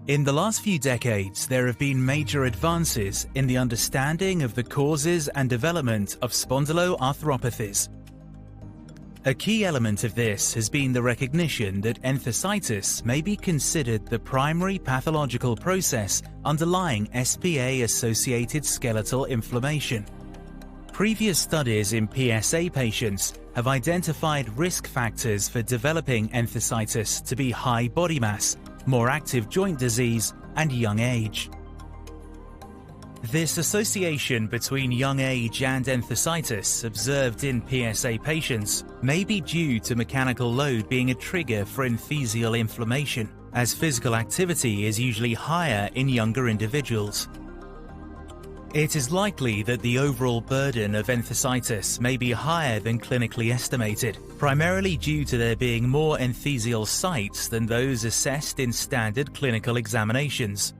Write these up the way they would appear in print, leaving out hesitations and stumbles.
In the last few decades, there have been major advances in the understanding of the causes and development of spondyloarthropathies. A key element of this has been the recognition that enthesitis may be considered the primary pathological process underlying SPA-associated skeletal inflammation. Previous studies in PSA patients have identified risk factors for developing enthesitis to be high body mass, more active joint disease, and young age. This association between young age and enthesitis observed in PSA patients may be due to mechanical load being a trigger for enthesial inflammation, as physical activity is usually higher in younger individuals. It is likely that the overall burden of enthesitis may be higher than clinically estimated, primarily due to there being more enthesial sites than those assessed in standard clinical examinations.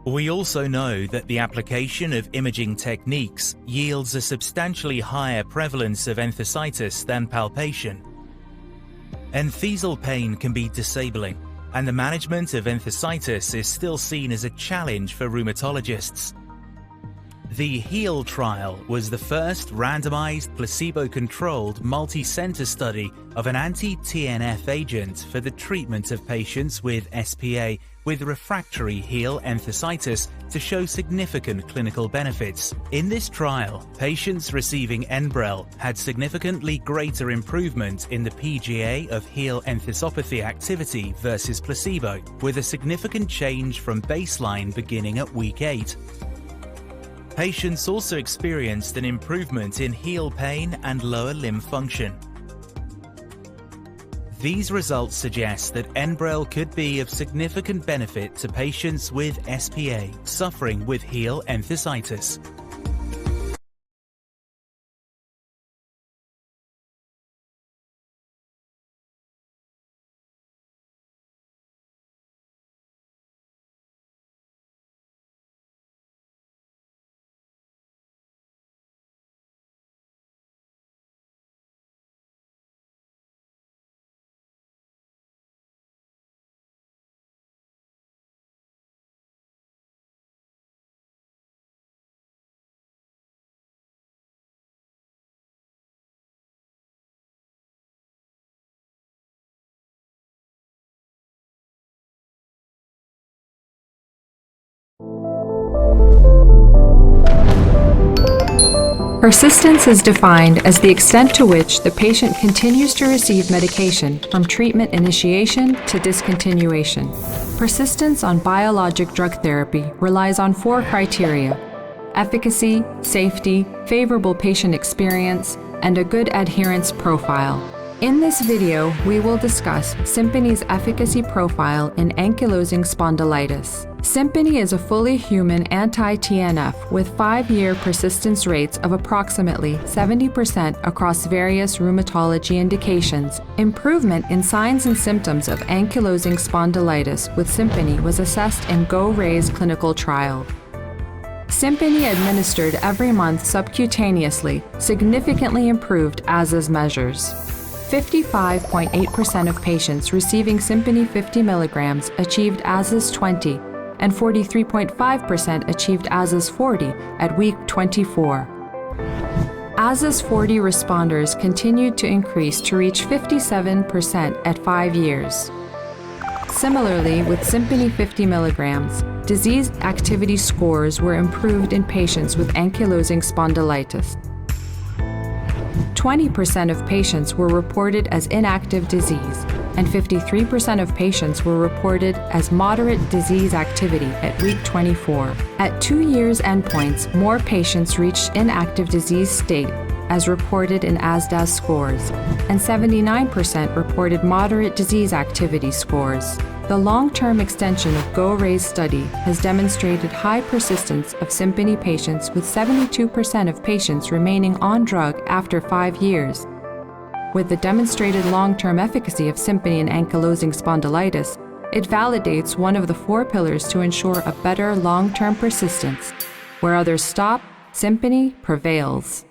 We also know that the application of imaging techniques yields a substantially higher prevalence of enthesitis than palpation. Enthesial pain can be disabling, and the management of enthesitis is still seen as a challenge for rheumatologists. The HEAL trial was the first randomized, placebo-controlled, multi-center study of an anti-TNF agent for the treatment of patients with SPA with refractory HEAL enthesitis to show significant clinical benefits. In this trial, patients receiving Enbrel had significantly greater improvement in the PGA of HEAL enthesopathy activity versus placebo, with a significant change from baseline beginning at week 8. Patients also experienced an improvement in heel pain and lower limb function. These results suggest that Enbrel could be of significant benefit to patients with SPA suffering with heel enthesitis. Persistence is defined as the extent to which the patient continues to receive medication from treatment initiation to discontinuation. Persistence on biologic drug therapy relies on 4 criteria: efficacy, safety, favorable patient experience, and a good adherence profile. In this video, we will discuss Simpony's efficacy profile in ankylosing spondylitis. Simpony is a fully human anti-TNF with 5-year persistence rates of approximately 70% across various rheumatology indications. Improvement in signs and symptoms of ankylosing spondylitis with Simpony was assessed in GO-RAISE clinical trial. Simpony administered every month subcutaneously significantly improved ASAS measures. 55.8% of patients receiving Simpony 50 mg achieved ASAS 20, and 43.5% achieved ASAS 40 at week 24. ASAS 40 responders continued to increase to reach 57% at 5 years. Similarly, with Simpony 50 mg, disease activity scores were improved in patients with ankylosing spondylitis. 20% of patients were reported as inactive disease, and 53% of patients were reported as moderate disease activity at week 24. At 2 years endpoints, more patients reached inactive disease state, as reported in ASDAS scores, and 79% reported moderate disease activity scores. The long-term extension of GO-RAISE study has demonstrated high persistence of Simpony patients, with 72% of patients remaining on drug after 5 years. With the demonstrated long-term efficacy of Simpony in ankylosing spondylitis, it validates one of the 4 pillars to ensure a better long-term persistence. Where others stop, Simpony prevails.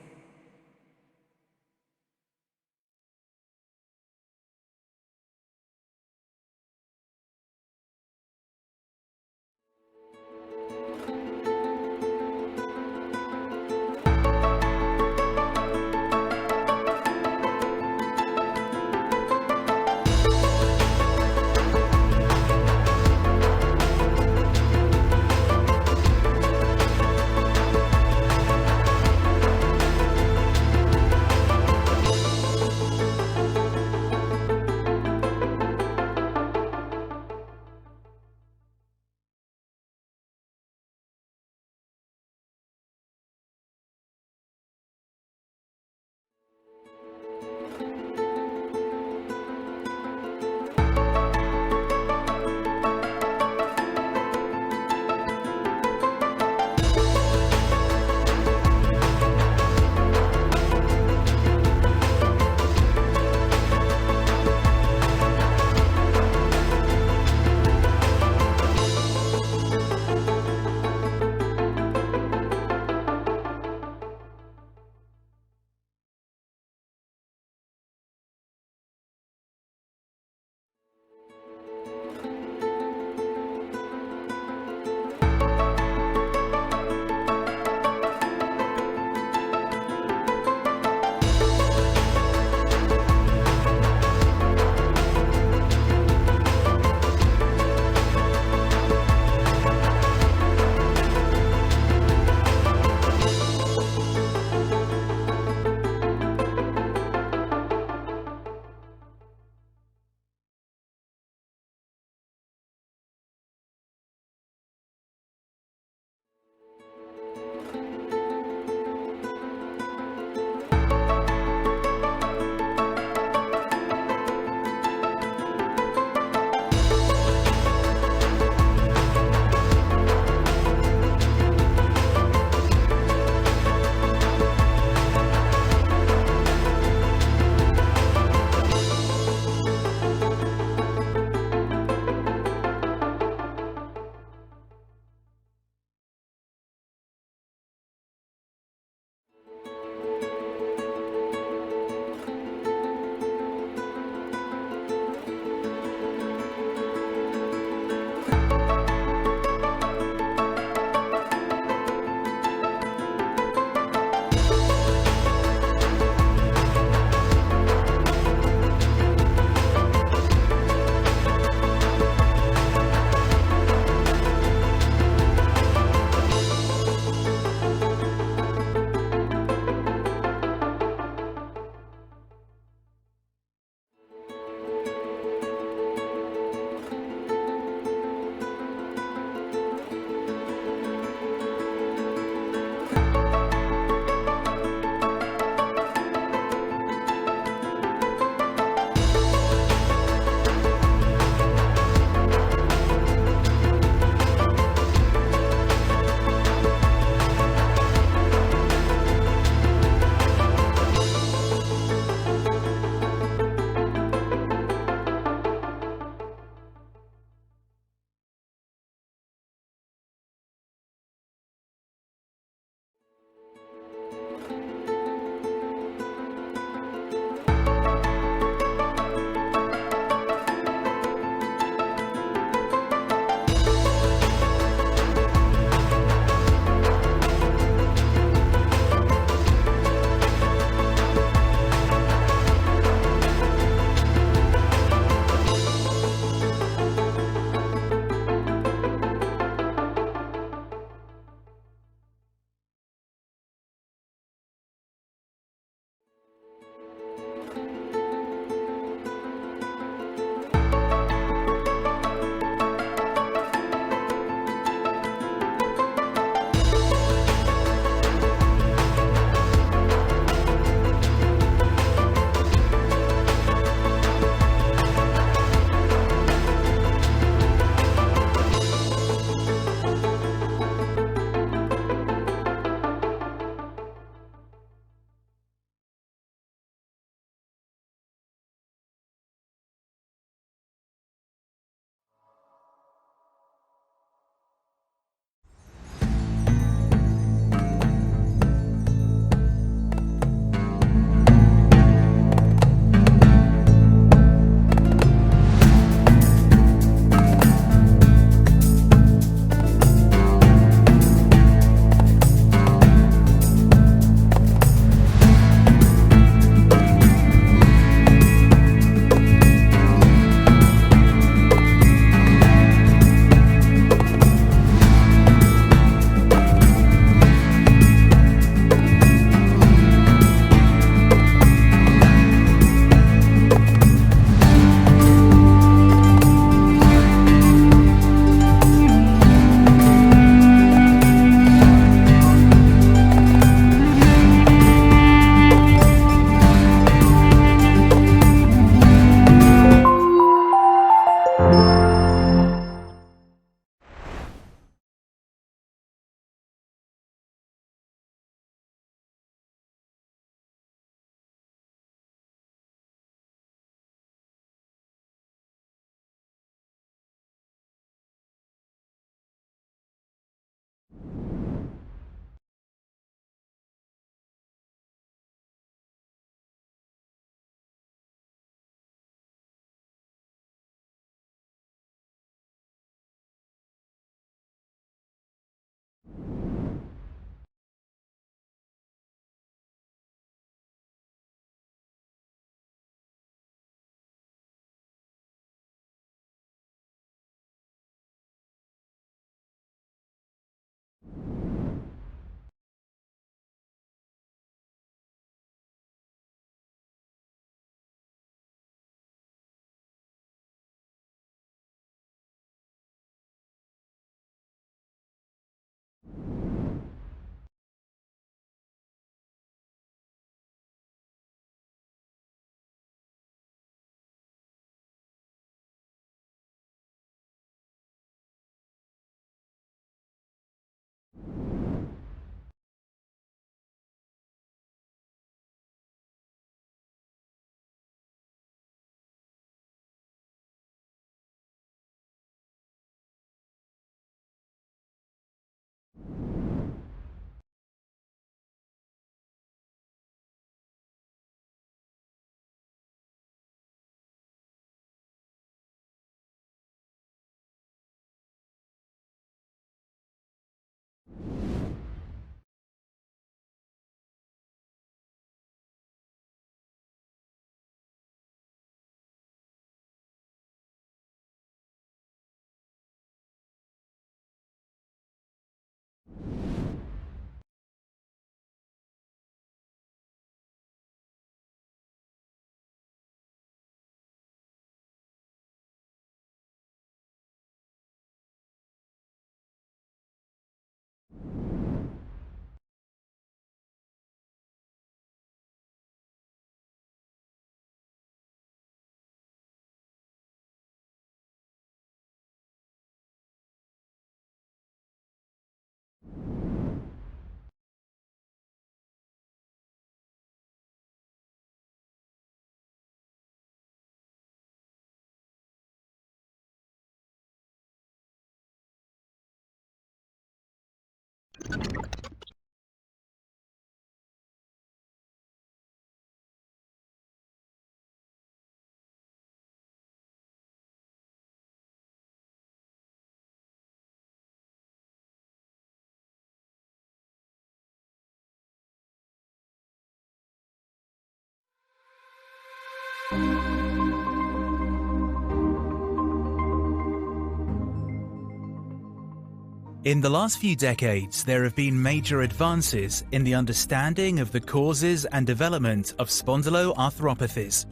In the last few decades, there have been major advances in the understanding of the causes and development of spondyloarthropathies.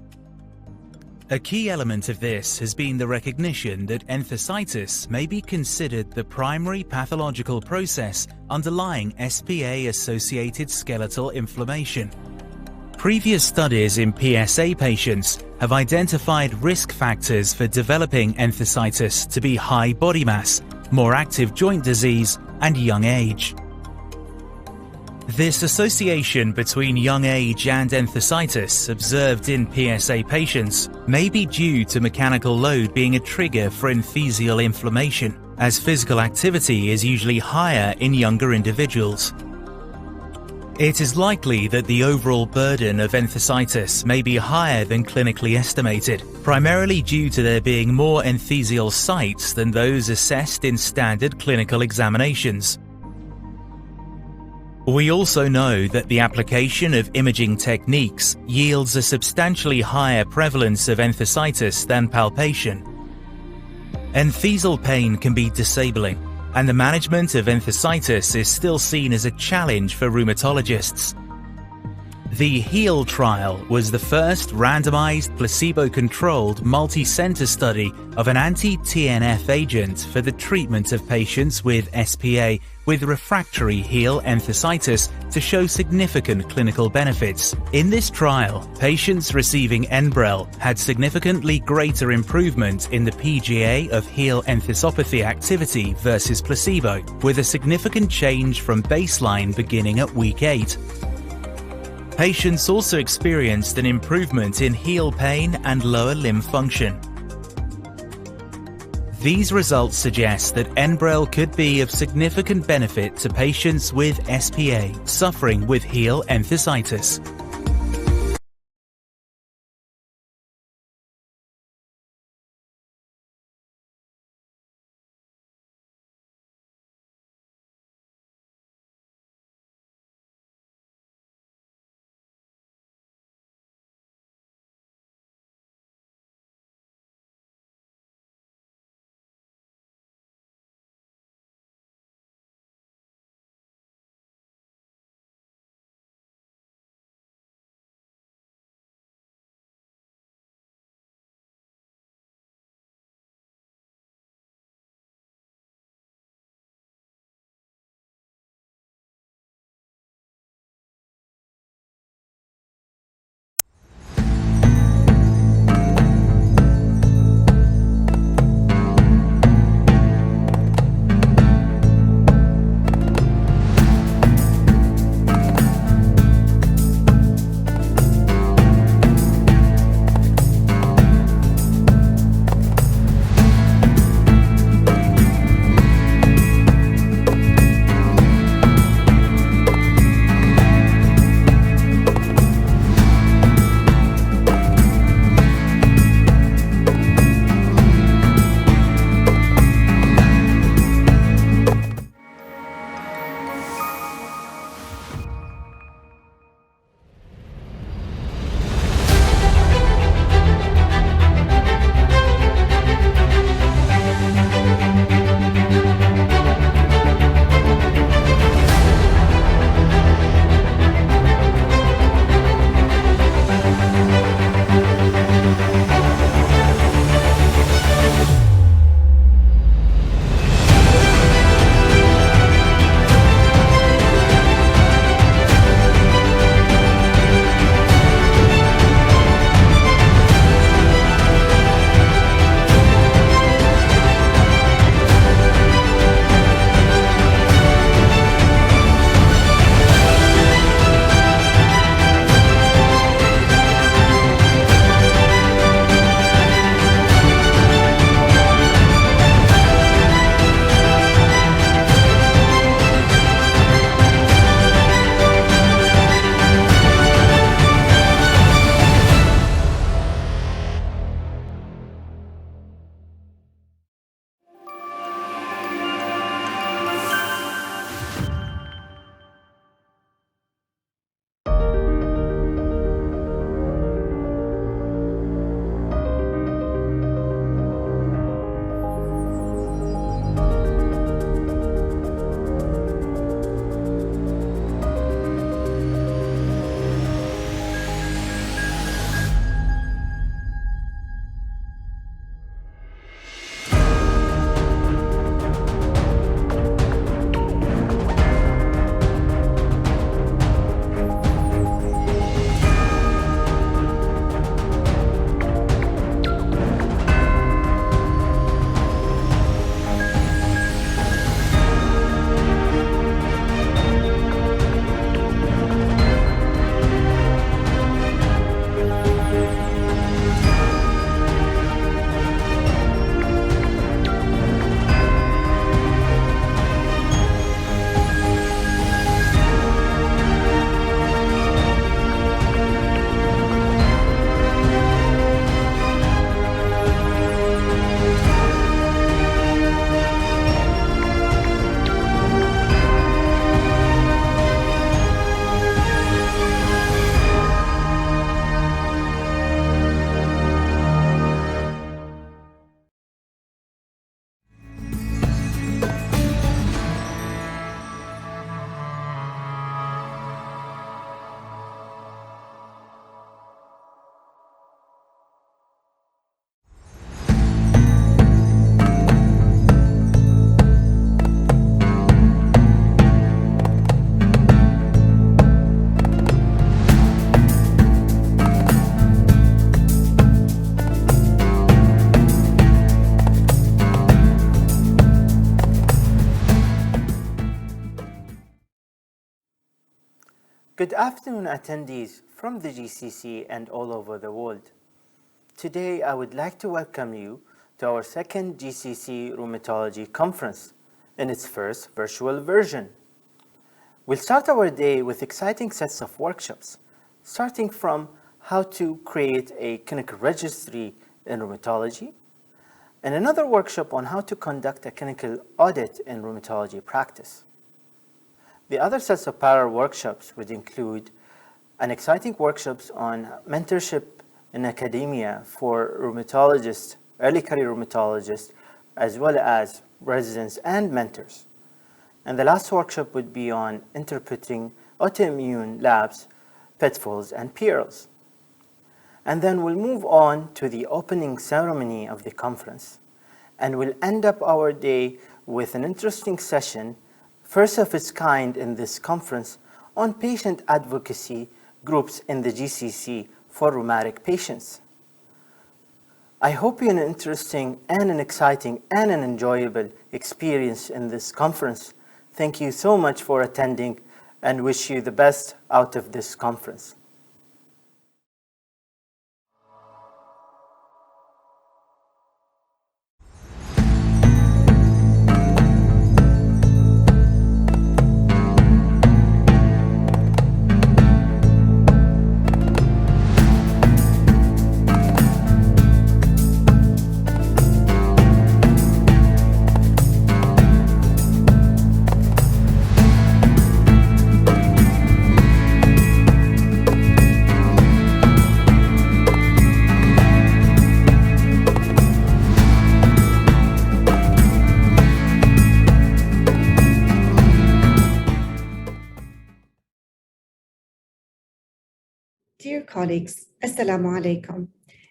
A key element of this has been the recognition that enthesitis may be considered the primary pathological process underlying SPA-associated skeletal inflammation. Previous studies in PSA patients have identified risk factors for developing enthesitis to be high body mass, more active joint disease, and young age. This association between young age and enthesitis observed in PSA patients may be due to mechanical load being a trigger for enthesial inflammation, as physical activity is usually higher in younger individuals. It is likely that the overall burden of enthesitis may be higher than clinically estimated, primarily due to there being more enthesial sites than those assessed in standard clinical examinations. We also know that the application of imaging techniques yields a substantially higher prevalence of enthesitis than palpation. Enthesial pain can be disabling, and the management of enthesitis is still seen as a challenge for rheumatologists. The HEAL trial was the first randomized, placebo-controlled, multi-center study of an anti-TNF agent for the treatment of patients with SPA with refractory heel enthesitis to show significant clinical benefits. In this trial, patients receiving Enbrel had significantly greater improvement in the PGA of heel enthesopathy activity versus placebo, with a significant change from baseline beginning at week 8. Patients also experienced an improvement in heel pain and lower limb function. These results suggest that Enbrel could be of significant benefit to patients with SPA suffering with heel enthesitis. Good afternoon, attendees from the GCC and all over the world. Today, I would like to welcome you to our second GCC Rheumatology Conference in its first virtual version. We'll start our day with exciting sets of workshops, starting from how to create a clinical registry in rheumatology, and another workshop on how to conduct a clinical audit in rheumatology practice. The other sets of parallel workshops would include an exciting workshops on mentorship in academia for rheumatologists, early career rheumatologists, as well as residents and mentors. And the last workshop would be on interpreting autoimmune labs, pitfalls, and perils. And then we'll move on to the opening ceremony of the conference. And we'll end up our day with an interesting session, first of its kind in this conference, on patient advocacy groups in the GCC for rheumatic patients. I hope you had an interesting and an exciting and an enjoyable experience in this conference. Thank you so much for attending and wish you the best out of this conference. Dear colleagues, Assalamu alaikum.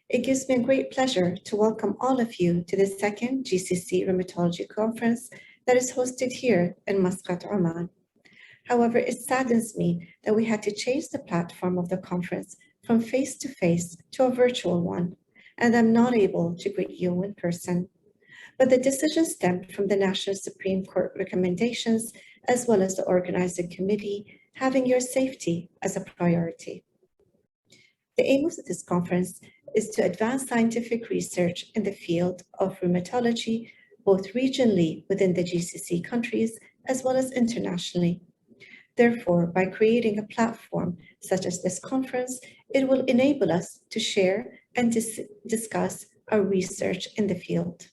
It gives me a great pleasure to welcome all of you to the second GCC Rheumatology Conference that is hosted here in Muscat, Oman. However, it saddens me that we had to change the platform of the conference from face-to-face to a virtual one, and I'm not able to greet you in person. But the decision stemmed from the National Supreme Court recommendations, as well as the organizing committee having your safety as a priority. The aim of this conference is to advance scientific research in the field of rheumatology, both regionally within the GCC countries as well as internationally. Therefore, by creating a platform such as this conference, it will enable us to share and discuss our research in the field.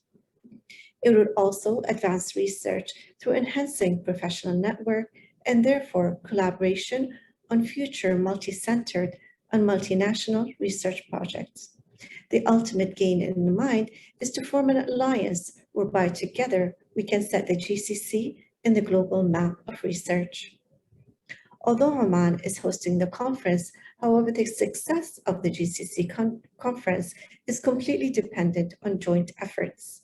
It would also advance research through enhancing professional network and therefore collaboration on future multi-centered and multinational research projects. The ultimate gain in mind is to form an alliance whereby together we can set the GCC in the global map of research. Although Oman is hosting the conference, however, the success of the GCC conference is completely dependent on joint efforts.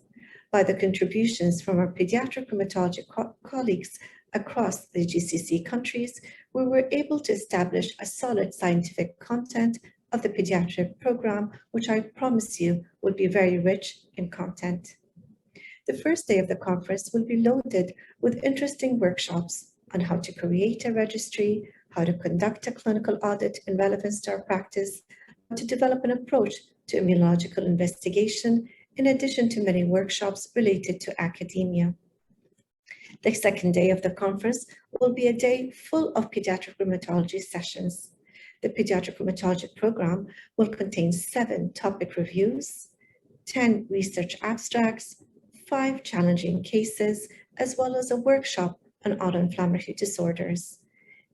By the contributions from our pediatric rheumatology colleagues across the GCC countries, we were able to establish a solid scientific content of the pediatric program, which I promise you will be very rich in content. The first day of the conference will be loaded with interesting workshops on how to create a registry, how to conduct a clinical audit in relevance to our practice, how to develop an approach to immunological investigation, in addition to many workshops related to academia. The second day of the conference will be a day full of pediatric rheumatology sessions. The pediatric rheumatology program will contain 7 topic reviews, 10 research abstracts, 5 challenging cases, as well as a workshop on autoinflammatory disorders.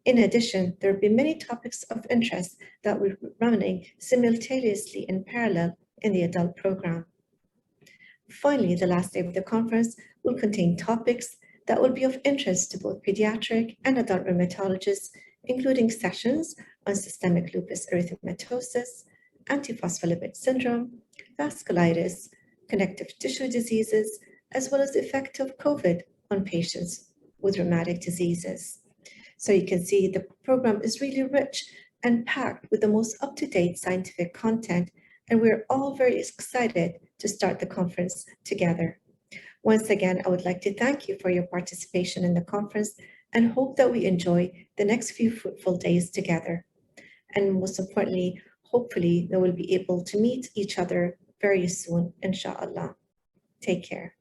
In addition, there will be many topics of interest that will be running simultaneously in parallel in the adult program. Finally, the last day of the conference will contain topics that will be of interest to both pediatric and adult rheumatologists, including sessions on systemic lupus erythematosus, antiphospholipid syndrome, vasculitis, connective tissue diseases, as well as the effect of COVID on patients with rheumatic diseases. So you can see the program is really rich and packed with the most up-to-date scientific content, and we're all very excited to start the conference together. Once again, I would like to thank you for your participation in the conference, and hope that we enjoy the next few fruitful days together. And most importantly, hopefully that we'll be able to meet each other very soon, inshallah. Take care.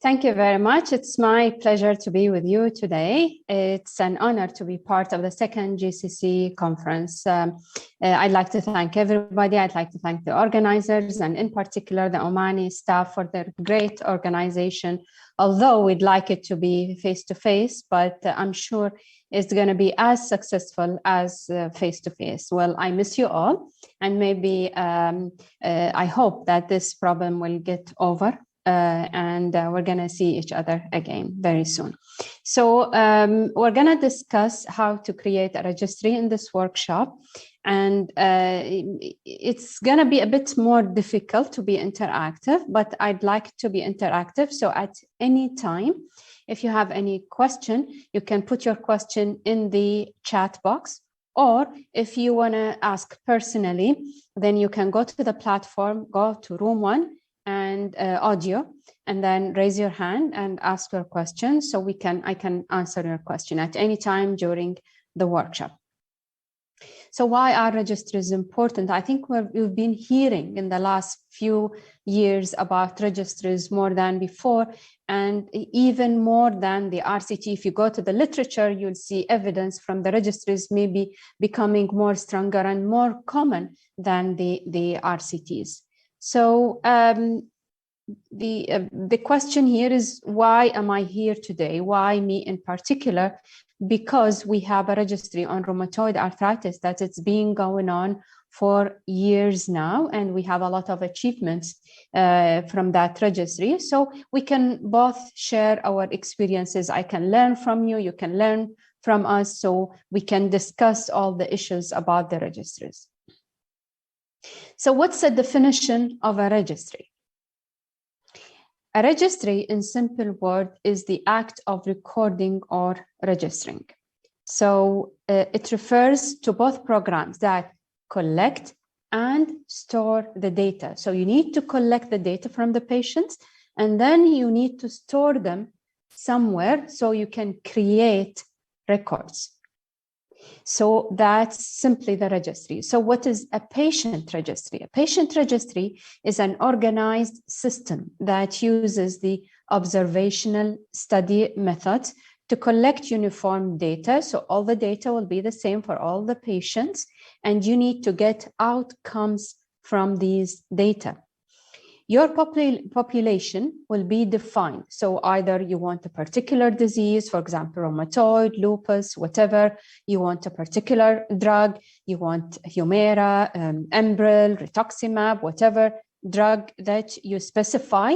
Thank you very much. It's my pleasure to be with you today. It's an honor to be part of the second GCC conference. I'd like to thank everybody. I'd like to thank the organizers and in particular the Omani staff for their great organization. Although we'd like it to be face-to-face, but I'm sure it's going to be as successful as face-to-face. Well, I miss you all, and maybe I hope that this problem will get over. And we're going to see each other again very soon. So we're going to discuss how to create a registry in this workshop. And it's going to be a bit more difficult to be interactive, but I'd like to be interactive. So at any time, if you have any question, you can put your question in the chat box. Or if you want to ask personally, then you can go to the platform, go to room 1, and audio, and then raise your hand and ask your question so I can answer your question at any time during the workshop. So why are registries important? I think we've been hearing in the last few years about registries more than before, and even more than the RCT. If you go to the literature, you'll see evidence from the registries maybe becoming more stronger and more common than the RCTs. So the question here is, why am I here today? Why me in particular? Because we have a registry on rheumatoid arthritis that it's been going on for years now, and we have a lot of achievements from that registry. So we can both share our experiences. I can learn from you, you can learn from us, so we can discuss all the issues about the registries. So what's the definition of a registry? A registry, in simple word, is the act of recording or registering. So it refers to both programs that collect and store the data. So you need to collect the data from the patients, and then you need to store them somewhere so you can create records. So that's simply the registry. So what is a patient registry? A patient registry is an organized system that uses the observational study methods to collect uniform data. So all the data will be the same for all the patients, and you need to get outcomes from these data. Your population will be defined. So either you want a particular disease, for example, rheumatoid, lupus, whatever, you want a particular drug, you want Humira, Enbrel, rituximab, whatever drug that you specify,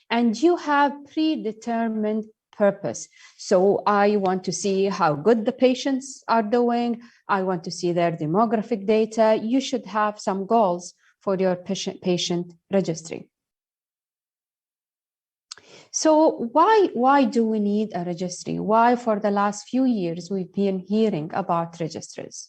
and you have predetermined purpose. So I want to see how good the patients are doing. I want to see their demographic data. You should have some goals for your patient registry. So why do we need a registry? Why for the last few years we've been hearing about registries?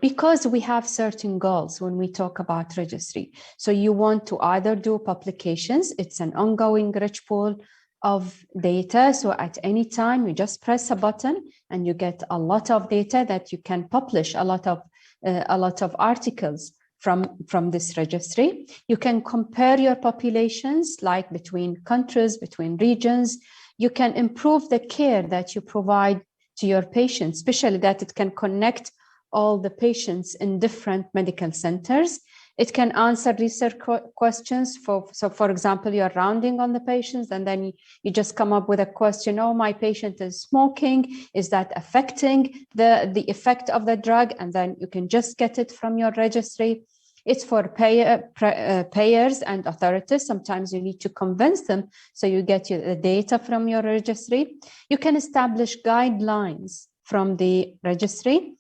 Because we have certain goals when we talk about registry. So you want to either do publications, it's an ongoing rich pool of data. So at any time you just press a button and you get a lot of data that you can publish a lot of articles from this registry. You can compare your populations, like between countries, between regions. You can improve the care that you provide to your patients, especially that it can connect all the patients in different medical centers. It can answer research questions. So for example, you're rounding on the patients and then you just come up with a question, oh, my patient is smoking. Is that affecting the effect of the drug? And then you can just get it from your registry. It's for payers and authorities. Sometimes you need to convince them. So you get the data from your registry. You can establish guidelines from the registry.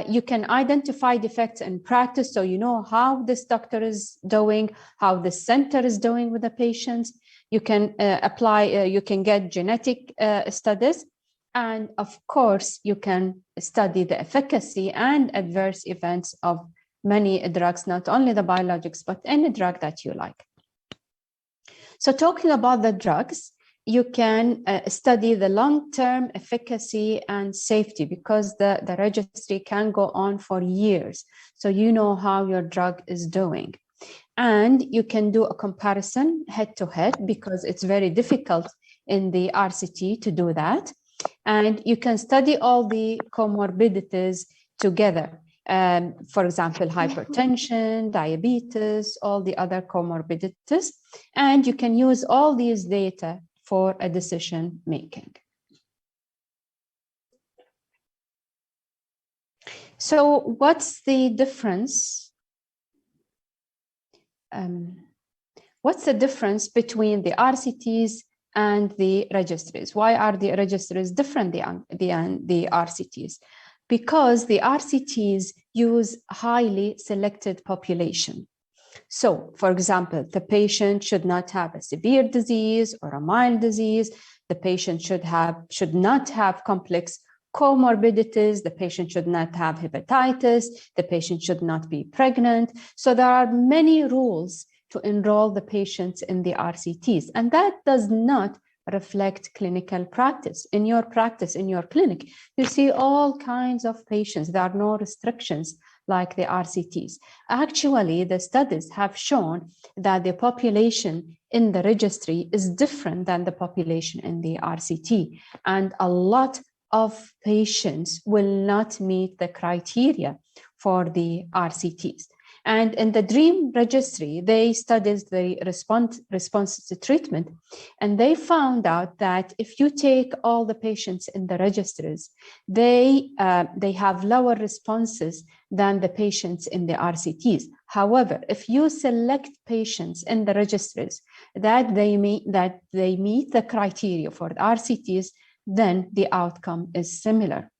You can identify defects in practice, so you know how this doctor is doing, how the center is doing with the patients. You can you can get genetic studies, and of course, you can study the efficacy and adverse events of many drugs, not only the biologics, but any drug that you like. So talking about the drugs, you can study the long-term efficacy and safety, because the registry can go on for years. So you know how your drug is doing. And you can do a comparison head-to-head, because it's very difficult in the RCT to do that. And you can study all the comorbidities together. For example, hypertension, diabetes, all the other comorbidities. And you can use all these data for a decision making. So what's the difference? What's the difference between the RCTs and the registries? Why are the registries different than the RCTs? Because the RCTs use highly selected population. So, for example, the patient should not have a severe disease or a mild disease. The patient should not have complex comorbidities. The patient should not have hepatitis. The patient should not be pregnant. So there are many rules to enroll the patients in the RCTs, and that does not reflect clinical practice. In your practice, in your clinic, you see all kinds of patients. There are no restrictions like the RCTs. Actually, the studies have shown that the population in the registry is different than the population in the RCT. And a lot of patients will not meet the criteria for the RCTs. And in the DREAM registry, they studied the response to treatment, and they found out that if you take all the patients in the registries, they have lower responses than the patients in the RCTs. However, if you select patients in the registries that they meet the criteria for the RCTs, then the outcome is similar.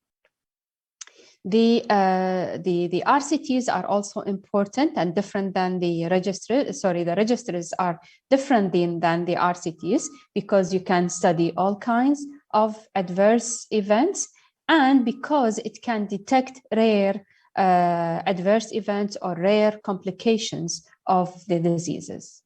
The RCTs are also important and different than the registry. Sorry, the registries are different than the RCTs, because you can study all kinds of adverse events, and because it can detect rare adverse events or rare complications of the diseases.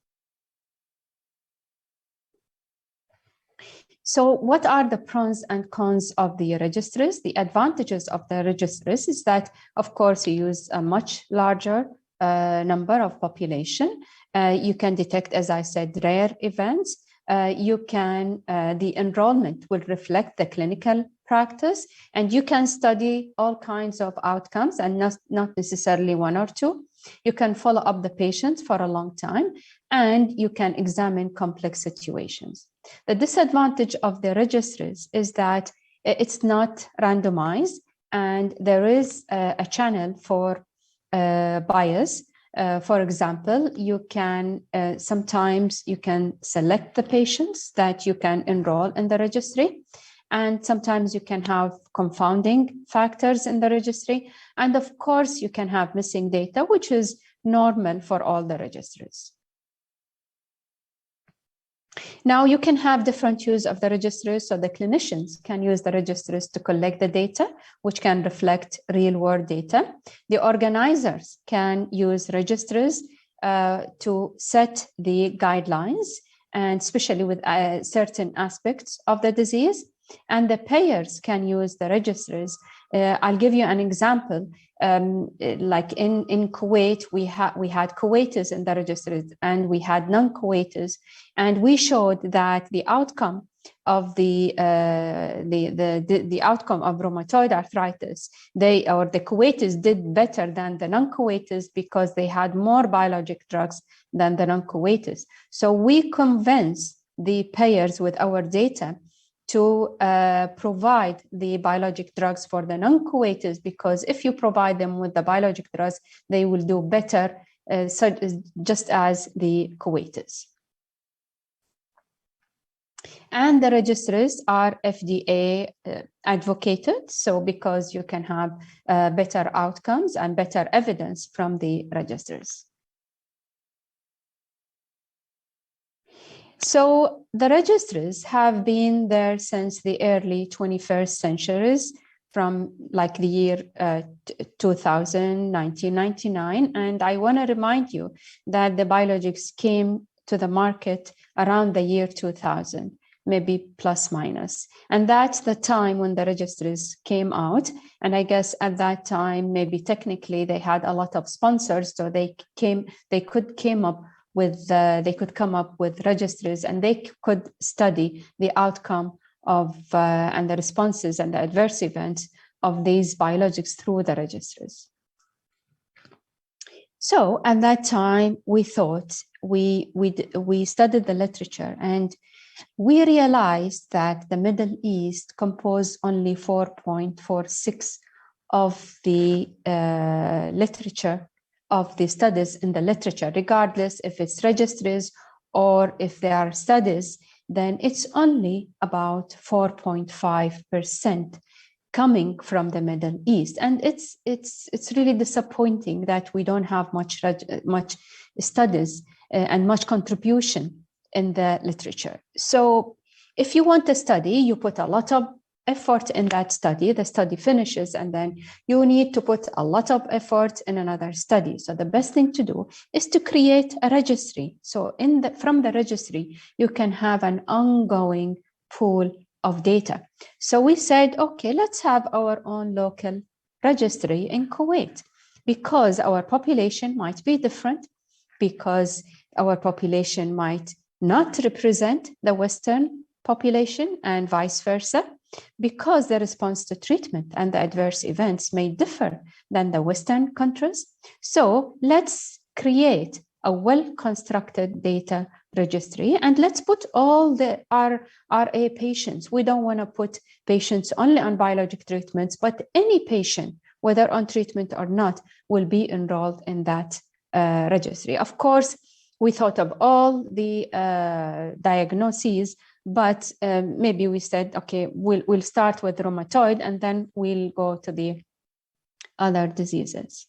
So what are the pros and cons of the registries? The advantages of the registries is that, of course, you use a much larger number of population. You can detect, as I said, rare events. The enrollment will reflect the clinical practice, and you can study all kinds of outcomes and not necessarily one or two. You can follow up the patient for a long time, and you can examine complex situations. The disadvantage of the registries is that it's not randomized, and there is a channel for bias. For example, you can sometimes you can select the patients that you can enroll in the registry, and sometimes you can have confounding factors in the registry, and of course you can have missing data, which is normal for all the registries. Now you can have different use of the registries, so the clinicians can use the registries to collect the data, which can reflect real-world data. The organizers can use registries to set the guidelines, and especially with certain aspects of the disease. And the payers can use the registries. I'll give you an example. Like in Kuwait, we had Kuwaitis in the registries, and we had non-Kuwaitis, and we showed that the outcome of the outcome of rheumatoid arthritis, the Kuwaitis did better than the non-Kuwaitis because they had more biologic drugs than the non-Kuwaitis. So we convinced the payers with our data to provide the biologic drugs for the non-Kuwaitis, because if you provide them with the biologic drugs, they will do better, just as the Kuwaitis. And the registries are FDA advocated, so because you can have better outcomes and better evidence from the registries. So the registries have been there since the early 21st centuries, from like the year 2000, 1999. And I want to remind you that the biologics came to the market around the year 2000, maybe plus minus. And that's the time when the registries came out. And I guess at that time, maybe technically they had a lot of sponsors, so they could come up with registries, and they could study the outcome of and the responses and the adverse events of these biologics through the registries. So at that time, we thought, we studied the literature, and we realized that the Middle East composed only 4.46 of the literature, of the studies in the literature, regardless if it's registries or if they are studies, then it's only about 4.5% coming from the Middle East. And it's really disappointing that we don't have much studies and much contribution in the literature. So if you want to study, you put a lot of effort in that study, the study finishes, and then you need to put a lot of effort in another study. So the best thing to do is to create a registry. So from the registry, you can have an ongoing pool of data. So we said, okay, let's have our own local registry in Kuwait, because our population might be different, because our population might not represent the Western population and vice versa, because the response to treatment and the adverse events may differ than the Western countries. So let's create a well-constructed data registry, and let's put all the RA patients. We don't want to put patients only on biologic treatments, but any patient, whether on treatment or not, will be enrolled in that registry. Of course, we thought of all the diagnoses, but maybe we said, okay, we'll start with rheumatoid, and then we'll go to the other diseases.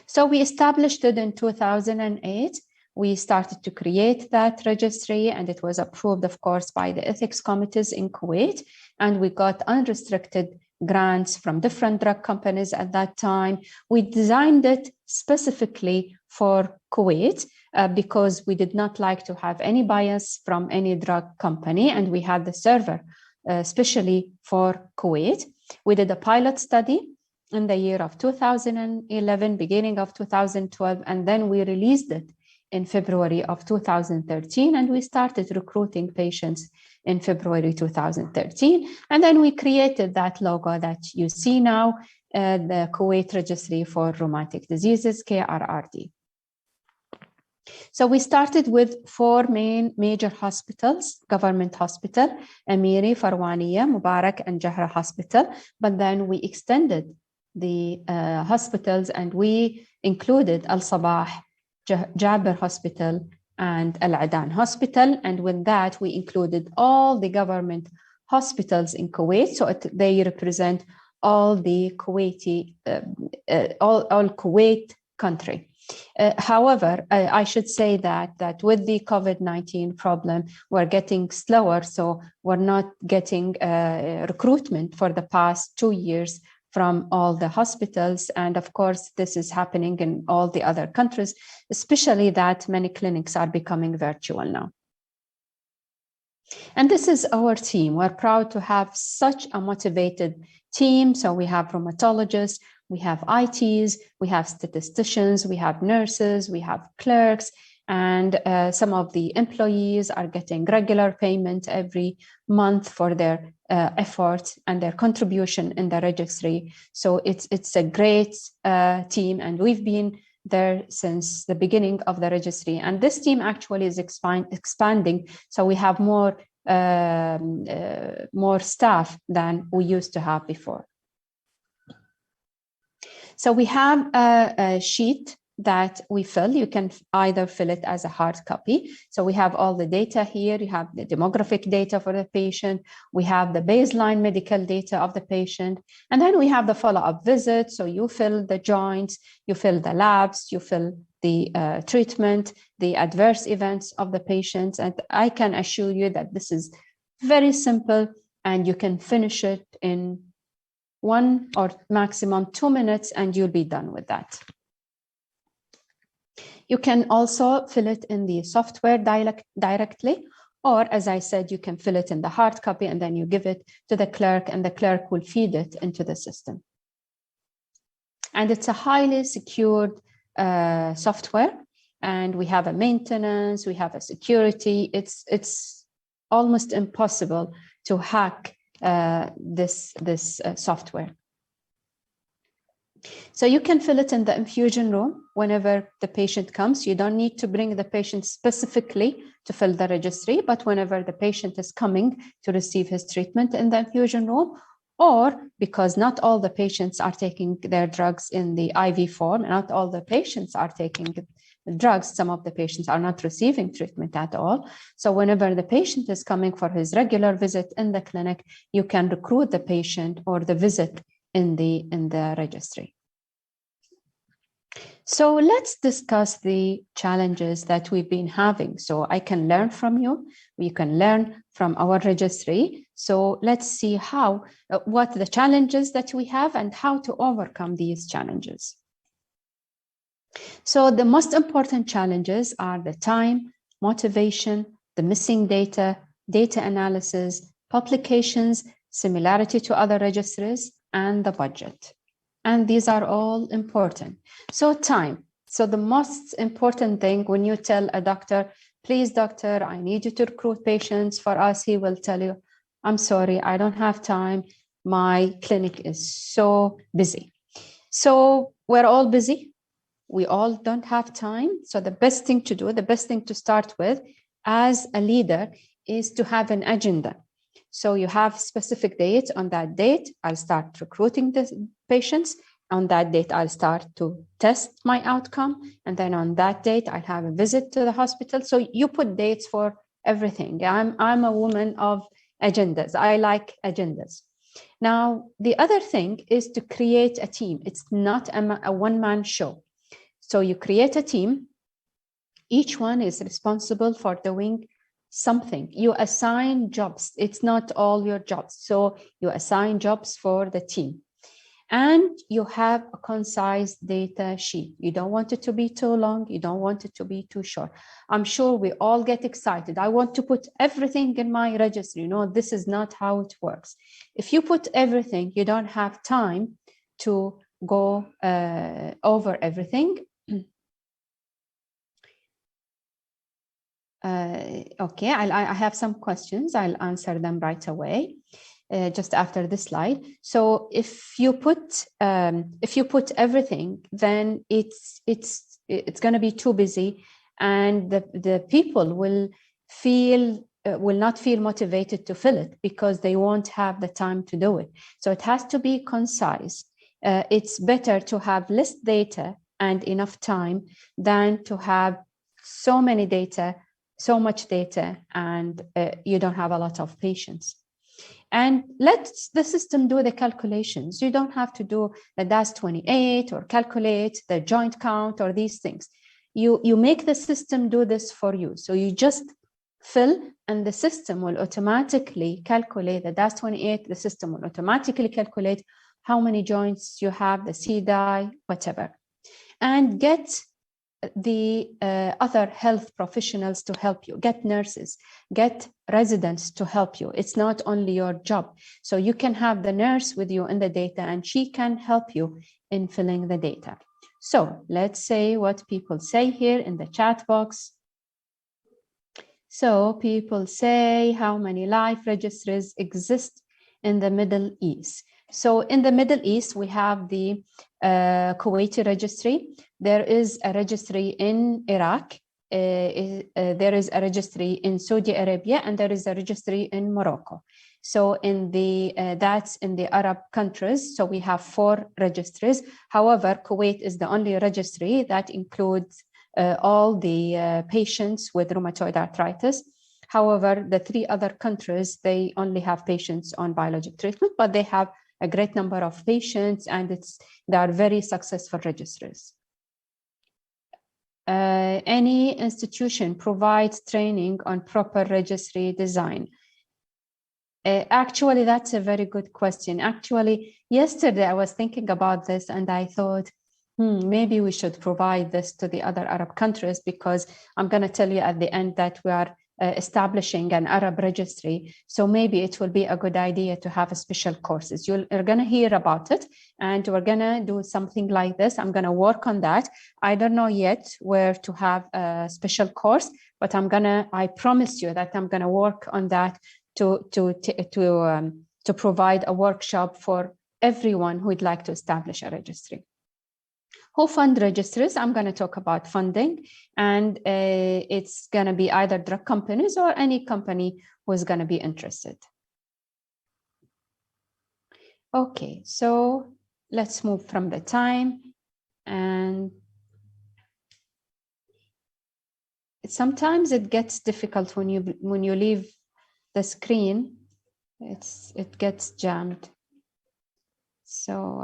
So we established it in 2008. We started to create that registry, and it was approved, of course, by the ethics committees in Kuwait. And we got unrestricted grants from different drug companies at that time. We designed it specifically for Kuwait because we did not like to have any bias from any drug company. And we had the server, especially for Kuwait. We did a pilot study in the year of 2011, beginning of 2012, and then we released it in February of 2013, and we started recruiting patients in February 2013. And then we created that logo that you see now, the Kuwait Registry for Rheumatic Diseases, KRRD. So we started with 4 major hospitals, government hospital, Amiri, Farwaniya, Mubarak, and Jahra Hospital. But then we extended the hospitals and we included Al-Sabah, Jabir Hospital, and Al-Adan Hospital. And with that, we included all the government hospitals in Kuwait. So they represent all the Kuwaiti, all Kuwait country. However, I should say that with the COVID-19 problem, we're getting slower. So we're not getting recruitment for the past 2 years from all the hospitals. And of course, this is happening in all the other countries, especially that many clinics are becoming virtual now. And this is our team. We're proud to have such a motivated team. So we have rheumatologists, we have ITs, we have statisticians, we have nurses, we have clerks, and some of the employees are getting regular payment every month for their effort and their contribution in the registry. So it's a great team, and we've been there since the beginning of the registry. And this team actually is expanding. So we have more staff than we used to have before. So we have a sheet that we fill. You can either fill it as a hard copy. So we have all the data here. You have the demographic data for the patient. We have the baseline medical data of the patient. And then we have the follow-up visit. So you fill the joints, you fill the labs, you fill the treatment, the adverse events of the patients. And I can assure you that this is very simple and you can finish it in 1 or maximum 2 minutes and you'll be done with that. You can also fill it in the software directly, or as I said, you can fill it in the hard copy and then you give it to the clerk and the clerk will feed it into the system. And it's a highly secured software, and we have a maintenance, we have a security. It's almost impossible to hack this software. So you can fill it in the infusion room whenever the patient comes. You don't need to bring the patient specifically to fill the registry, but whenever the patient is coming to receive his treatment in the infusion room, or because not all the patients are taking their drugs in the IV form, not all the patients are taking drugs, some of the patients are not receiving treatment at all. So whenever the patient is coming for his regular visit in the clinic, you can recruit the patient or the visit in the registry. So let's discuss the challenges that we've been having. So I can learn from you, we can learn from our registry. So let's see what the challenges that we have and how to overcome these challenges. So the most important challenges are the time, motivation, the missing data, data analysis, publications, similarity to other registries, and the budget. And these are all important. So time. So the most important thing when you tell a doctor, please doctor, I need you to recruit patients for us, he will tell you, I'm sorry, I don't have time. My clinic is so busy. So we're all busy. We all don't have time. So the best thing to do, the best thing to start with as a leader is to have an agenda. So you have specific dates. On that date, I'll start recruiting the patients. On that date, I'll start to test my outcome. And then on that date, I'll have a visit to the hospital. So you put dates for everything. I'm a woman of agendas. I like agendas. Now, the other thing is to create a team. It's not a one-man show. So you create a team. Each one is responsible for doing something. You assign jobs. It's not all your jobs. So you assign jobs for the team. And you have a concise data sheet. You don't want it to be too long. You don't want it to be too short. I'm sure we all get excited. I want to put everything in my registry. No, this is not how it works. If you put everything, you don't have time to go over everything. Okay, I have some questions. I'll answer them right away, just after this slide. So if you put everything, then it's going to be too busy, and the people will not feel motivated to fill it because they won't have the time to do it. So it has to be concise. It's better to have less data and enough time than to have so much data, and you don't have a lot of patients. And let the system do the calculations. You don't have to do the DAS28 or calculate the joint count or these things. You make the system do this for you. So you just fill, and the system will automatically calculate the DAS28. The system will automatically calculate how many joints you have, the CDI, whatever. And get the other health professionals to help you, get nurses, get residents to help you. It's not only your job. So you can have the nurse with you in the data, and she can help you in filling the data. So let's say what people say here in the chat box. So people say how many life registries exist in the Middle East. So in the Middle East, we have the Kuwaiti registry. There is a registry in Iraq. There is a registry in Saudi Arabia, and there is a registry in Morocco. So in the that's in the Arab countries. So we have 4 registries. However, Kuwait is the only registry that includes all the patients with rheumatoid arthritis. However, the 3 other countries, they only have patients on biologic treatment, but they have a great number of patients, and they are very successful registries. Any institution provides training on proper registry design? Actually, that's a very good question. Actually, yesterday I was thinking about this, and I thought, maybe we should provide this to the other Arab countries, because I'm going to tell you at the end that we are establishing an Arab registry. So maybe it will be a good idea to have a special courses. You're going to hear about it, and we're going to do something like this. I'm going to work on that. I don't know yet where to have a special course, but I promise you that I'm going to work on that to provide a workshop for everyone who would like to establish a registry. Who fund registries? I'm going to talk about funding, and it's going to be either drug companies or any company who is going to be interested. Okay, so let's move from the time. And sometimes it gets difficult when you leave the screen. It gets jammed. So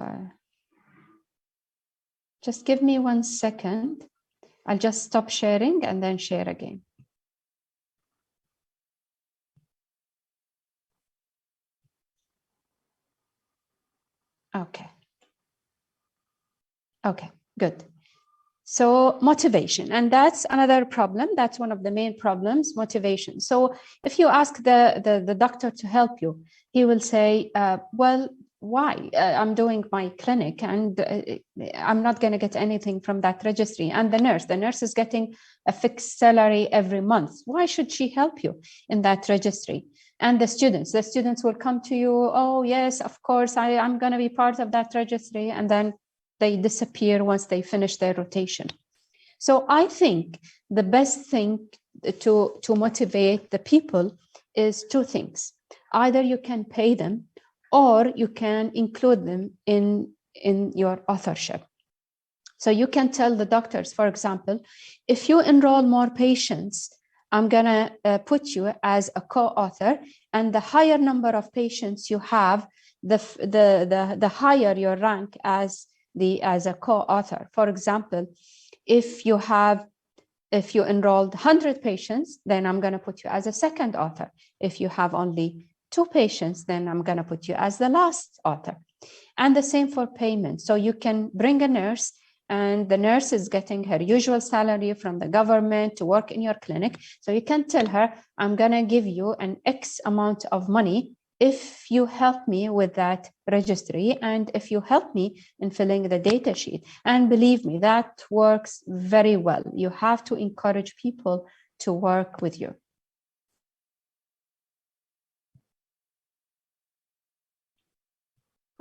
just give me 1 second. I'll just stop sharing and then share again. Okay, good. So motivation, and that's another problem. That's one of the main problems, motivation. So if you ask the doctor to help you, he will say, well, why? I'm doing my clinic, and I'm not going to get anything from that registry. And the nurse is getting a fixed salary every month. Why should she help you in that registry? And the students will come to you. Oh, yes, of course, I'm going to be part of that registry. And then they disappear once they finish their rotation. So I think the best thing to motivate the people is 2 things. Either you can pay them, or you can include them in your authorship. So you can tell the doctors, for example, if you enroll more patients, I'm going to put you as a co-author, and the higher number of patients you have, the higher your rank as a co-author. For example, if you enrolled 100 patients, then I'm going to put you as a second author. If you have only 2 patients, then I'm going to put you as the last author. And the same for payment. So you can bring a nurse, and the nurse is getting her usual salary from the government to work in your clinic. So you can tell her, I'm going to give you an X amount of money if you help me with that registry, and if you help me in filling the data sheet. And believe me, that works very well. You have to encourage people to work with you.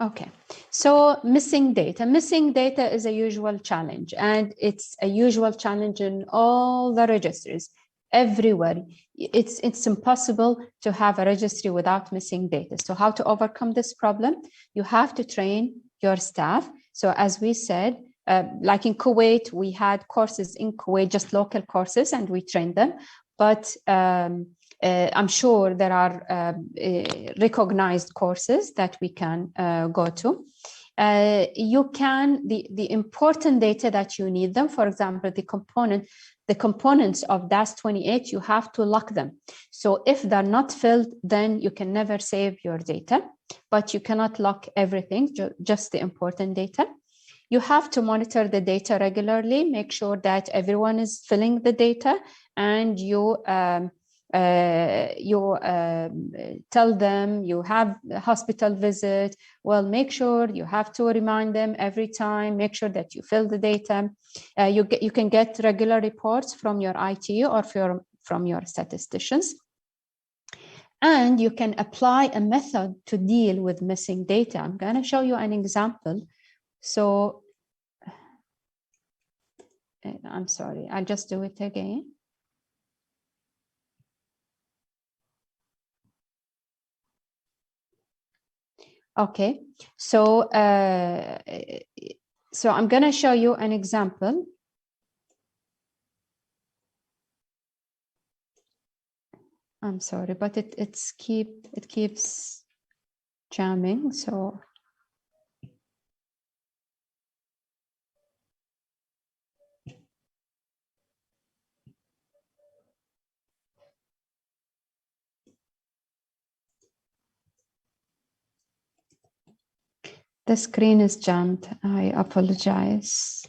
Okay, so missing data. Missing data is a usual challenge, and it's a usual challenge in all the registries, everywhere. It's impossible to have a registry without missing data. So how to overcome this problem? You have to train your staff. So as we said, like in Kuwait, we had courses in Kuwait, just local courses, and we trained them. But I'm sure there are recognized courses that we can go to. You can, the important data that you need them, for example, the components of DAS28, you have to lock them. So if they're not filled, then you can never save your data, but you cannot lock everything, just the important data. You have to monitor the data regularly, make sure that everyone is filling the data, and you tell them you have a hospital visit. Well, make sure you have to remind them every time, make sure that you fill the data. You can get regular reports from your IT or from your statisticians. And you can apply a method to deal with missing data. I'm going to show you an example. So, I'm sorry, I'll just do it again. Okay, so I'm going to show you an example. I'm sorry, but it keeps jamming. So the screen is jammed. I apologize.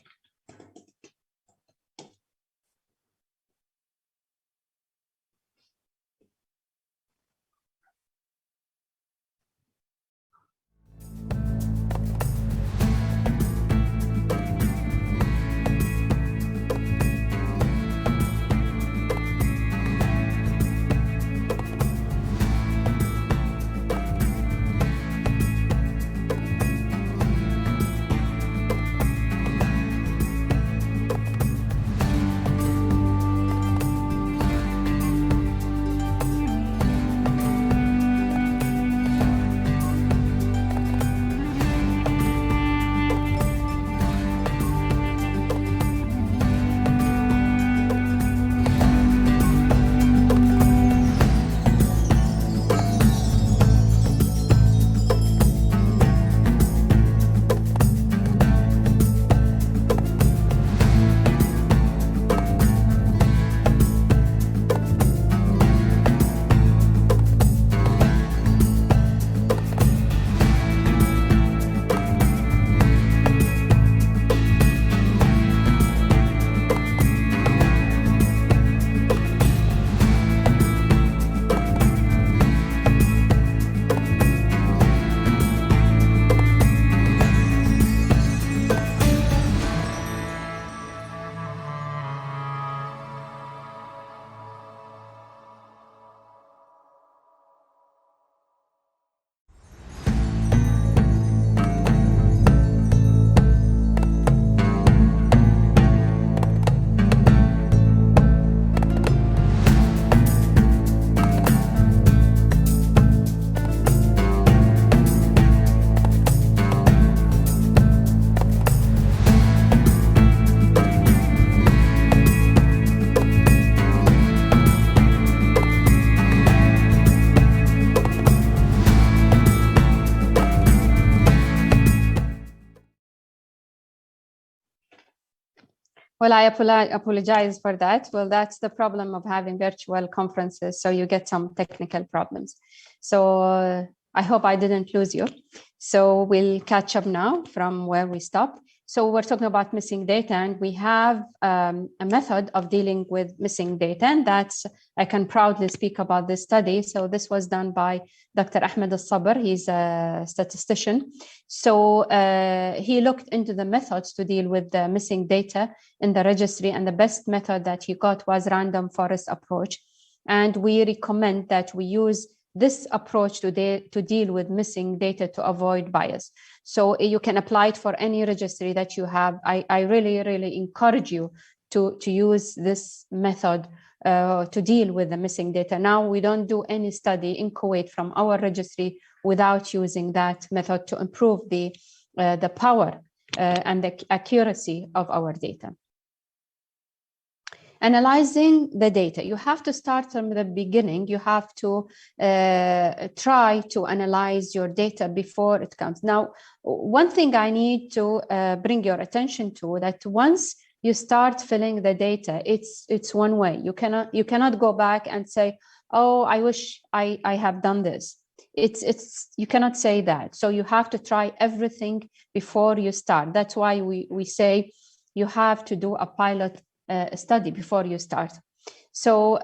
Well, I apologize for that. Well, that's the problem of having virtual conferences. So you get some technical problems. So I hope I didn't lose you. So we'll catch up now from where we stopped. So we're talking about missing data, and we have a method of dealing with missing data, and that's, I can proudly speak about this study. So this was done by Dr. Ahmed Al-Sabr. He's a statistician. So he looked into the methods to deal with the missing data in the registry, and the best method that he got was random forest approach. And we recommend that we use this approach to deal with missing data to avoid bias. So you can apply it for any registry that you have. I really, really encourage you to use this method to deal with the missing data. Now, we don't do any study in Kuwait from our registry without using that method to improve the power and the accuracy of our data. Analyzing the data, you have to start from the beginning. You have to try to analyze your data before it comes. Now, one thing I need to bring your attention to, that once you start filling the data, it's one way. You cannot go back and say, oh, I wish I have done this. You cannot say that. So you have to try everything before you start. That's why we say you have to do a pilot study before you start. So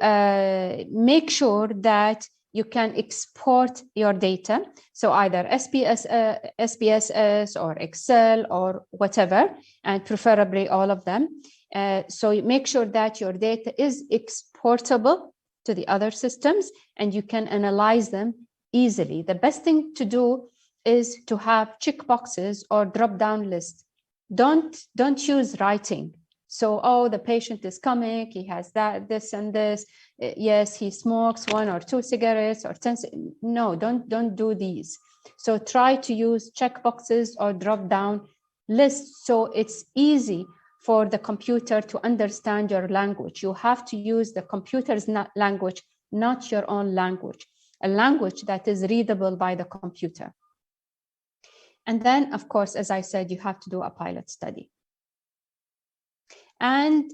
make sure that you can export your data. So either SPSS or Excel or whatever, and preferably all of them. So make sure that your data is exportable to the other systems and you can analyze them easily. The best thing to do is to have checkboxes or drop-down lists. Don't use writing. So, oh, the patient is coming, he has this and this. Yes, he smokes 1 or 2 cigarettes or 10. No, don't do these. So try to use checkboxes or drop-down lists so it's easy for the computer to understand your language. You have to use the computer's language, not your own language, a language that is readable by the computer. And then, of course, as I said, you have to do a pilot study. And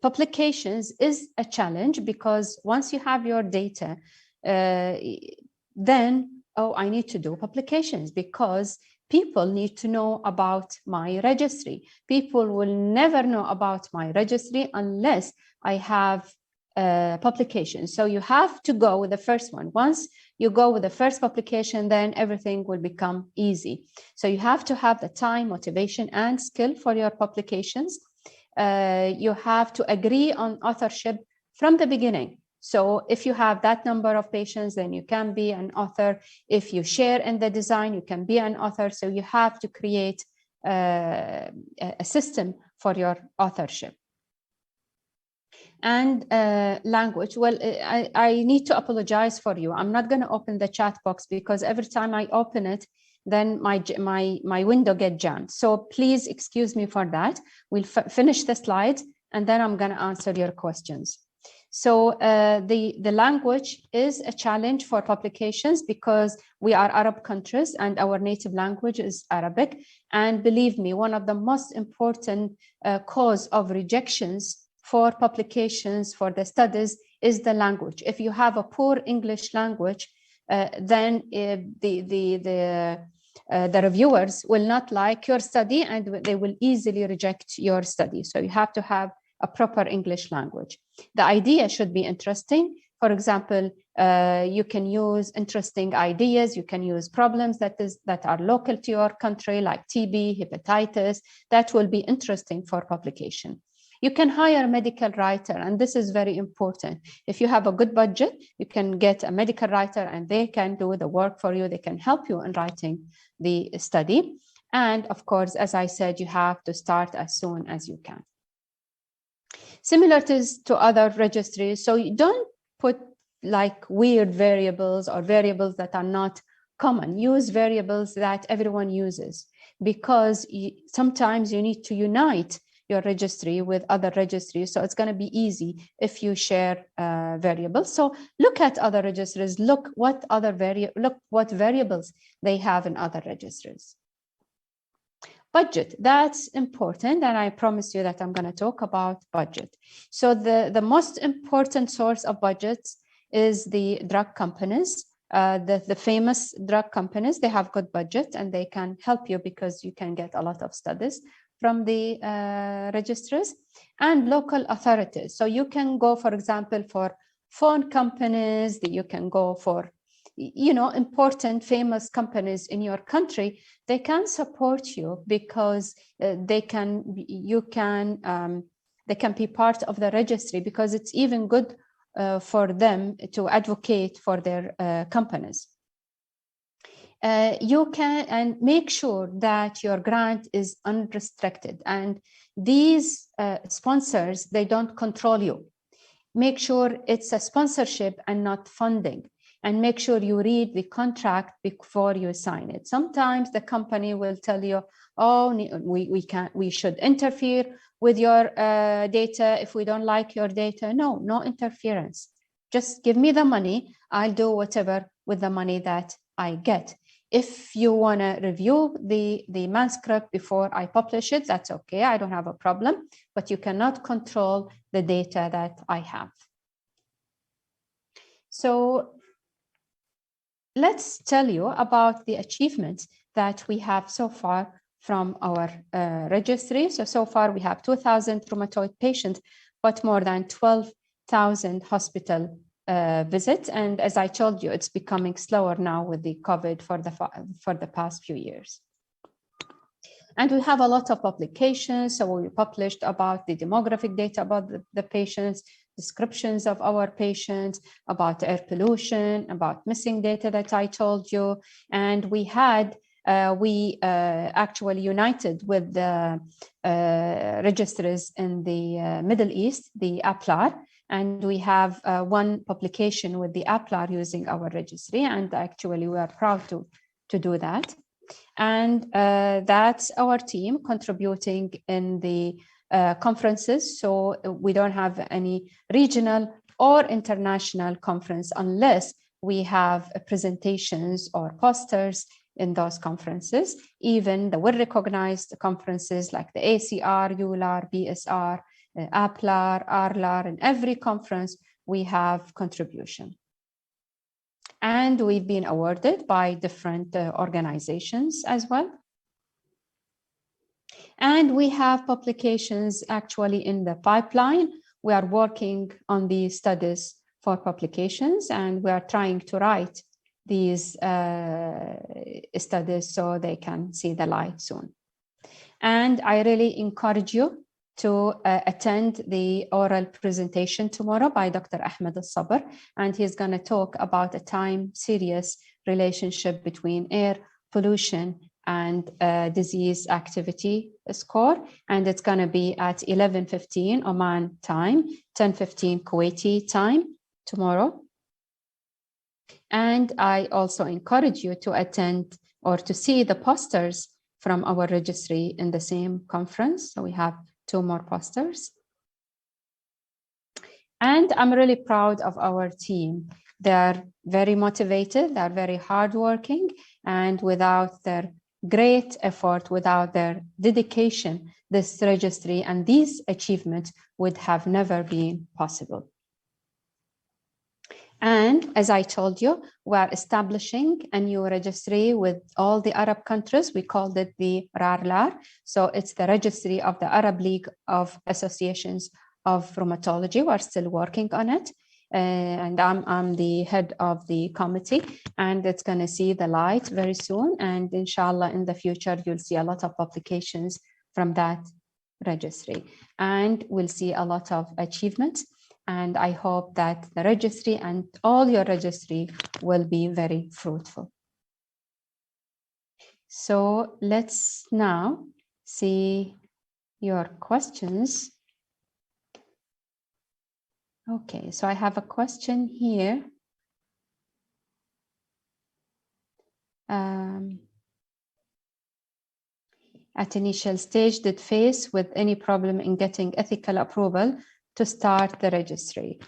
publications is a challenge because once you have your data, then, oh, I need to do publications because people need to know about my registry. People will never know about my registry unless I have publications. So you have to go with the first one. Once you go with the first publication, then everything will become easy. So you have to have the time, motivation, and skill for your publications. You have to agree on authorship from the beginning. So if you have that number of patients, then you can be an author. If you share in the design, you can be an author. So you have to create a system for your authorship. And language, well, I need to apologize for you. I'm not going to open the chat box because every time I open it, then my window gets jammed. So please excuse me for that. We'll finish the slides and then I'm going to answer your questions. So the language is a challenge for publications because we are Arab countries and our native language is Arabic. And believe me, one of the most important cause of rejections for publications for the studies is the language. If you have a poor English language, then the reviewers will not like your study and they will easily reject your study. So you have to have a proper English language. The idea should be interesting. For example, you can use interesting ideas. You can use problems that are local to your country, like TB, hepatitis. That will be interesting for publication. You can hire a medical writer, and this is very important. If you have a good budget, you can get a medical writer and they can do the work for you. They can help you in writing the study. And of course, as I said, you have to start as soon as you can. Similar to other registries, so you don't put like weird variables or variables that are not common. Use variables that everyone uses because sometimes you need to unite your registry with other registries. So it's going to be easy if you share variables. So look at other registries, look what variables they have in other registries. Budget, that's important. And I promise you that I'm going to talk about budget. So the most important source of budgets is the drug companies. The famous drug companies, they have good budget and they can help you because you can get a lot of studies from the registries, and local authorities. So you can go, for example, for phone companies, you can go for, you know, important famous companies in your country. They can support you because they can be part of the registry, because it's even good for them to advocate for their companies. You can, and make sure that your grant is unrestricted, and these sponsors, they don't control you. Make sure it's a sponsorship and not funding, and make sure you read the contract before you sign it. Sometimes the company will tell you, oh, we should interfere with your data if we don't like your data. No interference. Just give me the money. I'll do whatever with the money that I get. If you want to review the manuscript before I publish it, that's okay. I don't have a problem, but you cannot control the data that I have. So let's tell you about the achievements that we have so far from our registry. So far we have 2,000 rheumatoid patients, but more than 12,000 hospital visits. And as I told you, it's becoming slower now with the COVID for the past few years. And we have a lot of publications. So we published about the demographic data about the patients, descriptions of our patients, about air pollution, about missing data that I told you. And we had, actually united with the registries in the Middle East, the APLAR, and we have one publication with the APLAR using our registry, and actually we are proud to do that. And that's our team contributing in the conferences. So we don't have any regional or international conference unless we have presentations or posters in those conferences. Even the well-recognized conferences like the ACR, ULAR, BSR, APLAR, ARLAR, in every conference we have contribution. And we've been awarded by different organizations as well. And we have publications actually in the pipeline. We are working on these studies for publications, and we are trying to write these studies so they can see the light soon. And I really encourage you to attend the oral presentation tomorrow by Dr. Ahmed Al-Sabr, and he's going to talk about a time-series relationship between air pollution and disease activity score, and it's going to be at 11:15 Oman time, 10:15 Kuwaiti time tomorrow. And I also encourage you to attend or to see the posters from our registry in the same conference. So we have 2 more posters. And I'm really proud of our team. They are very motivated, they are very hardworking, and without their great effort, without their dedication, this registry and these achievements would have never been possible. And as I told you, we are establishing a new registry with all the Arab countries. We called it the RARLAR. So it's the registry of the Arab League of Associations of Rheumatology. We're still working on it. And I'm the head of the committee, and it's going to see the light very soon. And inshallah, in the future, you'll see a lot of publications from that registry. And we'll see a lot of achievements. And I hope that the registry and all your registry will be very fruitful. So let's now see your questions. Okay, so I have a question here. At initial stage, did face with any problem in getting ethical approval to start the registry?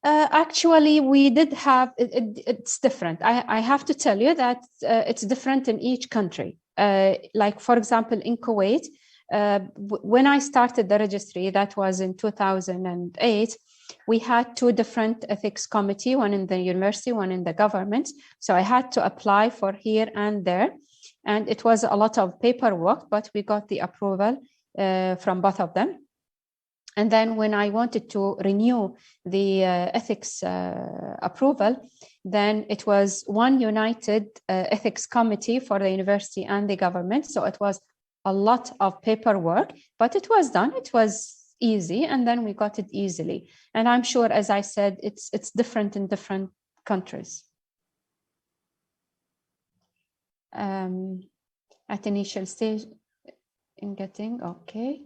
Actually, we did have, it's different. I have to tell you that it's different in each country. Like, for example, in Kuwait, when I started the registry, that was in 2008, we had 2 different ethics committees, one in the university, one in the government. So I had to apply for here and there. And it was a lot of paperwork, but we got the approval from both of them. And then when I wanted to renew the ethics approval, then it was one united ethics committee for the university and the government. So it was a lot of paperwork, but it was done. It was easy, and then we got it easily. And I'm sure, as I said, it's different in different countries. At initial stage in getting, okay.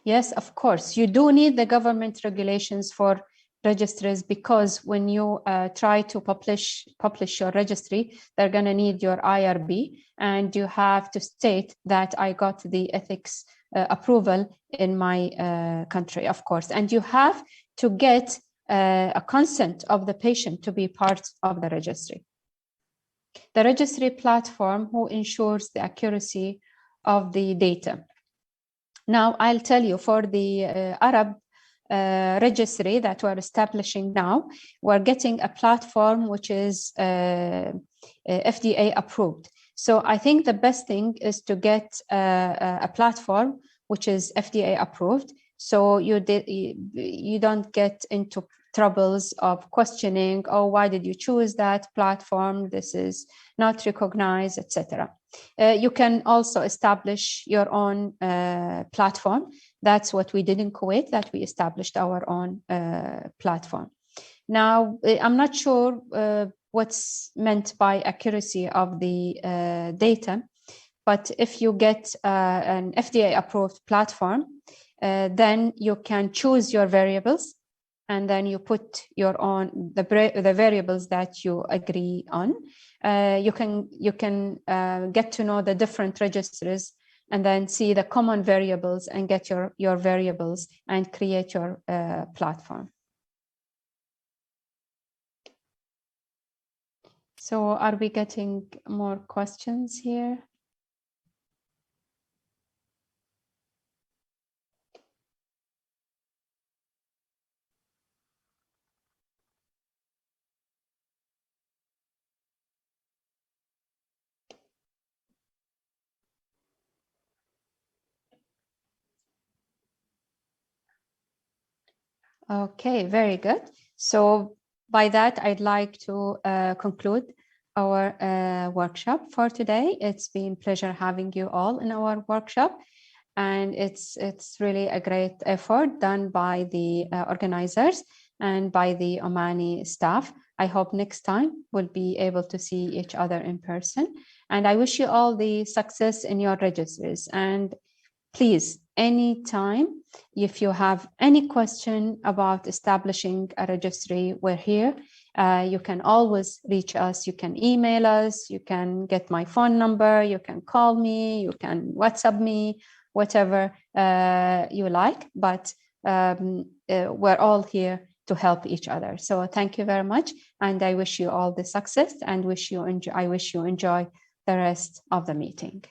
Yes, of course, you do need the government regulations for registries, because when you try to publish your registry, they're going to need your IRB, and you have to state that I got the ethics approval in my country, of course. And you have to get a consent of the patient to be part of the registry. The registry platform who ensures the accuracy of the data. Now, I'll tell you, for the Arab registry that we're establishing now, we're getting a platform which is FDA approved. So I think the best thing is to get a platform which is FDA approved, so you don't get into troubles of questioning, oh, why did you choose that platform? This is not recognized, etc. You can also establish your own platform. That's what we did in Kuwait, that we established our own platform. Now, I'm not sure what's meant by accuracy of the data, but if you get an FDA approved platform, then you can choose your variables, and then you put your own the variables that you agree on. You can get to know the different registries, and then see the common variables and get your variables and create your platform. So are we getting more questions here? Okay, very good. So by that, I'd like to conclude our workshop for today. It's been a pleasure having you all in our workshop, and it's really a great effort done by the organizers and by the Omani staff. I hope next time we'll be able to see each other in person, and I wish you all the success in your registries. And please, anytime, if you have any question about establishing a registry, we're here. You can always reach us. You can email us. You can get my phone number. You can call me. You can WhatsApp me, whatever you like. But we're all here to help each other. So thank you very much. And I wish you all the success, and I wish you enjoy the rest of the meeting.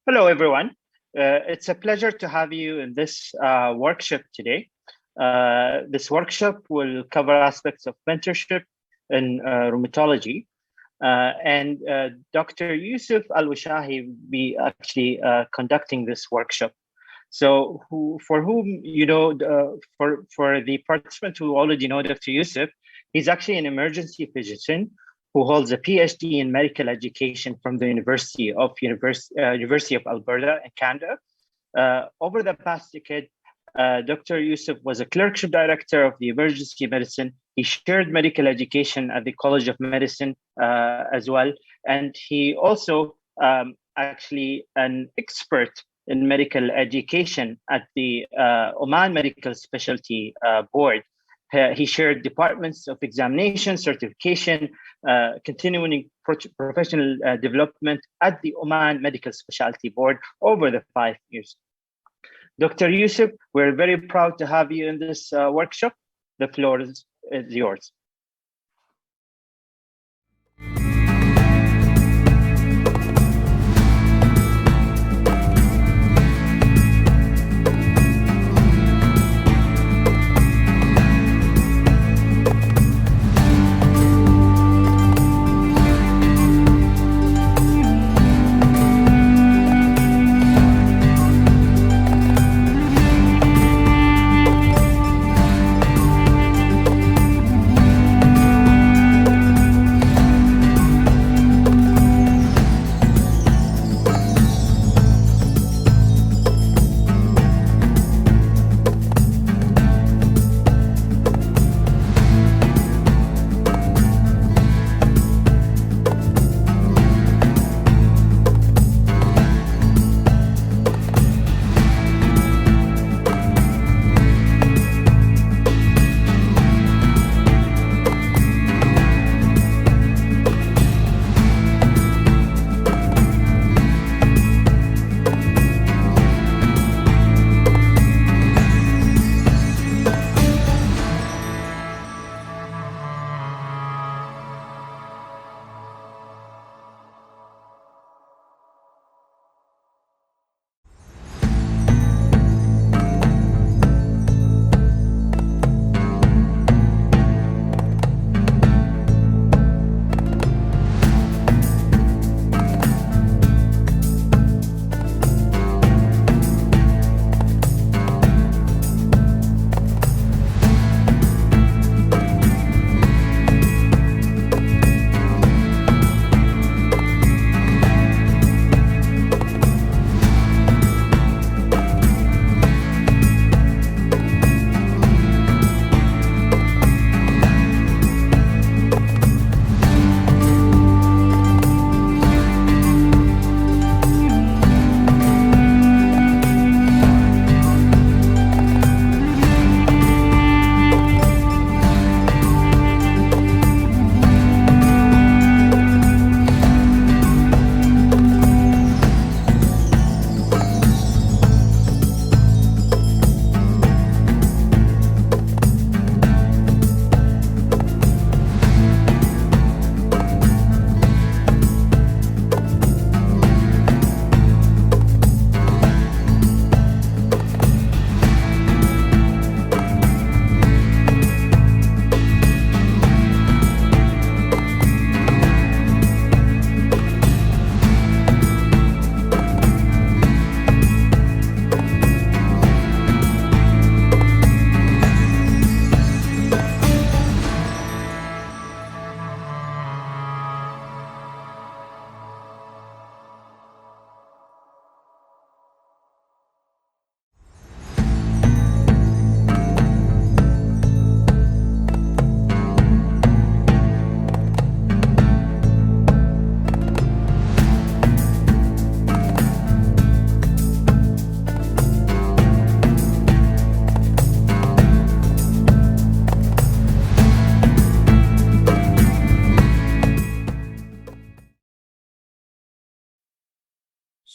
Hello, everyone. It's a pleasure to have you in this workshop today. This workshop will cover aspects of mentorship in rheumatology. And Dr. Yousef Al-Weshahi will be actually conducting this workshop. So for the participants who already know Dr. Yousef, he's actually an emergency physician who holds a PhD in medical education from the University of Alberta in Canada. Over the past decade, Dr. Yousef was a clerkship director of the emergency medicine. He shared medical education at the College of Medicine as well. And he also actually an expert in medical education at the Oman Medical Specialty Board. He shared departments of examination, certification, continuing professional development at the Oman Medical Specialty Board over the 5 years. Dr. Yousef, we're very proud to have you in this workshop. The floor is yours.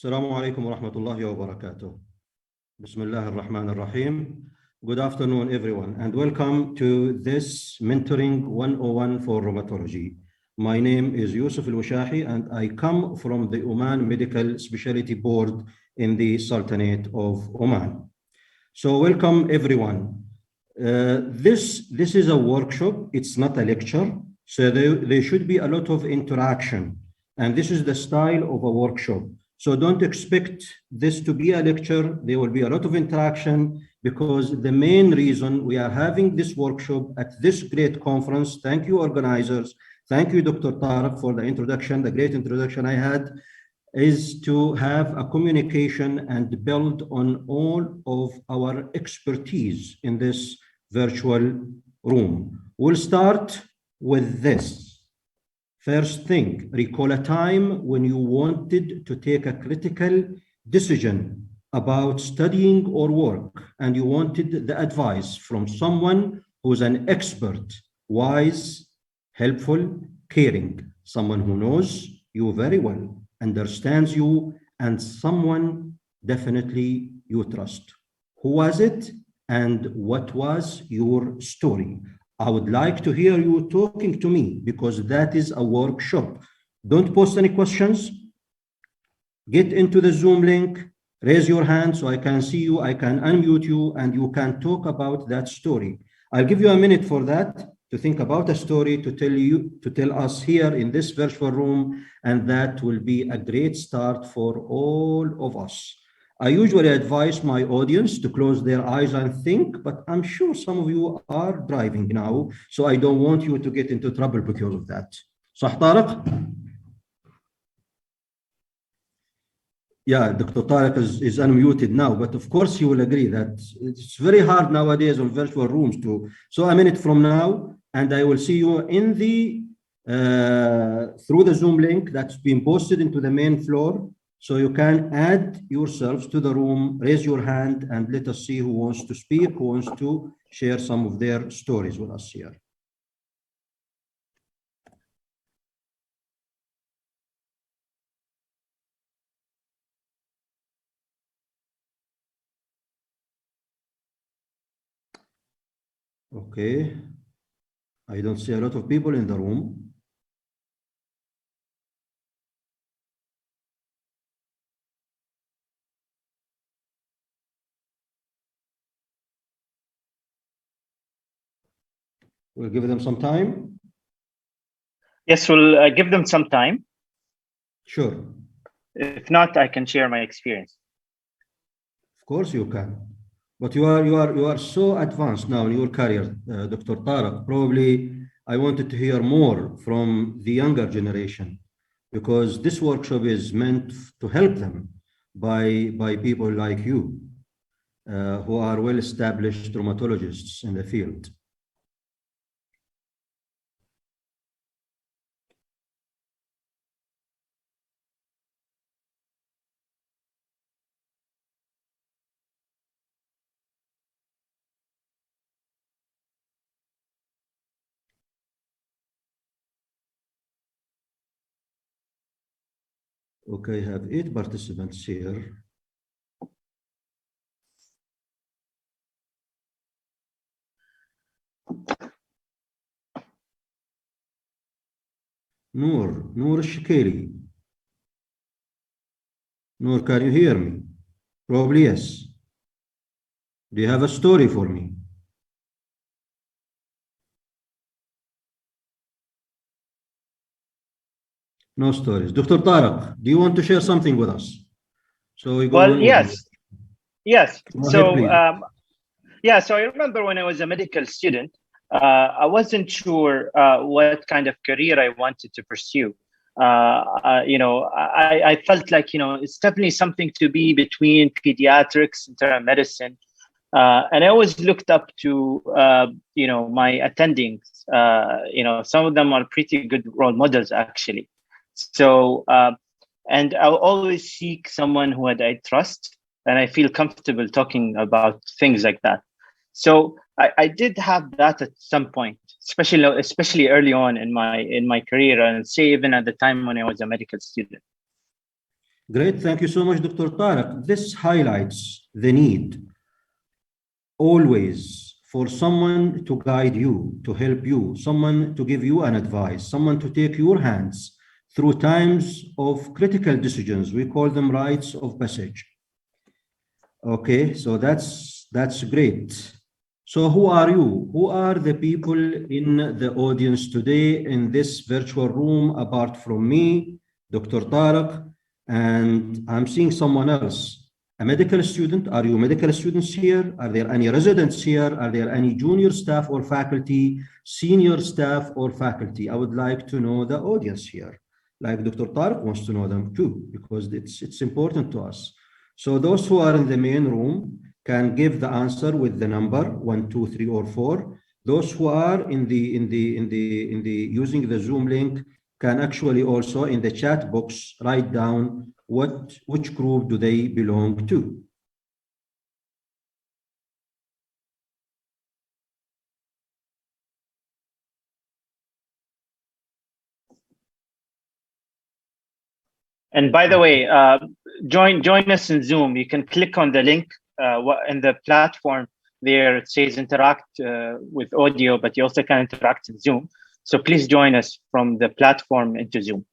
Assalamu alaikum wa rahmatullahi wa barakatuh. Bismillah ar-Rahman ar-Rahim. Good afternoon, everyone, and welcome to this Mentoring 101 for Rheumatology. My name is Yousef Weshahi, and I come from the Oman Medical Specialty Board in the Sultanate of Oman. So welcome everyone. This is a workshop, it's not a lecture, so there should be a lot of interaction, and this is the style of a workshop. So don't expect this to be a lecture. There will be a lot of interaction because the main reason we are having this workshop at this great conference, thank you organizers, thank you Dr. Tariq for the introduction, the great introduction I had, is to have a communication and build on all of our expertise in this virtual room. We'll start with this. First thing, recall a time when you wanted to take a critical decision about studying or work, and you wanted the advice from someone who's an expert, wise, helpful, caring, someone who knows you very well, understands you, and someone definitely you trust. Who was it, and what was your story? I would like to hear you talking to me because that is a workshop. Don't post any questions. Get into the Zoom link, raise your hand so I can see you, I can unmute you, and you can talk about that story. I'll give you a minute for that, to think about a story, to tell us here in this virtual room, and that will be a great start for all of us. I usually advise my audience to close their eyes and think, but I'm sure some of you are driving now, so I don't want you to get into trouble because of that. صح طارق? Yeah, Dr. Tariq is unmuted now, but of course he will agree that it's very hard nowadays on virtual rooms to. So a minute from now, and I will see you in the through the Zoom link that's been posted into the main floor. So you can add yourselves to the room, raise your hand, and let us see who wants to speak, who wants to share some of their stories with us here. Okay, I don't see a lot of people in the room. We'll give them some time. Yes, we'll give them some time. Sure. If not, I can share my experience. Of course you can. But you are so advanced now in your career, Dr. Tariq. Probably I wanted to hear more from the younger generation, because this workshop is meant to help them by people like you, who are well-established rheumatologists in the field. Okay, I have 8 participants here. Noor Shikeli. Noor, can you hear me? Probably yes. Do you have a story for me? No stories. Dr. Tariq, do you want to share something with us? So we go well, on. Yes. Go ahead, Yeah, so I remember when I was a medical student, I wasn't sure what kind of career I wanted to pursue. I felt like, it's definitely something to be between pediatrics, internal medicine. And I always looked up to, my attendings. Some of them are pretty good role models, actually. So, and I'll always seek someone who I trust, and I feel comfortable talking about things like that. So I did have that at some point, especially early on in my career, and say even at the time when I was a medical student. Great, thank you so much, Dr. Tariq. This highlights the need always for someone to guide you, to help you, someone to give you an advice, someone to take your hands through times of critical decisions. We call them rites of passage. Okay, so that's great. So who are you? Who are the people in the audience today in this virtual room apart from me, Dr. Tariq, and I'm seeing someone else. A medical student? Are you medical students here? Are there any residents here? Are there any junior staff or faculty, senior staff or faculty? I would like to know the audience here. Like Dr. Tariq wants to know them too, because it's important to us. So those who are in the main room can give the answer with the number 1, 2, 3, or 4. Those who are in the using the Zoom link can actually also in the chat box write down which group do they belong to. And by the way, join us in Zoom. You can click on the link in the platform there. It says interact with audio, but you also can interact in Zoom. So please join us from the platform into Zoom.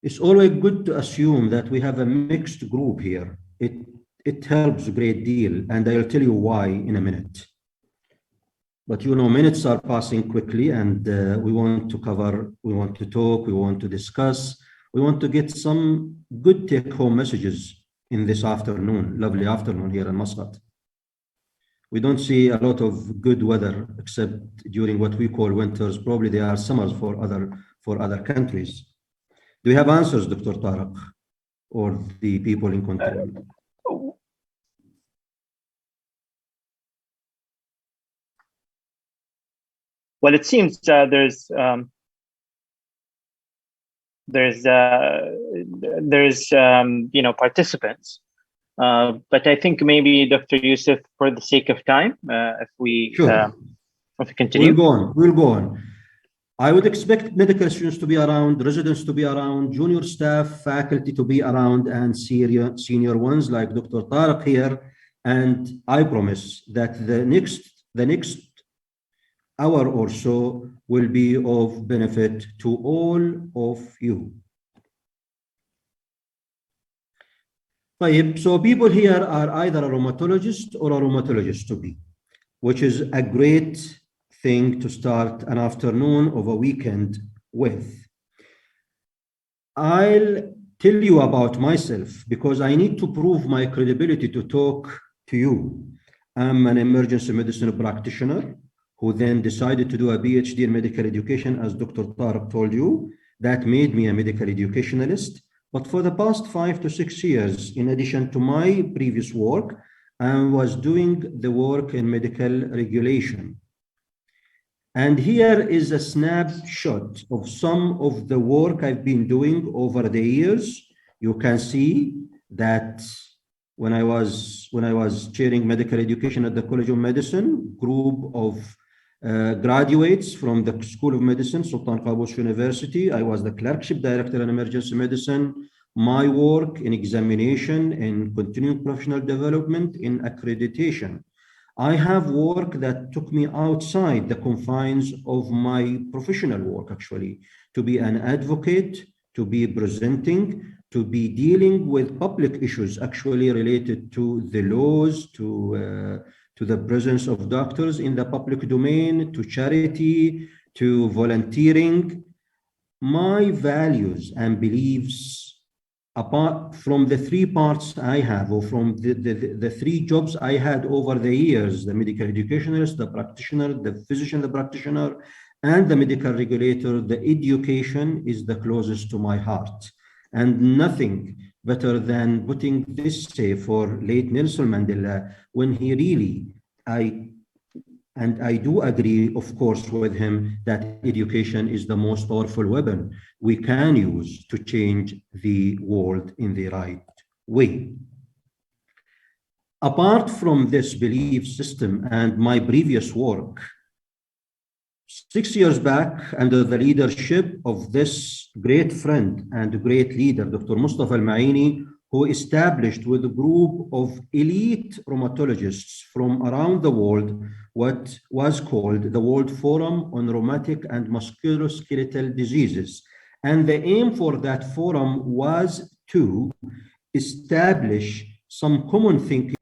It's always good to assume that we have a mixed group here. It helps a great deal, and I'll tell you why in a minute. But you know, minutes are passing quickly, and we want to cover, we want to talk, we want to discuss, we want to get some good take-home messages in this afternoon, lovely afternoon here in Muscat. We don't see a lot of good weather except during what we call winters. Probably there are summers for other countries. Do you have answers, Dr. Tariq, or the people in control? Well, it seems there's participants, but I think maybe Dr. Yousef, for the sake of time, if we continue, we'll go on. I would expect medical students to be around, residents to be around, junior staff, faculty to be around, and senior ones like Dr. Tariq here. And I promise that the next hour or so will be of benefit to all of you. So people here are either a rheumatologist or a rheumatologist to be, which is a great thing to start an afternoon of a weekend with. I'll tell you about myself because I need to prove my credibility to talk to you. I'm an emergency medicine practitioner who then decided to do a PhD in medical education, as Dr. Tariq told you. That made me a medical educationalist. But for the past 5 to 6 years, in addition to my previous work, I was doing the work in medical regulation. And here is a snapshot of some of the work I've been doing over the years. You can see that when I was chairing medical education at the College of Medicine, group of graduates from the School of Medicine, Sultan Qaboos University. I was the clerkship director in emergency medicine. My work in examination, in continuing professional development, in accreditation. I have work that took me outside the confines of my professional work, actually, to be an advocate, to be presenting, to be dealing with public issues actually related to the laws, to the presence of doctors in the public domain, to charity, to volunteering. My values and beliefs, apart from the 3 parts I have, or from the 3 jobs I had over the years, the medical educationalist, the practitioner, the physician, the practitioner, and the medical regulator, the education is the closest to my heart. And nothing better than putting this say for late Nelson Mandela, when he really, I do agree, of course, with him that education is the most powerful weapon we can use to change the world in the right way. Apart from this belief system and my previous work, 6 years back, under the leadership of this great friend and great leader, Dr. Mustafa Al-Ma'ini, who established with a group of elite rheumatologists from around the world what was called the World Forum on Rheumatic and Musculoskeletal Diseases. And the aim for that forum was to establish some common thinking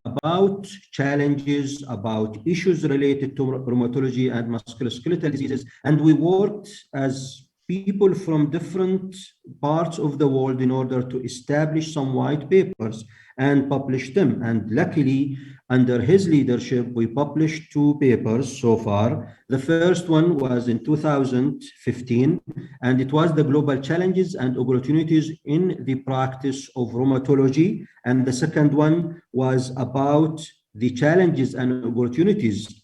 about challenges, about issues related to rheumatology and musculoskeletal diseases. And we worked as people from different parts of the world in order to establish some white papers and publish them. And luckily, under his leadership, we published 2 papers so far. The first one was in 2015, and it was the global challenges and opportunities in the practice of rheumatology. And the second one was about the challenges and opportunities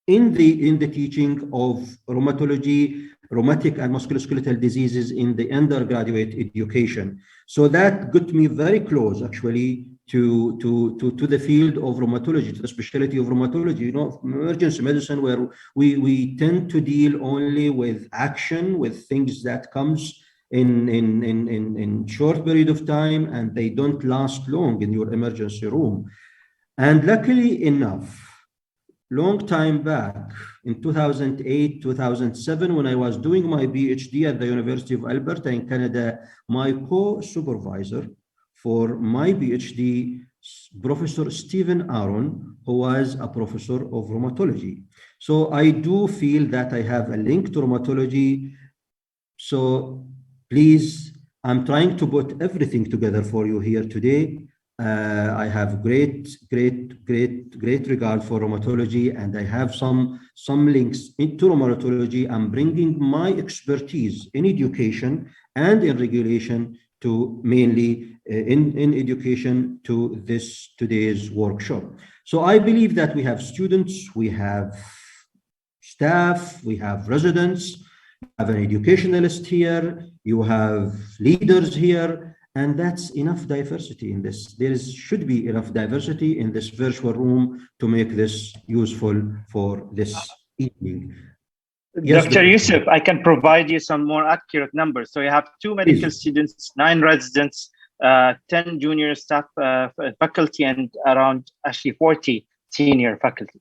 in the teaching of rheumatology, rheumatic and musculoskeletal diseases in the undergraduate education. So that got me very close, actually, to the field of rheumatology, to the specialty of rheumatology. You know, emergency medicine, where we tend to deal only with action, with things that comes in short period of time, and they don't last long in your emergency room. And luckily enough, long time back, in 2008, 2007, when I was doing my PhD at the University of Alberta in Canada, my co-supervisor for my PhD, Professor Stephen Aaron, who was a professor of rheumatology. So I do feel that I have a link to rheumatology. So please, I'm trying to put everything together for you here today. I have great regard for rheumatology, and I have some links into rheumatology. I'm bringing my expertise in education and in regulation to mainly in education to today's workshop. So I believe that we have students, we have staff, we have residents, you have an educationalist here, you have leaders here, and that's enough diversity in this. There should be enough diversity in this virtual room to make this useful for this evening. Yes, Dr. Yousef, I can provide you some more accurate numbers. So you have 2 medical students, 9 residents, 10 junior staff faculty, and around actually 40 senior faculty.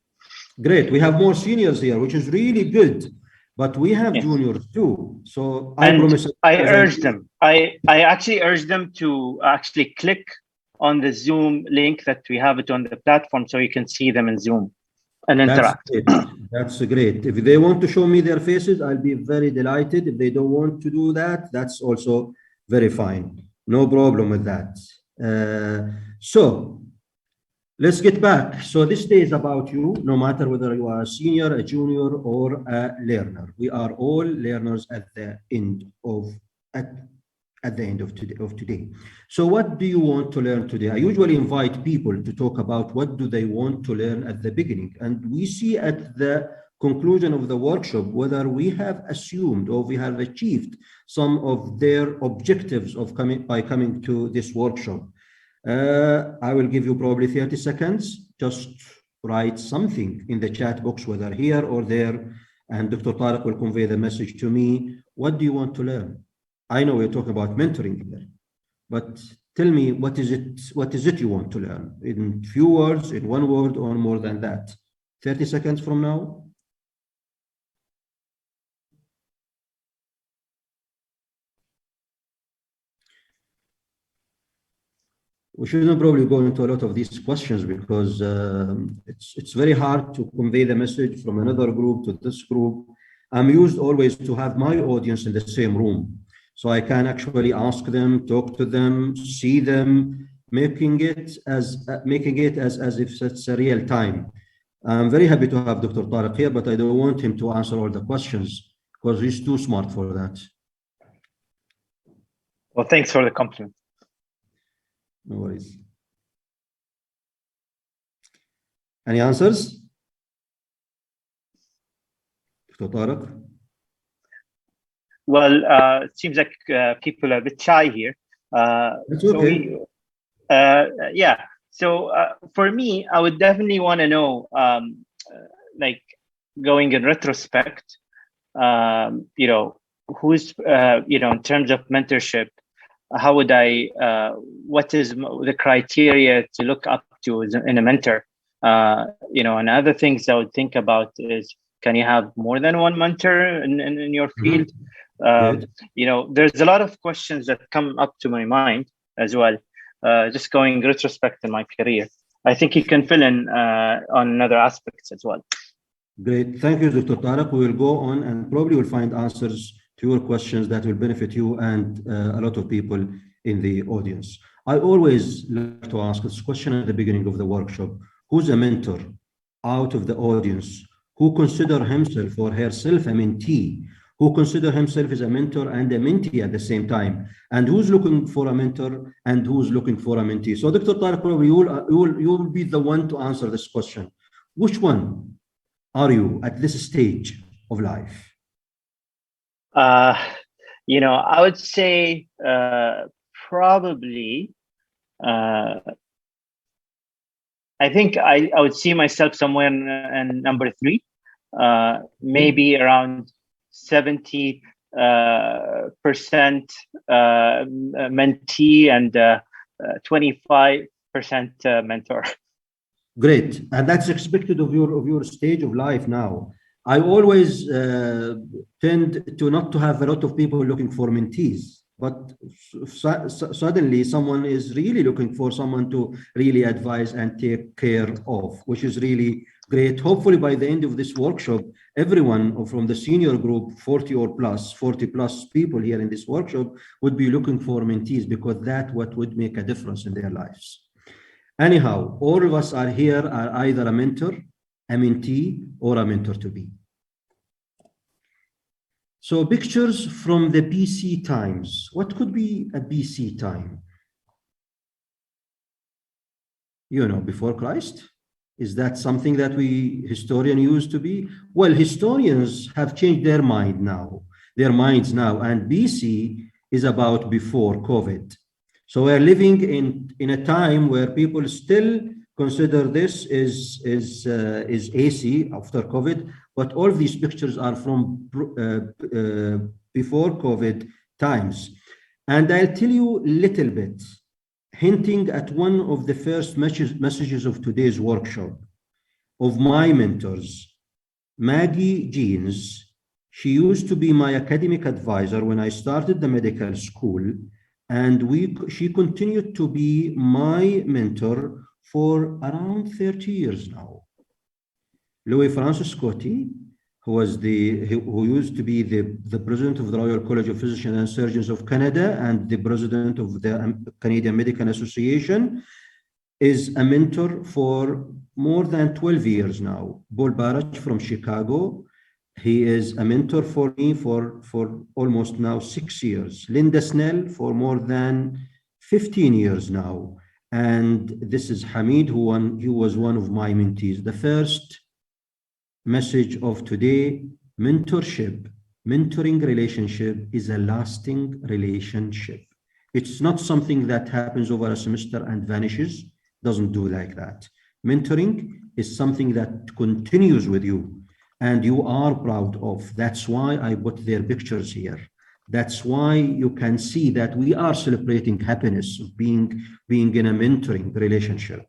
Great. We have more seniors here, which is really good. But we have juniors too. So I urge them. I actually urge them to actually click on the Zoom link that we have it on the platform, so you can see them in Zoom and interact. That's great. If they want to show me their faces, I'll be very delighted. If they don't want to do that, that's also very fine. No problem with that. So let's get back. So this day is about you, no matter whether you are a senior, a junior, or a learner. We are all learners at the end of today. So what do you want to learn today? I usually invite people to talk about what do they want to learn at the beginning. And we see at the conclusion of the workshop whether we have assumed or we have achieved some of their objectives of by coming to this workshop. I will give you probably 30 seconds. Just write something in the chat box, whether here or there, and Dr. Tariq will convey the message to me. What do you want to learn? I know we're talking about mentoring here, but tell me, what is it you want to learn? In few words, in one word, or more than that? 30 seconds from now. We shouldn't probably go into a lot of these questions because it's very hard to convey the message from another group to this group. I'm used always to have my audience in the same room, so I can actually ask them, talk to them, see them, making it as if it's a real time. I'm very happy to have Dr. Tariq here, but I don't want him to answer all the questions because he's too smart for that. Well, thanks for the compliment. No worries. Any answers? Dr. Tariq? Well, it seems like people are a bit shy here. That's okay. Yeah. So for me, I would definitely want to know, like going in retrospect, who's, in terms of mentorship, how would I, what is the criteria to look up to in a mentor? And other things I would think about is, can you have more than one mentor in your field? There's a lot of questions that come up to my mind as well. Just going retrospect in my career, I think you can fill in on other aspects as well. Great, thank you, Dr. Tariq. We will go on and probably will find answers to your questions that will benefit you and a lot of people in the audience. I always like to ask this question at the beginning of the workshop: who's a mentor out of the audience who consider himself or herself a mentee, who consider himself as a mentor and a mentee at the same time, and who's looking for a mentor and who's looking for a mentee? So Dr. Tariq, probably you will be the one to answer this question. Which one are you at this stage of life? I would say probably, I think I would see myself somewhere in number 3, maybe around 70% mentee and 25% mentor. Great, and that's expected of your stage of life now. I always tend to not to have a lot of people looking for mentees, but suddenly someone is really looking for someone to really advise and take care of, which is really great. Hopefully by the end of this workshop, everyone from the senior group, 40 plus people here in this workshop would be looking for mentees, because that's what would make a difference in their lives. Anyhow, all of us are here are either a mentor, a mentee, or a mentor to be. So pictures from the BC times. What could be a BC time? Before Christ? Is that something that we historians used to be? Well, historians have changed their minds now, and BC is about before COVID. So we're living in a time where people still consider this is AC after COVID, but all of these pictures are from before COVID times. And I'll tell you a little bit, hinting at one of the first messages of today's workshop, of my mentors, Maggie Jeans. She used to be my academic advisor when I started the medical school, and she continued to be my mentor for around 30 years now. Louis Francis Coty, who used to be the president of the Royal College of Physicians and Surgeons of Canada and the president of the Canadian Medical Association, is a mentor for more than 12 years now. Paul Barach from Chicago, he is a mentor for me for almost now 6 years. Linda Snell for more than 15 years now. And this is Hamid, who was one of my mentees. The first message of today: mentorship, mentoring relationship is a lasting relationship. It's not something that happens over a semester and vanishes. Doesn't do like that. Mentoring is something that continues with you and you are proud of. That's why I put their pictures here. That's why you can see that we are celebrating happiness of being in a mentoring relationship.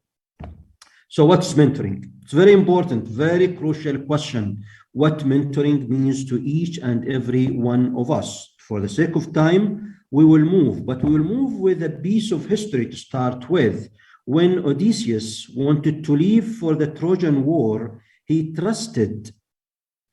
So what's mentoring? It's very important, very crucial question. What mentoring means to each and every one of us. For the sake of time, we will move, but we will move with a piece of history to start with. When Odysseus wanted to leave for the Trojan War, he trusted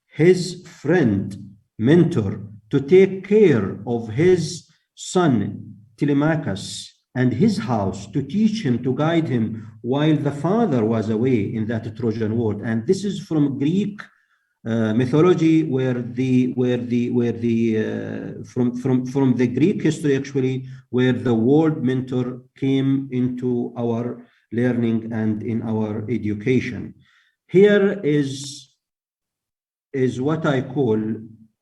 his friend, mentor, to take care of his son, Telemachus, and his house, to teach him, to guide him, while the father was away in that Trojan War. And this is from Greek mythology, from the Greek history, actually, where the word mentor came into our learning and in our education. Here is what I call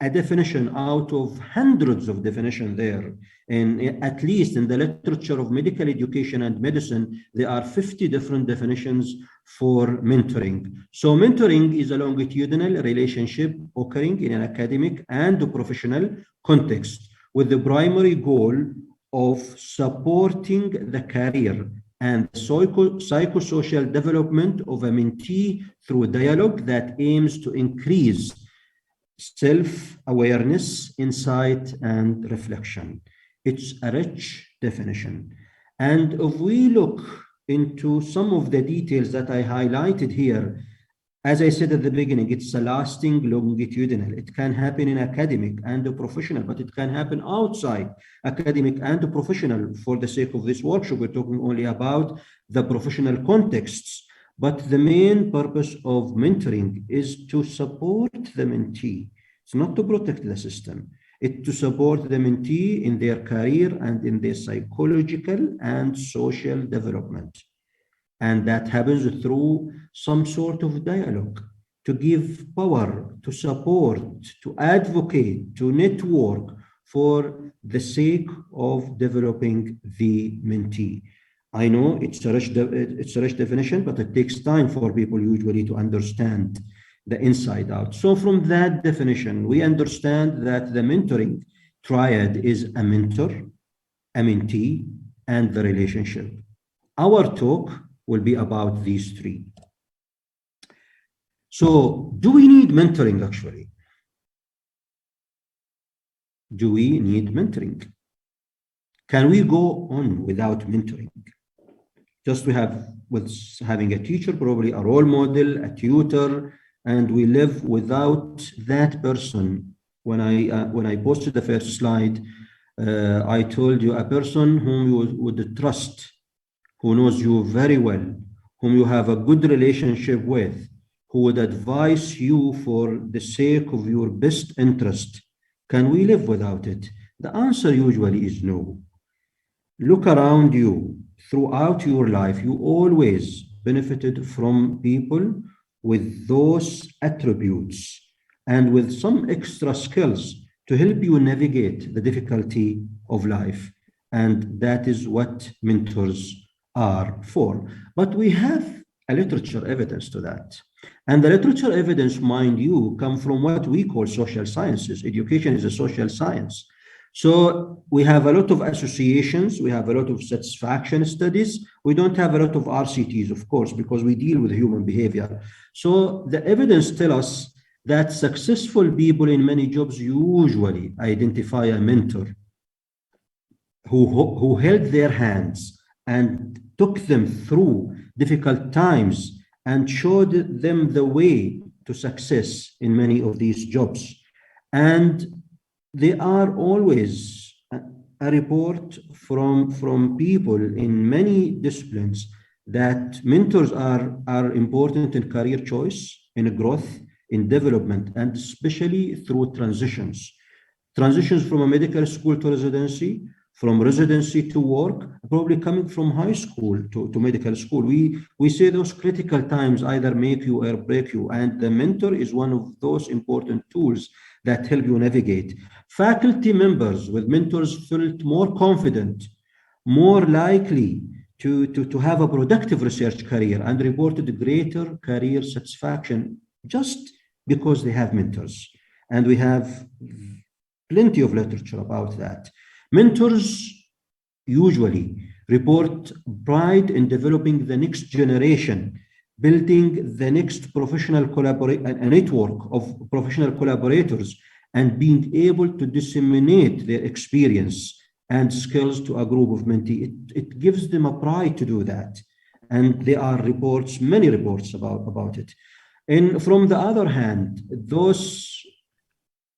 a definition out of hundreds of definitions there. And at least in the literature of medical education and medicine, there are 50 different definitions for mentoring. So mentoring is a longitudinal relationship occurring in an academic and professional context with the primary goal of supporting the career and psychosocial development of a mentee through dialogue that aims to increase self-awareness, insight, and reflection. It's a rich definition. And if we look into some of the details that I highlighted here, as I said at the beginning, it's a lasting longitudinal. It can happen in academic and professional, but it can happen outside academic and professional. For the sake of this workshop, we're talking only about the professional contexts. But the main purpose of mentoring is to support the mentee. It's not to protect the system. It's to support the mentee in their career and in their psychological and social development. And that happens through some sort of dialogue, to give power, to support, to advocate, to network for the sake of developing the mentee. I know it's a rich definition, but it takes time for people usually to understand the inside out. So from that definition, we understand that the mentoring triad is a mentor, a mentee, and the relationship. Our talk will be about these three. So do we need mentoring actually? Do we need mentoring? Can we go on without mentoring? Just we have with having a teacher, probably a role model, a tutor, and we live without that person. When I posted the first slide, I told you a person whom you would trust, who knows you very well, whom you have a good relationship with, who would advise you for the sake of your best interest. Can we live without it? The answer usually is no. Look around you. Throughout your life, you always benefited from people with those attributes and with some extra skills to help you navigate the difficulty of life. And that is what mentors are for. But we have a literature evidence to that. And the literature evidence, mind you, come from what we call social sciences. Education is a social science. So we have a lot of associations, we have a lot of satisfaction studies. We don't have a lot of RCTs, of course, because we deal with human behavior. So the evidence tells us that successful people in many jobs usually identify a mentor who held their hands and took them through difficult times and showed them the way to success in many of these jobs. And they are always a report from people in many disciplines that mentors are important in career choice, in growth, in development, and especially through transitions. Transitions from a medical school to residency, from residency to work, probably coming from high school to medical school. We say those critical times either make you or break you, and the mentor is one of those important tools that help you navigate. Faculty members with mentors felt more confident, more likely to have a productive research career and reported greater career satisfaction just because they have mentors. And we have plenty of literature about that. Mentors usually report pride in developing the next generation, building the next professional a network of professional collaborators, and being able to disseminate their experience and skills to a group of mentees. It gives them a pride to do that. And there are reports, many reports about it. And from the other hand, those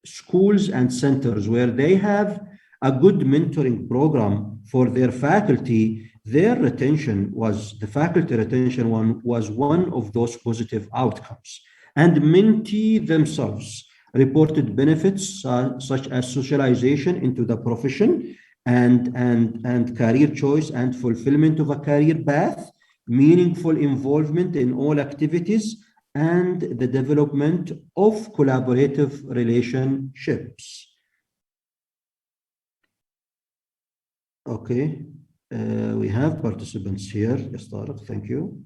schools and centers where they have a good mentoring program for their faculty, their retention was, the faculty retention was one of those positive outcomes. And mentee themselves reported benefits such as socialization into the profession and career choice and fulfillment of a career path, meaningful involvement in all activities, and the development of collaborative relationships. Okay, we have participants here. Yes, Tariq, thank you.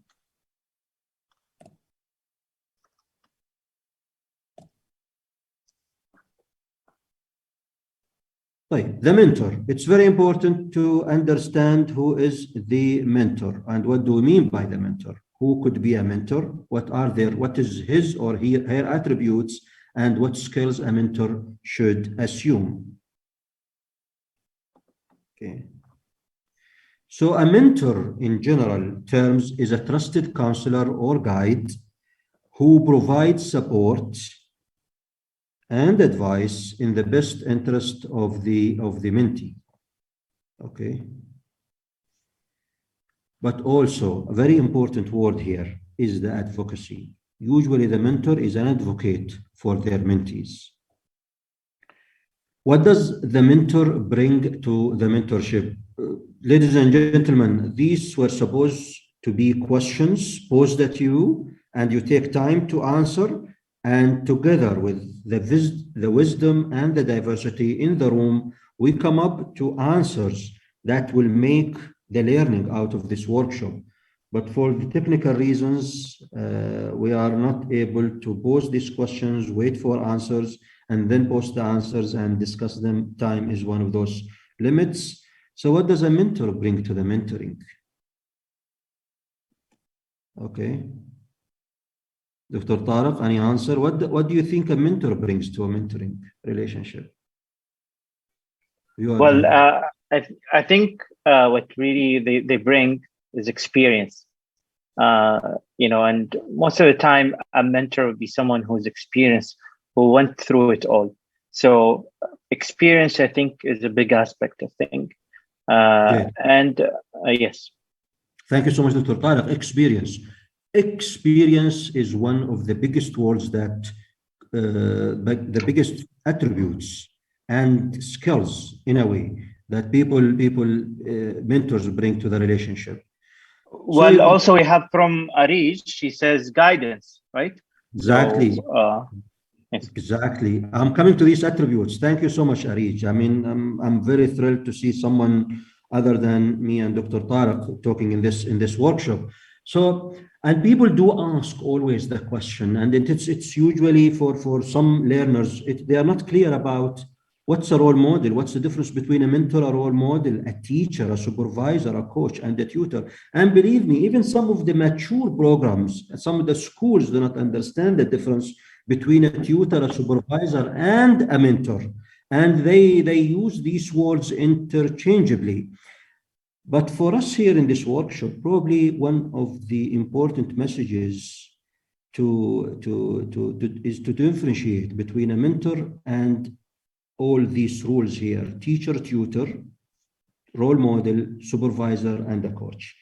The mentor. It's very important to understand who is the mentor and what do we mean by the mentor. Who could be a mentor? What is his or her attributes, and what skills a mentor should assume? Okay. So a mentor in general terms is a trusted counselor or guide who provides support and advice in the best interest of the mentee. Okay. But also a very important word here is the advocacy. Usually the mentor is an advocate for their mentees. What does the mentor bring to the mentorship? Ladies and gentlemen, these were supposed to be questions posed at you, and you take time to answer, and together with the wisdom and the diversity in the room, we come up to answers that will make the learning out of this workshop. But for the technical reasons, we are not able to pose these questions, wait for answers, and then post the answers and discuss them. Time is one of those limits. So what does a mentor bring to the mentoring? Okay. Dr. Tariq, any answer? What do you think a mentor brings to a mentoring relationship? Well, I think what really they bring is experience. And most of the time, a mentor would be someone who's experienced, who went through it all. So experience, I think, is a big aspect of things. Yes. Thank you so much, Dr. Tariq. Experience. Experience is one of the biggest words that, the biggest attributes and skills in a way that mentors bring to the relationship. Well, so also we have from Arij, she says guidance, right? Exactly. So, yes. Exactly. I'm coming to these attributes. Thank you so much, Arij. I mean, I'm very thrilled to see someone other than me and Dr. Tariq talking in this workshop. So, and people do ask always the question, and it's usually for some learners, they are not clear about what's a role model, what's the difference between a mentor, a role model, a teacher, a supervisor, a coach, and a tutor. And believe me, even some of the mature programs, some of the schools do not understand the difference between a tutor, a supervisor, and a mentor. And they use these words interchangeably. But for us here in this workshop, probably one of the important messages is to differentiate between a mentor and all these rules here: teacher, tutor, role model, supervisor, and a coach.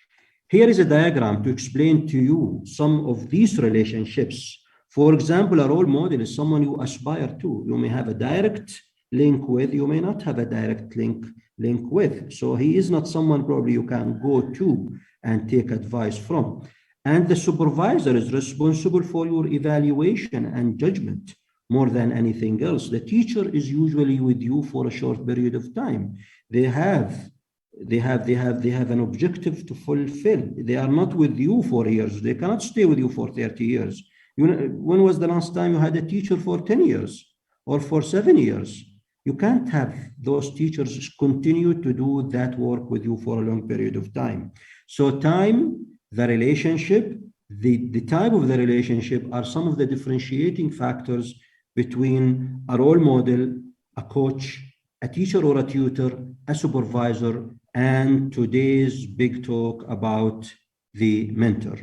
Here is a diagram to explain to you some of these relationships. For example, a role model is someone you aspire to. You may have a direct link with, you may not have a direct link with. So he is not someone probably you can go to and take advice from. And the supervisor is responsible for your evaluation and judgment more than anything else. The teacher is usually with you for a short period of time. They have an objective to fulfill. They are not with you for years. They cannot stay with you for 30 years. When was the last time you had a teacher for 10 years or for 7 years? You can't have those teachers continue to do that work with you for a long period of time. So time, the relationship, the type of the relationship are some of the differentiating factors between a role model, a coach, a teacher or a tutor, a supervisor, and today's big talk about the mentor.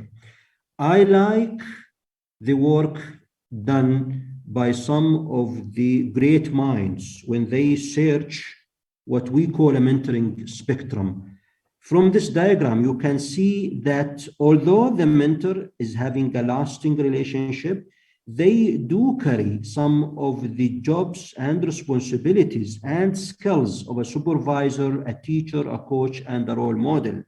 I like the work done by some of the great minds when they search what we call a mentoring spectrum. From this diagram, you can see that although the mentor is having a lasting relationship, they do carry some of the jobs and responsibilities and skills of a supervisor, a teacher, a coach, and a role model.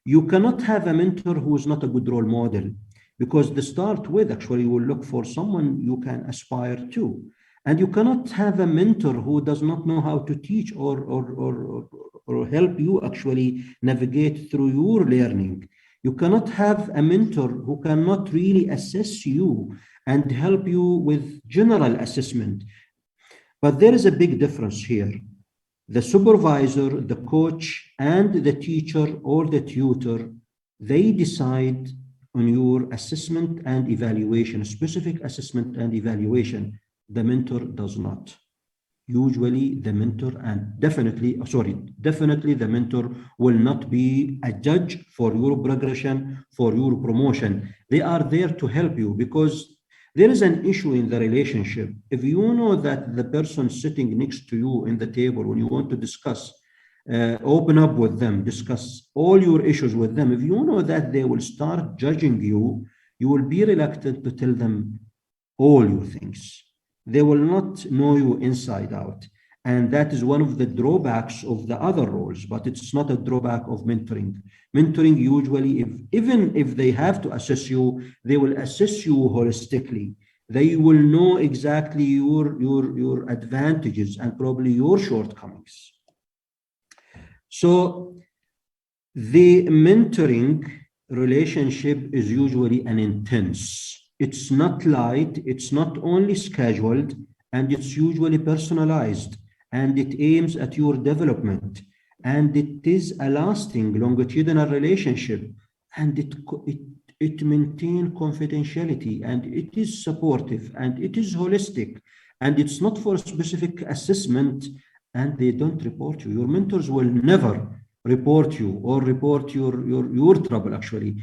You cannot have a mentor who is not a good role model, because to start with, actually, you will look for someone you can aspire to. And you cannot have a mentor who does not know how to teach or help you actually navigate through your learning. You cannot have a mentor who cannot really assess you and help you with general assessment. But there is a big difference here. The supervisor, the coach, and the teacher or the tutor, they decide on your assessment and evaluation, specific assessment and evaluation. The mentor does not. Usually the mentor, and definitely the mentor will not be a judge for your progression, for your promotion. They are there to help you, because there is an issue in the relationship. If you know that the person sitting next to you in the table, when you want to discuss, open up with them, discuss all your issues with them, if you know that they will start judging you, you will be reluctant to tell them all your things. They will not know you inside out. And that is one of the drawbacks of the other roles, but it's not a drawback of mentoring. Mentoring, usually, even if they have to assess you, they will assess you holistically. They will know exactly your advantages and probably your shortcomings. So the mentoring relationship is usually an intense. It's not light, it's not only scheduled, and it's usually personalized, and it aims at your development, and it is a lasting longitudinal relationship, and it maintains confidentiality, and it is supportive, and it is holistic, and it's not for a specific assessment, and they don't report you. Your mentors will never report you or report your trouble. Actually,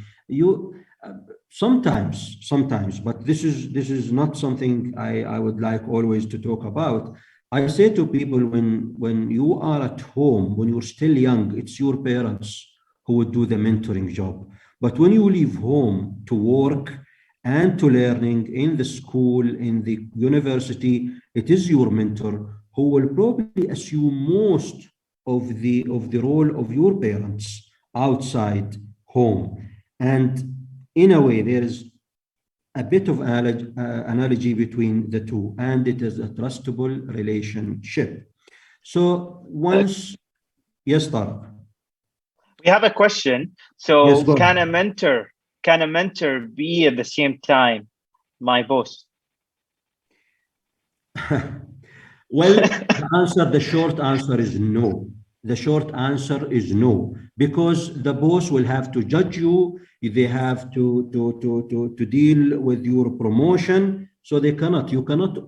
sometimes, but this is not something I would like always to talk about. I say to people, when you are at home, when you're still young, it's your parents who would do the mentoring job. But when you leave home to work and to learning in the school, in the university, it is your mentor who will probably assume most of the role of your parents outside home. And in a way, there is a bit of analogy between the two, and it is a trustable relationship. So once, yes, Tariq. We have a question. So yes, can a mentor be at the same time my boss? Well, the short answer is no. The short answer is no, because the boss will have to judge you. They have to deal with your promotion. So you cannot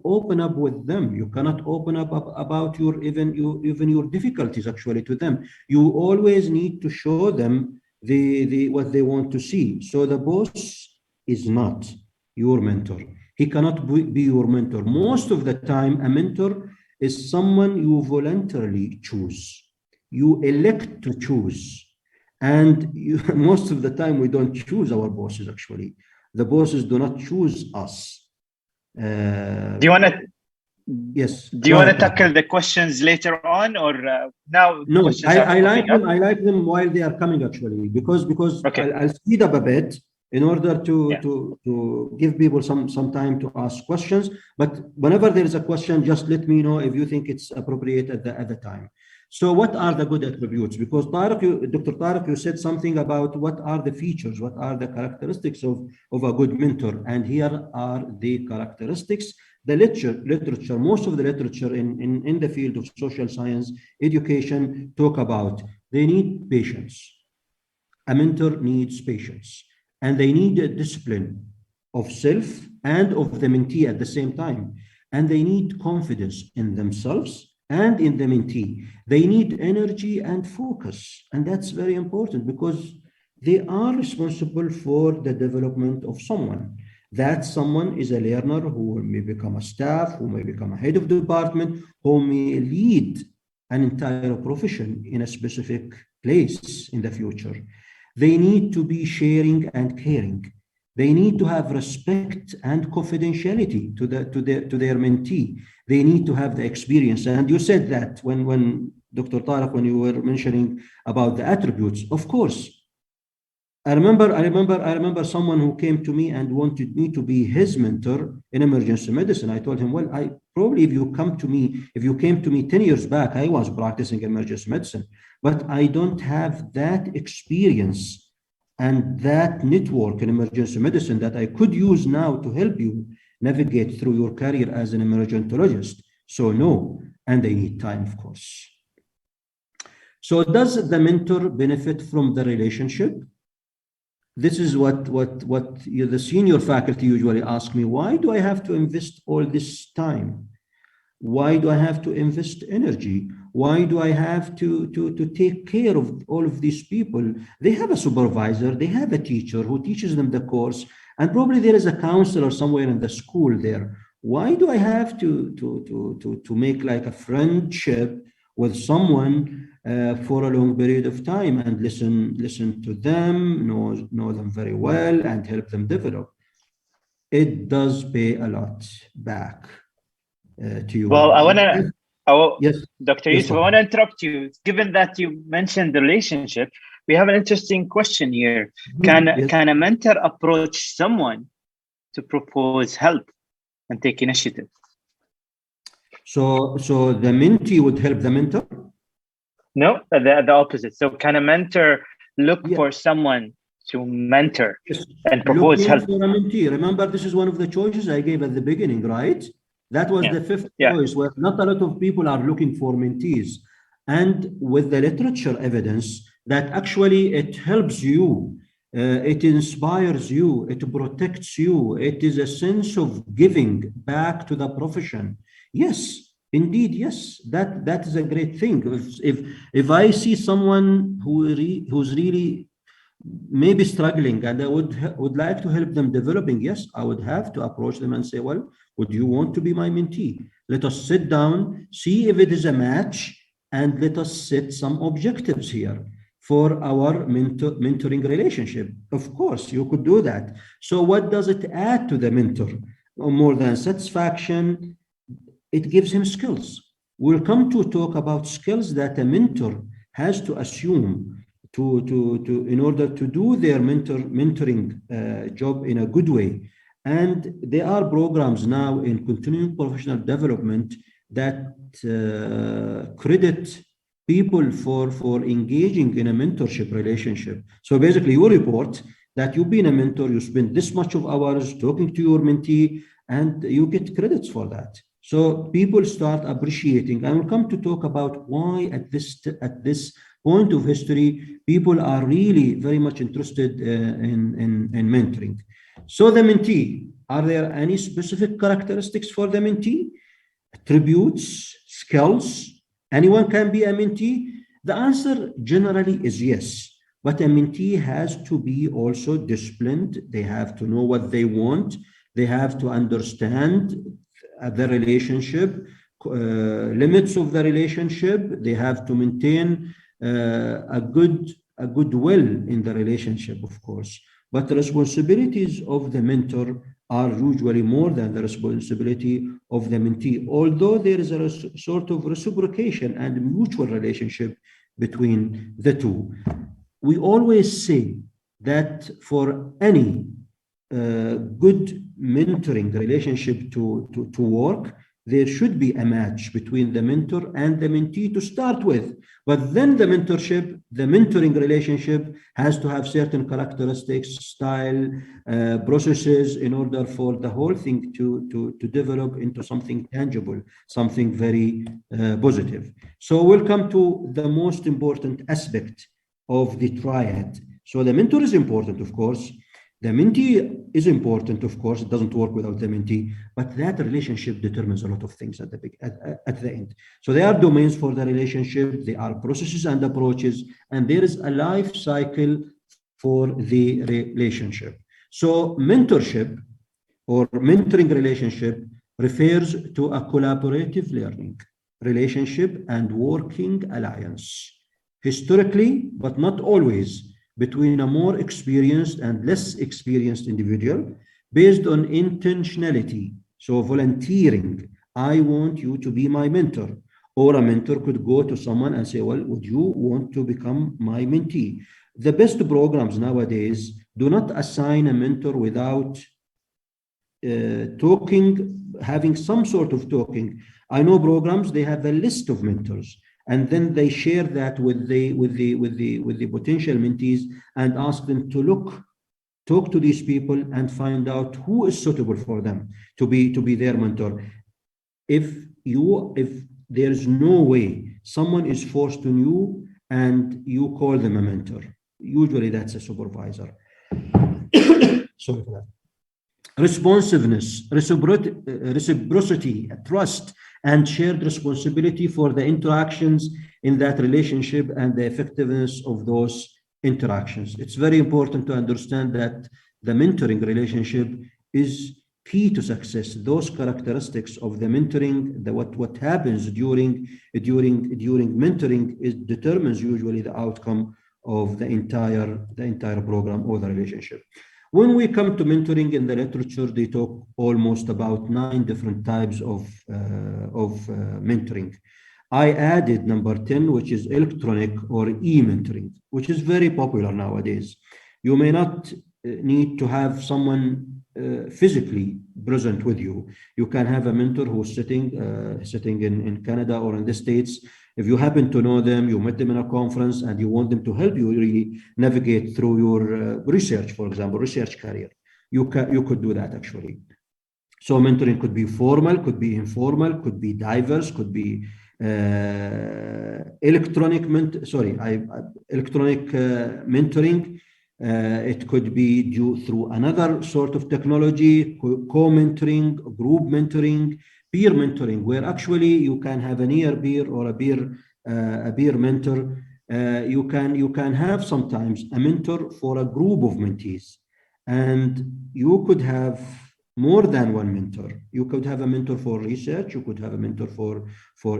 open up with them. You cannot open up about even your difficulties actually to them. You always need to show them what they want to see. So the boss is not your mentor. He cannot be your mentor. Most of the time, a mentor is someone you voluntarily choose. You elect to choose. And most of the time, we don't choose our bosses, actually. The bosses do not choose us. Do you want to? Yes. Do you want to tackle the questions later on, or now? No, I like them. I like them while they are coming, actually, because okay. I'll speed up a bit in order to give people some time to ask questions. But whenever there is a question, just let me know if you think it's appropriate at the time. So what are the good attributes? Because Dr. Tariq, you said something about what are the features, what are the characteristics of a good mentor. And here are the characteristics. The literature, most of the literature in the field of social science, education, talk about they need patience. A mentor needs patience. And they need a discipline of self and of the mentee at the same time. And they need confidence in themselves and in the mentee. They need energy and focus. And that's very important because they are responsible for the development of someone. That someone is a learner who may become a staff, who may become a head of department, who may lead an entire profession in a specific place in the future. They need to be sharing and caring. They need to have respect and confidentiality to their mentee. They need to have the experience. And you said that when Dr. Tariq, when you were mentioning about the attributes, of course. I remember someone who came to me and wanted me to be his mentor in emergency medicine. I told him, well, if you came to me 10 years back, I was practicing emergency medicine, but I don't have that experience and that network in emergency medicine that I could use now to help you navigate through your career as an emergentologist. So no, and they need time, of course. So does the mentor benefit from the relationship? This is what the senior faculty usually ask me, why do I have to invest all this time? Why do I have to invest energy? Why do I have to take care of all of these people? They have a supervisor, they have a teacher who teaches them the course, and probably there is a counselor somewhere in the school there. Why do I have to make like a friendship with someone for a long period of time and listen to them, know them very well, and help them develop? It does pay a lot back to you. Well, Yes, Dr. yes, Yousef, I want to interrupt you. Given that you mentioned the relationship, we have an interesting question here. Can a mentor approach someone to propose help and take initiative? So the mentee would help the mentor? No, the opposite. So can a mentor look for someone to mentor and propose help? For a mentee. Remember, this is one of the choices I gave at the beginning, right? That was the fifth choice, where not a lot of people are looking for mentees. And with the literature evidence that actually it helps you, it inspires you, it protects you, it is a sense of giving back to the profession. Yes, indeed, yes, that is a great thing. If I see someone who's really maybe struggling and I would like to help them developing, yes, I would have to approach them and say, well, would you want to be my mentee? Let us sit down, see if it is a match, and let us set some objectives here for our mentoring relationship. Of course, you could do that. So what does it add to the mentor? More than satisfaction, it gives him skills. We'll come to talk about skills that a mentor has to assume in order to do their mentoring job in a good way. And there are programs now in continuing professional development that credit people for engaging in a mentorship relationship. So basically you report that you've been a mentor, you spend this much of hours talking to your mentee, and you get credits for that. So people start appreciating. I will come to talk about why at this point of history, people are really very much interested in mentoring. So the mentee, are there any specific characteristics for the mentee? Attributes, skills? Anyone can be a mentee? The answer generally is yes. But a mentee has to be also disciplined. They have to know what they want. They have to understand the relationship, limits of the relationship. They have to maintain a good will in the relationship, of course. But the responsibilities of the mentor are usually more than the responsibility of the mentee, although there is a sort of reciprocation and mutual relationship between the two. We always say that for any good mentoring relationship to work, there should be a match between the mentor and the mentee to start with. But then the mentoring relationship has to have certain characteristics, style, processes in order for the whole thing to develop into something tangible, something very positive. So we'll come to the most important aspect of the triad. So the mentor is important, of course. The mentee is important, of course. It doesn't work without the mentee, but that relationship determines a lot of things at the end. So there are domains for the relationship, there are processes and approaches, and there is a life cycle for the relationship. So mentorship or mentoring relationship refers to a collaborative learning relationship and working alliance. Historically, but not always, between a more experienced and less experienced individual based on intentionality. So volunteering, I want you to be my mentor. Or a mentor could go to someone and say, well, would you want to become my mentee? The best programs nowadays do not assign a mentor without having some sort of talking. I know programs, they have a list of mentors, and then they share that with the potential mentees and ask them to talk to these people and find out who is suitable for them to be their mentor. If there is no way someone is forced on you and you call them a mentor. Usually that's a supervisor. Sorry for that. Responsiveness, reciprocity, trust, and shared responsibility for the interactions in that relationship and the effectiveness of those interactions. It's very important to understand that the mentoring relationship is key to success. Those characteristics of the mentoring, what happens during mentoring determines usually the outcome of the entire program or the relationship. When we come to mentoring in the literature, they talk almost about 9 different types of mentoring. I added number 10, which is electronic or e-mentoring, which is very popular nowadays. You may not need to have someone physically present with you. You can have a mentor who's sitting in Canada or in the States. If you happen to know them, you met them in a conference and you want them to help you really navigate through your research, for example, research career, you could do that actually. So mentoring could be formal, could be informal, could be diverse, could be electronic mentoring. It could be through another sort of technology, co-mentoring, group mentoring, peer mentoring, where actually you can have a near peer or a peer mentor. You can have sometimes a mentor for a group of mentees, and you could have more than one mentor. You could have a mentor for research, you could have a mentor for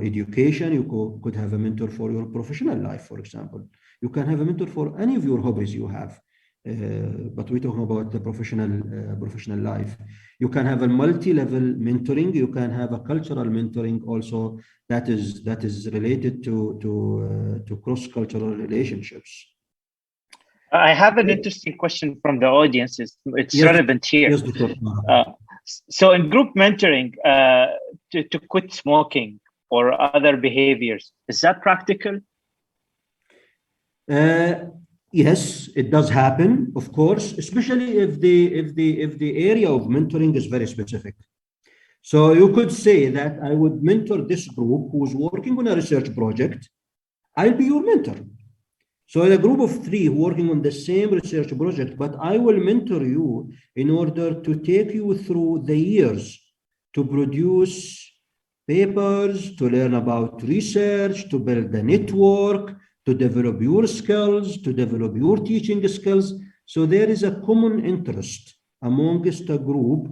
education, you could have a mentor for your professional life, for example. You can have a mentor for any of your hobbies you have. But we're talking about the professional life. You can have a multi-level mentoring. You can have a cultural mentoring also that is related to cross-cultural relationships. I have an interesting question from the audience. It's yes, relevant here. Yes, so in group mentoring, to quit smoking or other behaviors, is that practical? Yes, it does happen, of course, especially if the area of mentoring is very specific. So you could say that I would mentor this group who's working on a research project. I'll be your mentor. So in a group of 3 working on the same research project, but I will mentor you in order to take you through the years to produce papers, to learn about research, to build the network, to develop your skills, to develop your teaching skills. So there is a common interest amongst a group,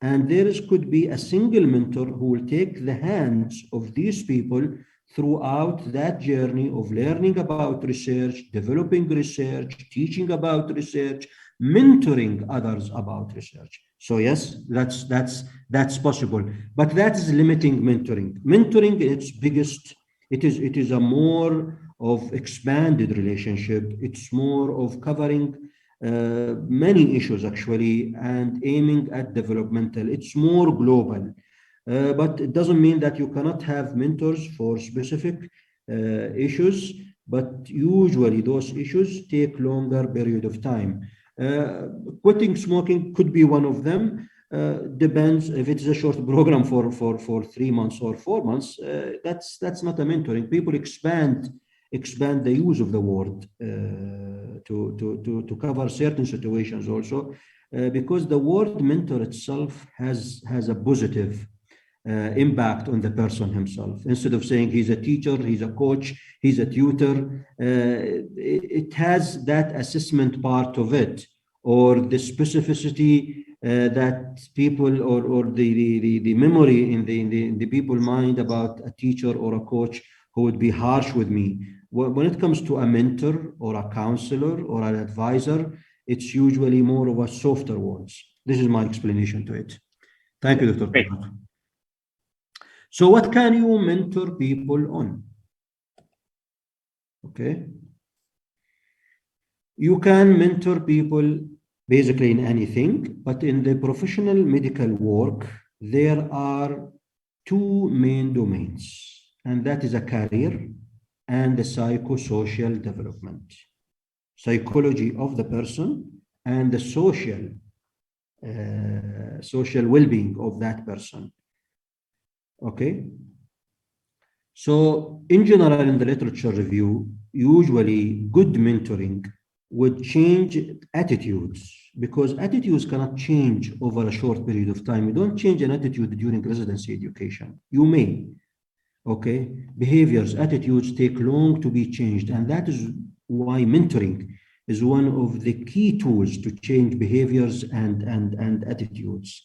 and there could be a single mentor who will take the hands of these people throughout that journey of learning about research, developing research, teaching about research, mentoring others about research. So yes, that's possible, but that is limiting mentoring. Mentoring, its biggest, it is a more of expanded relationship. It's more of covering many issues actually and aiming at developmental. It's more global. But it doesn't mean that you cannot have mentors for specific issues, but usually those issues take longer period of time. Quitting smoking could be one of them. Depends if it's a short program for 3 months or 4 months. That's not a mentoring. People expand the use of the word to cover certain situations also, because the word mentor itself has a positive impact on the person himself. Instead of saying he's a teacher, he's a coach, he's a tutor, it has that assessment part of it, or the specificity that people or the memory in the people's mind about a teacher or a coach who would be harsh with me. When it comes to a mentor or a counselor or an advisor, it's usually more of a softer words. This is my explanation to it. Thank you, Dr. Tarak. So what can you mentor people on? Okay. You can mentor people basically in anything, but in the professional medical work, there are 2 main domains, and that is a career and the psychosocial development. Psychology of the person and the social well-being of that person. Okay. So in general, in the literature review, usually good mentoring would change attitudes, because attitudes cannot change over a short period of time. You don't change an attitude during residency education. You may, okay? Behaviors, attitudes take long to be changed, and that is why mentoring is one of the key tools to change behaviors and attitudes.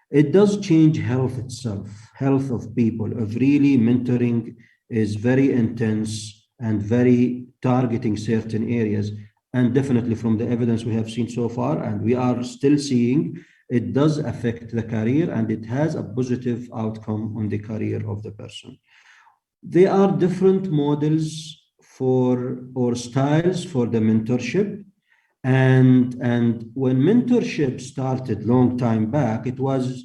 It does change health itself, health of people. If really mentoring is very intense and very targeting certain areas, and definitely from the evidence we have seen so far, and we are still seeing, it does affect the career and it has a positive outcome on the career of the person. There are different models or styles for the mentorship. And when mentorship started long time back, it was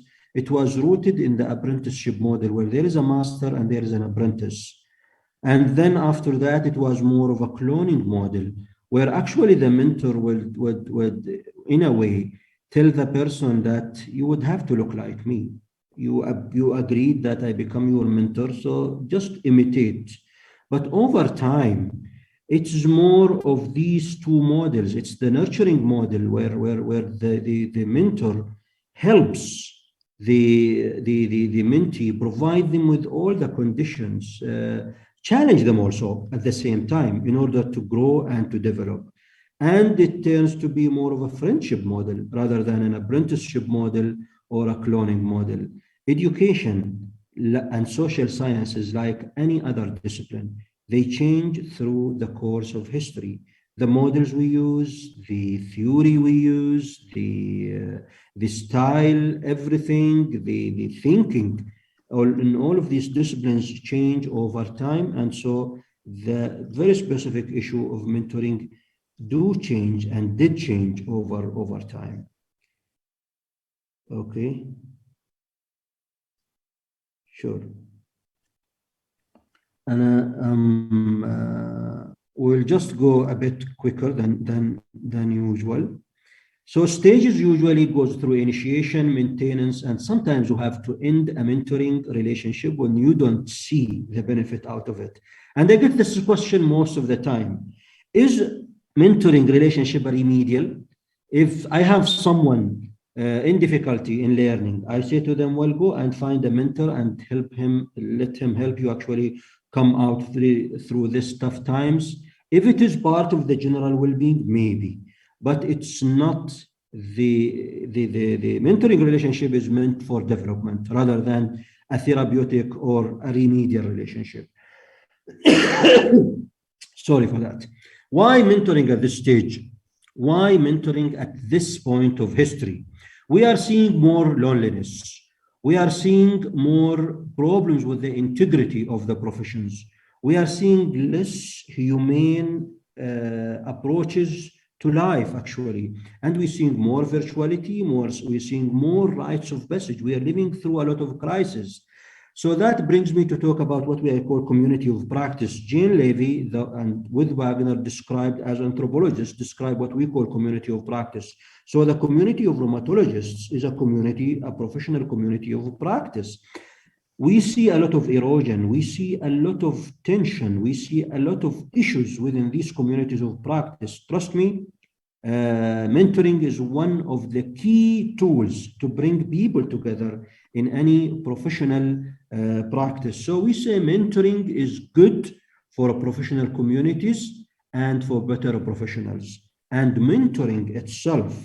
rooted in the apprenticeship model, where there is a master and there is an apprentice. And then after that, it was more of a cloning model, where actually the mentor would in a way tell the person that you would have to look like me. You agreed that I become your mentor, so just imitate. But over time, it's more of these two models. It's the nurturing model where the mentor helps the mentee, provide them with all the conditions, challenge them also at the same time in order to grow and to develop. And it turns to be more of a friendship model rather than an apprenticeship model or a cloning model. Education and social sciences, like any other discipline, they change through the course of history. The models we use, the theory we use, the style, everything, the thinking, in all of these disciplines change over time. And so the very specific issue of mentoring do change and did change over time. Okay. Sure. And we'll just go a bit quicker than usual. So stages usually goes through initiation, maintenance, and sometimes you have to end a mentoring relationship when you don't see the benefit out of it. And I get this question most of the time. Is mentoring relationship remedial? If I have someone in difficulty in learning, I say to them, well, go and find a mentor and help him, let him help you actually come out through this tough times. If it is part of the general well-being, maybe, but it's not. The mentoring relationship is meant for development rather than a therapeutic or a remedial relationship. Sorry for that. Why mentoring at this stage? Why mentoring at this point of history? We are seeing more loneliness. We are seeing more problems with the integrity of the professions. We are seeing less humane approaches to life, actually. And we're seeing more virtuality, we're seeing more rites of passage. We are living through a lot of crises. So that brings me to talk about what we call community of practice. Jane Levy and with Wagner described as anthropologists, describe what we call community of practice. So the community of rheumatologists is a professional community of practice. We see a lot of erosion, we see a lot of tension, we see a lot of issues within these communities of practice. Trust me, mentoring is one of the key tools to bring people together in any professional practice. So we say mentoring is good for professional communities and for better professionals. And mentoring itself,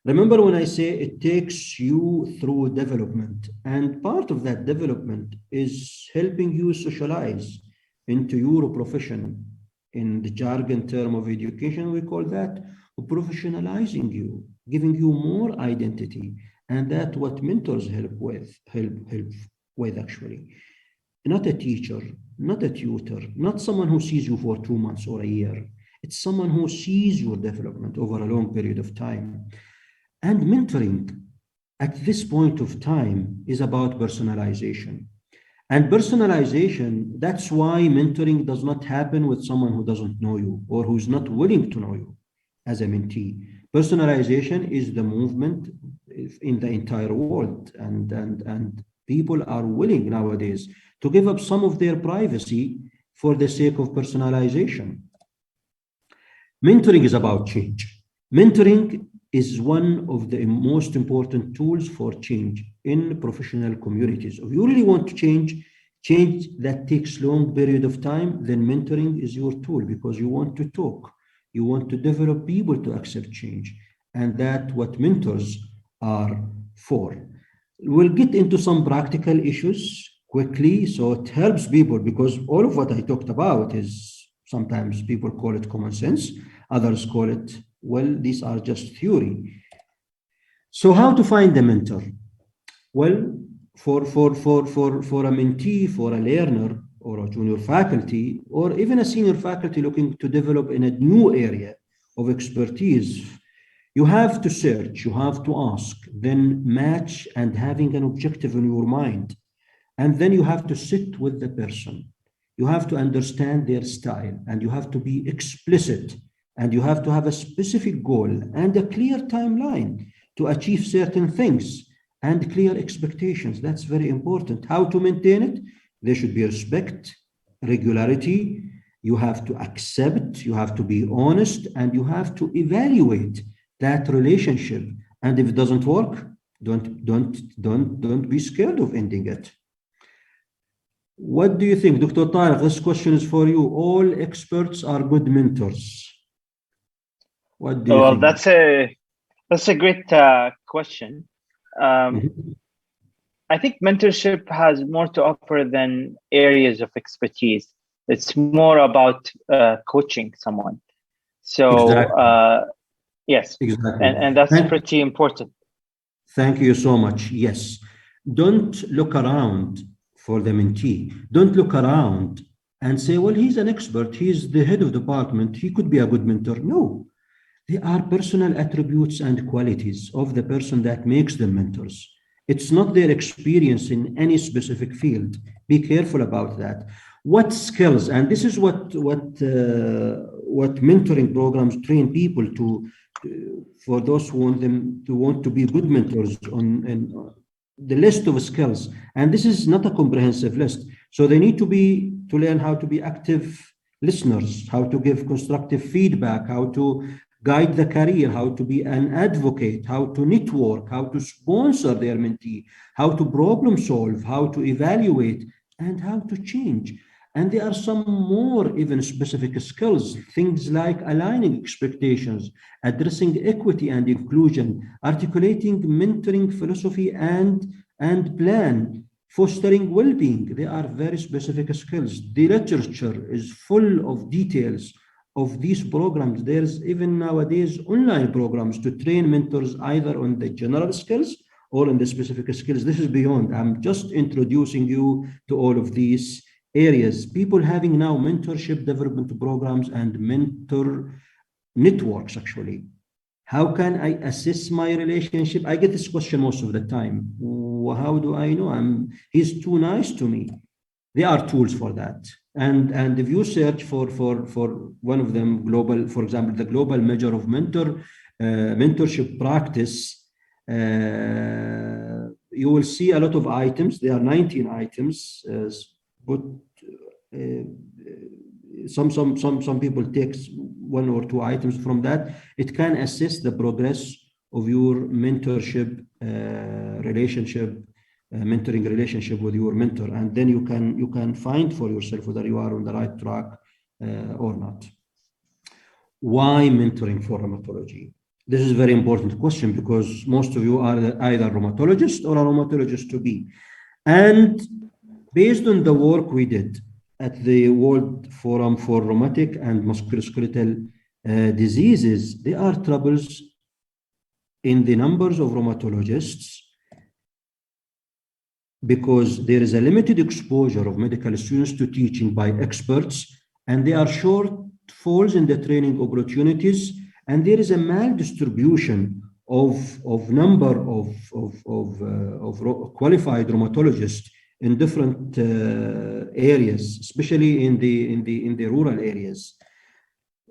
remember when I say it takes you through development, and part of that development is helping you socialize into your profession. In the jargon term of education, we call that professionalizing you, giving you more identity. And that's what mentors help with actually. Not a teacher, not a tutor, not someone who sees you for 2 months or a year. It's someone who sees your development over a long period of time. And mentoring at this point of time is about personalization. And personalization, that's why mentoring does not happen with someone who doesn't know you or who's not willing to know you as a mentee. Personalization is the movement in the entire world, and people are willing nowadays to give up some of their privacy for the sake of personalization. Mentoring is about change. Mentoring is one of the most important tools for change in professional communities. If you really want to change that takes long period of time, then mentoring is your tool, because you want to talk. You want to develop people to accept change. And that's what mentors are for. We'll get into some practical issues quickly, so it helps people, because all of what I talked about is, sometimes people call it common sense, others call it, well, these are just theory. So how to find a mentor? Well, for a mentee, for a learner, or a junior faculty, or even a senior faculty looking to develop in a new area of expertise, you have to search, you have to ask, then match, and having an objective in your mind. And then you have to sit with the person. You have to understand their style, and you have to be explicit, and you have to have a specific goal and a clear timeline to achieve certain things, and clear expectations. That's very important. How to maintain it? There should be respect, regularity. You have to accept, you have to be honest, and you have to evaluate that relationship. And if it doesn't work, don't be scared of ending it. What do you think, Dr. Tariq? This question is for you. All experts are good mentors. What do you think? Well, that's a great question. I think mentorship has more to offer than areas of expertise. It's more about coaching someone. So, exactly. Yes, exactly. And that's pretty important. Thank you so much. Yes. Don't look around for the mentee. Don't look around and say, well, he's an expert. He's the head of department. He could be a good mentor. No. They are personal attributes and qualities of the person that makes them mentors. It's not their experience in any specific field. Be careful about that. What skills, and this is what mentoring programs train people to, for those who want to be good mentors, on the list of skills. And this is not a comprehensive list. So they need to learn how to be active listeners, how to give constructive feedback, how to guide the career, how to be an advocate, how to network, how to sponsor their mentee, how to problem solve, how to evaluate, and how to change. And there are some more even specific skills, things like aligning expectations, addressing equity and inclusion, articulating mentoring philosophy and plan, fostering well-being. They are very specific skills. The literature is full of details of these programs. There's even nowadays online programs to train mentors either on the general skills or on the specific skills. This is beyond. I'm just introducing you to all of these areas. People having now mentorship development programs and mentor networks, actually. How can I assess my relationship? I get this question most of the time. How do I know he's too nice to me? There are tools for that. And if you search for one of them, global, for example, the global measure of mentorship practice, you will see a lot of items. There are 19 items, but some people take one or two items from that. It can assess the progress of your mentorship relationship, mentoring relationship with your mentor, and then you can find for yourself whether you are on the right track or not. Why mentoring for rheumatology? This is a very important question, because most of you are either rheumatologists or a rheumatologist to be. And based on the work we did at the World Forum for Rheumatic and Musculoskeletal Diseases, there are troubles in the numbers of rheumatologists, because there is a limited exposure of medical students to teaching by experts, and there are shortfalls in the training opportunities, and there is a maldistribution of number of qualified rheumatologists in different areas, especially in the rural areas.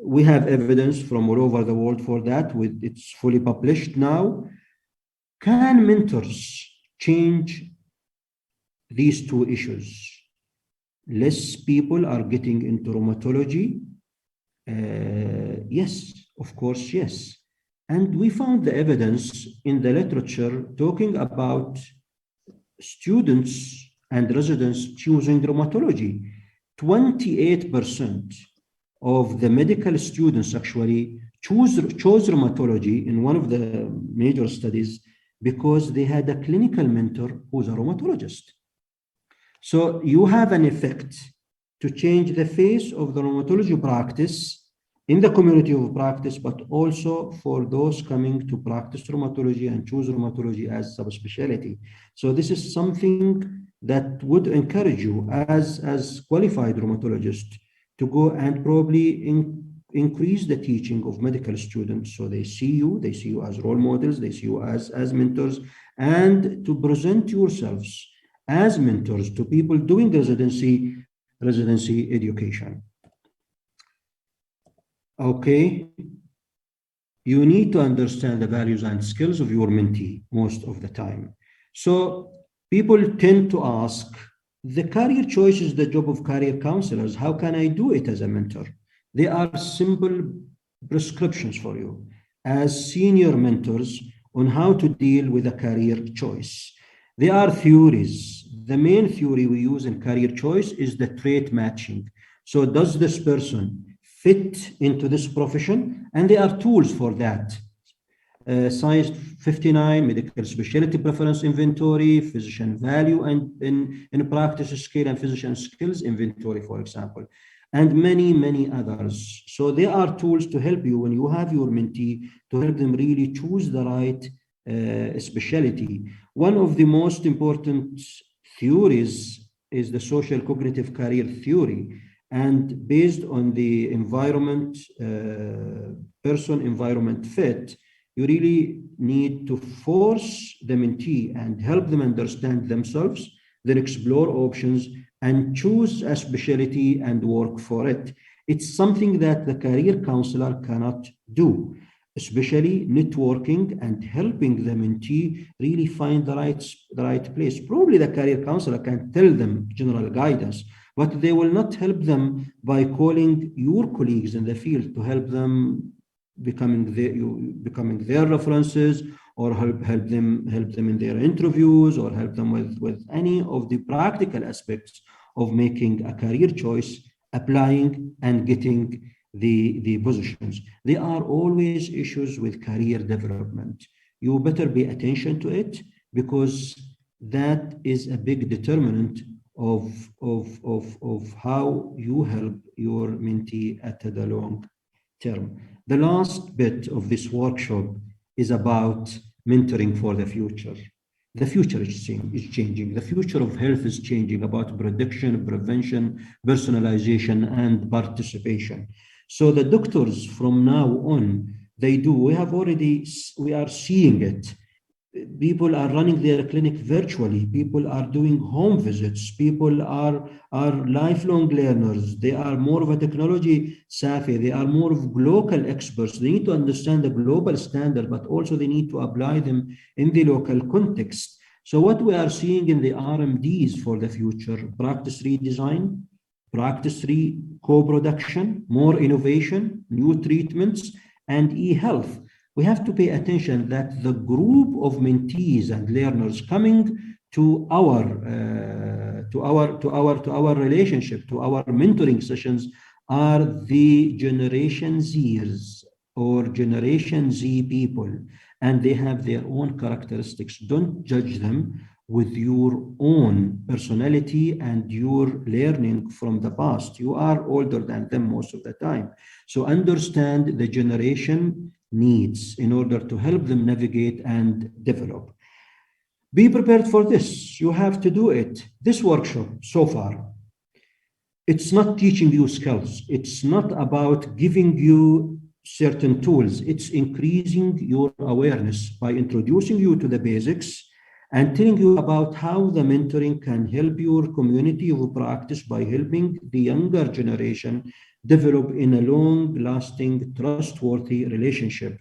We have evidence from all over the world for that. It's fully published now. Can mentors change these two issues? less people are getting into rheumatology? Yes, of course, yes. And we found the evidence in the literature talking about students and residents choosing rheumatology. 28% of the medical students actually chose rheumatology in one of the major studies because they had a clinical mentor who's a rheumatologist. So you have an effect to change the face of the rheumatology practice in the community of practice, but also for those coming to practice rheumatology and choose rheumatology as subspecialty. So this is something that would encourage you as qualified rheumatologists to go and probably increase the teaching of medical students. So they see you as role models, they see you as mentors, and to present yourselves as mentors to people doing residency education. Okay, you need to understand the values and skills of your mentee most of the time. So people tend to ask, the career choice is the job of career counselors. How can I do it as a mentor? There are simple prescriptions for you as senior mentors on how to deal with a career choice. There are theories. The main theory we use in career choice is the trait matching. So does this person fit into this profession? And there are tools for that. Science 59, medical specialty preference inventory, physician value and in practice scale and physician skills inventory, for example, and many, many others. So there are tools to help you when you have your mentee to help them really choose the right specialty. One of the most important theories is the social cognitive career theory. And based on the environment, person-environment fit, you really need to force the mentee and help them understand themselves, then explore options and choose a specialty and work for it. It's something that the career counselor cannot do, especially networking and helping the mentee really find the right place. Probably the career counselor can tell them general guidance, but they will not help them by calling your colleagues in the field to help them becoming their references, or help them in their interviews, or help them with any of the practical aspects of making a career choice, applying and getting the positions. There are always issues with career development. You better pay attention to it, because that is a big determinant of how you help your mentee at the long term. The last bit of this workshop is about mentoring for the future. The future is changing. The future of health is changing, about prediction, prevention, personalization, and participation. So the doctors from now on, we are seeing it. People are running their clinic virtually. People are doing home visits. People are lifelong learners. They are more of a technology savvy. They are more of local experts. They need to understand the global standard, but also they need to apply them in the local context. So what we are seeing in the RMDs for the future: practice redesign, practice co-production, more innovation, new treatments, and e-health. We have to pay attention that the group of mentees and learners coming to our relationship, to our mentoring sessions, are the Generation Zers or Generation Z people, and they have their own characteristics. Don't judge them with your own personality and your learning from the past. You are older than them most of the time. So understand the generation needs in order to help them navigate and develop. Be prepared for this. You have to do it. This workshop so far, it's not teaching you skills. It's not about giving you certain tools. It's increasing your awareness by introducing you to the basics and telling you about how the mentoring can help your community of practice by helping the younger generation develop in a long-lasting, trustworthy relationship,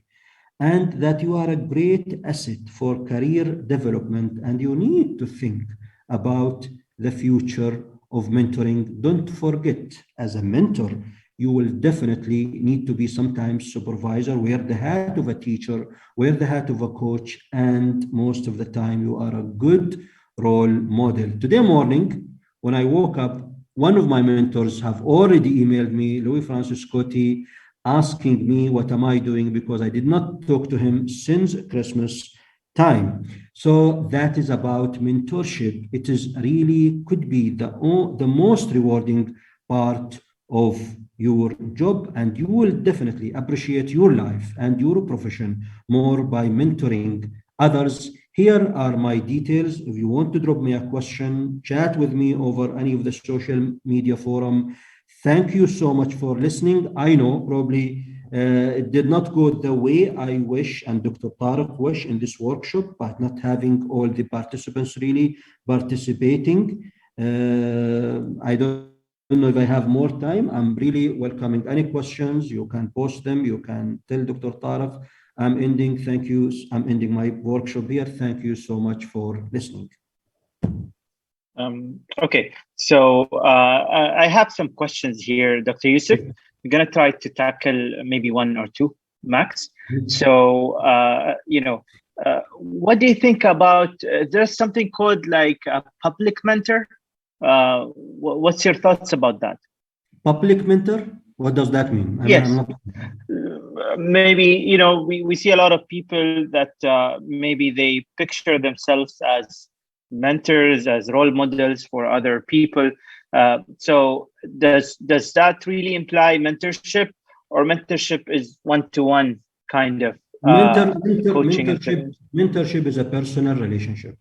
and that you are a great asset for career development, and you need to think about the future of mentoring. Don't forget, as a mentor, you will definitely need to be sometimes supervisor, wear the hat of a teacher, wear the hat of a coach, and most of the time you are a good role model. Today morning, when I woke up, one of my mentors have already emailed me, Louis Francis Coty, asking me what am I doing, because I did not talk to him since Christmas time. So that is about mentorship. It is really could be the most rewarding part of your job, and you will definitely appreciate your life and your profession more by mentoring others. Here are my details. If you want to drop me a question, chat with me over any of the social media forum. Thank you so much for listening. I know probably it did not go the way I wish and Dr. Tariq wish in this workshop, but not having all the participants really participating. I don't know if I have more time. I'm really welcoming any questions. You can post them. You can tell Dr. Tariq. I'm ending. Thank you. I'm ending my workshop here. Thank you so much for listening. Okay, so I have some questions here, Dr. Yousef. We're going to try to tackle maybe one or two max. So, what do you think about, there's something called like a public mentor? What's your thoughts about that? Public mentor? What does that mean? Yes. Maybe, we see a lot of people that maybe they picture themselves as mentors, as role models for other people. So does that really imply mentorship, or mentorship is one-to-one kind of coaching? Mentorship is a personal relationship.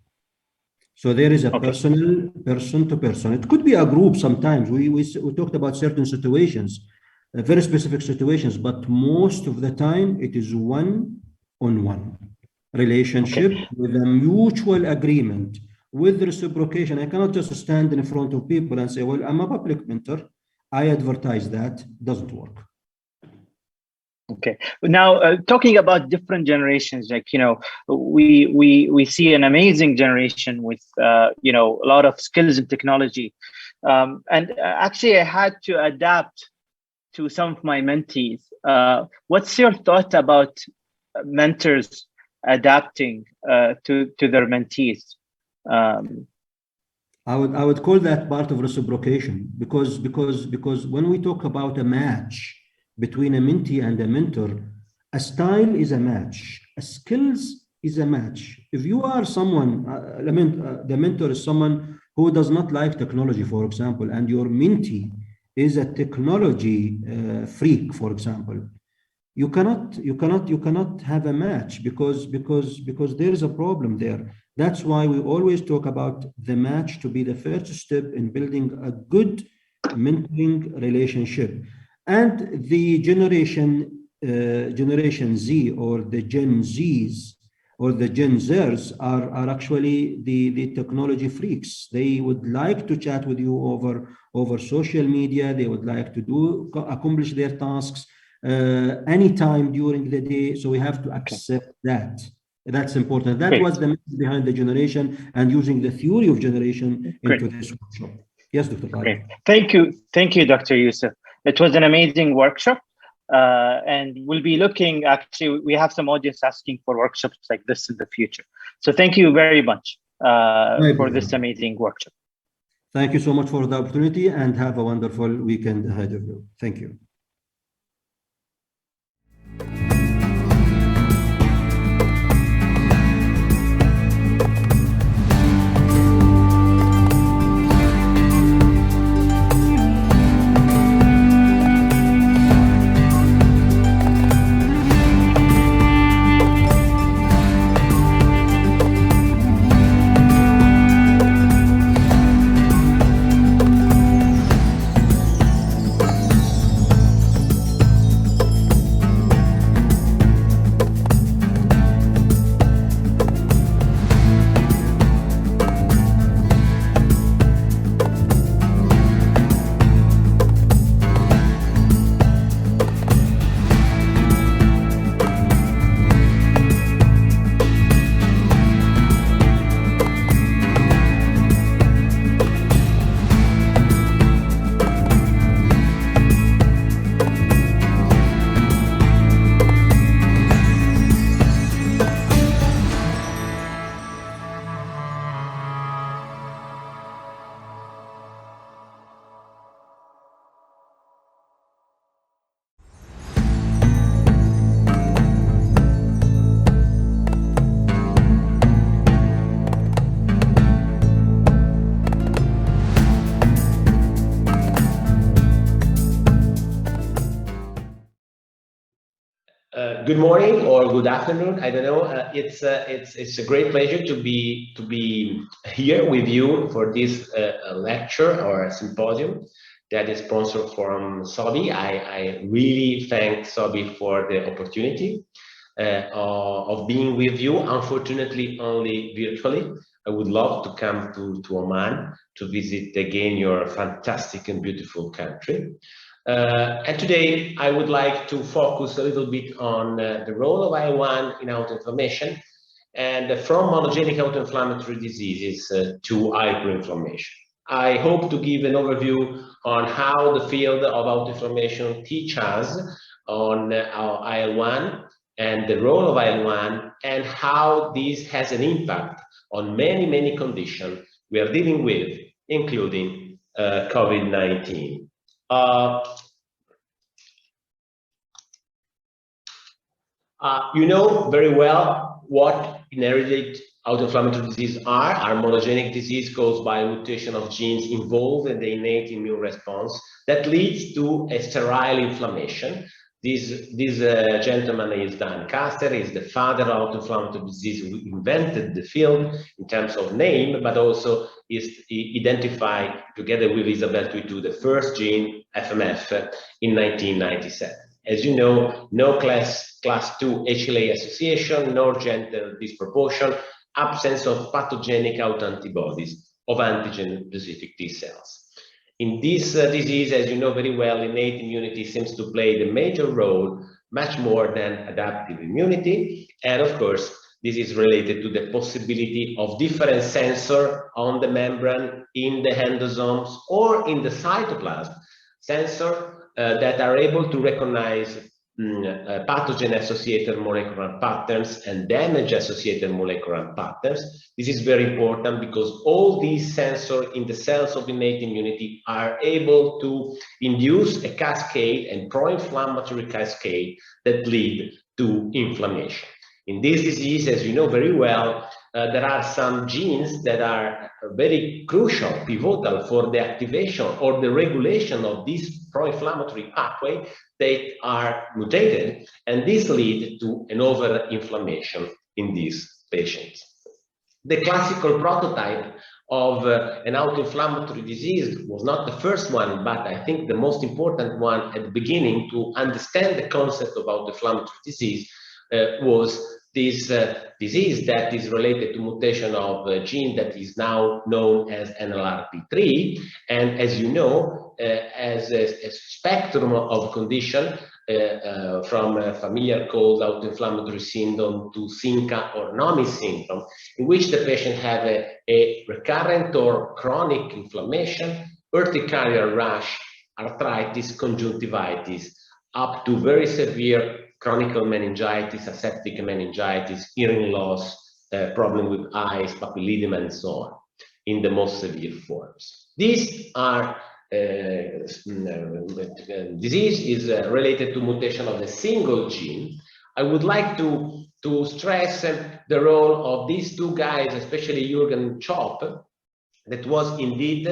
So there is a personal, person-to-person. It could be a group sometimes. We talked about certain situations, very specific situations, but most of the time it is one-on-one relationship with a mutual agreement, with reciprocation. I cannot just stand in front of people and say, well, I'm a public mentor, I advertise that. Doesn't work. Okay. Now, talking about different generations, like, we see an amazing generation with, a lot of skills and technology. And actually, I had to adapt to some of my mentees. What's your thought about mentors adapting to their mentees? I would call that part of reciprocation, because when we talk about a match between a mentee and a mentor, a style is a match, a skills is a match. If you are someone, the mentor is someone who does not like technology, for example, and your mentee is a technology freak, for example, you cannot have a match because there is a problem there. That's why we always talk about the match to be the first step in building a good mentoring relationship. And the generation Z or the Gen Zs or the Gen Zers are actually the technology freaks. They would like to chat with you over social media. They would like to accomplish their tasks anytime during the day. So we have to accept that. That's important. That was the message behind the generation and using the theory of generation into this workshop. Yes, Dr. Tariq. Thank you, Dr. Yousef. It was an amazing workshop. And we'll be looking, actually, we have some audience asking for workshops like this in the future. So thank you very much for this amazing workshop. Thank you so much for the opportunity, and have a wonderful weekend ahead of you. Thank you. Good morning or good afternoon. I don't know. It's a great pleasure to be here with you for this lecture or symposium that is sponsored from Sobi. I really thank Sobi for the opportunity of being with you. Unfortunately, only virtually. I would love to come to Oman to visit again your fantastic and beautiful country. And today I would like to focus a little bit on the role of IL-1 in autoinflammation and from monogenic autoinflammatory diseases to hyperinflammation. I hope to give an overview on how the field of autoinflammation teaches us on IL-1 and the role of IL-1 and how this has an impact on many conditions we are dealing with, including COVID-19. You know very well what inherited autoinflammatory diseases are monogenic disease caused by a mutation of genes involved in the innate immune response that leads to a sterile inflammation. This gentleman is Dan Caster, is the father of autoinflammatory disease who invented the field in terms of name, but also is identified together with Isabelle Tuitou the first gene, FMF, in 1997. As you know, no class 2 HLA association, nor gender disproportion, absence of pathogenic autoantibodies of antigen-specific T cells. In this disease, as you know very well, innate immunity seems to play the major role, much more than adaptive immunity. And of course, this is related to the possibility of different sensors on the membrane, in the endosomes, or in the cytoplasm, sensors that are able to recognize pathogen-associated molecular patterns and damage-associated molecular patterns. This is very important because all these sensors in the cells of innate immunity are able to induce a cascade and pro-inflammatory cascade that lead to inflammation. In this disease, as you know very well, there are some genes that are very crucial, pivotal for the activation or the regulation of this pro-inflammatory pathway that are mutated, and this leads to an over-inflammation in these patients. The classical prototype of an autoinflammatory disease was not the first one, but I think the most important one at the beginning to understand the concept of autoinflammatory disease was this disease that is related to mutation of a gene that is now known as NLRP3, and as you know, as a spectrum of condition from a familiar cold autoinflammatory syndrome to SINCA or NOMI syndrome, in which the patient have a recurrent or chronic inflammation, urticaria rash, arthritis, conjunctivitis, up to very severe chronic meningitis, aseptic meningitis, hearing loss, problem with eyes, papilledema, and so on, in the most severe forms. These are disease is related to mutation of a single gene. I would like to stress the role of these two guys, especially Jürgen Chopp, that was indeed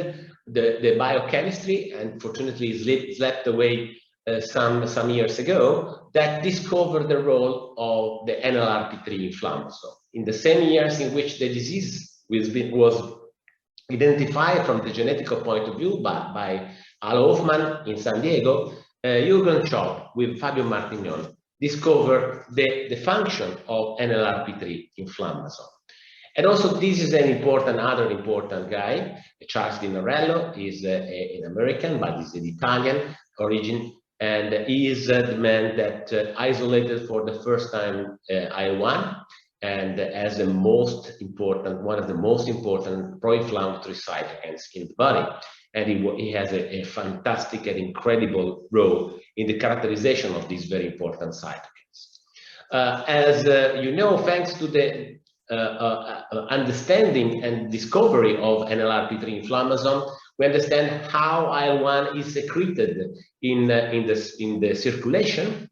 the biochemistry, and fortunately slept away some years ago, that discovered the role of the NLRP3 inflammasome. In the same years in which the disease was identified from the genetic point of view by Al Hoffman in San Diego, Jürgen Chopp with Fabio Martignon discovered the function of NLRP3 inflammasome. And also this is other important guy, Charles Di Narello, is an American, but is an Italian origin, and he is the man that isolated for the first time IL-1 and as the one of the most important pro-inflammatory cytokines in the body. And he has a fantastic and incredible role in the characterization of these very important cytokines. As you know, thanks to the understanding and discovery of NLRP3 inflammasome, we understand how IL-1 is secreted in the circulation.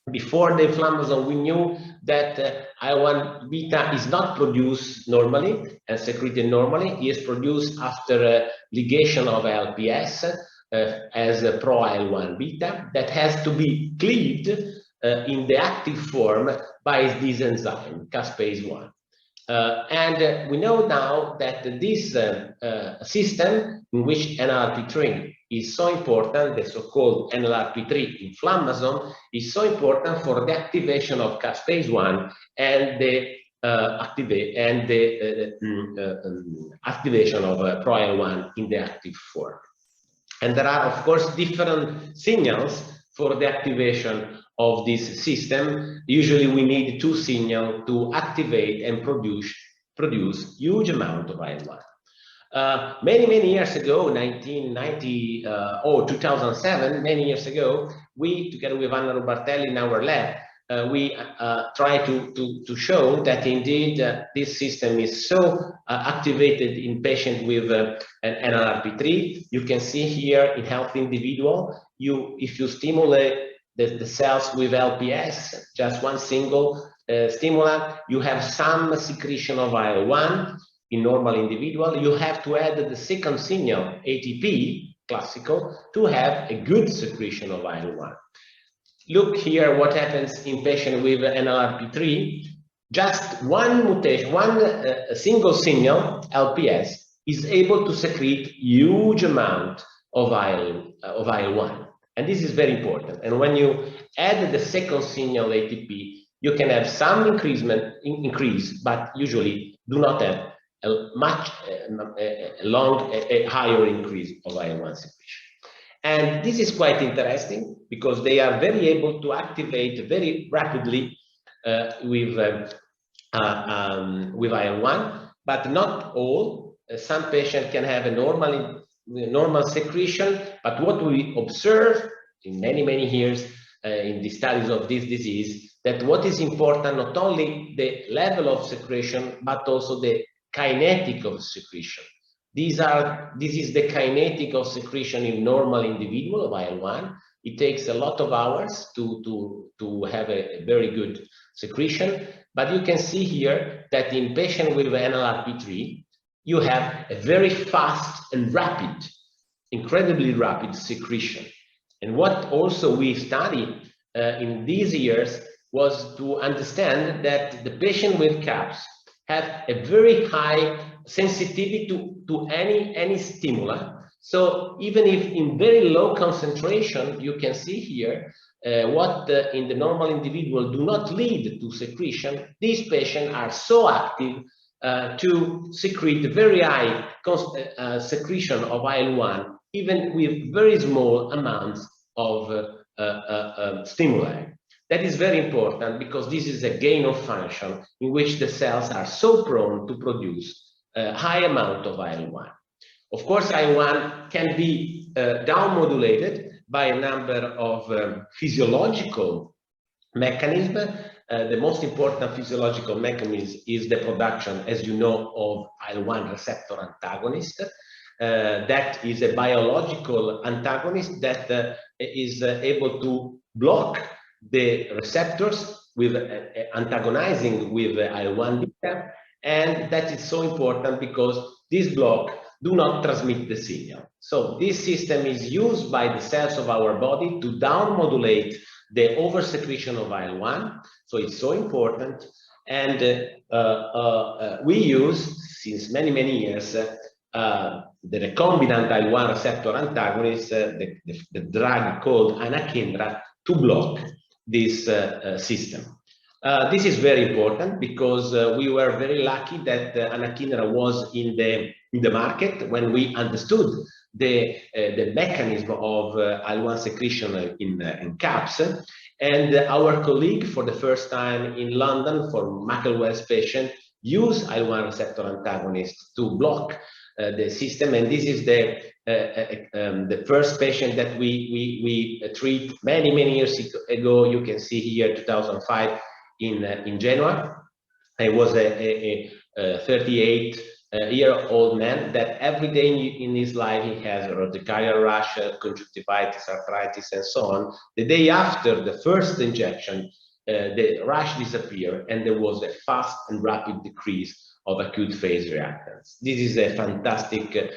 Before the inflammasome, we knew that IL-1 beta is not produced normally and secreted normally. It is produced after ligation of LPS as a pro-IL-1 beta that has to be cleaved in the active form by this enzyme, caspase-1. And we know now that this system in which NLRP3 is so important, the so-called NLRP3 inflammasome, is so important for the activation of caspase-1 and the activation of pro-IL-1 in the active form. And there are, of course, different signals for the activation of this system. Usually we need 2 signals to activate and produce huge amount of IL-1. Many years ago, 1990 or 2007, many years ago, we, together with Anna Rubartelli in our lab, we try to show that indeed this system is so activated in patients with an NLRP3. You can see here in healthy individual, if you stimulate the cells with LPS, just one single stimulant, you have some secretion of IL-1 in normal individual. You have to add the second signal, ATP, classical, to have a good secretion of IL-1. Look here what happens in patients with NLRP3. Just one mutation, one single signal, LPS, is able to secrete huge amount of IL-1. And this is very important. And when you add the second signal, ATP, you can have some increase, but usually do not have a higher increase of IL-1 secretion. And this is quite interesting because they are very able to activate very rapidly with IL-1, but not all. Some patients can have a normal secretion, but what we observe in many years in the studies of this disease, that what is important not only the level of secretion, but also the kinetic of secretion. This is the kinetic of secretion in normal individual of IL-1. It takes a lot of hours to have a very good secretion, but you can see here that in patients with NLRP3, you have a very fast and rapid, incredibly rapid secretion. And what also we studied in these years was to understand that the patient with CAPS have a very high sensitivity to any stimuli. So even if in very low concentration, you can see here what in the normal individual do not lead to secretion, these patients are so active to secrete very high secretion of IL-1, even with very small amounts of stimuli. That is very important because this is a gain of function in which the cells are so prone to produce a high amount of IL-1. Of course, IL-1 can be down-modulated by a number of physiological mechanisms. The most important physiological mechanism is the production, as you know, of IL-1 receptor antagonist. That is a biological antagonist that is able to block the receptors with antagonizing with IL-1 beta, and that is so important because this block do not transmit the signal. So this system is used by the cells of our body to down-modulate the oversecretion of IL-1, so it's so important. And we use, since many years, the recombinant IL-1 receptor antagonist, the drug called anakinra, to block this system. This is very important because we were very lucky that anakinra was in the market when we understood the mechanism of IL-1 secretion in CAPS. And our colleague, for the first time in London for Muckle-Wells patient, used IL-1 receptor antagonist to block the system. And this is the first patient that we treat many years ago. You can see here 2005 in Genoa. I was a 38-year-old man that every day in his life he has a urticaria rash, conjunctivitis, arthritis, and so on. The day after the first injection, the rash disappeared, and there was a fast and rapid decrease of acute phase reactants. This is a fantastic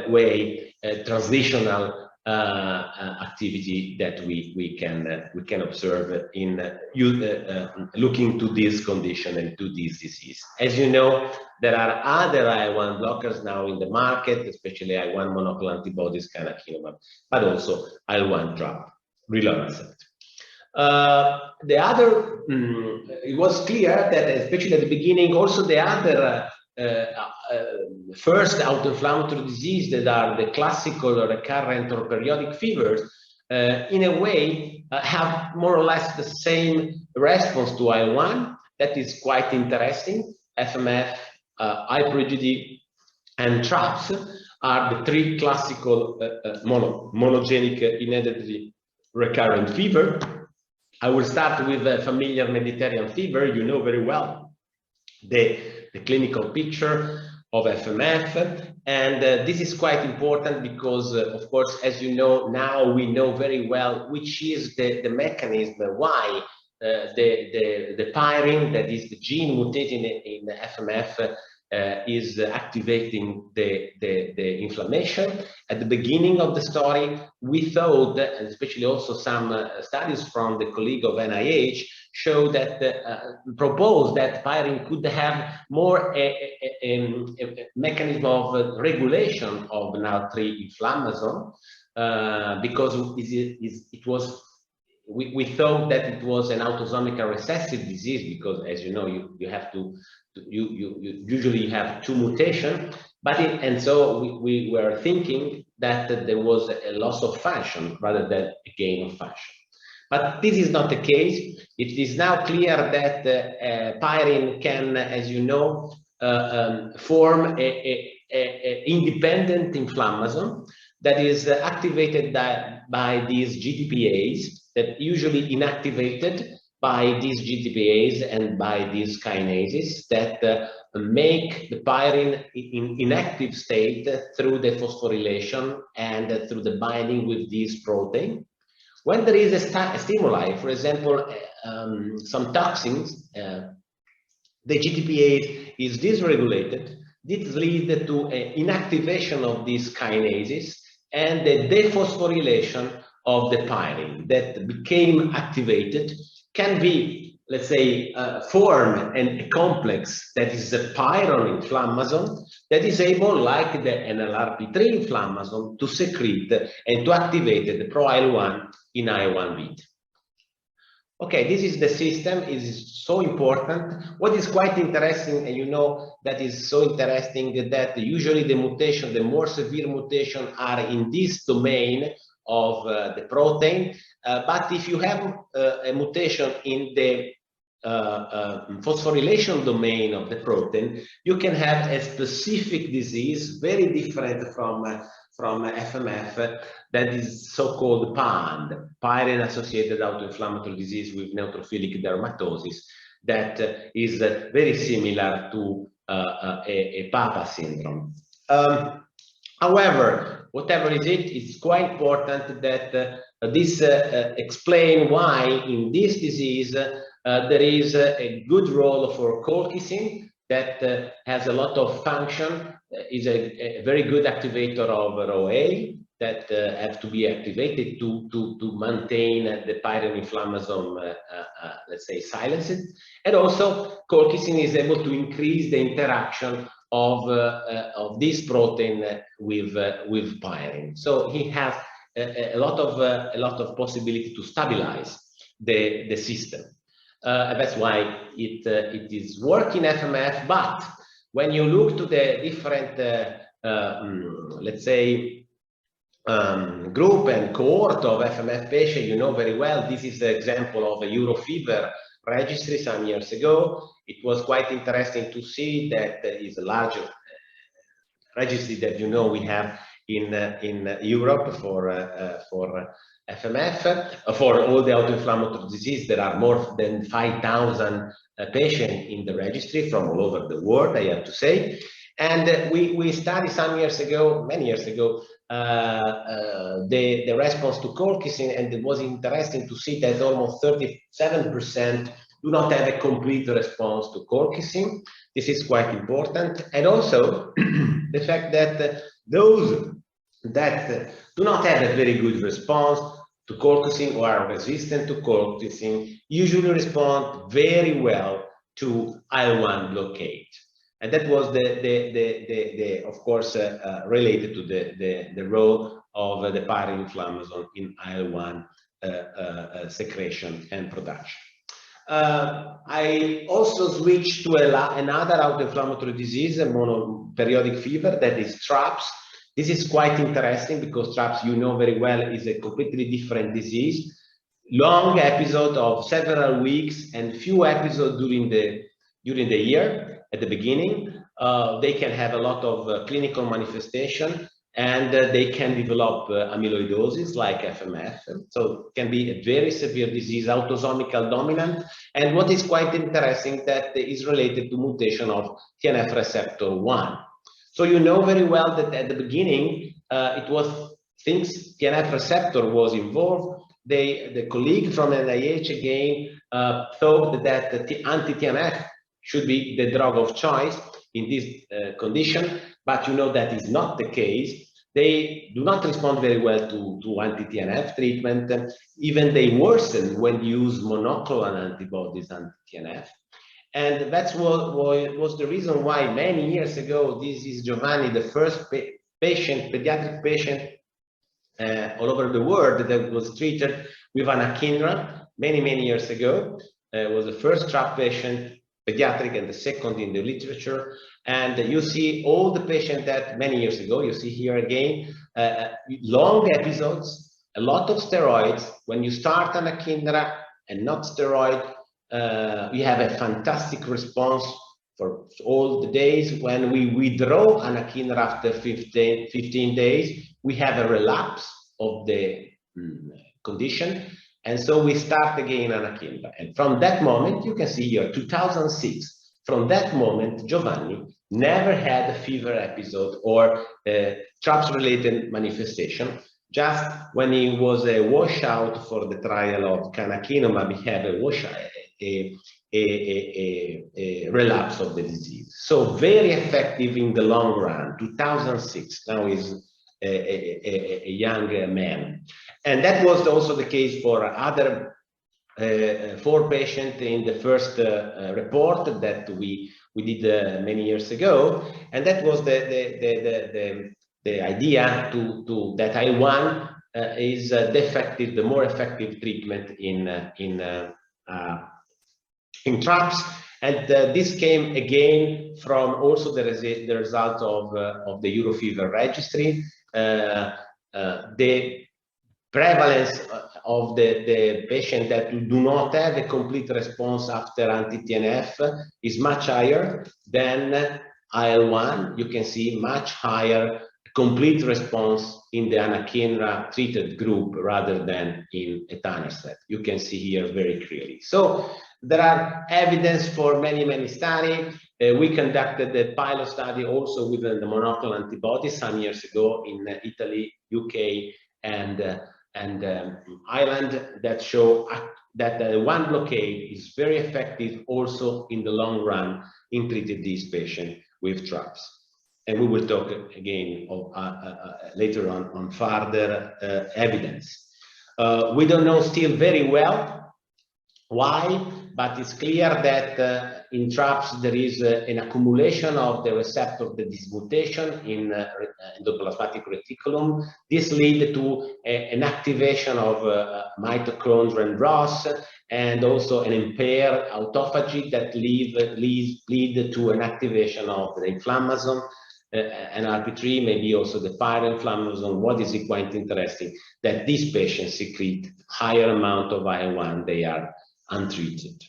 way, transitional activity that we can observe in looking to this condition and to this disease. As you know, there are other IL-1 blockers now in the market, especially IL-1 monoclonal antibodies, canakinumab, but also IL-1 trap, rilonacept. The other, it was clear that, especially at the beginning, also the other first autoinflammatory disease that are the classical or recurrent or periodic fevers, in a way have more or less the same response to IL-1. That is quite interesting. FMF, IgG, and TRAPS are the three classical monogenic inherited recurrent fever. I will start with a familiar Mediterranean fever. You know very well the clinical picture of FMF, and this is quite important because, of course, as you know, now we know very well which is the mechanism why the pyrin, that is the gene mutated in FMF, is activating the inflammation. At the beginning of the story, we thought, and especially also some studies from the colleague of NIH, show that proposed that pyrin could have more a mechanism of regulation of NAL3 inflammasome, because it was. We thought that it was an autosomic recessive disease because, as you know, you have to you usually have two mutations, but and so we were thinking that there was a loss of function rather than a gain of function. But this is not the case. It is now clear that pyrin can, as you know, form a independent inflammasome that is activated by these GTPase, that usually inactivated by these GTPase and by these kinases that make the pyrin in inactive state through the phosphorylation and through the binding with this protein. When there is a stimuli, for example, some toxins, the GTPase is dysregulated. This leads to an inactivation of these kinases and the dephosphorylation of the pyrin that became activated can be, let's say, form a complex that is a pyrin inflammasome that is able, like the NLRP3 inflammasome, to secrete and to activate the pro-IL-1 in IL-1 beta. Okay, this is the system. It is so important. What is quite interesting, and you know that is so interesting, that usually the mutation, the more severe mutation, are in this domain of the protein. But if you have a mutation in the phosphorylation domain of the protein, you can have a specific disease very different from FMF, that is so-called PAND, pyrin-associated autoinflammatory disease with neutrophilic dermatosis, that is very similar to a PAPA syndrome. However, whatever is it, it's quite important that this explains why in this disease there is a good role for colchicine that has a lot of function, is a very good activator of ROA that have to be activated to maintain the pyrin inflammasome, let's say, silenced. And also colchicine is able to increase the interaction of this protein with pyrin. So he has a lot of possibility to stabilize the system. That's why it is working FMF. But when you look to the different, let's say, group and cohort of FMF patients, you know very well, this is the example of a Eurofever registry some years ago. It was quite interesting to see that there is a larger registry that, you know, we have in Europe for FMF, for all the autoinflammatory disease. There are more than 5,000 patients in the registry from all over the world, I have to say. And we studied some years ago, many years ago, the response to colchicine, and it was interesting to see that almost 37% do not have a complete response to colchicine. This is quite important. And also the fact that those that do not have a very good response to colchicine or are resistant to colchicine usually respond very well to IL-1 blockade. And that was of course, related to the role of the pyrinflammasome in IL-1 secretion and production. I also switched to another autoinflammatory disease, a monoperiodic fever, that is TRAPS. This is quite interesting because TRAPS, you know very well, is a completely different disease. Long episode of several weeks and few episodes during the year at the beginning. They can have a lot of clinical manifestation, and they can develop amyloidosis like FMF. So it can be a very severe disease, autosomical dominant. And what is quite interesting, that is related to mutation of TNF receptor 1. So you know very well that at the beginning, thinks TNF receptor was involved. The colleague from NIH again thought that the anti-TNF should be the drug of choice in this condition, but you know that is not the case. They do not respond very well to anti-TNF treatment. Even they worsen when you use monoclonal antibodies anti-TNF. And that's what was the reason why many years ago, this is Giovanni, the first pediatric patient all over the world that was treated with anakinra many years ago. It was the first TRAP patient, pediatric, and the second in the literature. And you see all the patients that many years ago, you see here again, long episodes, a lot of steroids. When you start anakinra and not steroid, we have a fantastic response for all the days. When we withdraw anakinra after 15 days, we have a relapse of the condition. And so we start again anakinra. And from that moment, you can see here, 2006, from that moment, Giovanni never had a fever episode or TRAPS-related manifestation. Just when he was a washout for the trial of canakinumab, he had a washout, a relapse of the disease. So very effective in the long run. 2006, now he's a young man. And that was also the case for other 4 patients in the first report that we did many years ago. And that was the idea that IL-1 is the more effective treatment in TRAPS. And this came again from also the result of the Eurofever registry. The prevalence of the patient that do not have a complete response after anti-TNF is much higher than IL-1. You can see much higher complete response in the anakinra treated group rather than in etanercept. You can see here very clearly. So there are evidence for many studies. We conducted the pilot study also with the monoclonal antibodies some years ago in Italy, UK, and Ireland, that show that the one blockade is very effective also in the long run in treating these patients with TRAPS. And we will talk again later on further evidence. We don't know still very well why, but it's clear that in TRAPS there is an accumulation of the receptor, the dismutation in endoplasmatic reticulum. This leads to an activation of mitochondria and ROS, and also an impaired autophagy that lead to an activation of the inflammasome. NLRP3, maybe also the pyrinflammasome. What is quite interesting, that these patients secrete higher amount of IL-1, they are untreated.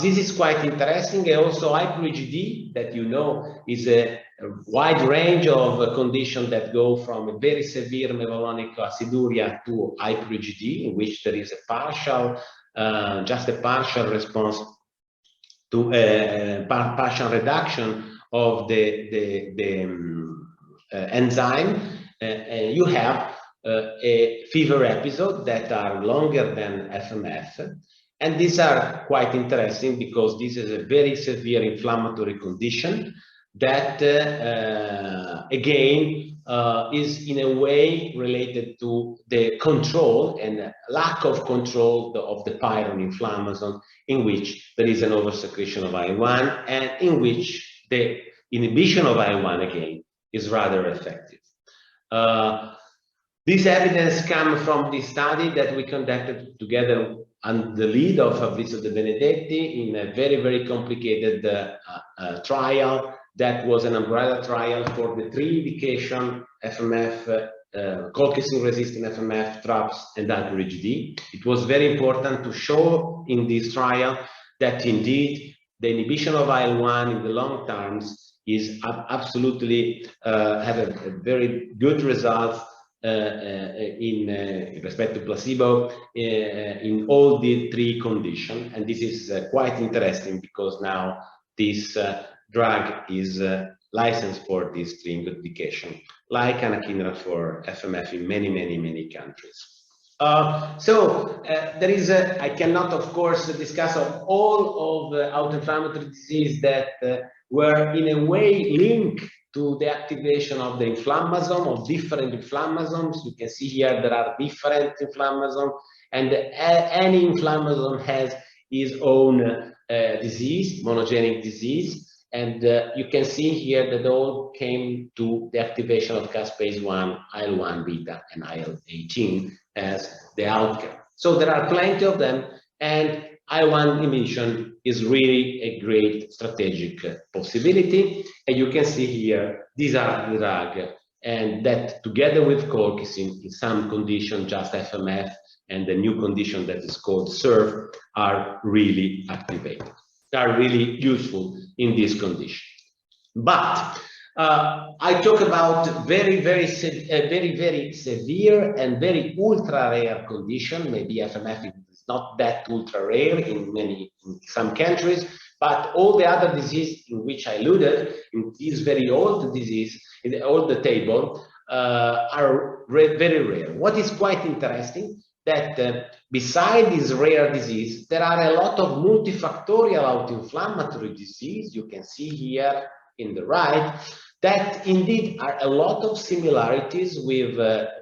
This is quite interesting. And also hyper-IgD, that you know is a wide range of conditions that go from a very severe mevalonic aciduria to hyper-IgD, in which there is a partial, just a partial response to partial reduction of the enzyme. You have a fever episode that are longer than FMF. And these are quite interesting because this is a very severe inflammatory condition that, again, is in a way related to the control and lack of control of the pyroinflammasome, in which there is an oversecretion of IL-1 and in which the inhibition of IL-1 again is rather effective. This evidence comes from the study that we conducted together on the lead of Fabrizio De Benedetti in a very, very complicated trial that was an umbrella trial for the 3 indication FMF, colchicine resistant FMF, TRAPS, and ADVOCACY. It was very important to show in this trial that indeed the inhibition of IL-1 in the long terms is absolutely have a very good result in respect to placebo in all the 3 conditions, and this is quite interesting because now this drug is licensed for this 3 indication, like anakinra for FMF in many countries. There is I cannot of course discuss all of the autoinflammatory disease that were in a way linked to the activation of the inflammasome, of different inflammasomes. You can see here there are different inflammasomes, and any inflammasome has its own disease, monogenic disease. And you can see here that all came to the activation of caspase 1, IL-1 beta, and IL-18 as the outcome. So there are plenty of them, and IL-1 inhibition is really a great strategic possibility. And you can see here, these are the drug, and that together with colchicine, in some condition, just FMF, and the new condition that is called SERV, are really activated. They are really useful in this condition. But I talk about very severe and very ultra rare condition. Maybe FMF is not that ultra rare in some countries, but all the other diseases in which I alluded in this very old disease, in the old table, are very rare. What is quite interesting, that beside this rare disease, there are a lot of multifactorial autoinflammatory disease, you can see here in the right, that indeed are a lot of similarities with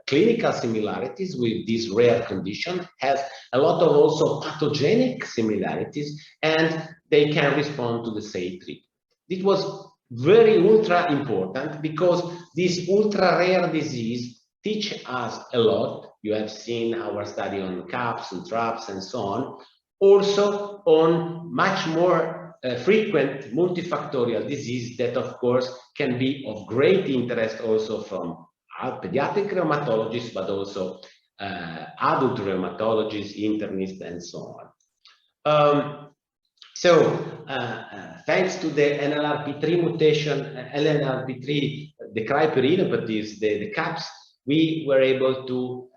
clinical similarities with this rare condition, has a lot of also pathogenic similarities, and they can respond to the same treatment. It was very ultra important because this ultra rare disease teach us a lot. You have seen our study on CAPS and TRAPS and so on. Also on much more frequent multifactorial disease that of course can be of great interest also from pediatric rheumatologists, but also adult rheumatologists, internists, and so on. Thanks to the NLRP3 mutation, NLRP3, the cryopyrinopathies, the CAPS, we were able to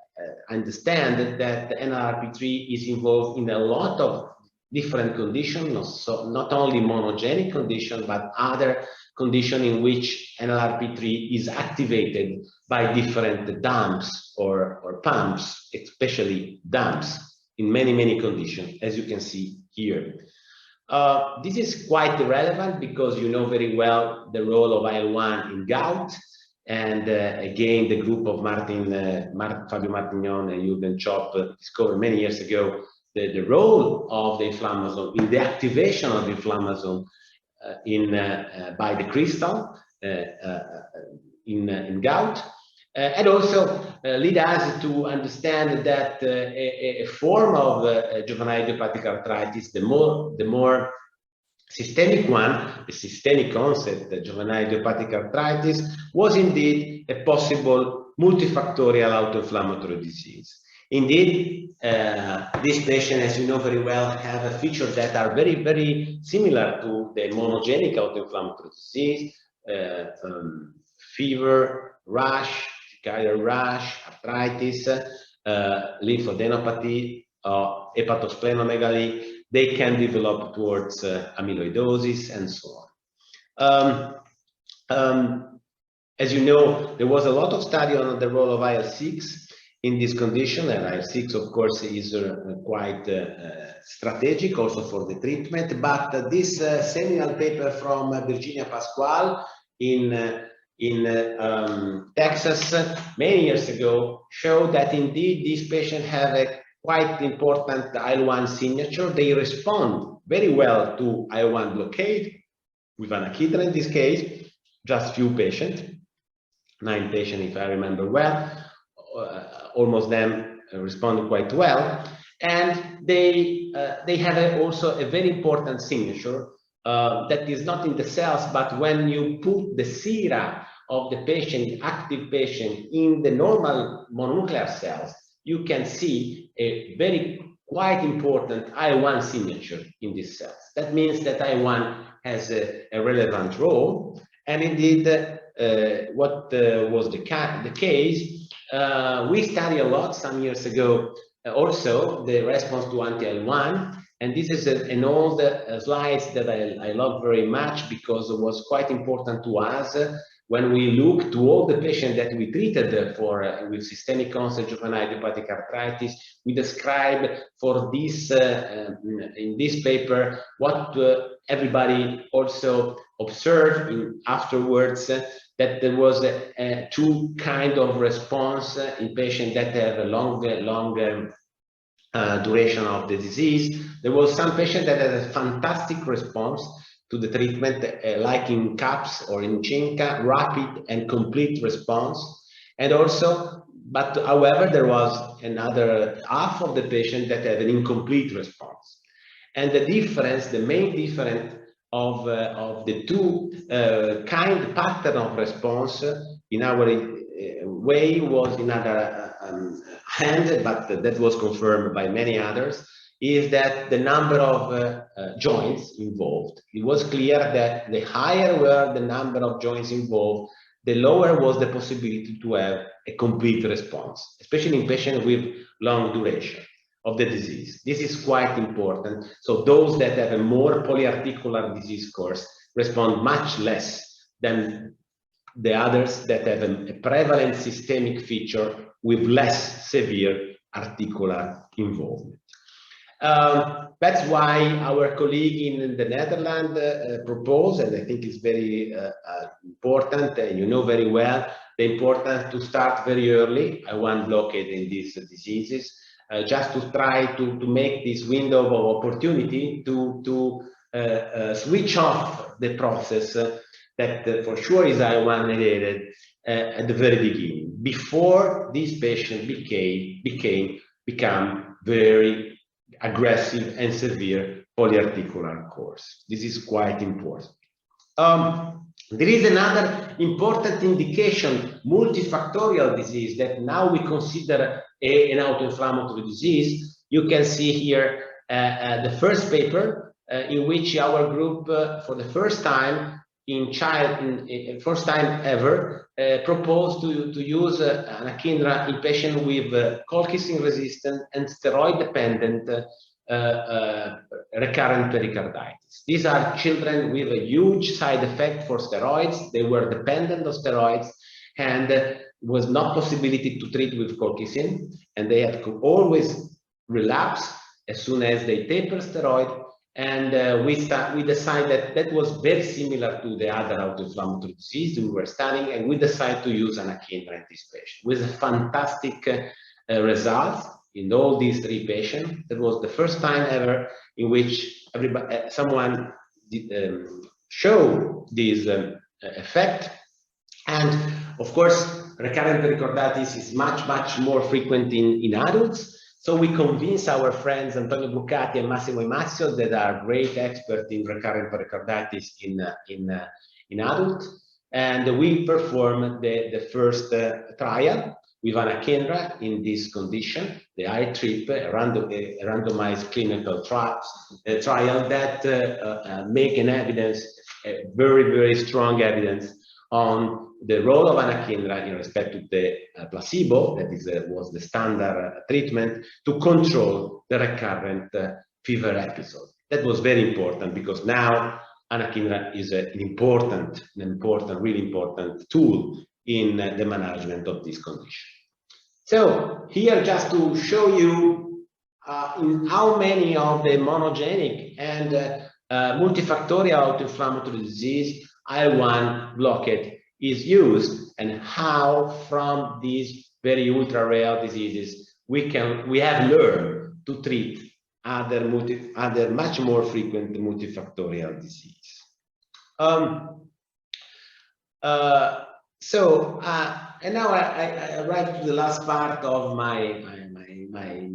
understand that the NLRP3 is involved in a lot of different conditions, so not only monogenic condition, but other conditions in which NLRP3 is activated by different dumps or pumps, especially dumps in many conditions, as you can see here. This is quite relevant because you know very well the role of IL-1 in gout. And again, the group of Fabio Martignon and Jürgen Chopp discovered many years ago the role of the inflammasome in the activation of the inflammasome by the crystal in gout, and also lead us to understand that a form of juvenile idiopathic arthritis, the more systemic one, the systemic onset juvenile idiopathic arthritis, was indeed a possible multifactorial autoinflammatory disease. Indeed, this patient, as you know very well, have a features that are very similar to the monogenic autoinflammatory disease: fever, rash, tachycardia rash, arthritis, lymphadenopathy, hepatosplenomegaly. They can develop towards amyloidosis and so on. As you know, there was a lot of study on the role of IL-6 in this condition, and IL-6, of course, is quite strategic also for the treatment. But this seminal paper from Virginia Pasquale in in Texas many years ago showed that indeed these patients have a quite important IL-1 signature. They respond very well to IL-1 blockade with anakinra in this case, just few patients, 9 patients if I remember well, almost them responded quite well, and they have also a very important signature that is not in the cells, but when you put the sera of the patient, active patient, in the normal mononuclear cells, you can see a very quite important IL-1 signature in these cells. That means that IL-1 has a relevant role, and indeed what was the case, we studied a lot some years ago also the response to anti-IL-1, and this is an old slide that I love very much because it was quite important to us when we look to all the patients that we treated with systemic onset juvenile idiopathic arthritis. We describe for this in this paper what everybody also observed afterwards, that there was two kind of response in patients that have a long duration of the disease. There was some patient that had a fantastic response to the treatment, like in CAPS or in CHINCA, rapid and complete response. And also, but however, there was another half of the patient that had an incomplete response. And the difference, the main difference of the two pattern of response in our way was in other hand, but that was confirmed by many others, is that the number of joints involved. It was clear that the higher were the number of joints involved, the lower was the possibility to have a complete response, especially in patients with long duration of the disease. This is quite important. So those that have a more polyarticular disease course respond much less than the others that have a prevalent systemic feature with less severe articular involvement. That's why our colleague in the Netherlands proposed, and I think it's very important, and you know very well, the importance to start very early IL-1 blockade in these diseases, just to try to make this window of opportunity to switch off the process that for sure is IL-1 related at the very beginning, before these patients become very aggressive and severe polyarticular course. This is quite important. There is another important indication, multifactorial disease, that now we consider an autoinflammatory disease. You can see here the first paper in which our group, for the first time first time ever, proposed to use anakinra in patients with colchicine resistant and steroid dependent recurrent pericarditis. These are children with a huge side effect for steroids. They were dependent on steroids and was not possibility to treat with colchicine, and they had to always relapse as soon as they taper steroid. And we decided that was very similar to the other autoinflammatory disease we were studying, and we decided to use anakinra in this patient with fantastic results in all these 3 patients. That was the first time ever in which someone showed this effect. And of course, recurrent pericarditis is much more frequent in adults. So we convinced our friends Antonio Bucati and Massimo Imazio, that are great experts in recurrent pericarditis in adults, and we performed the first trial with anakinra in this condition, the ITRIP, a randomized clinical trial that make an evidence, a very strong evidence on the role of anakinra in respect to the placebo, that was the standard treatment, to control the recurrent fever episode. That was very important because now anakinra is an important, really important tool in the management of this condition. So here, just to show you in how many of the monogenic and multifactorial autoinflammatory disease IL-1 blockade is used and how from these very ultra rare diseases we have learned to treat other much more frequent multifactorial disease. And now I arrived to the last part of my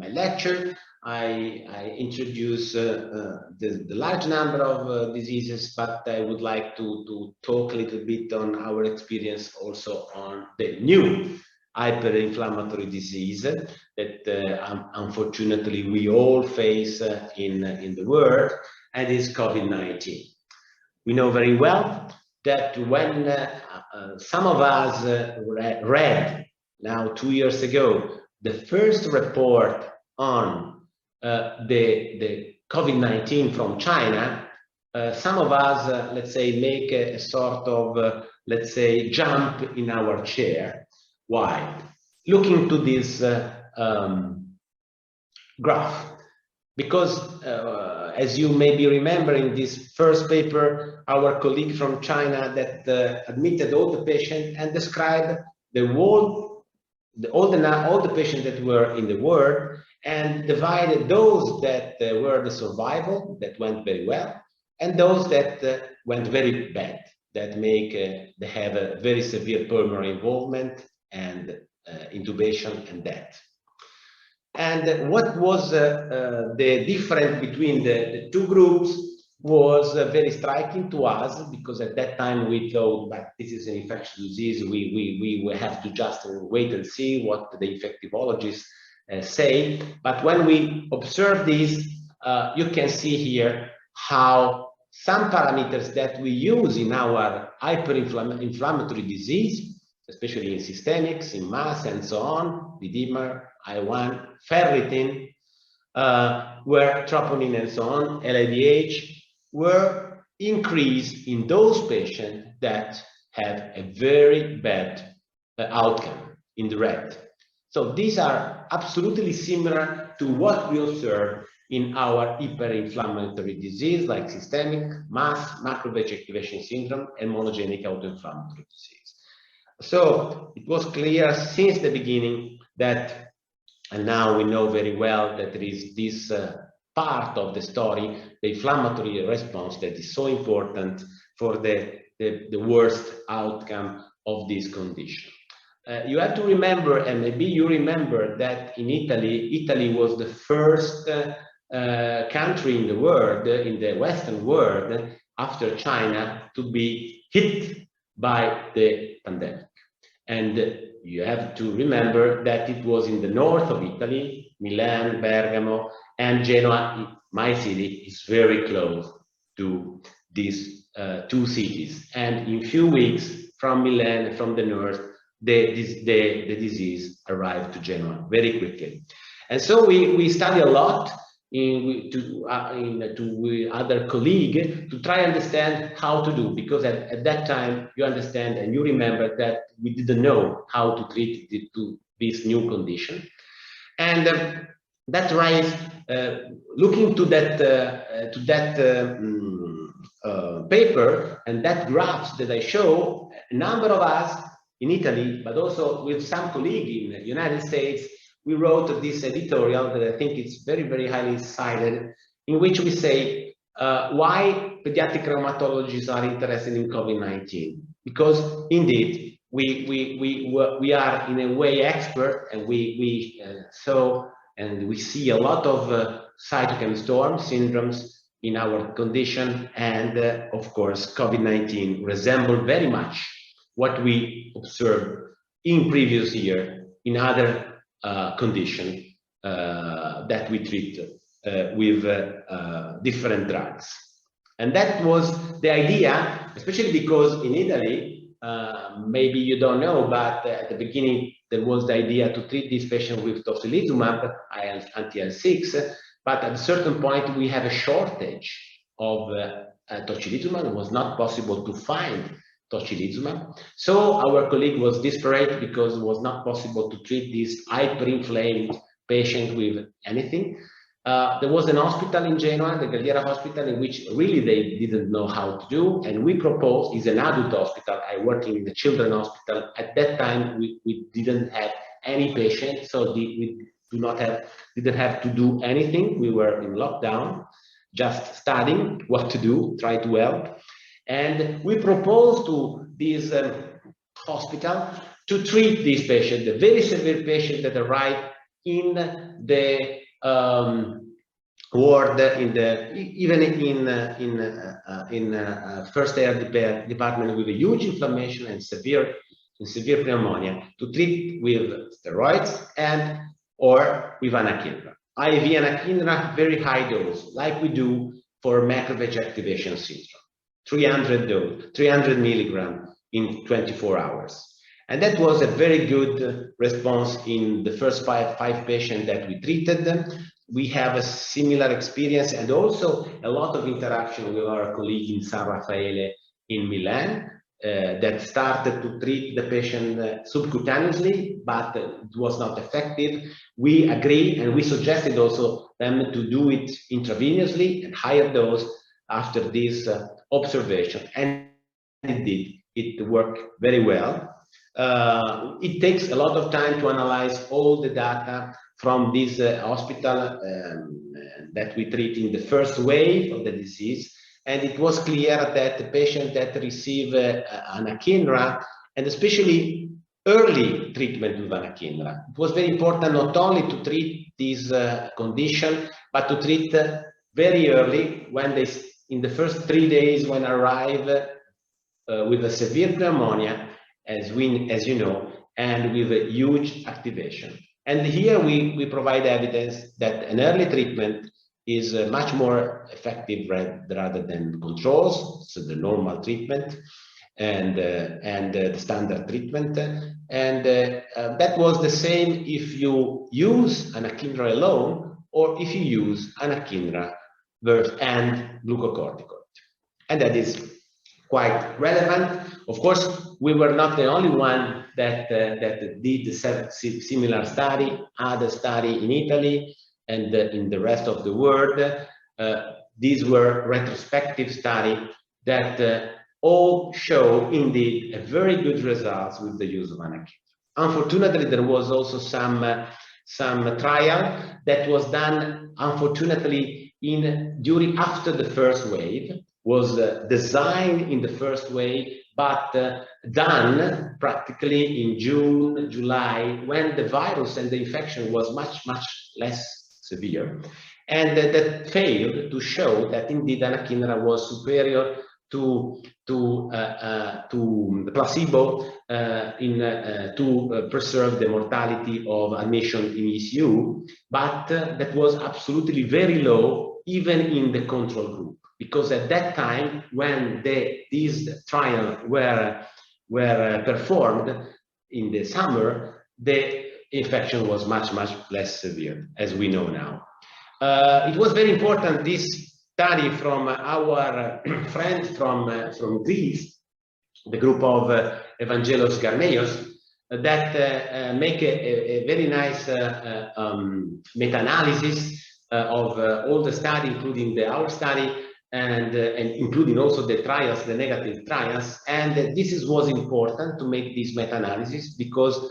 lecture. I introduce the large number of diseases, but I would like to talk a little bit on our experience also on the new hyperinflammatory disease that unfortunately we all face in the world, and is COVID-19. We know very well that when some of us read now 2 years ago the first report on the COVID-19 from China, some of us, let's say, make a sort of, let's say, jump in our chair. Why? Looking to this graph, because as you maybe remember in this first paper, our colleague from China that admitted all the patients and described all the patients that were in the world and divided those that were the survival, that went very well, and those that went very bad, that they have a very severe pulmonary involvement and intubation and death. And what was the difference between the two groups was very striking to us, because at that time we thought that this is an infectious disease, we will have to just wait and see what the infectivologists say. But when we observe this, you can see here how some parameters that we use in our hyperinflammatory disease, especially in systemics, in mass and so on, the dimer, I1, ferritin, where troponin and so on, LADH, were increased in those patients that have a very bad outcome in the red. So these are absolutely similar to what we observe in our hyperinflammatory disease like systemic, mass, macrophage activation syndrome, and monogenic autoinflammatory disease. So it was clear since the beginning that, and now we know very well that there is this part of the story, the inflammatory response, that is so important for the worst outcome of this condition. You have to remember, and maybe you remember, that in Italy was the first country in the world, in the Western world, after China, to be hit by the pandemic. And you have to remember that it was in the north of Italy, Milan, Bergamo, and Genoa. My city is very close to these two cities. And in few weeks from Milan, from the north, the disease arrived to Genoa very quickly. And so we study a lot with other colleagues to try and understand how to do, because at that time you understand and you remember that we didn't know how to treat this new condition. And that rise, looking to that paper and that graphs that I show, a number of us in Italy, but also with some colleagues in the United States, we wrote this editorial that I think it's very, very highly cited, in which we say why pediatric rheumatologists are interested in COVID-19. Because indeed, we are in a way expert, and we saw and we see a lot of cytokine storm syndromes in our condition, and of course, COVID-19 resemble very much what we observed in previous year in other condition that we treat with different drugs. And that was the idea, especially because in Italy, maybe you don't know, but at the beginning there was the idea to treat this patient with tocilizumab, anti-IL-6, but at a certain point we have a shortage of tocilizumab. It was not possible to find tocilizumab. So our colleague was desperate because it was not possible to treat this hyperinflamed patient with anything. There was an hospital in Genoa, the Galliera Hospital, in which really they didn't know how to do, and we proposed, it's an adult hospital, I work in the children's hospital. At that time, we didn't have any patient, so we didn't have to do anything. We were in lockdown, just studying what to do, try to help. And we proposed to this hospital to treat this patient, the very severe patient that arrived in the ward, even in first air department with a huge inflammation and severe pneumonia, to treat with steroids and or with anakinra. IV anakinra, very high dose, like we do for macrophage activation syndrome. 300 milligram in 24 hours. And that was a very good response in the first five patients that we treated. We have a similar experience and also a lot of interaction with our colleague in San Raffaele in Milan that started to treat the patient subcutaneously, but it was not effective. We agreed and we suggested also them to do it intravenously at higher dose after this observation, and it did. It worked very well. It takes a lot of time to analyze all the data from this hospital that we treat in the first wave of the disease, and it was clear that the patient that receive anakinra, and especially early treatment with anakinra, it was very important not only to treat this condition, but to treat very early, when they in the first 3 days when arrive with a severe pneumonia, as you know, and with a huge activation. And here we provide evidence that an early treatment is much more effective rather than controls, so the normal treatment and the standard treatment. And that was the same if you use anakinra alone or if you use anakinra and glucocorticoid. And that is quite relevant. Of course, we were not the only one that did the similar study. Other study in Italy and in the rest of the world. These were retrospective studies that all show indeed a very good results with the use of anakinra. Unfortunately, there was also some trial that was done, unfortunately, after the first wave, was designed in the first wave, but done practically in June, July, when the virus and the infection was much, much less severe. And that failed to show that indeed anakinra was superior to the placebo to preserve the mortality of admission in ECU, but that was absolutely very low even in the control group, because at that time when these trials were performed in the summer, the infection was much, much less severe, as we know now. It was very important, this study from our friend from Greece, the group of Evangelos Garneios, that make a very nice meta-analysis of all the study, including our study, and including also the trials, the negative trials. And this was important to make this meta-analysis, because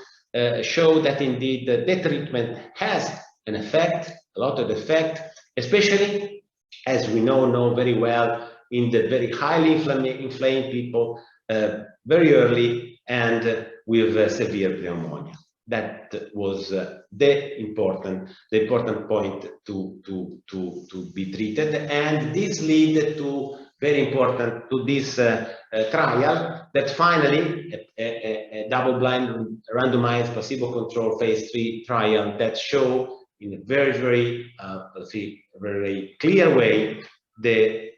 show that indeed the treatment has an effect, a lot of effect, especially as we know very well in the very highly inflamed people very early and with severe pneumonia. That was the important point to be treated, and this led to very important to this trial that finally a double-blind randomized placebo-controlled phase 3 trial that show in a very very clear way the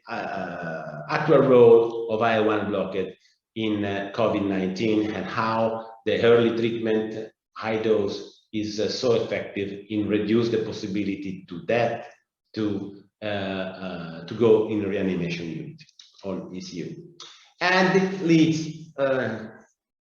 actual role of IL-1 blockade in COVID-19 and how the early treatment high dose is so effective in reduce the possibility to death to go in reanimation unit on ECU. And it leads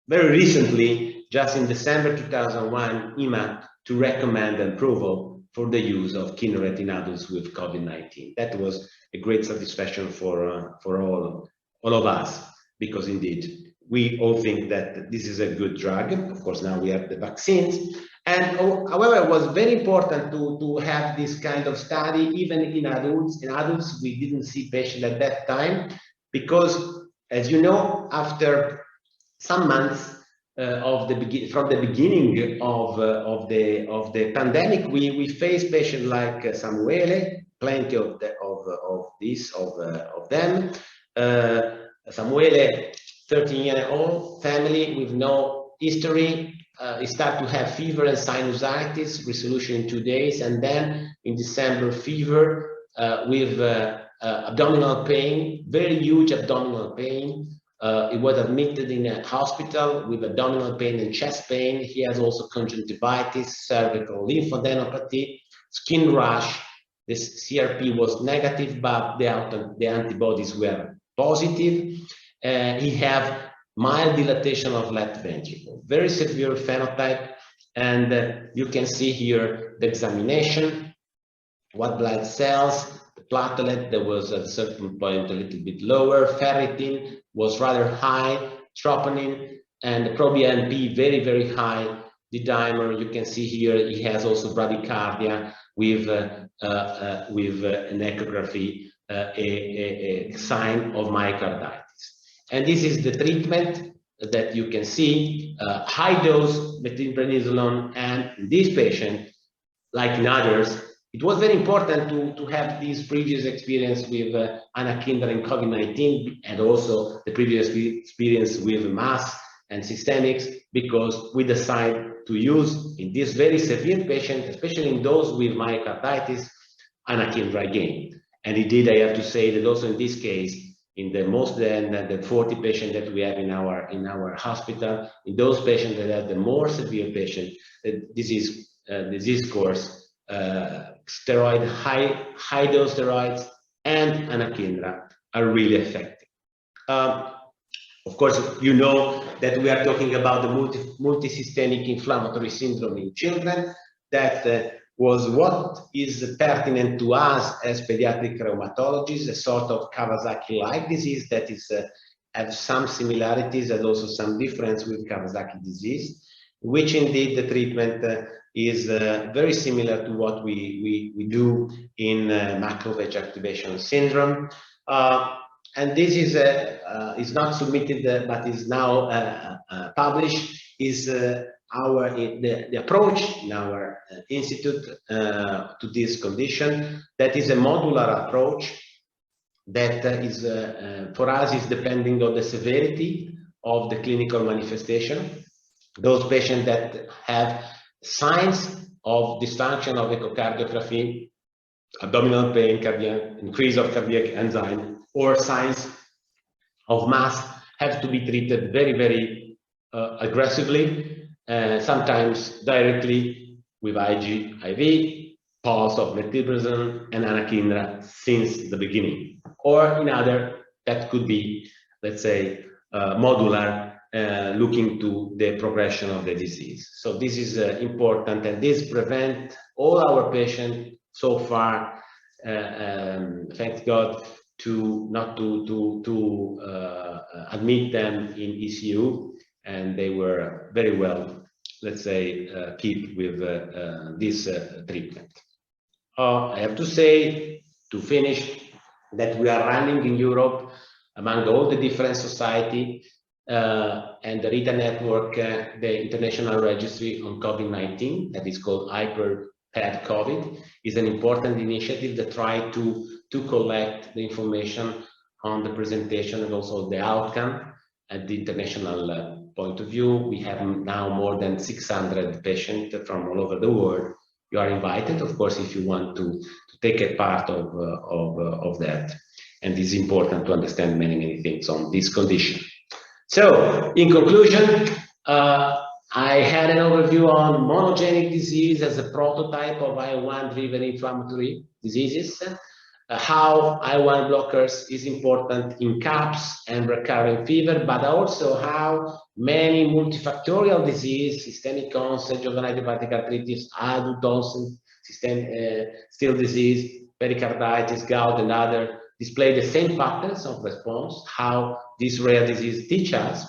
very recently, just in December 2001, EMA to recommend approval for the use of Kineret in adults with COVID-19. That was a great satisfaction for all of us, because indeed we all think that this is a good drug. Of course, now we have the vaccines. And however, it was very important to have this kind of study, even in adults. In adults, we didn't see patients at that time, because, as you know, after some months from the beginning of the pandemic, we faced patients like Samuele, plenty of them. Samuele, 13-year-old family with no history. He started to have fever and sinusitis, resolution in 2 days, and then in December, fever with abdominal pain, very huge abdominal pain. He was admitted in a hospital with abdominal pain and chest pain. He has also conjunctivitis, cervical lymphadenopathy, skin rash. This CRP was negative, but the antibodies were positive. He had mild dilatation of left ventricle, very severe phenotype, and you can see here the examination, white blood cells, the platelet that was at a certain point a little bit lower, ferritin was rather high, troponin, and the proBNP very, very high. The dimer, you can see here, he has also bradycardia with an echography, a sign of myocarditis. And this is the treatment that you can see, high dose methylprednisolone, and in this patient, like in others, it was very important to have this previous experience with anakinra in COVID-19, and also the previous experience with MAS and systemics, because we decided to use in this very severe patient, especially in those with myocarditis, anakinra again. And indeed, I have to say that also in this case, in the most than the 40 patients that we have in our hospital, in those patients that have the more severe patient, disease course, steroid, high dose steroids and anakinra are really effective. Of course, you know that we are talking about the multisystemic inflammatory syndrome in children. That was what is pertinent to us as pediatric rheumatologists, a sort of Kawasaki-like disease that is have some similarities and also some difference with Kawasaki disease, which indeed the treatment is very similar to what we do in macrophage activation syndrome. And this is not submitted, but is now published, is the approach in our institute to this condition. That is a modular approach that is for us is depending on the severity of the clinical manifestation. Those patients that have signs of dysfunction of echocardiography, abdominal pain, cardiac increase of cardiac enzyme, or signs of MAS have to be treated very, very aggressively, sometimes directly with IV, pulse of methylprednisolone and anakinra since the beginning, or in other that could be, let's say, modular, looking to the progression of the disease. So this is important, and this prevents all our patients so far, thank God, to not to admit them in ECU, and they were very well, let's say, keep with this treatment. I have to say, to finish, that we are running in Europe among all the different society and the RITA network, the International Registry on COVID-19, that is called HyperPAD-COVID, is an important initiative that tries to collect the information on the presentation and also the outcome at the international point of view. We have now more than 600 patients from all over the world. You are invited, of course, if you want to take a part of that. And it's important to understand many, many things on this condition. So, in conclusion, I had an overview on monogenic disease as a prototype of IL-1-driven inflammatory diseases, how IL-1 blockers is important in CAPS and recurrent fever, but also how many multifactorial disease, systemic onset, juvenile idiopathic arthritis, adult onset, still disease, pericarditis, gout, and other display the same patterns of response, how this rare disease teach us.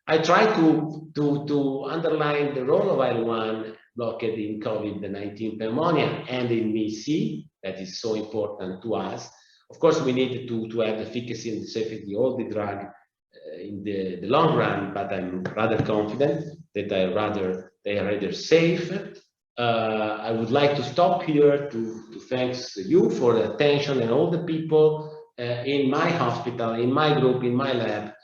I try to underline the role of IL-1 blockade in COVID-19 pneumonia and in MEC, that is so important to us. Of course, we need to have efficacy and safety of the drug in the long run, but I'm rather confident that they are rather safe. I would like to stop here to thank you for the attention and all the people in my hospital, in my group, in my lab,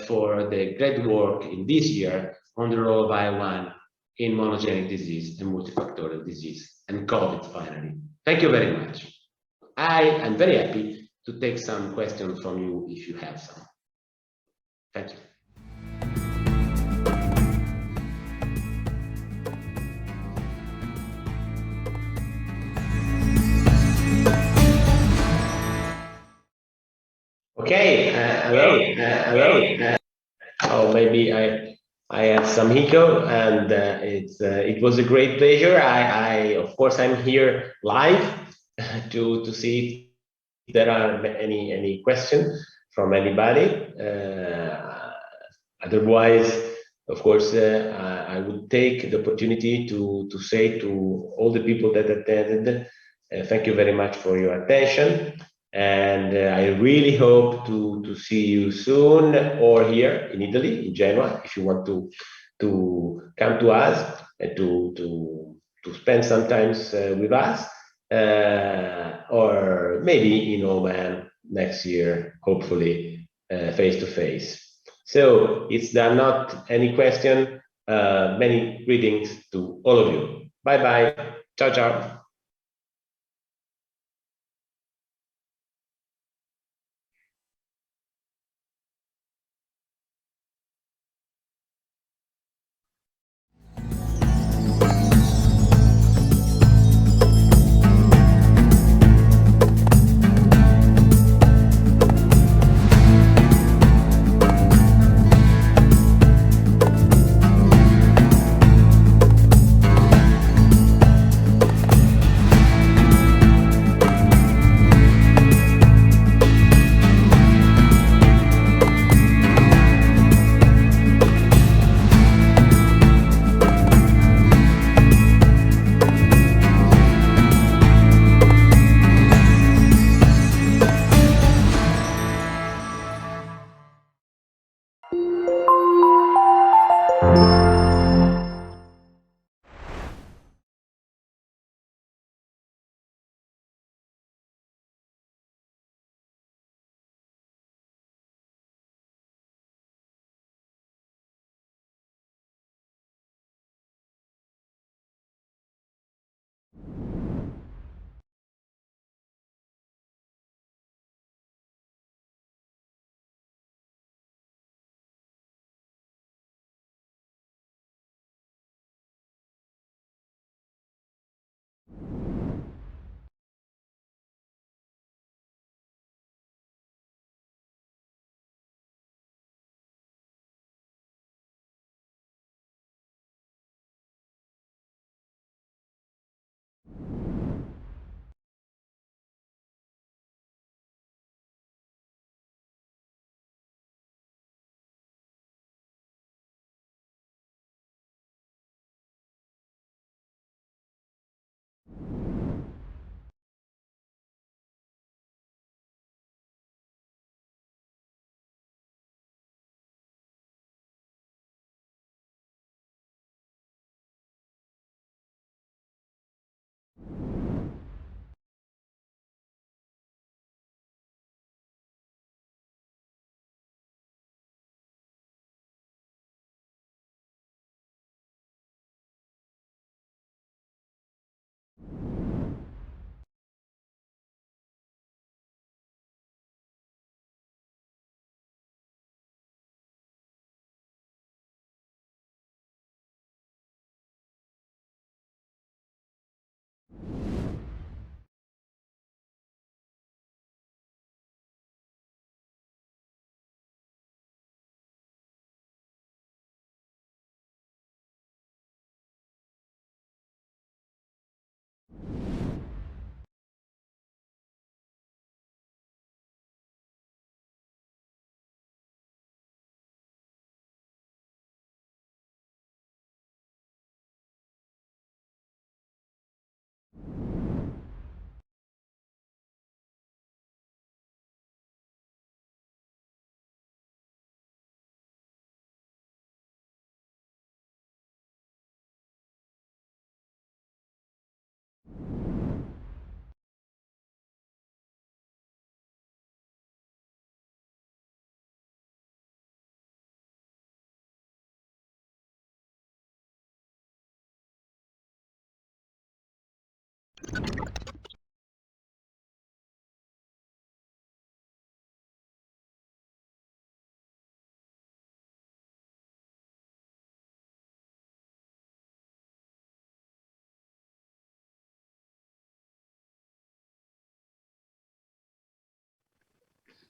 for the great work in this year on the role of IL-1 in monogenic disease and multifactorial disease and COVID finally. Thank you very much. I am very happy to take some questions from you if you have some. Thank you. Okay, hello. Oh, maybe I had some hiccup, and it was a great pleasure. Of course, I'm here live to see if there are any questions from anybody. Otherwise, of course, I would take the opportunity to say to all the people that attended, thank you very much for your attention. And I really hope to see you soon, or here in Italy, in Genoa, if you want to come to us and to spend some time with us, or maybe in Oman next year, hopefully face to face. So if there are not any question, many greetings to all of you. Bye bye. Ciao ciao.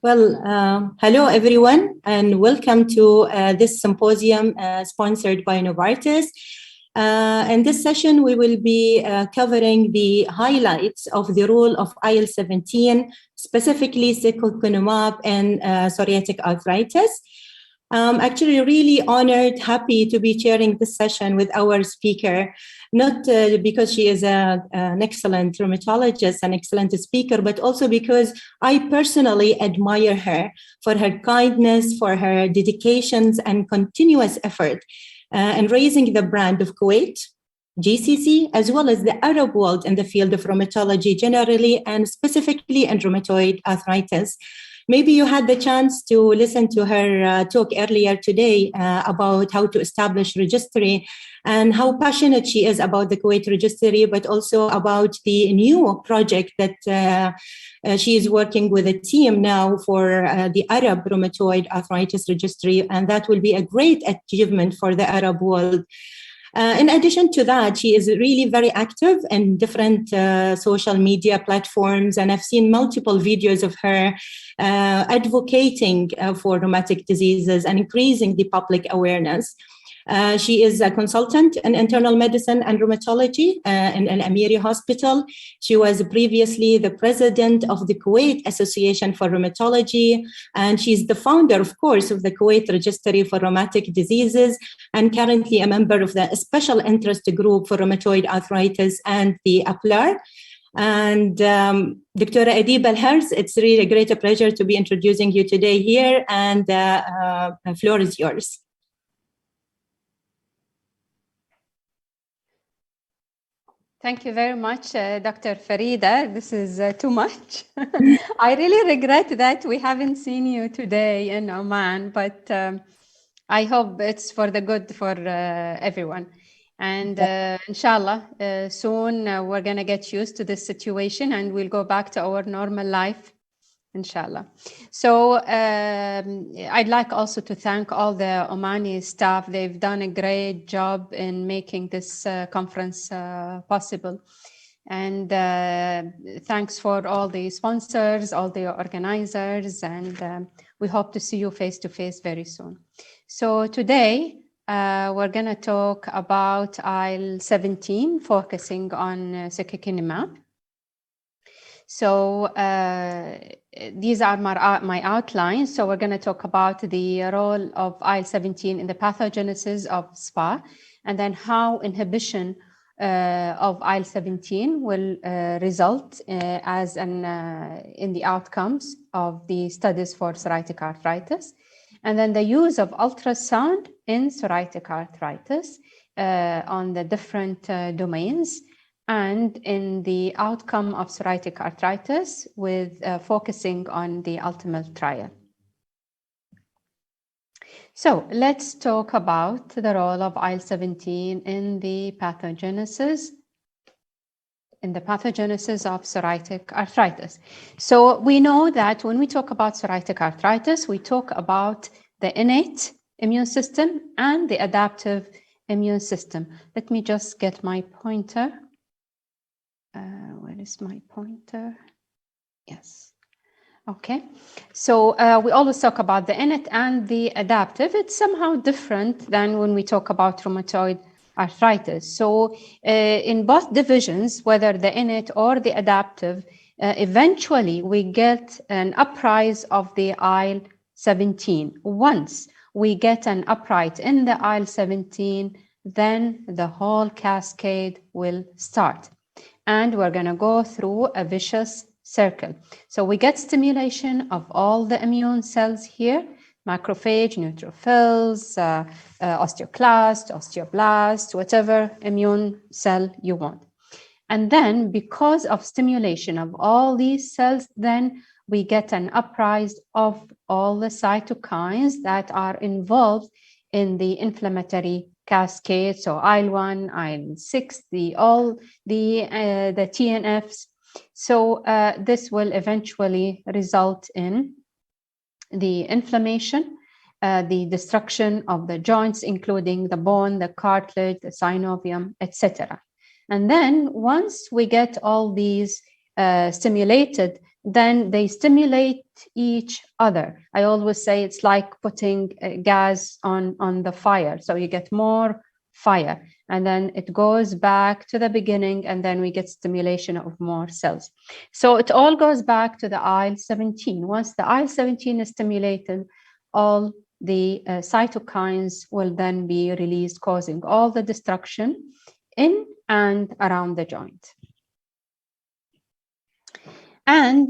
Well, hello everyone, and welcome to this symposium sponsored by Novartis. In this session, we will be covering the highlights of the role of IL-17, specifically secukinumab and psoriatic arthritis. I'm actually really honored, happy to be chairing this session with our speaker, not because she is an excellent rheumatologist, an excellent speaker, but also because I personally admire her for her kindness, for her dedications and continuous effort in raising the brand of Kuwait, GCC, as well as the Arab world in the field of rheumatology generally, and specifically in rheumatoid arthritis. Maybe you had the chance to listen to her talk earlier today about how to establish Registry and how passionate she is about the Kuwait Registry, but also about the new project that she is working with a team now for the Arab Rheumatoid Arthritis Registry, and that will be a great achievement for the Arab world. In addition to that, she is really very active in different social media platforms, and I've seen multiple videos of her advocating for rheumatic diseases and increasing the public awareness. She is a consultant in internal medicine and rheumatology in Al Amiri Hospital. She was previously the president of the Kuwait Association for Rheumatology, and she's the founder, of course, of the Kuwait Registry for Rheumatic Diseases, and currently a member of the Special Interest Group for Rheumatoid Arthritis and the APLAR. And Dr. Adeeba Al-Herz, it's really a great pleasure to be introducing you today here, and the floor is yours. Thank you very much, Dr. Farida. This is too much. I really regret that we haven't seen you today in Oman, but I hope it's for the good for everyone. And inshallah, soon we're going to get used to this situation and we'll go back to our normal life, inshallah. So I'd like also to thank all the Omani staff. They've done a great job in making this conference possible. And thanks for all the sponsors, all the organizers, and we hope to see you face to face very soon. So today, we're going to talk about IL-17, focusing on secukinumab. So these are my outlines. So we're going to talk about the role of IL-17 in the pathogenesis of SPA, and then how inhibition of IL-17 will result as in the outcomes of the studies for psoriatic arthritis, and then the use of ultrasound in psoriatic arthritis on the different domains, and in the outcome of psoriatic arthritis with focusing on the ultimate trial. So let's talk about the role of IL-17 in the pathogenesis of psoriatic arthritis. So we know that when we talk about psoriatic arthritis, we talk about the innate immune system and the adaptive immune system. Let me just get my pointer. Where is my pointer? Yes. Okay. So we always talk about the innate and the adaptive. It's somehow different than when we talk about rheumatoid arthritis. So in both divisions, whether the innate or the adaptive, eventually we get an uprise of the IL-17. Once we get an uprise in the IL-17, then the whole cascade will start. And we're going to go through a vicious circle. So we get stimulation of all the immune cells here, macrophage, neutrophils, osteoclast, osteoblast, whatever immune cell you want. And then because of stimulation of all these cells, then we get an uprise of all the cytokines that are involved in the inflammatory cascade, so IL-1, IL-6, all the TNFs. So this will eventually result in the inflammation, the destruction of the joints, including the bone, the cartilage, the synovium, etc. And then once we get all these stimulated, then they stimulate each other. I always say it's like putting gas on the fire. So you get more fire, and then it goes back to the beginning, and then we get stimulation of more cells. So it all goes back to the IL-17. Once the IL-17 is stimulated, all the cytokines will then be released, causing all the destruction in and around the joint. And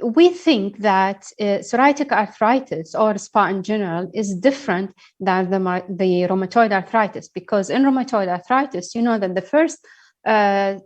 we think that psoriatic arthritis or SPA in general is different than the rheumatoid arthritis, because in rheumatoid arthritis, you know that the first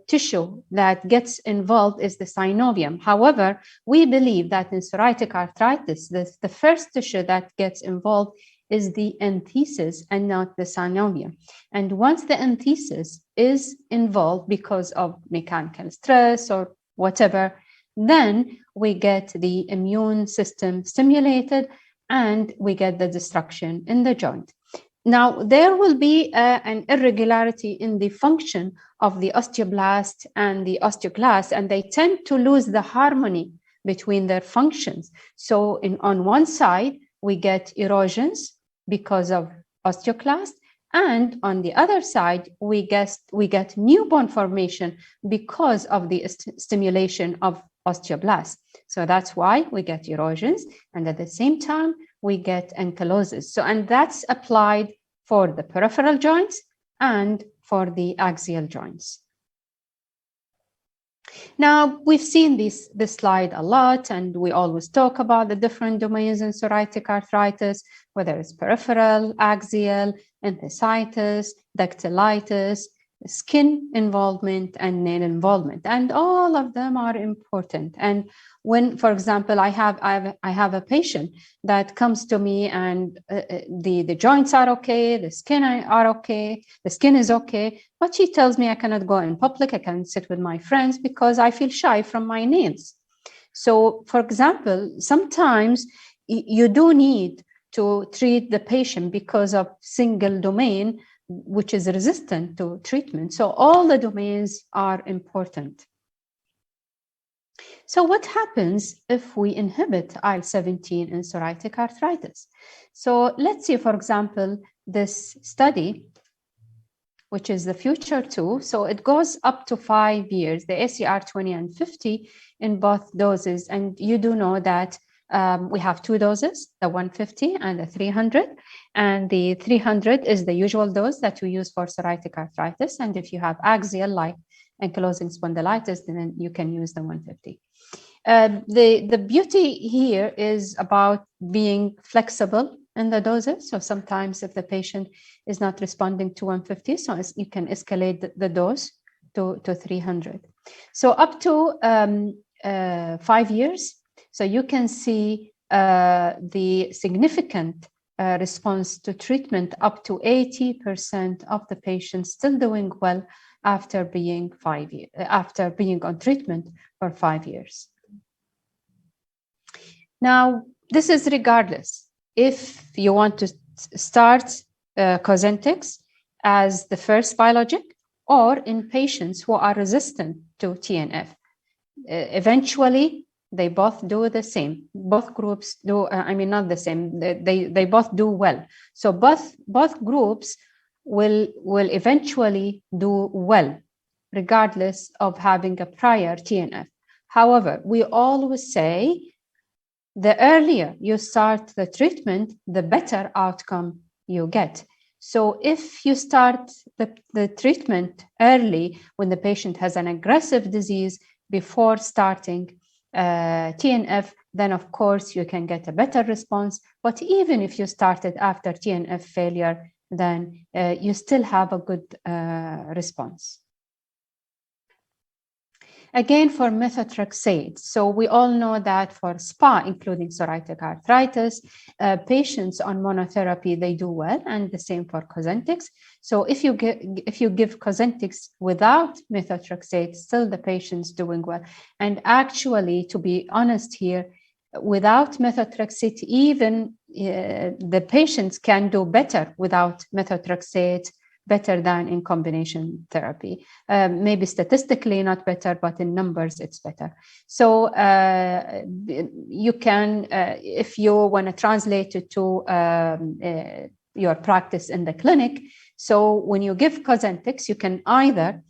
tissue that gets involved is the synovium. However, we believe that in psoriatic arthritis, the first tissue that gets involved is the enthesis and not the synovium. And once the enthesis is involved because of mechanical stress or whatever, then we get the immune system stimulated and we get the destruction in the joint. Now, there will be an irregularity in the function of the osteoblast and the osteoclast, and they tend to lose the harmony between their functions. So on one side, we get erosions because of osteoclast, and on the other side, we get new bone formation because of the stimulation of osteoblasts. So that's why we get erosions, and at the same time, we get ankylosis. So, and that's applied for the peripheral joints and for the axial joints. Now, we've seen this slide a lot, and we always talk about the different domains in psoriatic arthritis, whether it's peripheral, axial, enthesitis, dactylitis, skin involvement, and nail involvement, and all of them are important. And when, for example, I have a patient that comes to me and the joints are okay, the skin are okay, the skin is okay, but she tells me I cannot go in public, I can't sit with my friends because I feel shy from my nails. So, for example, sometimes you do need to treat the patient because of single domain, which is resistant to treatment. So all the domains are important. So what happens if we inhibit IL-17 in psoriatic arthritis? So let's see, for example, this study, which is the Future 2. So it goes up to 5 years, the ACR 20 and 50 in both doses. And you do know that we have 2 doses, the 150 and the 300. And the 300 is the usual dose that we use for psoriatic arthritis. And if you have axial, like ankylosing spondylitis, then you can use the 150. The beauty here is about being flexible in the doses. So sometimes if the patient is not responding to 150, so you can escalate the dose to 300. So up to 5 years, so you can see the significant response to treatment, up to 80% of the patients still doing well after being on treatment for 5 years. Now, this is regardless if you want to start Cosentyx as the first biologic or in patients who are resistant to TNF. Eventually, they both do the same. Both groups do, not the same, they both do well. So both groups will eventually do well, regardless of having a prior TNF. However, we always say the earlier you start the treatment, the better outcome you get. So if you start the treatment early when the patient has an aggressive disease before starting TNF, then of course you can get a better response. But even if you started after TNF failure, then you still have a good response. Again, for methotrexate, so we all know that for SPA, including psoriatic arthritis, patients on monotherapy, they do well, and the same for Cosentyx. So if you give Cosentyx without methotrexate, still the patient's doing well. And actually, to be honest here, without methotrexate, even the patients can do better without methotrexate, better than in combination therapy. Maybe statistically not better, but in numbers it's better. So you can, if you want to translate it to your practice in the clinic, so when you give Cosentyx, you can either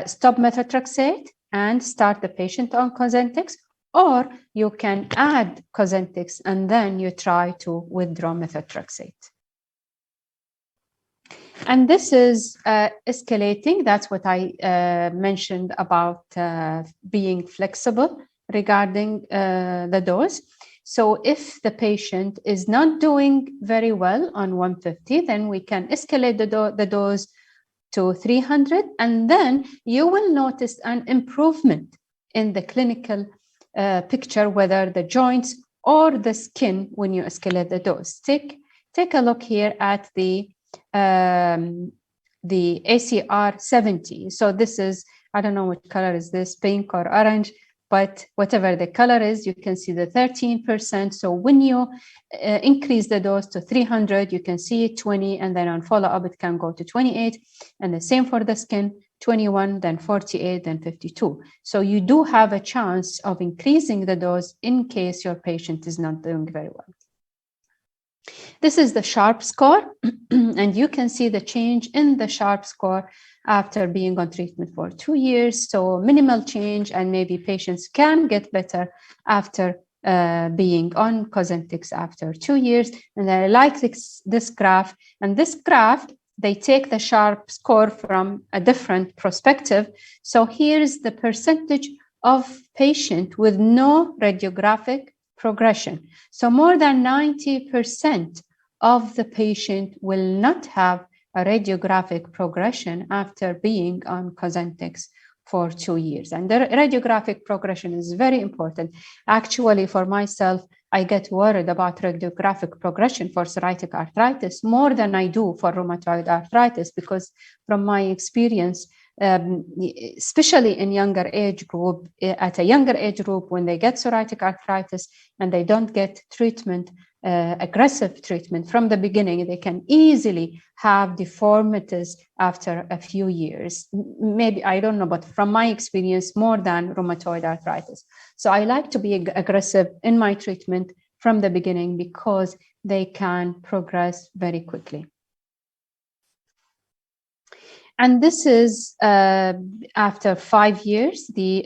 stop methotrexate and start the patient on Cosentyx, or you can add Cosentyx and then you try to withdraw methotrexate. And this is escalating. That's what I mentioned about being flexible regarding the dose. So if the patient is not doing very well on 150, then we can escalate the dose to 300, and then you will notice an improvement in the clinical picture, whether the joints or the skin when you escalate the dose. Take a look here at the ACR 70. So this is, I don't know what color is this, pink or orange, but whatever the color is, you can see the 13%. So when you increase the dose to 300, you can see 20, and then on follow-up, it can go to 28. And the same for the skin, 21, then 48, then 52. So you do have a chance of increasing the dose in case your patient is not doing very well. This is the SHARP score, and you can see the change in the SHARP score after being on treatment for 2 years. So minimal change, and maybe patients can get better after being on Cosentyx after 2 years. And I like this graph. And this graph, they take the SHARP score from a different perspective. So here's the percentage of patient with no radiographic progression. So more than 90% of the patient will not have a radiographic progression after being on Cosentyx for 2 years. And the radiographic progression is very important. Actually, for myself, I get worried about radiographic progression for psoriatic arthritis more than I do for rheumatoid arthritis, because from my experience, especially in younger age group, at a younger age group, when they get psoriatic arthritis and they don't get treatment, aggressive treatment from the beginning, they can easily have deformities after a few years. Maybe, I don't know, but from my experience, more than rheumatoid arthritis. So I like to be aggressive in my treatment from the beginning because they can progress very quickly. And this is after 5 years, the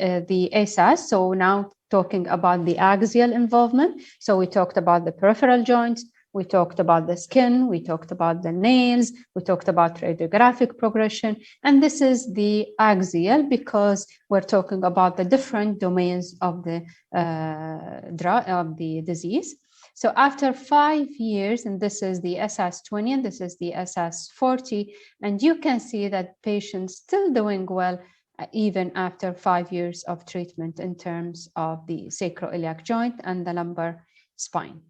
ASAS. So now talking about the axial involvement. So we talked about the peripheral joints, we talked about the skin, we talked about the nails, we talked about radiographic progression. And this is the axial because we're talking about the different domains of the disease. So after 5 years, and this is the SS20 and this is the SS40, and you can see that patients still doing well even after 5 years of treatment in terms of the sacroiliac joint and the lumbar spine.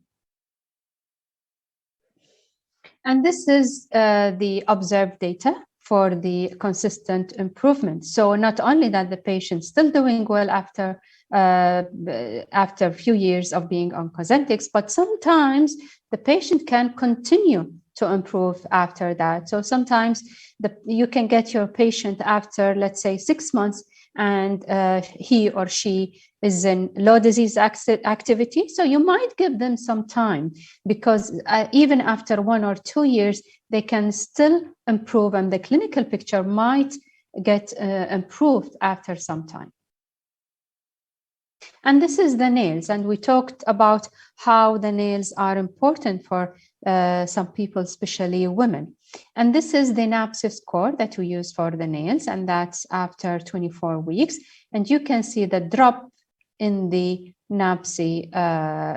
And this is the observed data for the consistent improvement. So not only that the patient's still doing well after a few years of being on Cosentyx, but sometimes the patient can continue to improve after that. So sometimes you can get your patient after, let's say, 6 months, and he or she is in low disease activity. So you might give them some time because even after 1 or 2 years, they can still improve, and the clinical picture might get improved after some time. And this is the nails, and we talked about how the nails are important for some people, especially women. And this is the NAPSI score that we use for the nails, and that's after 24 weeks. And you can see the drop in the NAPSI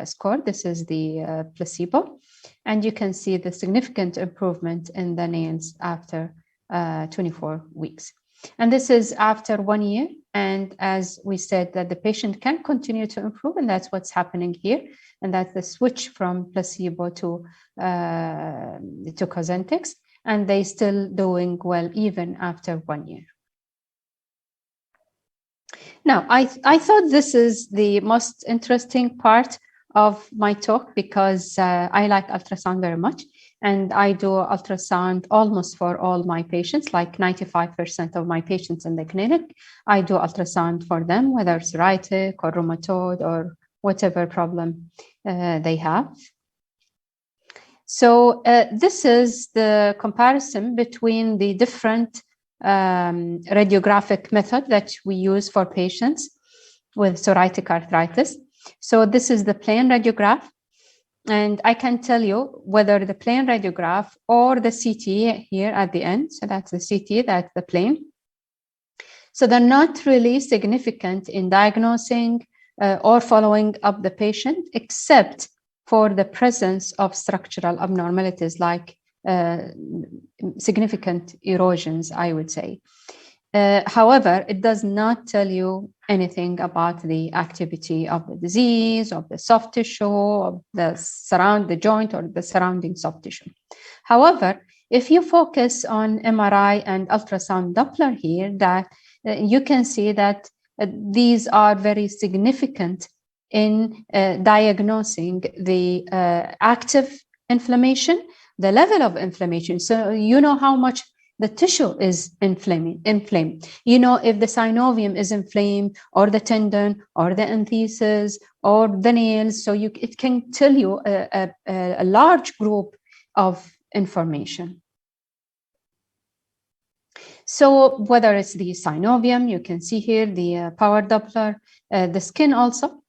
score. This is the placebo. And you can see the significant improvement in the nails after 24 weeks. And this is after 1 year. And as we said, that the patient can continue to improve, and that's what's happening here. And that's the switch from placebo to Cosentyx, and they still doing well even after 1 year. Now, I thought this is the most interesting part of my talk because I like ultrasound very much. And I do ultrasound almost for all my patients, like 95% of my patients in the clinic. I do ultrasound for them, whether it's psoriatic or rheumatoid or whatever problem they have. So this is the comparison between the different radiographic method that we use for patients with psoriatic arthritis. So this is the plain radiograph. And I can tell you whether the plain radiograph or the CT here at the end. So that's the CT, that's the plain. So they're not really significant in diagnosing or following up the patient, except for the presence of structural abnormalities like significant erosions, I would say. However, it does not tell you anything about the activity of the disease, of the soft tissue, of the joint or the surrounding soft tissue. However, if you focus on MRI and ultrasound Doppler here, that you can see that these are very significant in diagnosing the active inflammation, the level of inflammation. So you know how much the tissue is inflamed. You know if the synovium is inflamed, or the tendon, or the enthesis, or the nails. So it can tell you a large group of information. So whether it's the synovium, you can see here the power Doppler, the skin also,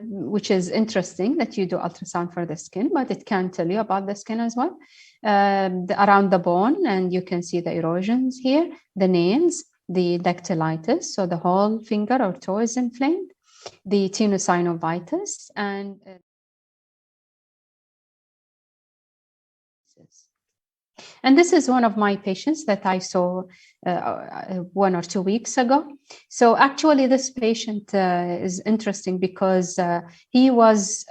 which is interesting that you do ultrasound for the skin, but it can tell you about the skin as well. Around the bone, and you can see the erosions here, the nails, the dactylitis, so the whole finger or toe is inflamed, the tenosynovitis, and this is one of my patients that I saw 1 or 2 weeks ago. So actually this patient is interesting because he was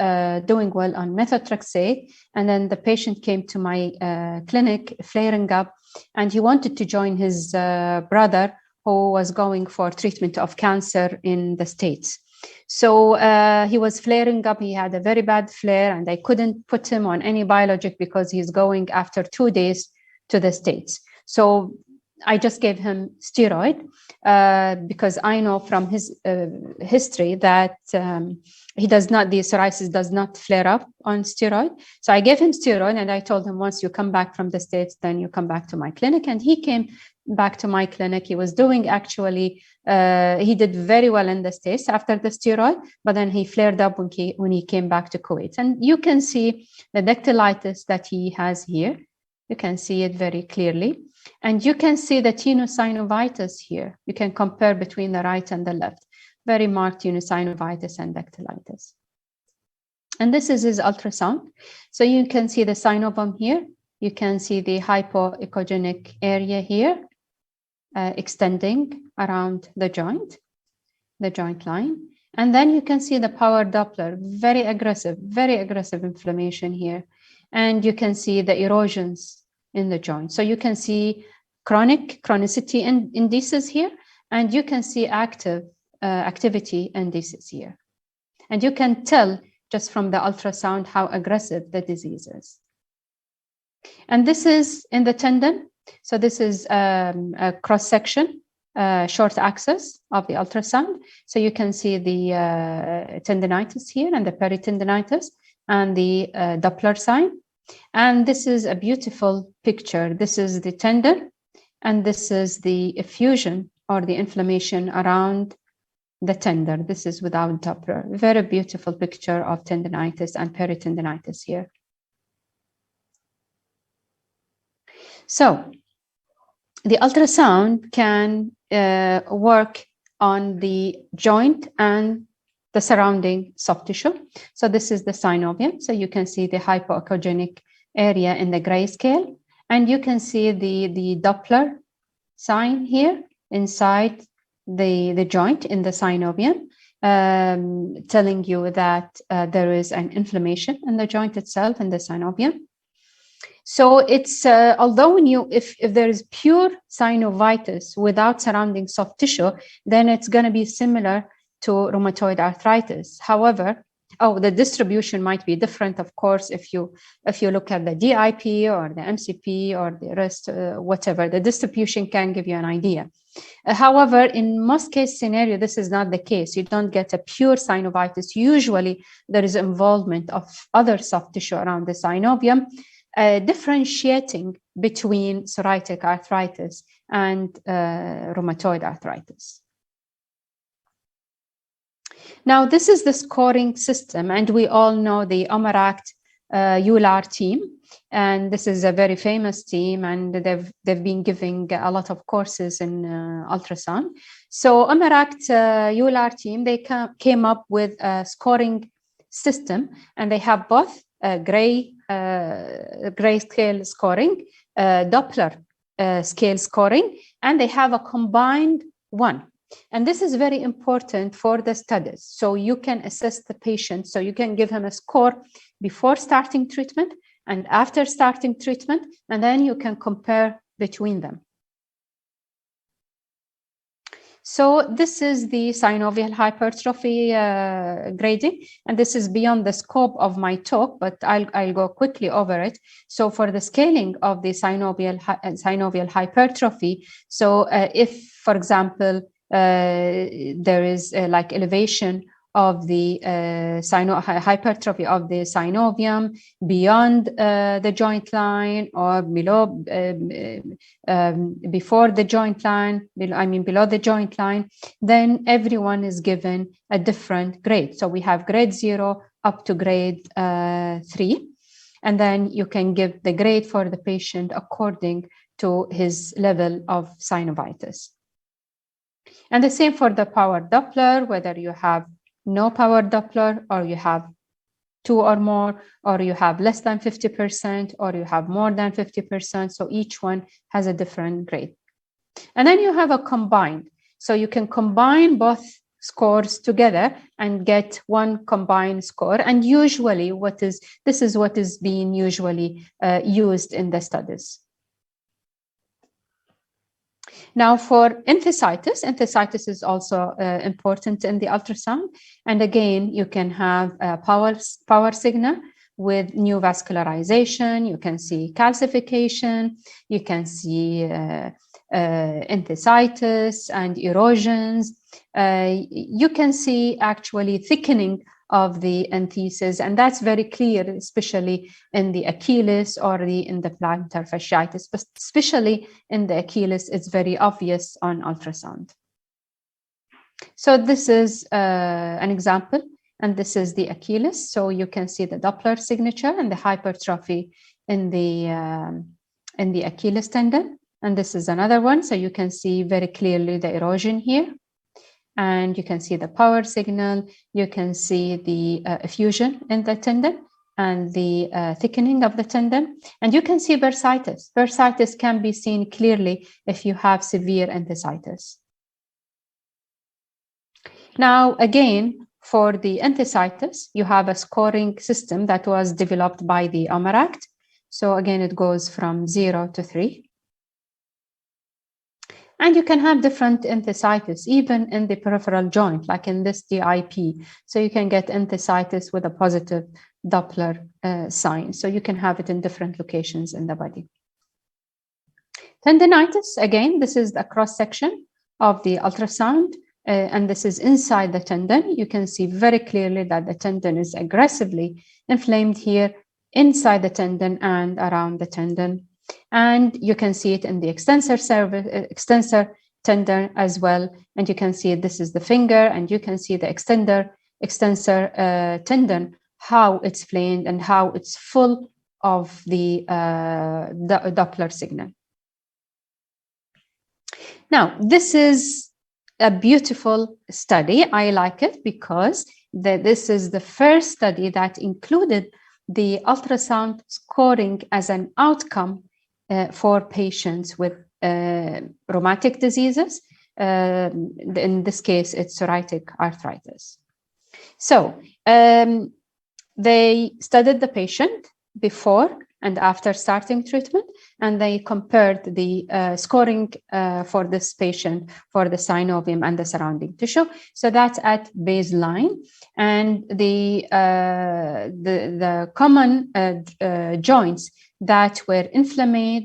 doing well on methotrexate, and then the patient came to my clinic flaring up, and he wanted to join his brother who was going for treatment of cancer in the States. So he was flaring up. He had a very bad flare, and I couldn't put him on any biologic because he's going after 2 days to the States. So I just gave him steroid because I know from his history that the psoriasis does not flare up on steroid. So I gave him steroid, and I told him, once you come back from the States, then you come back to my clinic. And he came back to my clinic. He was doing actually, he did very well in the States after the steroid, but then he flared up when he came back to Kuwait. And you can see the dactylitis that he has here. You can see it very clearly. And you can see the tenosynovitis here. You can compare between the right and the left. Very marked tenosynovitis and dactylitis. And this is his ultrasound. So you can see the synovium here. You can see the hypoechogenic area here, extending around the joint line. And then you can see the power Doppler, very aggressive inflammation here. And you can see the erosions in the joint. So you can see chronicity indices here, and you can see activity indices here. And you can tell just from the ultrasound how aggressive the disease is. And this is in the tendon. So this is a cross-section, short axis of the ultrasound. So you can see the tendinitis here and the peritendinitis and the Doppler sign. And this is a beautiful picture. This is the tendon, and this is the effusion or the inflammation around the tendon. This is without Doppler. Very beautiful picture of tendinitis and peritendinitis here. So the ultrasound can work on the joint and the surrounding soft tissue. So this is the synovium. So you can see the hypoechogenic area in the grayscale, and you can see the Doppler sign here inside the joint in the synovium, telling you that there is an inflammation in the joint itself, in the synovium. So it's, although if there is pure synovitis without surrounding soft tissue, then it's going to be similar to rheumatoid arthritis. However, the distribution might be different, of course, if you look at the DIP or the MCP or the rest, whatever, the distribution can give you an idea. However, in most case scenario, this is not the case. You don't get a pure synovitis. Usually, there is involvement of other soft tissue around the synovium, differentiating between psoriatic arthritis and rheumatoid arthritis. Now, this is the scoring system, and we all know the OMERACT EULAR team, and this is a very famous team, and they've been giving a lot of courses in ultrasound. So OMERACT EULAR team, they came up with a scoring system, and they have both gray scale scoring, Doppler scale scoring, and they have a combined one. And this is very important for the studies. So you can assess the patient. So you can give him a score before starting treatment and after starting treatment, and then you can compare between them. So this is the synovial hypertrophy grading, and this is beyond the scope of my talk, but I'll go quickly over it. So for the scaling of the synovial hypertrophy, so if, for example, there is like elevation of the hypertrophy of the synovium beyond the joint line or below, before the joint line, below the joint line, then everyone is given a different grade. So we have grade 0 up to grade 3. And then you can give the grade for the patient according to his level of synovitis. And the same for the power Doppler, whether you have no power Doppler or you have 2 or more, or you have less than 50%, or you have more than 50%. So each one has a different grade. And then you have a combined. So you can combine both scores together and get one combined score. And usually this is what is being usually used in the studies. Now for enthesitis is also important in the ultrasound. And again, you can have a power signal with new vascularization. You can see calcification. You can see enthesitis and erosions. You can see actually thickening of the entheses, and that's very clear, especially in the Achilles or in the plantar fasciitis, but especially in the Achilles, it's very obvious on ultrasound. So this is an example, and this is the Achilles. So you can see the Doppler signature and the hypertrophy in the Achilles tendon, and this is another one. So you can see very clearly the erosion here. And you can see the power signal, you can see the effusion in the tendon and the thickening of the tendon. And you can see bursitis. Bursitis can be seen clearly if you have severe enthesitis. Now, again, for the enthesitis, you have a scoring system that was developed by the OMERACT. So again, it goes from 0 to 3. And you can have different enthesitis, even in the peripheral joint, like in this DIP. So you can get enthesitis with a positive Doppler sign. So you can have it in different locations in the body. Tendinitis, again, this is the cross-section of the ultrasound, and this is inside the tendon. You can see very clearly that the tendon is aggressively inflamed here, inside the tendon and around the tendon. And you can see it in the extensor tendon as well. And you can see this is the finger, and you can see the extensor tendon, how it's flamed and how it's full of the Doppler signal. Now, this is a beautiful study. I like it because this is the first study that included the ultrasound scoring as an outcome for patients with rheumatic diseases In this case, it's psoriatic arthritis. So they studied the patient before and after starting treatment, and they compared the scoring for this patient for the synovium and the surrounding tissue. So that's at baseline, and the common joints that were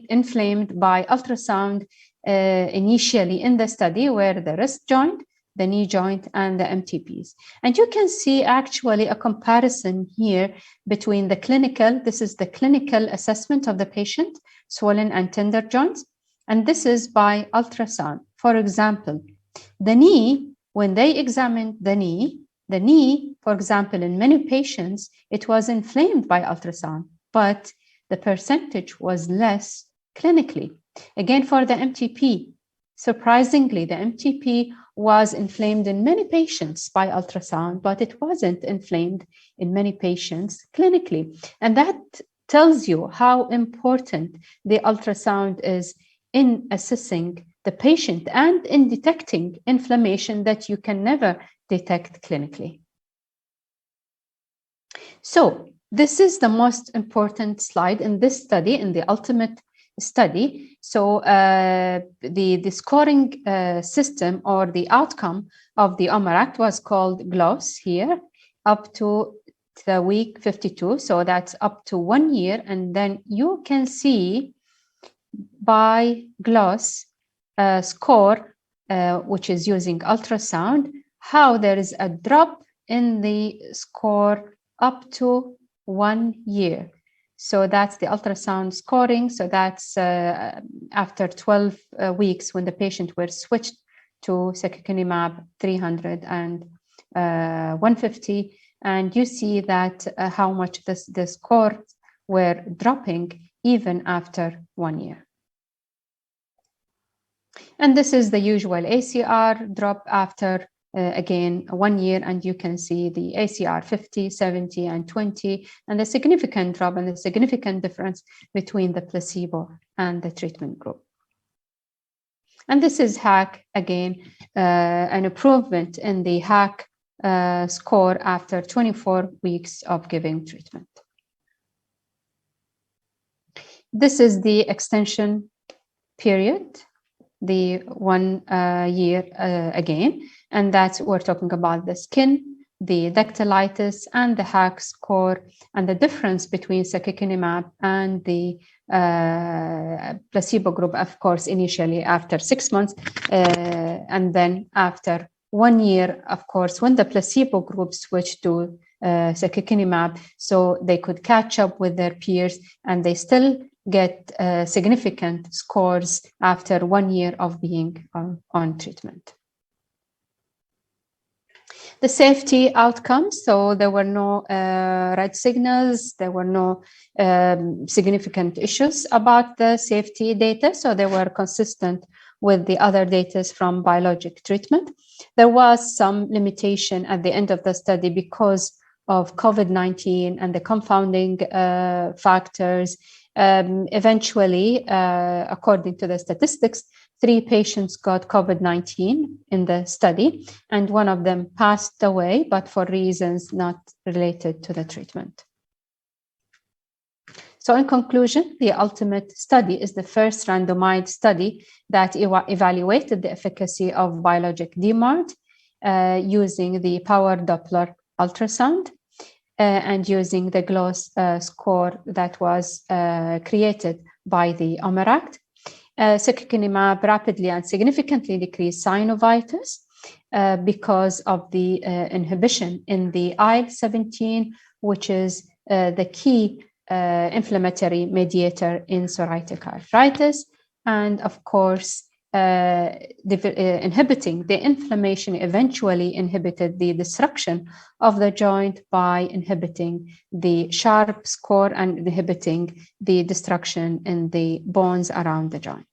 inflamed by ultrasound initially in the study were the wrist joint, the knee joint, and the MTPs. And you can see actually a comparison here between the clinical, this is the clinical assessment of the patient, swollen and tender joints, and this is by ultrasound. For example, the knee, when they examined the knee, for example, in many patients, it was inflamed by ultrasound, but the percentage was less clinically. Again, for the MTP, surprisingly, the MTP was inflamed in many patients by ultrasound, but it wasn't inflamed in many patients clinically. And that tells you how important the ultrasound is in assessing the patient and in detecting inflammation that you can never detect clinically. So this is the most important slide in this study, in the ultimate study. So the scoring system or the outcome of the OMERACT was called GLOS here up to the week 52. So that's up to 1 year. And then you can see by GLOS score, which is using ultrasound, how there is a drop in the score up to 1 year. So that's the ultrasound scoring. So that's after 12 weeks when the patient were switched to secukinumab 300 and 150. And you see that how much the scores were dropping even after 1 year. And this is the usual ACR drop after again 1 year, and you can see the ACR 50, 70, and 20, and the significant drop and the significant difference between the placebo and the treatment group. And this is HAC, again, an improvement in the HAC score after 24 weeks of giving treatment. This is the extension period, the 1 year again. And that's, we're talking about the skin, the dactylitis, and the HAC score, and the difference between secukinumab and the placebo group, of course, initially after 6 months, and then after 1 year, of course, when the placebo group switched to secukinumab, so they could catch up with their peers, and they still get significant scores after 1 year of being on treatment. The safety outcomes, so there were no red signals, there were no significant issues about the safety data, so they were consistent with the other data from biologic treatment. There was some limitation at the end of the study because of COVID-19 and the confounding factors. Eventually, according to the statistics, 3 patients got COVID-19 in the study, and 1 of them passed away, but for reasons not related to the treatment. So in conclusion, the ultimate study is the first randomized study that evaluated the efficacy of biologic DMARD using the power Doppler ultrasound and using the GLOS score that was created by the OMERACT. Secukinumab rapidly and significantly decreased synovitis because of the inhibition in the IL-17, which is the key inflammatory mediator in psoriatic arthritis, and of course, inhibiting the inflammation eventually inhibited the destruction of the joint by inhibiting the sharp score and inhibiting the destruction in the bones around the joint.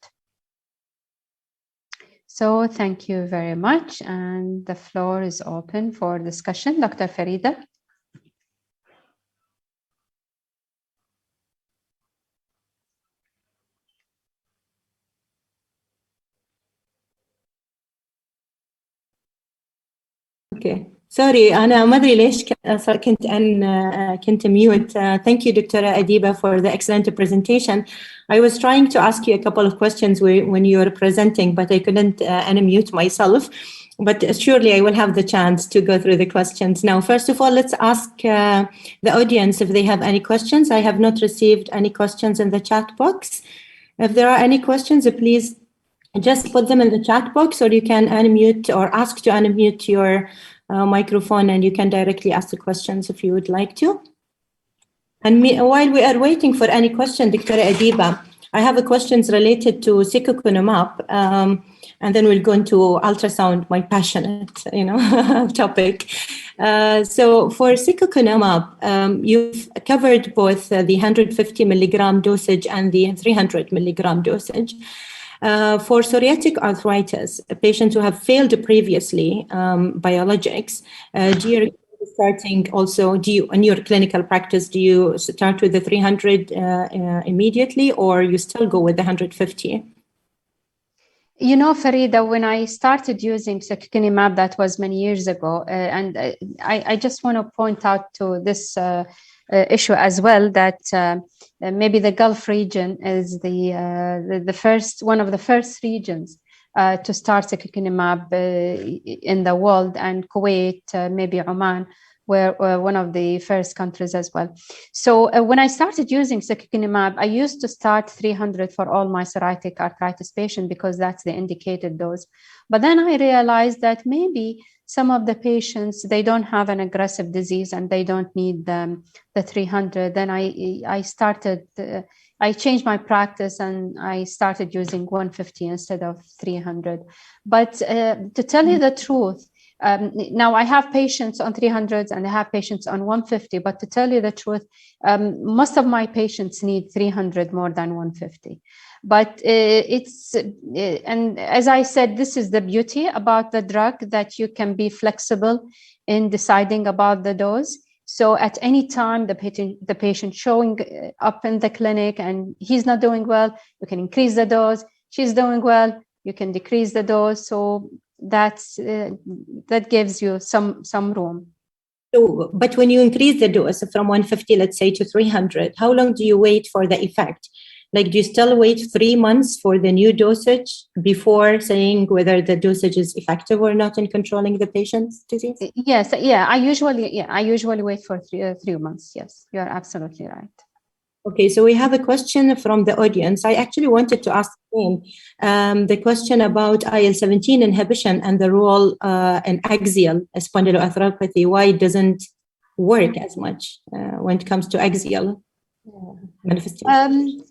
So thank you very much, and the floor is open for discussion. Dr. Farida. Okay. Sorry أنا ما أدري ليش كنت mute. Thank you Dr. Adeeba for the excellent presentation. I was trying to ask you a couple of questions when you were presenting, but I couldn't unmute myself. But surely I will have the chance to go through the questions. Now, first of all, let's ask the audience if they have any questions. I have not received any questions in the chat box. If there are any questions, please just put them in the chat box, or you can unmute or ask to unmute your microphone, and you can directly ask the questions if you would like to. And while we are waiting for any question, Dr. Adeeba, I have a questions related to secukinumab, and then we'll go into ultrasound, my passionate, topic. So for secukinumab, you've covered both the 150 milligram dosage and the 300 milligram dosage. For psoriatic arthritis, patients who have failed previously biologics, do you starting also, in your clinical practice, do you start with the 300 immediately, or you still go with the 150? You know, Farida, when I started using secukinumab, that was many years ago, and I just want to point out to this issue as well, that maybe the Gulf region is the first, one of the first regions to start secukinumab in the world, and Kuwait, maybe Oman, were one of the first countries as well. So when I started using secukinumab, I used to start 300 for all my psoriatic arthritis patients because that's the indicated dose. But then I realized that maybe some of the patients, they don't have an aggressive disease and they don't need the 300. Then I changed my practice and I started using 150 instead of 300. But to tell you the truth, now I have patients on 300s and I have patients on 150, but to tell you the truth, most of my patients need 300 more than 150. But and as I said, this is the beauty about the drug, that you can be flexible in deciding about the dose. So at any time, the patient showing up in the clinic and he's not doing well, you can increase the dose. She's doing well, you can decrease the dose. So that gives you some room. So, but when you increase the dose from 150, let's say, to 300, how long do you wait for the effect? Like, do you still wait 3 months for the new dosage before saying whether the dosage is effective or not in controlling the patient's disease? Yes, yeah, I usually wait for 3 months. Yes, you're absolutely right. Okay, so we have a question from the audience. I actually wanted to ask him the question about IL-17 inhibition and the role in axial spondyloarthropathy. Why it doesn't work as much when it comes to axial manifestation?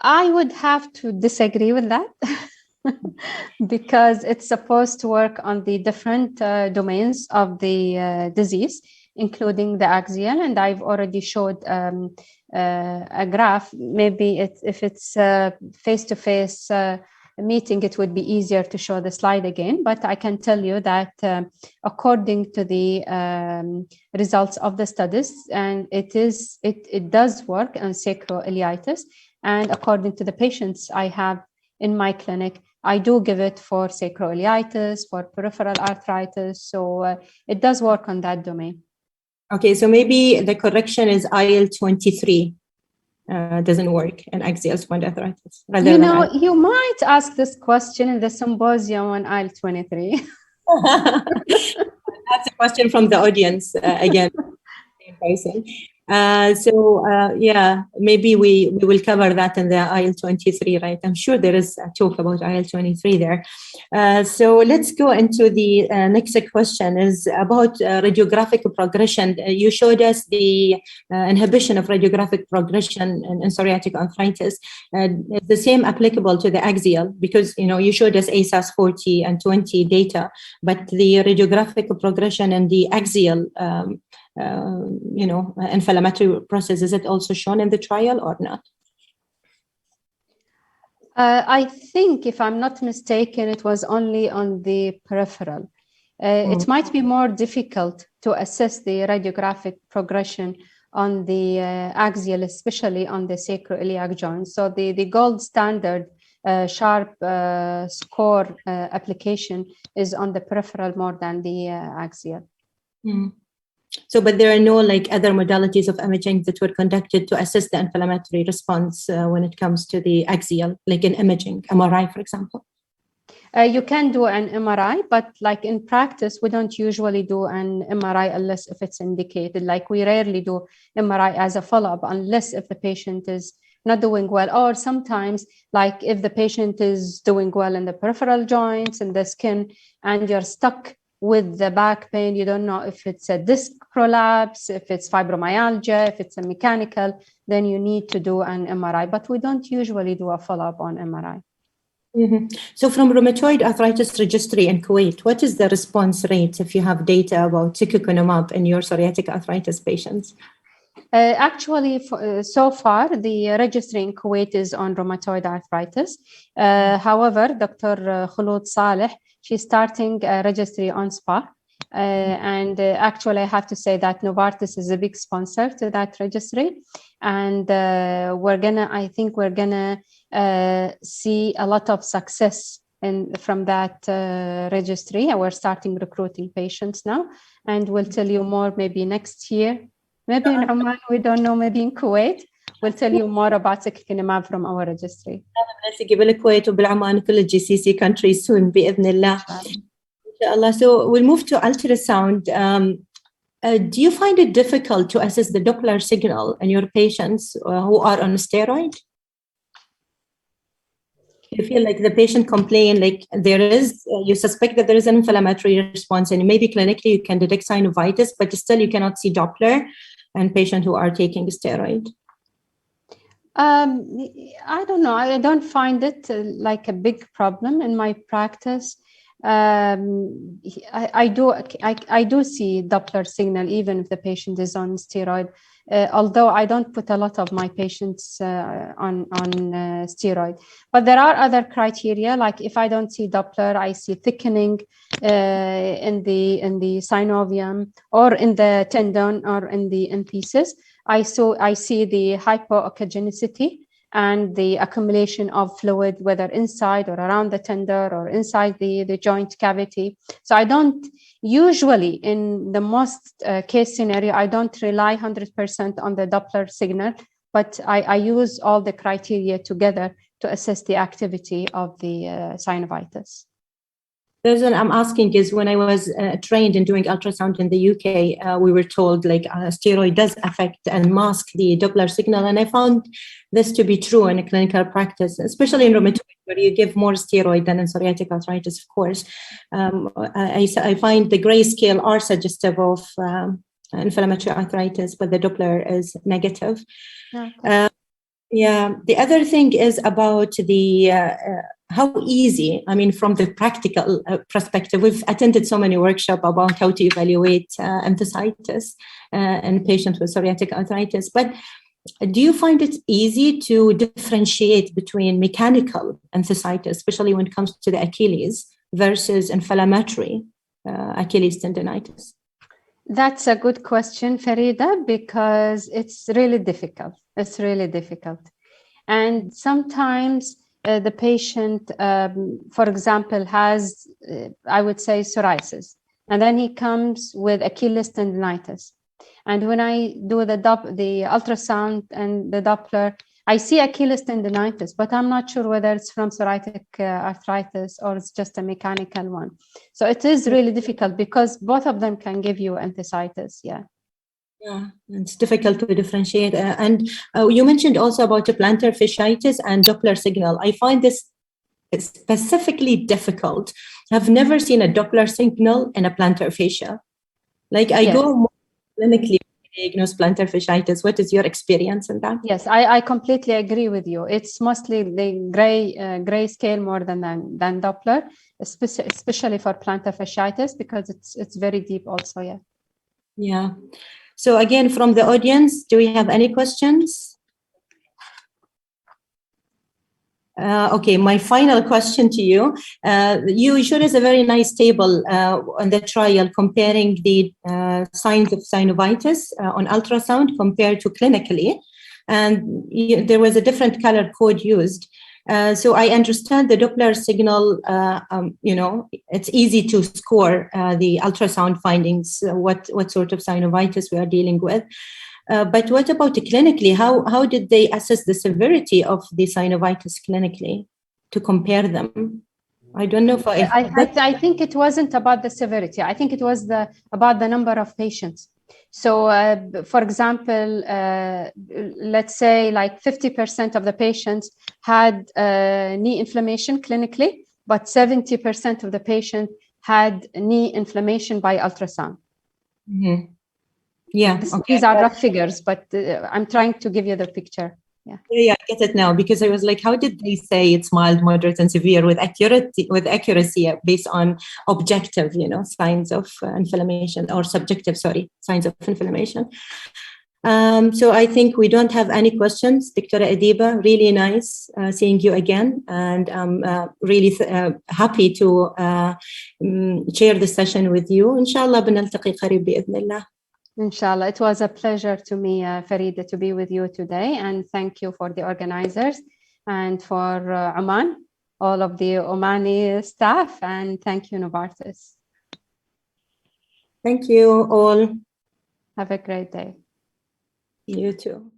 I would have to disagree with that because it's supposed to work on the different domains of the disease, including the axial, and I've already showed a graph. Maybe if it's face-to-face meeting, it would be easier to show the slide again, but I can tell you that according to the results of the studies, and it does work on sacroiliitis, and according to the patients I have in my clinic, I do give it for sacroiliitis, for peripheral arthritis, so it does work on that domain. Okay, so maybe the correction is IL-23 doesn't work in axial spondyloarthritis. You know, you might ask this question in the symposium on IL-23. That's a question from the audience again. In person. Yeah, maybe we will cover that in the IL-23, right? I'm sure there is a talk about IL-23 there. So let's go into the next question is about radiographic progression. You showed us the inhibition of radiographic progression in psoriatic arthritis. Is the same applicable to the axial? Because, you know, you showed us ASAS 40 and 20 data, but the radiographic progression in the axial inflammatory process, is it also shown in the trial or not? I think, if I'm not mistaken, it was only on the peripheral. It might be more difficult to assess the radiographic progression on the axial, especially on the sacroiliac joint. So the gold standard sharp score application is on the peripheral more than the axial. Mm. So, but there are no like other modalities of imaging that were conducted to assess the inflammatory response when it comes to the axial, like in imaging, MRI, for example? You can do an MRI, but like in practice, we don't usually do an MRI unless if it's indicated. Like we rarely do MRI as a follow-up unless if the patient is not doing well, or sometimes like if the patient is doing well in the peripheral joints and the skin and you're stuck with the back pain, you don't know if it's a disc prolapse, if it's fibromyalgia, if it's a mechanical, then you need to do an MRI, but we don't usually do a follow-up on MRI. Mm-hmm. So from Rheumatoid Arthritis Registry in Kuwait, what is the response rate if you have data about secukinumab in your psoriatic arthritis patients? Actually, so far, the registry in Kuwait is on rheumatoid arthritis. However, Dr. Khulud Saleh, she's starting a registry on SPA. And actually, I have to say that Novartis is a big sponsor to that registry. And I think we're gonna see a lot of success from that registry. And we're starting recruiting patients now. And we'll tell you more maybe next year. Maybe in Oman, we don't know, maybe in Kuwait. We'll tell you more about secukinumab from our registry. بالكويت وبالعمان كل الGCC countries soon بإذن الله. Inshallah. So we'll move to ultrasound. Do you find it difficult to assess the Doppler signal in your patients who are on steroid? You feel like the patient complain, like you suspect that there is an inflammatory response, and maybe clinically you can detect synovitis, but still you cannot see Doppler in patients who are taking steroid? I don't know. I don't find it like a big problem in my practice. I do see Doppler signal even if the patient is on steroid. Although I don't put a lot of my patients on steroid, but there are other criteria. Like if I don't see Doppler, I see thickening in the synovium or in the tendon or in the pieces. I see the hypoechogenicity and the accumulation of fluid, whether inside or around the tendon or inside the joint cavity. So I don't usually, in the most case scenario, I don't rely 100% on the Doppler signal, but I use all the criteria together to assess the activity of the synovitis. The reason I'm asking is when I was trained in doing ultrasound in the UK, we were told like steroid does affect and mask the Doppler signal. And I found this to be true in a clinical practice, especially in rheumatoid, where you give more steroid than in psoriatic arthritis, of course. I find the grayscale are suggestive of inflammatory arthritis, but the Doppler is negative. Okay. Yeah, the other thing is about the how easy, I mean, from the practical perspective, we've attended so many workshops about how to evaluate enthesitis in patients with psoriatic arthritis, but do you find it easy to differentiate between mechanical enthesitis, especially when it comes to the Achilles, versus inflammatory Achilles tendonitis? That's a good question, Farida, because it's really difficult. It's really difficult. And sometimes the patient, for example, has, I would say, psoriasis. And then he comes with Achilles tendonitis. And when I do the ultrasound and the Doppler, I see Achilles tendonitis, but I'm not sure whether it's from psoriatic arthritis or it's just a mechanical one. So it is really difficult because both of them can give you enthesitis. Yeah. Yeah, it's difficult to differentiate. And you mentioned also about the plantar fasciitis and Doppler signal. I find this specifically difficult. I've never seen a Doppler signal in a plantar fascia. Like I go more clinically to diagnose plantar fasciitis. What is your experience in that? Yes, I completely agree with you. It's mostly the gray scale more than Doppler, especially for plantar fasciitis because it's very deep also. Yeah. Yeah. So again, from the audience, do we have any questions? Okay, my final question to you. You showed us a very nice table on the trial comparing the signs of synovitis on ultrasound compared to clinically. And there was a different color code used. So I understand the Doppler signal, it's easy to score the ultrasound findings, what sort of synovitis we are dealing with. But what about clinically? How did they assess the severity of the synovitis clinically to compare them? I don't know if I think it wasn't about the severity. I think it was about the number of patients. So, for example, let's say like 50% of the patients had knee inflammation clinically, but 70% of the patients had knee inflammation by ultrasound. Mm-hmm. Yeah, These are rough figures, but I'm trying to give you the picture. Yeah, I get it now, because I was like, how did they say it's mild, moderate, and severe with accuracy based on objective, signs of inflammation, or subjective, signs of inflammation. So I think we don't have any questions. Dr. Adeeba, really nice seeing you again, and I'm really happy to share the session with you. Inshallah, بنلتقي قريب بإذن الله. Inshallah, it was a pleasure to me, Farida, to be with you today, and thank you for the organizers and for Oman, all of the Omani staff, and thank you, Novartis. Thank you all. Have a great day. You too.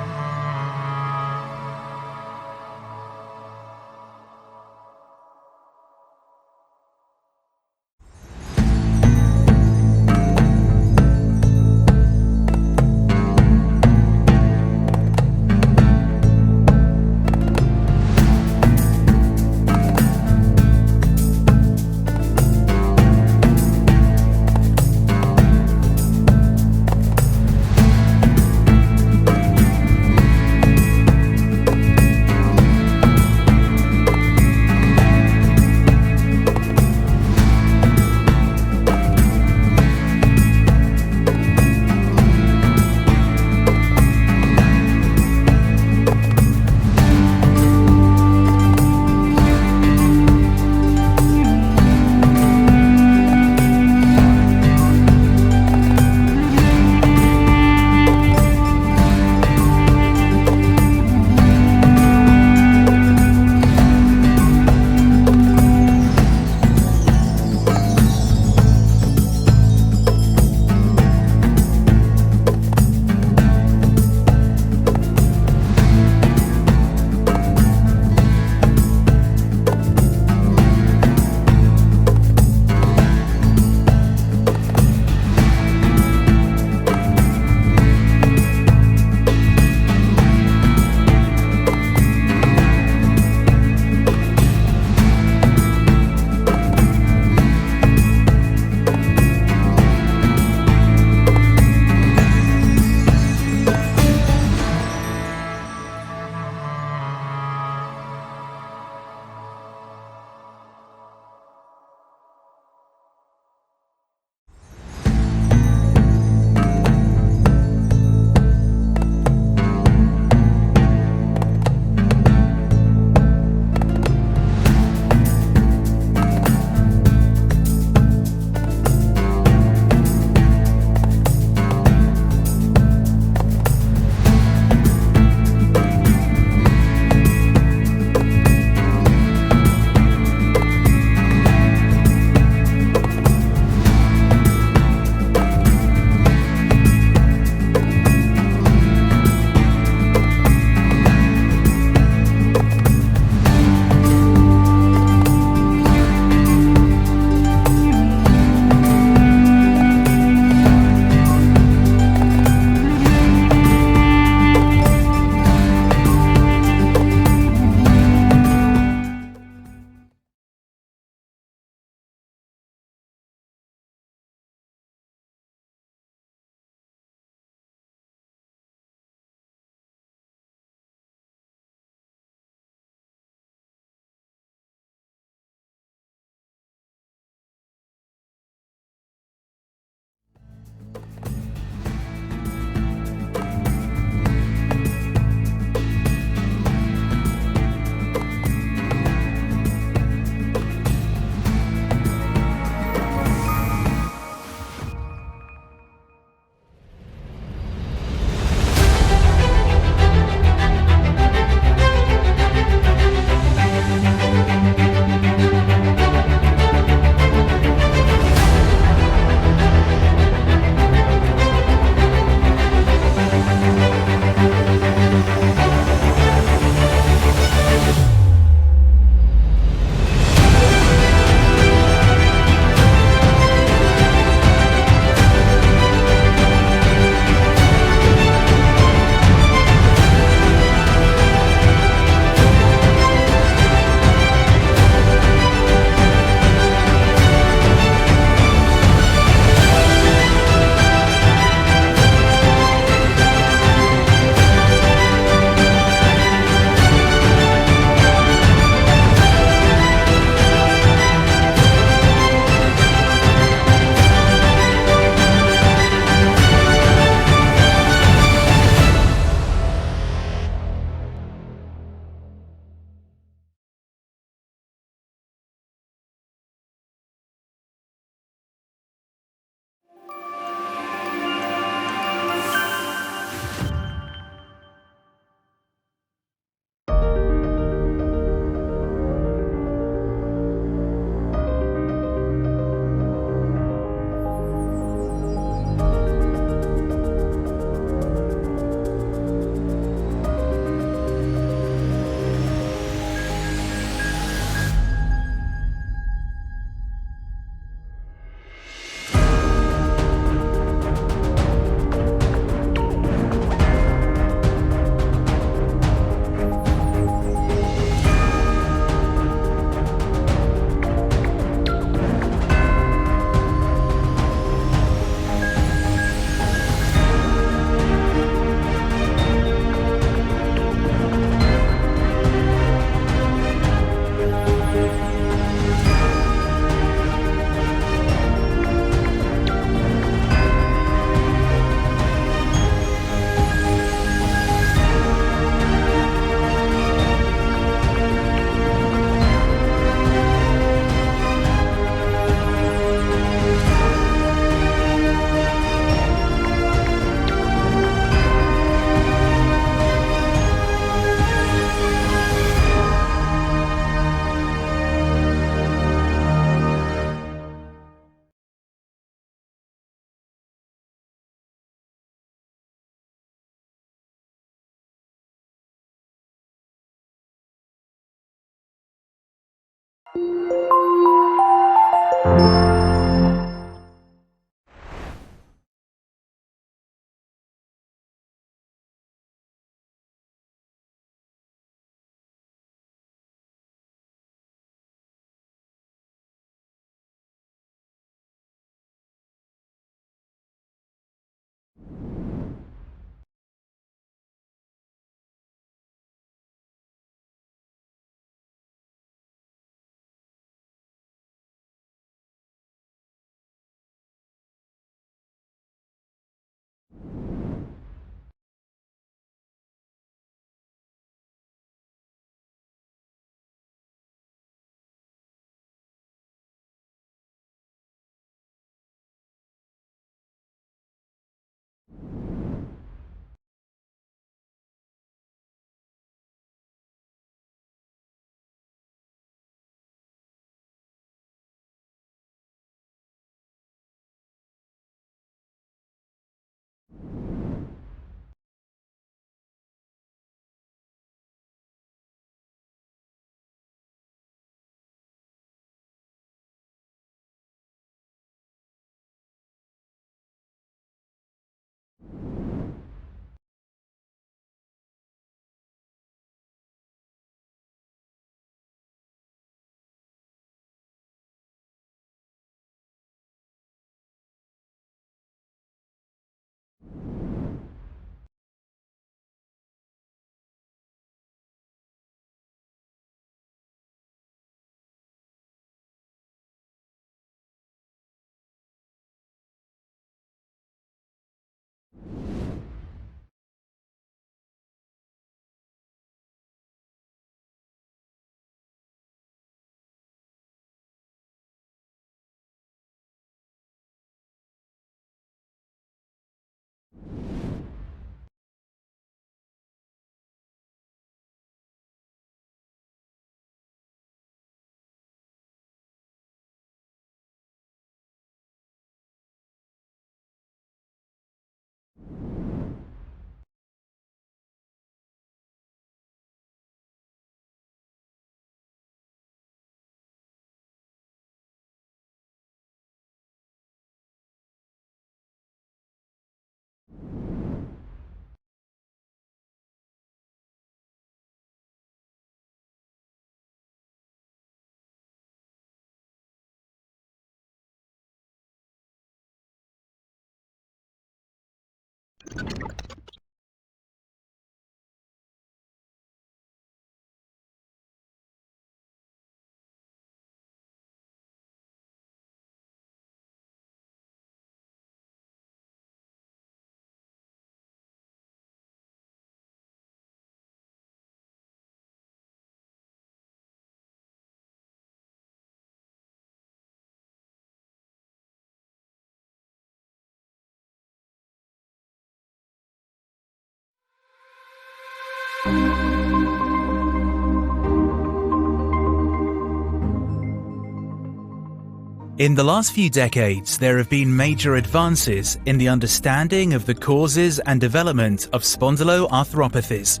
In the last few decades, there have been major advances in the understanding of the causes and development of spondyloarthropathies.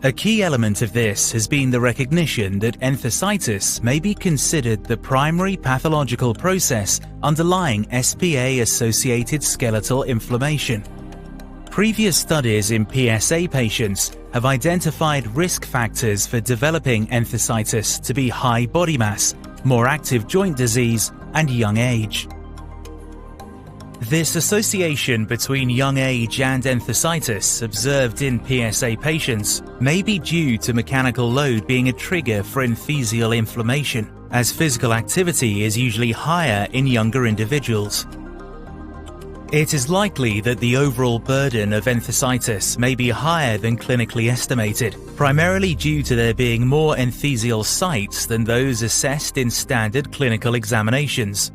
A key element of this has been the recognition that enthesitis may be considered the primary pathological process underlying SPA-associated skeletal inflammation. Previous studies in PSA patients have identified risk factors for developing enthesitis to be high body mass, more active joint disease, and young age. This association between young age and enthesitis observed in PSA patients may be due to mechanical load being a trigger for enthesial inflammation, as physical activity is usually higher in younger individuals. It is likely that the overall burden of enthesitis may be higher than clinically estimated, primarily due to there being more enthesial sites than those assessed in standard clinical examinations.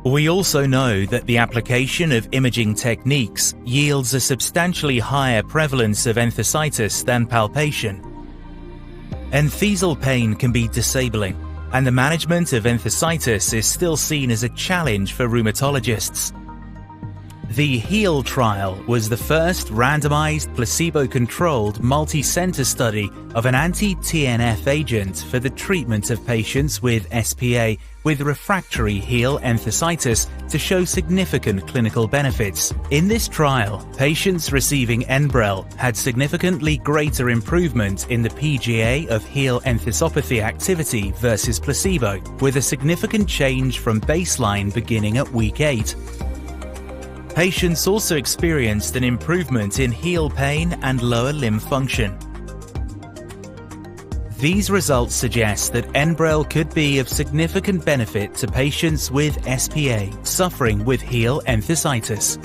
We also know that the application of imaging techniques yields a substantially higher prevalence of enthesitis than palpation. Enthesial pain can be disabling, and the management of enthesitis is still seen as a challenge for rheumatologists. The HEAL trial was the first randomized, placebo-controlled, multi-center study of an anti-TNF agent for the treatment of patients with SPA with refractory heel enthesitis to show significant clinical benefits. In this trial, patients receiving Enbrel had significantly greater improvement in the PGA of heel enthesopathy activity versus placebo, with a significant change from baseline beginning at week 8. Patients also experienced an improvement in heel pain and lower limb function. These results suggest that Enbrel could be of significant benefit to patients with SPA suffering with heel enthesitis.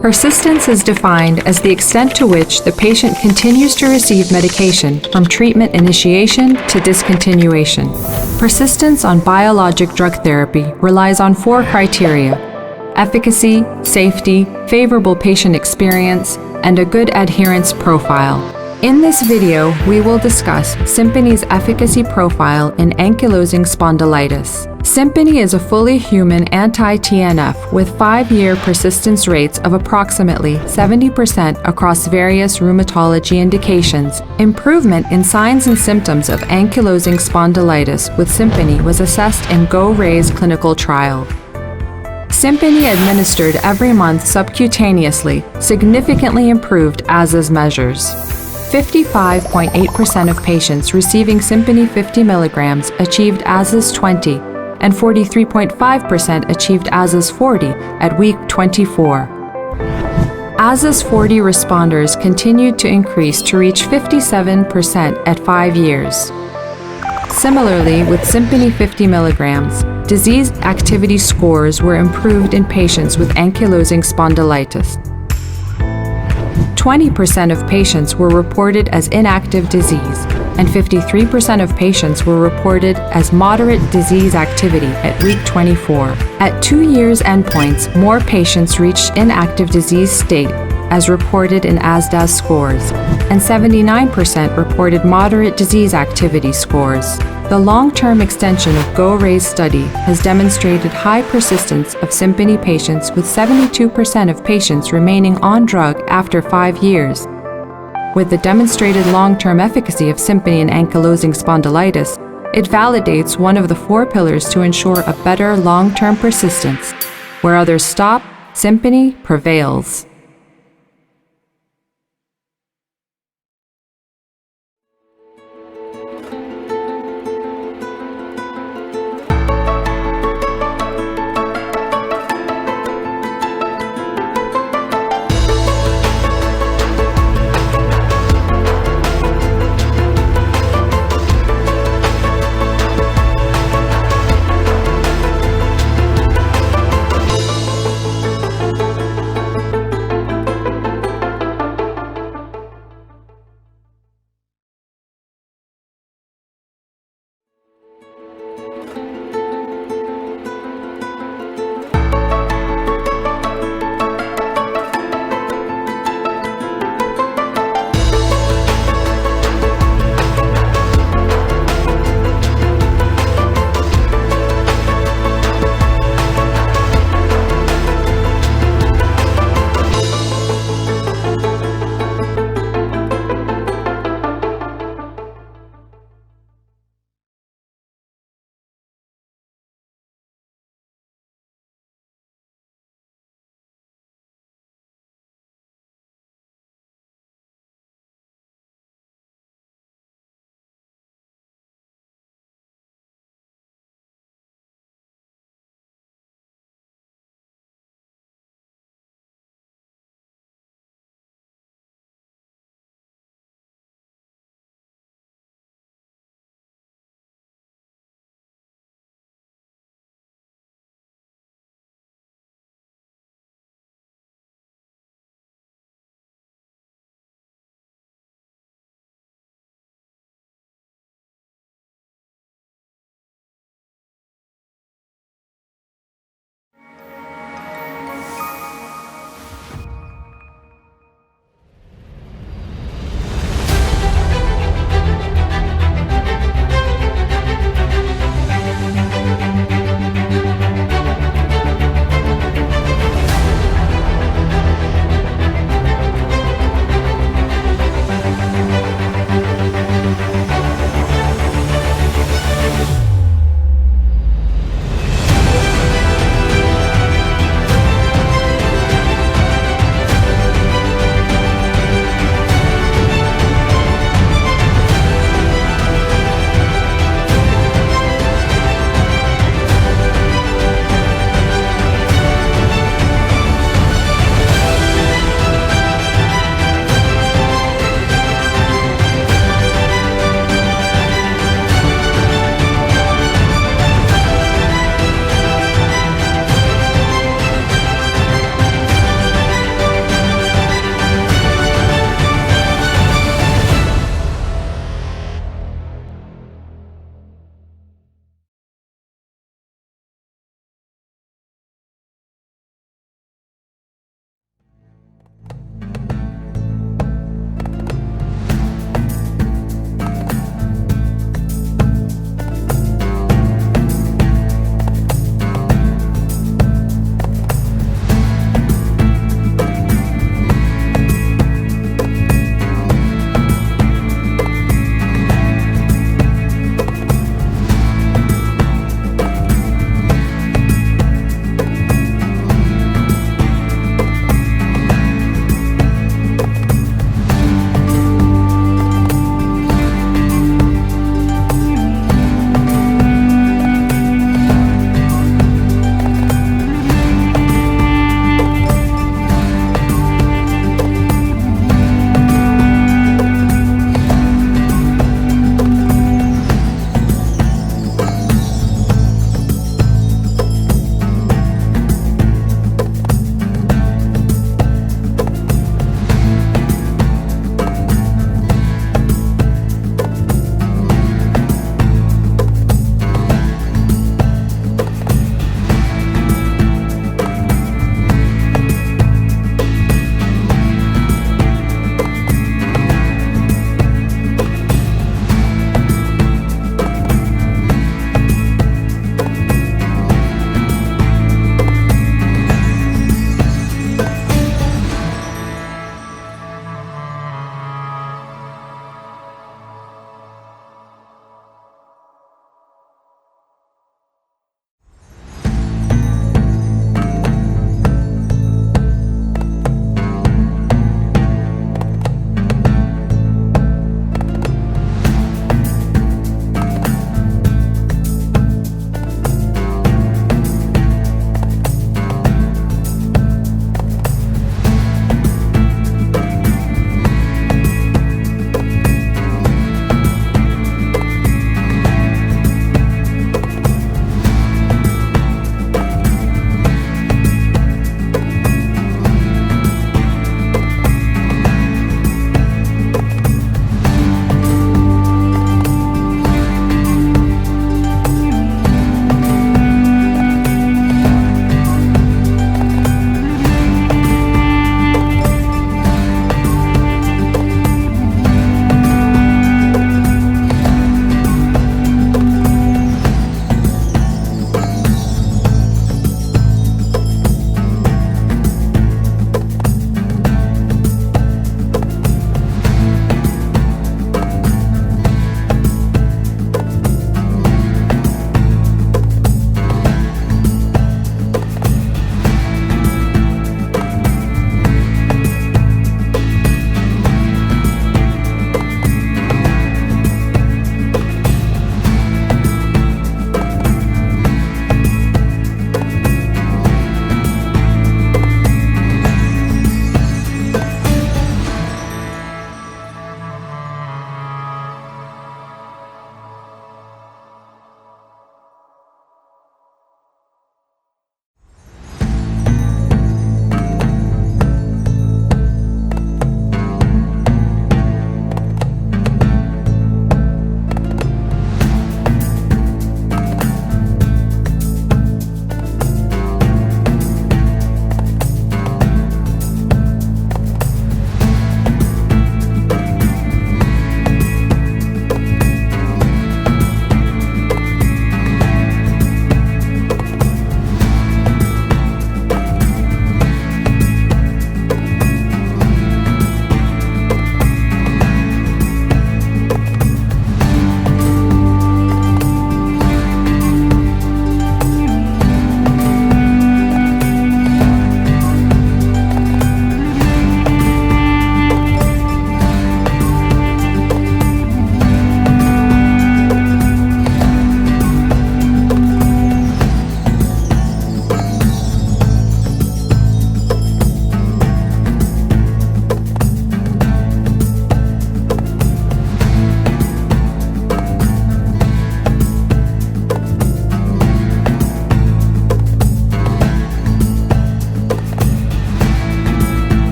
Persistence is defined as the extent to which the patient continues to receive medication from treatment initiation to discontinuation. Persistence on biologic drug therapy relies on 4 criteria: efficacy, safety, favorable patient experience, and a good adherence profile. In this video, we will discuss Simpony's efficacy profile in ankylosing spondylitis. Simpony is a fully human anti-TNF with 5-year persistence rates of approximately 70% across various rheumatology indications. Improvement in signs and symptoms of ankylosing spondylitis with Simpony was assessed in GO-RAISE clinical trial. Simpony administered every month subcutaneously significantly improved ASAS measures. 55.8% of patients receiving Simpony 50 mg achieved ASAS 20, and 43.5% achieved ASAS 40 at week 24. ASAS 40 responders continued to increase to reach 57% at 5 years. Similarly, with Simpony 50 mg, disease activity scores were improved in patients with ankylosing spondylitis. 20% of patients were reported as inactive disease, and 53% of patients were reported as moderate disease activity at week 24. At 2 years endpoints, more patients reached inactive disease state, as reported in ASDAS scores, and 79% reported moderate disease activity scores. The long-term extension of GO-RAISE study has demonstrated high persistence of Simpony patients, with 72% of patients remaining on drug after 5 years. With the demonstrated long-term efficacy of Simpony in ankylosing spondylitis, it validates one of the 4 pillars to ensure a better long-term persistence. Where others stop, Simpony prevails.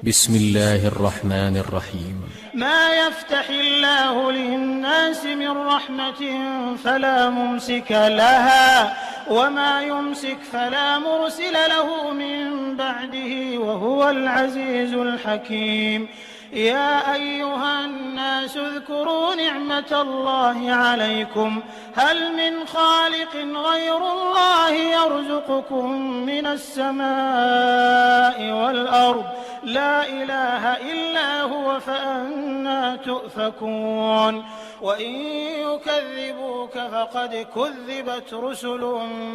بسم الله الرحمن الرحيم. ما يفتح الله للناس من رحمة فلا ممسك لها وما يمسك فلا مرسل له من بعده وهو العزيز الحكيم. يا أيها الناس اذكروا نعمة الله عليكم هل من خالق غير الله يرزقكم من السماء والأرض لا إله إلا هو فأنى تؤفكون. وإن يكذبوك فقد كذبت رسل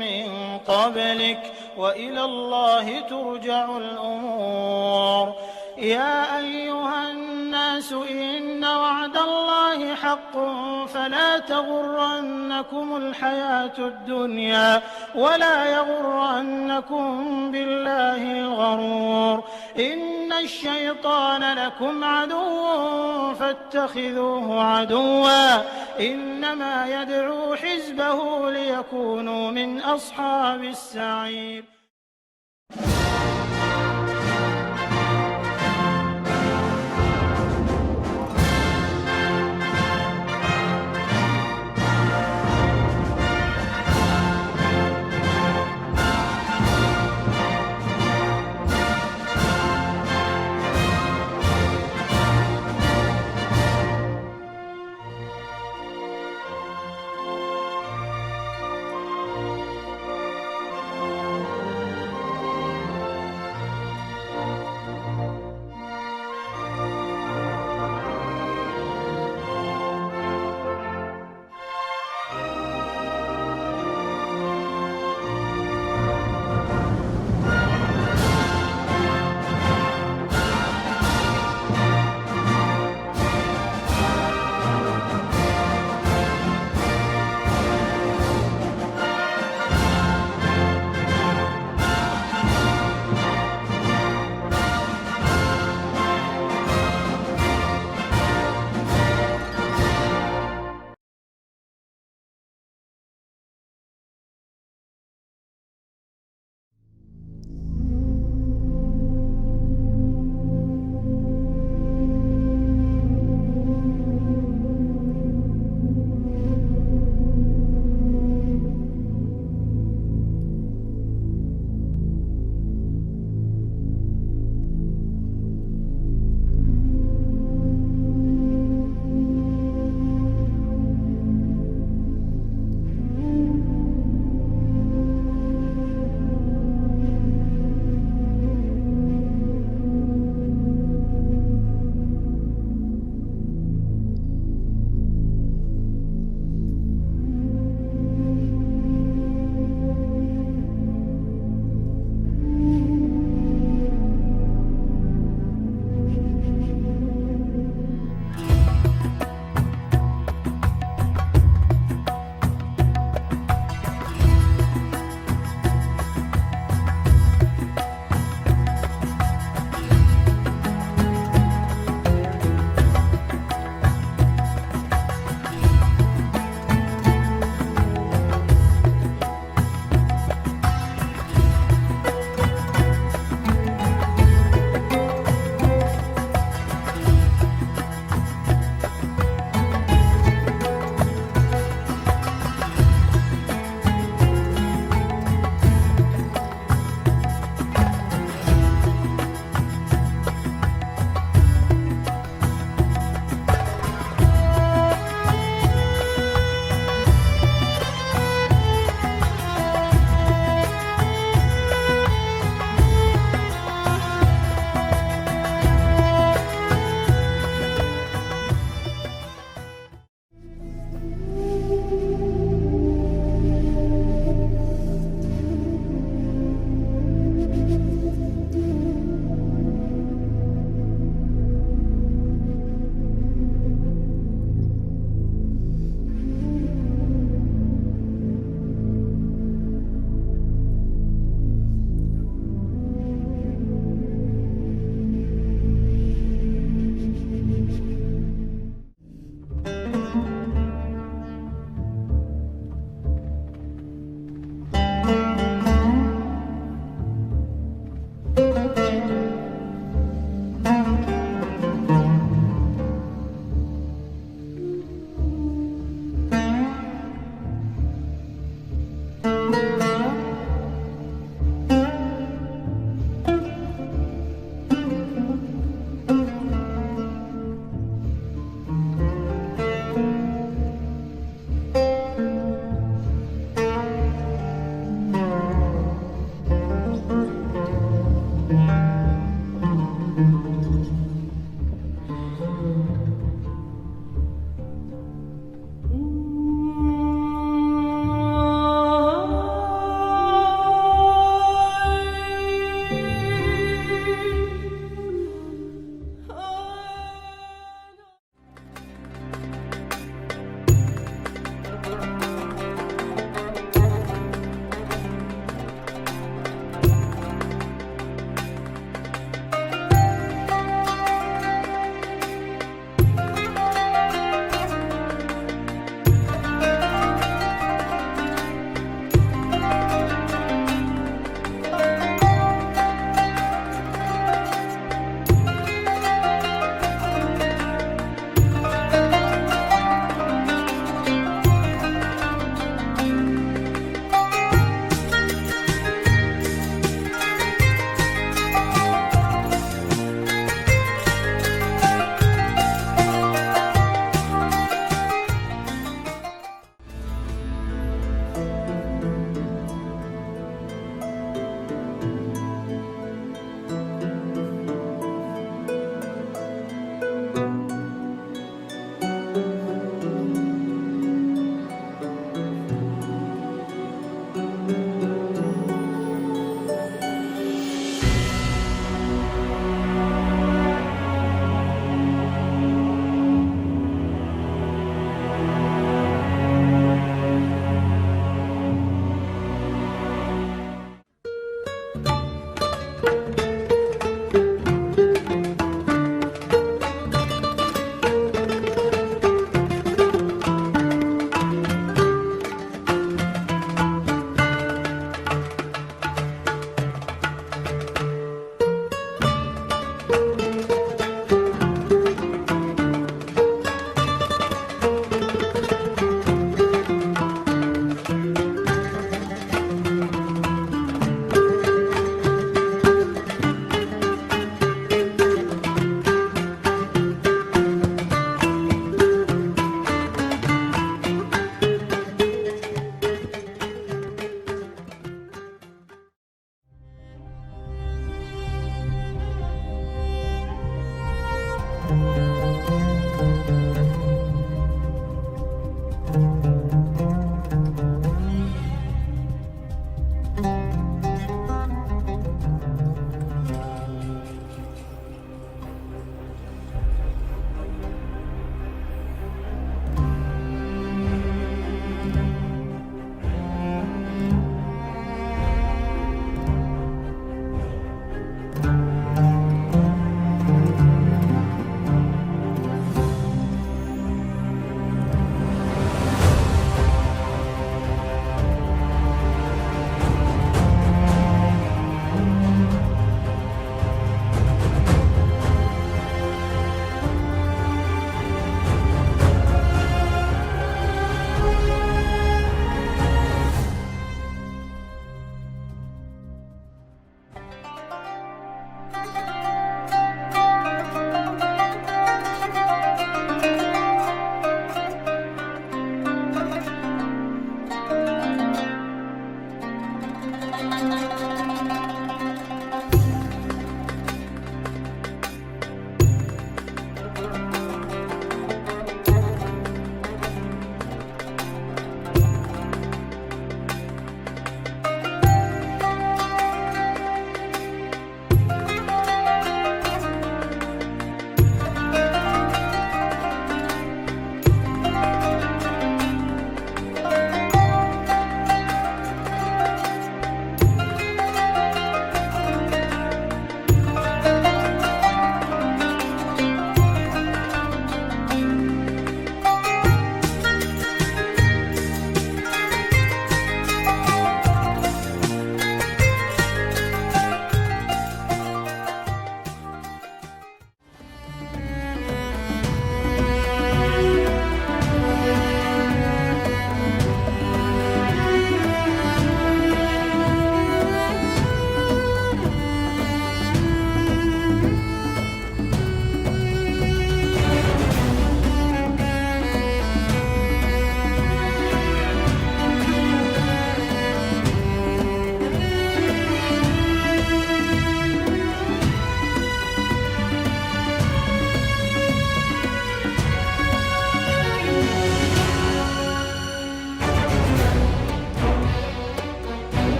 من قبلك وإلى الله ترجع الأمور. يا أيها الناس إن وعد الله حق فلا تغرنكم الحياة الدنيا ولا يغرنكم بالله الغرور. إن الشيطان لكم عدو فاتخذوه عدوا إنما يدعو حزبه ليكونوا من أصحاب السعير.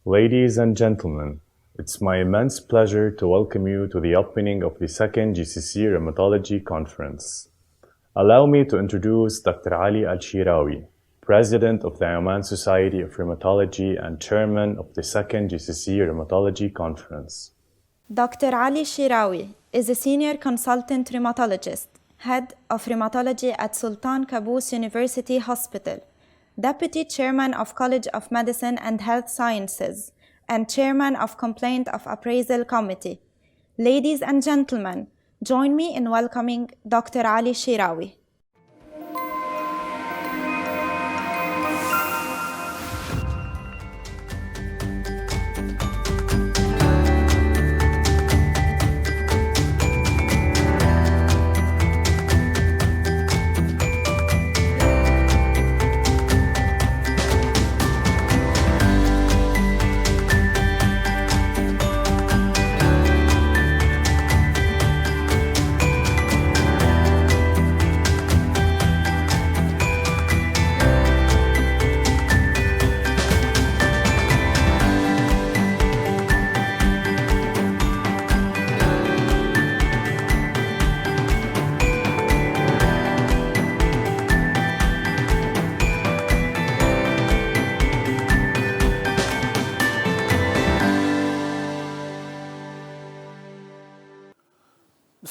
Ladies and gentlemen, it's my immense pleasure to welcome you to the opening of the second GCC Rheumatology Conference. Allow me to introduce Dr. Ali Al-Shirawi, President of the Oman Society of Rheumatology and Chairman of the second GCC Rheumatology Conference. Dr. Ali Shirawi is a Senior Consultant Rheumatologist, Head of Rheumatology at Sultan Qaboos University Hospital, Deputy Chairman of College of Medicine and Health Sciences, and Chairman of Complaint of Appraisal Committee. Ladies and gentlemen, join me in welcoming Dr. Ali Shirawi.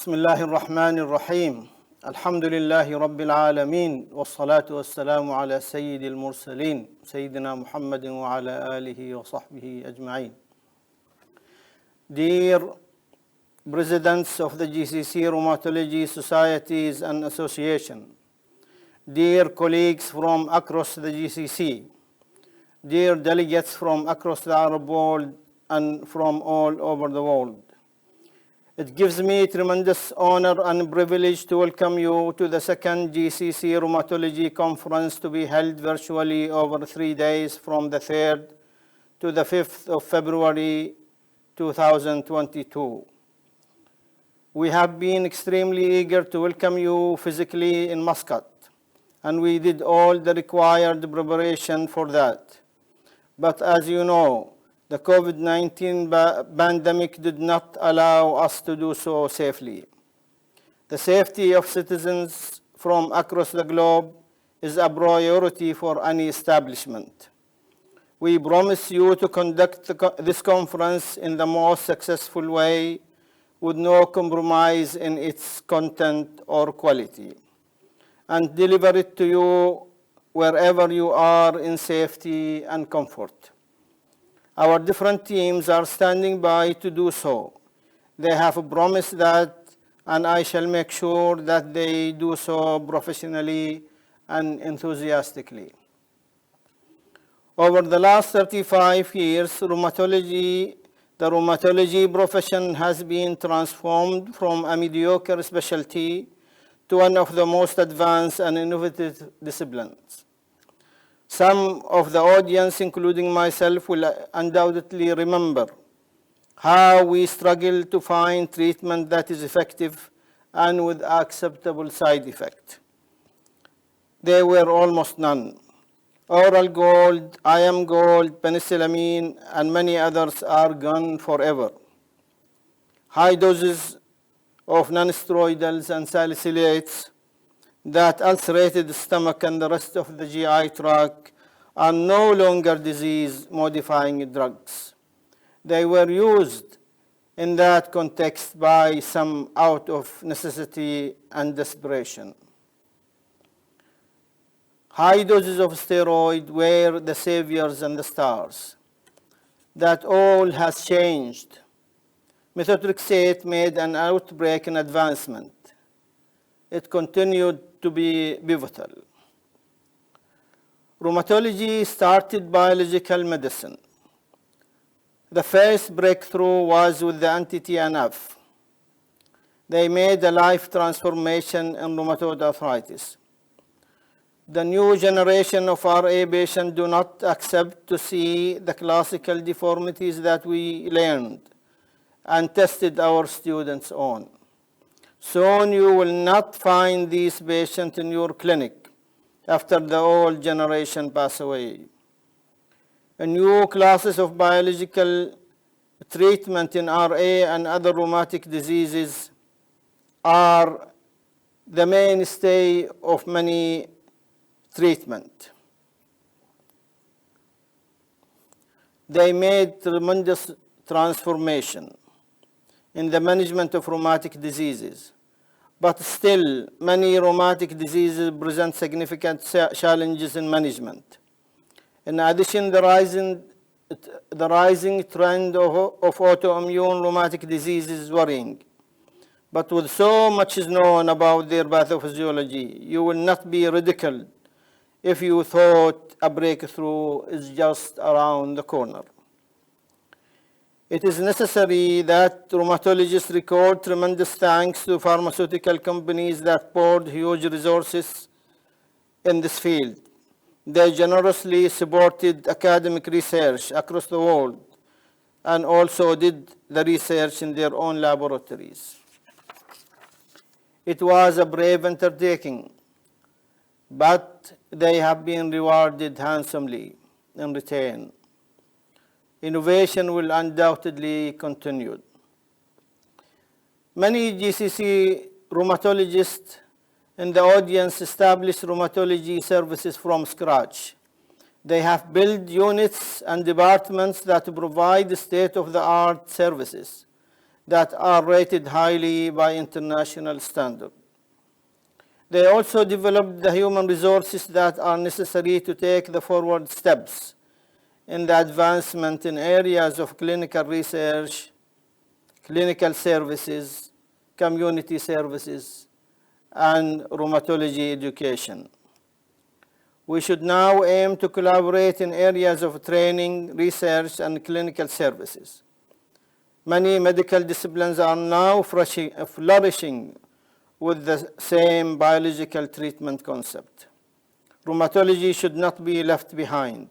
بسم الله الرحمن الرحيم الحمد لله رب العالمين والصلاة والسلام على سيد المرسلين سيدنا محمد وعلى آله وصحبه أجمعين. Dear Presidents of the GCC Rheumatology Societies and Association, dear colleagues from across the GCC, dear delegates from across the Arab world and from all over the world, it gives me tremendous honor and privilege to welcome you to the second GCC Rheumatology Conference to be held virtually over 3 days from the 3rd to the 5th of February 2022. We have been extremely eager to welcome you physically in Muscat, and we did all the required preparation for that. But as you know, the COVID-19 pandemic did not allow us to do so safely. The safety of citizens from across the globe is a priority for any establishment. We promise you to conduct this conference in the most successful way with no compromise in its content or quality, and deliver it to you wherever you are in safety and comfort. Our different teams are standing by to do so. They have promised that, and I shall make sure that they do so professionally and enthusiastically. Over the last 35 years, the rheumatology profession has been transformed from a mediocre specialty to one of the most advanced and innovative disciplines. Some of the audience, including myself, will undoubtedly remember how we struggled to find treatment that is effective and with acceptable side effect. There were almost none. Oral gold, IM gold, penicillamine, and many others are gone forever. High doses of non-steroidals and salicylates that ulcerated the stomach and the rest of the GI tract are no longer disease-modifying drugs. They were used in that context by some out of necessity and desperation. High doses of steroid were the saviors and the stars. That all has changed. Methotrexate made an outbreak in advancement. It continued to be pivotal. Rheumatology started biological medicine. The first breakthrough was with the anti-TNF. They made a life transformation in rheumatoid arthritis. The new generation of RA patients do not accept to see the classical deformities that we learned and tested our students on. Soon you will not find these patients in your clinic after the old generation pass away. A new classes of biological treatment in RA and other rheumatic diseases are the mainstay of many treatment. They made tremendous transformation in the management of rheumatic diseases, but still many rheumatic diseases present significant challenges in management. In addition, the rising trend of autoimmune rheumatic diseases is worrying. But with so much is known about their pathophysiology, you will not be ridiculed if you thought a breakthrough is just around the corner. It is necessary that rheumatologists record tremendous thanks to pharmaceutical companies that poured huge resources in this field. They generously supported academic research across the world and also did the research in their own laboratories. It was a brave undertaking, but they have been rewarded handsomely in return. Innovation will undoubtedly continue. Many GCC rheumatologists in the audience established rheumatology services from scratch. They have built units and departments that provide state-of-the-art services that are rated highly by international standards. They also developed the human resources that are necessary to take the forward steps in the advancement in areas of clinical research, clinical services, community services, and rheumatology education. We should now aim to collaborate in areas of training, research, and clinical services. Many medical disciplines are now flourishing with the same biological treatment concept. Rheumatology should not be left behind.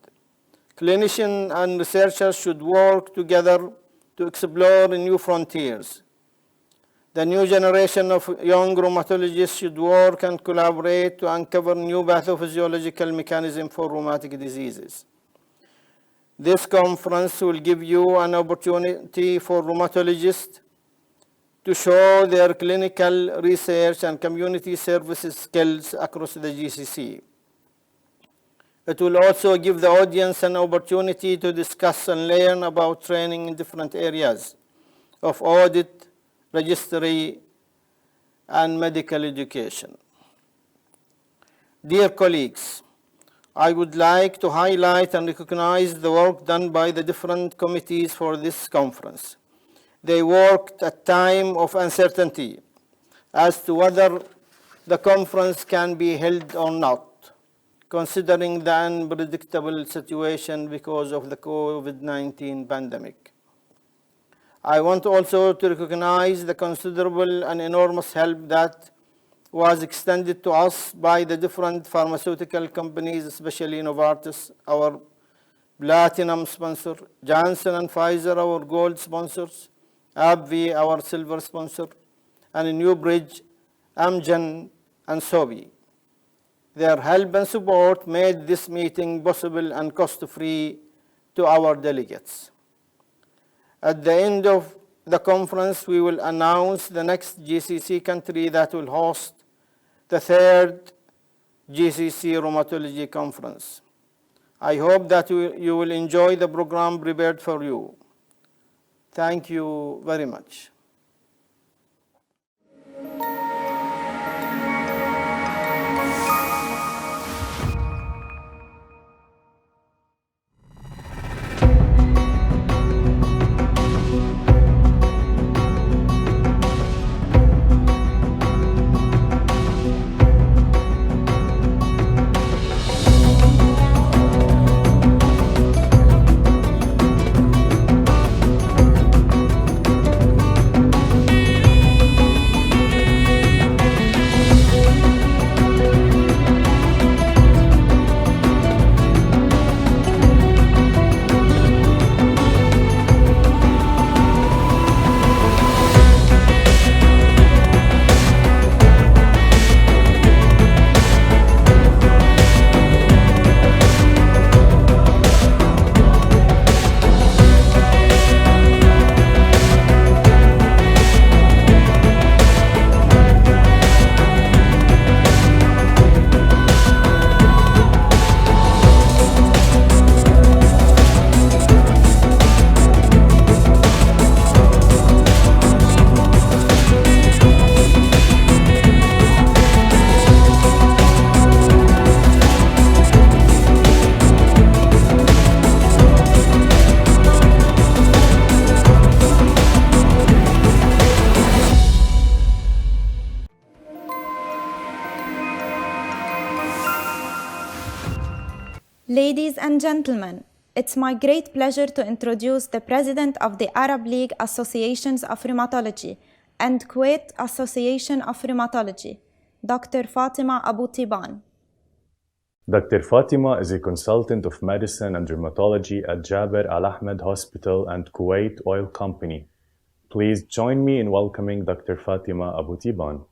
Clinicians and researchers should work together to explore new frontiers. The new generation of young rheumatologists should work and collaborate to uncover new pathophysiological mechanisms for rheumatic diseases. This conference will give you an opportunity for rheumatologists to show their clinical research and community services skills across the GCC. It will also give the audience an opportunity to discuss and learn about training in different areas of audit, registry, and medical education. Dear colleagues, I would like to highlight and recognize the work done by the different committees for this conference. They worked at a time of uncertainty as to whether the conference can be held or not, considering the unpredictable situation because of the COVID-19 pandemic. I want also to recognize the considerable and enormous help that was extended to us by the different pharmaceutical companies, especially Novartis, our platinum sponsor, Janssen and Pfizer, our gold sponsors, AbbVie, our silver sponsor, and Newbridge, Amgen, and Sobi. Their help and support made this meeting possible and cost-free to our delegates. At the end of the conference, we will announce the next GCC country that will host the third GCC Rheumatology Conference. I hope that you will enjoy the program prepared for you. Thank you very much. Ladies and gentlemen, it's my great pleasure to introduce the President of the Arab League Associations of Rheumatology and Kuwait Association of Rheumatology, Dr. Fatima Abu Tiban. Dr. Fatima is a consultant of medicine and rheumatology at Jaber Al Ahmed Hospital and Kuwait Oil Company. Please join me in welcoming Dr. Fatima Abu Tiban.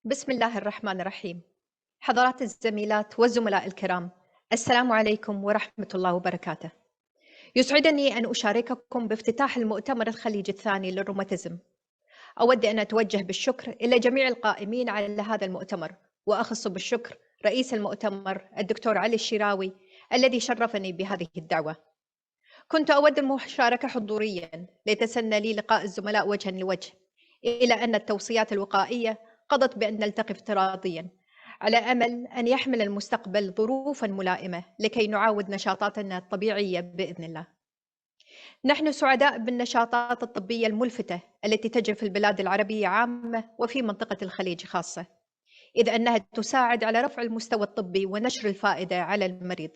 بسم الله الرحمن الرحيم. حضرات الزميلات والزملاء الكرام، السلام عليكم ورحمة الله وبركاته. يسعدني أن أشارككم بافتتاح المؤتمر الخليجي الثاني للروماتيزم. أود أن أتوجه بالشكر إلى جميع القائمين على هذا المؤتمر، وأخص بالشكر رئيس المؤتمر الدكتور علي الشراوي الذي شرفني بهذه الدعوة. كنت أود المشاركة حضوريا ليتسنى لي لقاء الزملاء وجها لوجه، إلى أن التوصيات الوقائية قضت بأن نلتقي افتراضيا، على أمل أن يحمل المستقبل ظروفا ملائمة لكي نعاود نشاطاتنا الطبيعية بإذن الله. نحن سعداء بالنشاطات الطبية الملفتة التي تجري في البلاد العربية عامة وفي منطقة الخليج خاصة، إذ أنها تساعد على رفع المستوى الطبي ونشر الفائدة على المريض.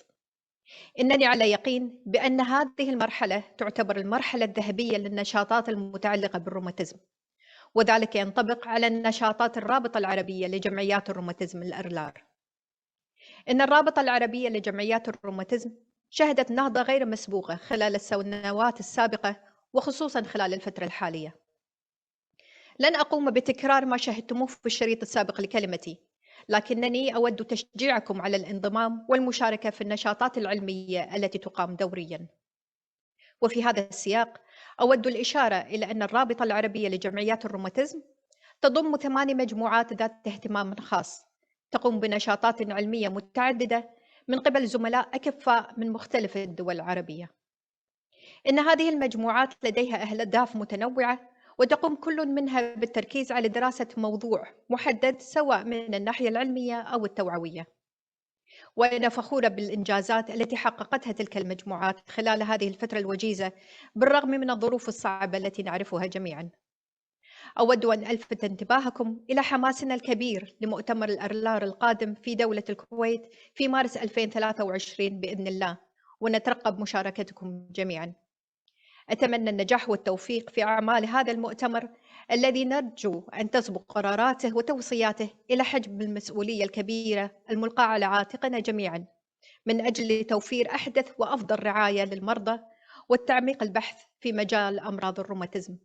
إنني على يقين بأن هذه المرحلة تعتبر المرحلة الذهبية للنشاطات المتعلقة بالروماتيزم، وذلك ينطبق على النشاطات الرابطة العربية لجمعيات الروماتيزم الأرلار. إن الرابطة العربية لجمعيات الروماتيزم شهدت نهضة غير مسبوقة خلال السنوات السابقة، وخصوصا خلال الفترة الحالية. لن أقوم بتكرار ما شاهدتموه في الشريط السابق لكلمتي، لكنني أود تشجيعكم على الانضمام والمشاركة في النشاطات العلمية التي تقام دوريا. وفي هذا السياق أود الإشارة إلى أن الرابطة العربية لجمعيات الروماتيزم تضم 8 مجموعات ذات اهتمام خاص، تقوم بنشاطات علمية متعددة من قبل زملاء أكفاء من مختلف الدول العربية. إن هذه المجموعات لديها أهداف متنوعة، وتقوم كل منها بالتركيز على دراسة موضوع محدد سواء من الناحية العلمية أو التوعوية. وأنا فخورة بالإنجازات التي حققتها تلك المجموعات خلال هذه الفترة الوجيزة بالرغم من الظروف الصعبة التي نعرفها جميعاً. أود أن ألفت انتباهكم إلى حماسنا الكبير لمؤتمر الأرلار القادم في دولة الكويت في مارس 2023 بإذن الله، ونترقب مشاركتكم جميعاً. أتمنى النجاح والتوفيق في أعمال هذا المؤتمر الذي نرجو أن تسبق قراراته وتوصياته إلى حجم المسؤولية الكبيرة الملقاة على عاتقنا جميعاً، من أجل توفير أحدث وأفضل رعاية للمرضى والتعميق البحث في مجال أمراض الروماتيزم.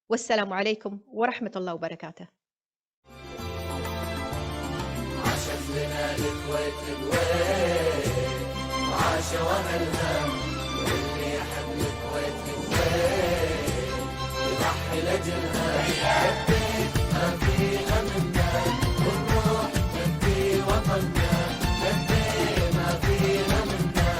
والسلام عليكم ورحمة الله وبركاته. عاشت لنا الكويت الكويت، وعاش وهلنا واللي يحب الكويت الكويت يضحي لجلها. لبيت ما فيها منا ونروح نبكي وطننا، لبيت ما فيها منا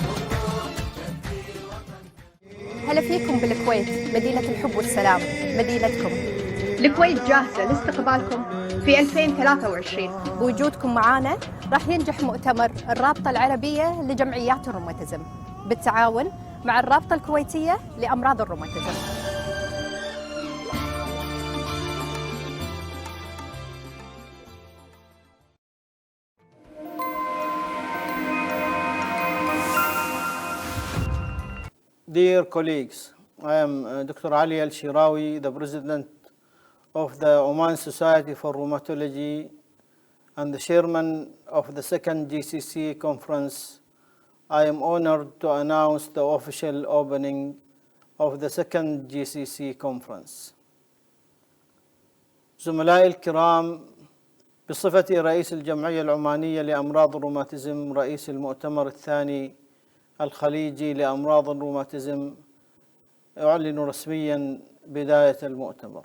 ونروح نبكي وطننا. هلا فيكم بالكويت، مدينة الحب والسلام، مدينتكم. الكويت جاهزة لاستقبالكم في 2023. بوجودكم معنا راح ينجح مؤتمر الرابطة العربية لجمعيات الروماتيزم بالتعاون مع الرابطة الكويتية لأمراض الروماتيزم. Dear colleagues, I am Dr. Ali Al-Shirawi, the President of the Oman Society for Rheumatology and the Chairman of the second GCC conference. I am honored to announce the official opening of the second GCC conference. زملائي الكرام، بصفتي رئيس الجمعية العمانية لأمراض الروماتيزم رئيس المؤتمر الثاني الخليجي لأمراض الروماتيزم، أعلن رسميا بداية المؤتمر.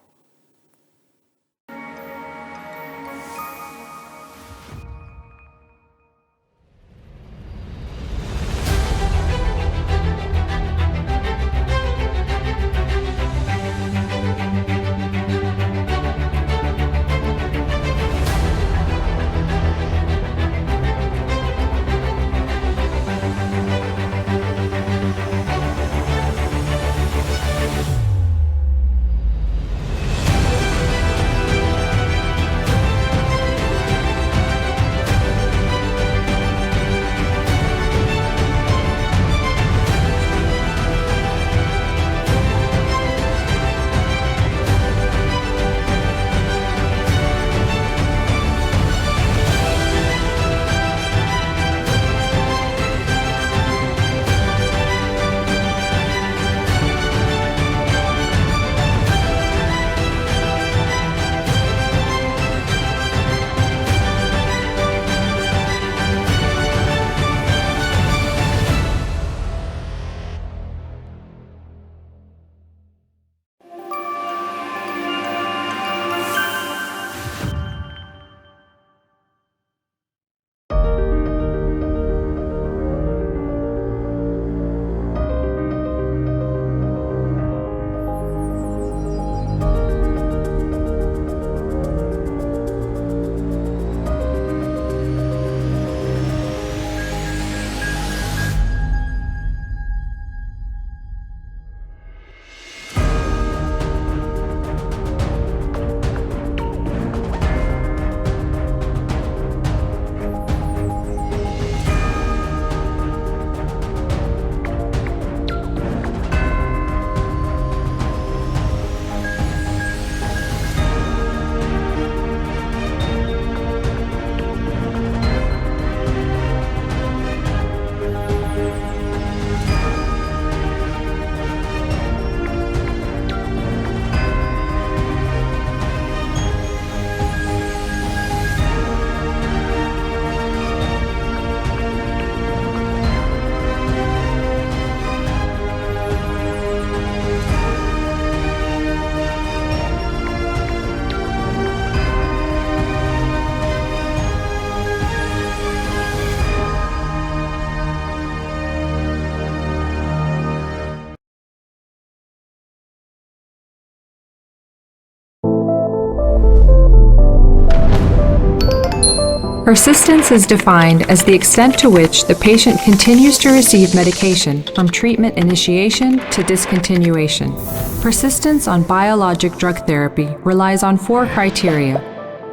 Persistence is defined as the extent to which the patient continues to receive medication from treatment initiation to discontinuation. Persistence on biologic drug therapy relies on 4 criteria: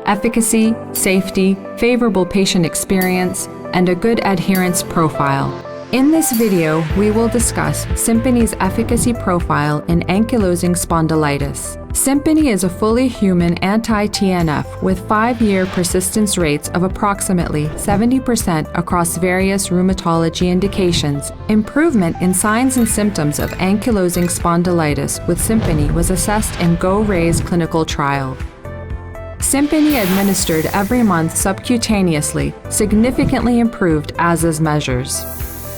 efficacy, safety, favorable patient experience, and a good adherence profile. In this video, we will discuss Simpony's efficacy profile in ankylosing spondylitis. Simpony is a fully human anti-TNF with 5-year persistence rates of approximately 70% across various rheumatology indications. Improvement in signs and symptoms of ankylosing spondylitis with Simpony was assessed in GO-RAISE clinical trial. Simpony administered every month subcutaneously significantly improved ASAS measures.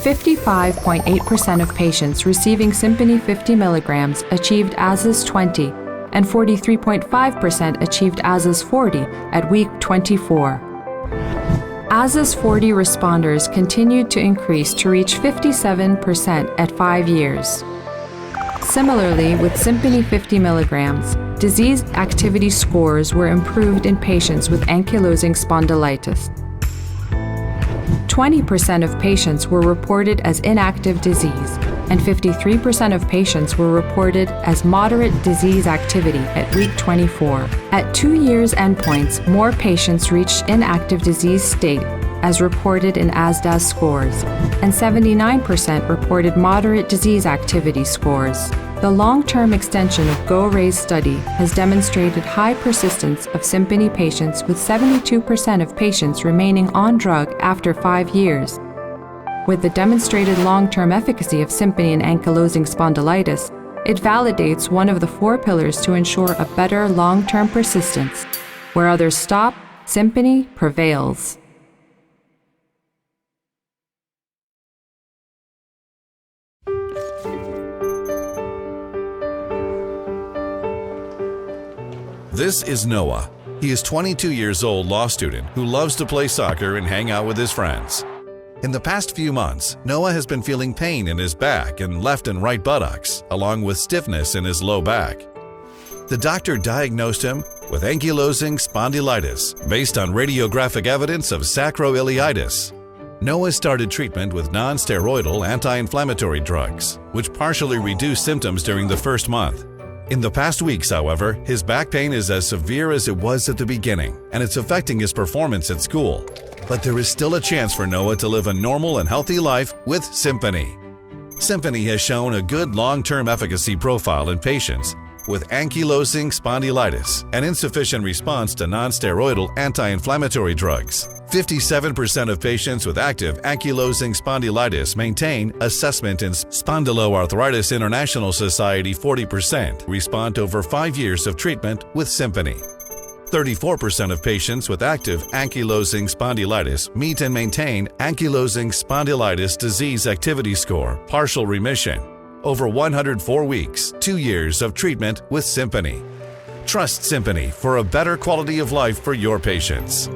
55.8% of patients receiving Simpony 50 mg achieved ASAS 20, and 43.5% achieved ASAS 40 at week 24. ASAS 40 responders continued to increase to reach 57% at 5 years. Similarly, with Simpony 50 mg, disease activity scores were improved in patients with ankylosing spondylitis. 20% of patients were reported as inactive disease, and 53% of patients were reported as moderate disease activity at week 24. At 2 years endpoints, more patients reached inactive disease state, as reported in ASDAS scores, and 79% reported moderate disease activity scores. The long-term extension of GO-RAISE study has demonstrated high persistence of Simpony patients, with 72% of patients remaining on drug after 5 years. With the demonstrated long-term efficacy of Simpony in ankylosing spondylitis, it validates one of the 4 pillars to ensure a better long-term persistence. Where others stop, Simpony prevails. This is Noah. He is 22 years old law student who loves to play soccer and hang out with his friends. In the past few months, Noah has been feeling pain in his back and left and right buttocks, along with stiffness in his low back. The doctor diagnosed him with ankylosing spondylitis based on radiographic evidence of sacroiliitis. Noah started treatment with non-steroidal anti-inflammatory drugs, which partially reduced symptoms during the first month. In the past weeks, however, his back pain is as severe as it was at the beginning, and it's affecting his performance at school. But there is still a chance for Noah to live a normal and healthy life with Simpony. Simpony has shown a good long-term efficacy profile in patients with ankylosing spondylitis and insufficient response to non-steroidal anti-inflammatory drugs. 57% of patients with active ankylosing spondylitis maintain assessment in Spondyloarthritis International Society. 40% respond over 5 years of treatment with Simpony. 34% of patients with active ankylosing spondylitis meet and maintain ankylosing spondylitis disease activity score, partial remission, over 104 weeks, 2 years of treatment with Simpony. Trust Simpony for a better quality of life for your patients.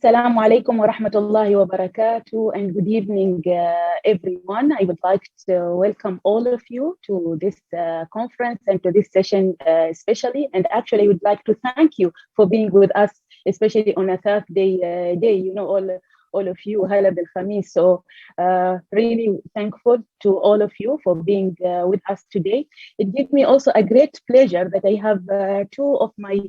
Assalamu alaikum wa rahmatullahi wa barakatuh, and good evening, everyone. I would like to welcome all of you to this conference and to this session especially. And actually, I would like to thank you for being with us, especially on a Thursday day. You know, all of you, Halabi al-Khamis. So really thankful to all of you for being with us today. It gives me also a great pleasure that I have two of my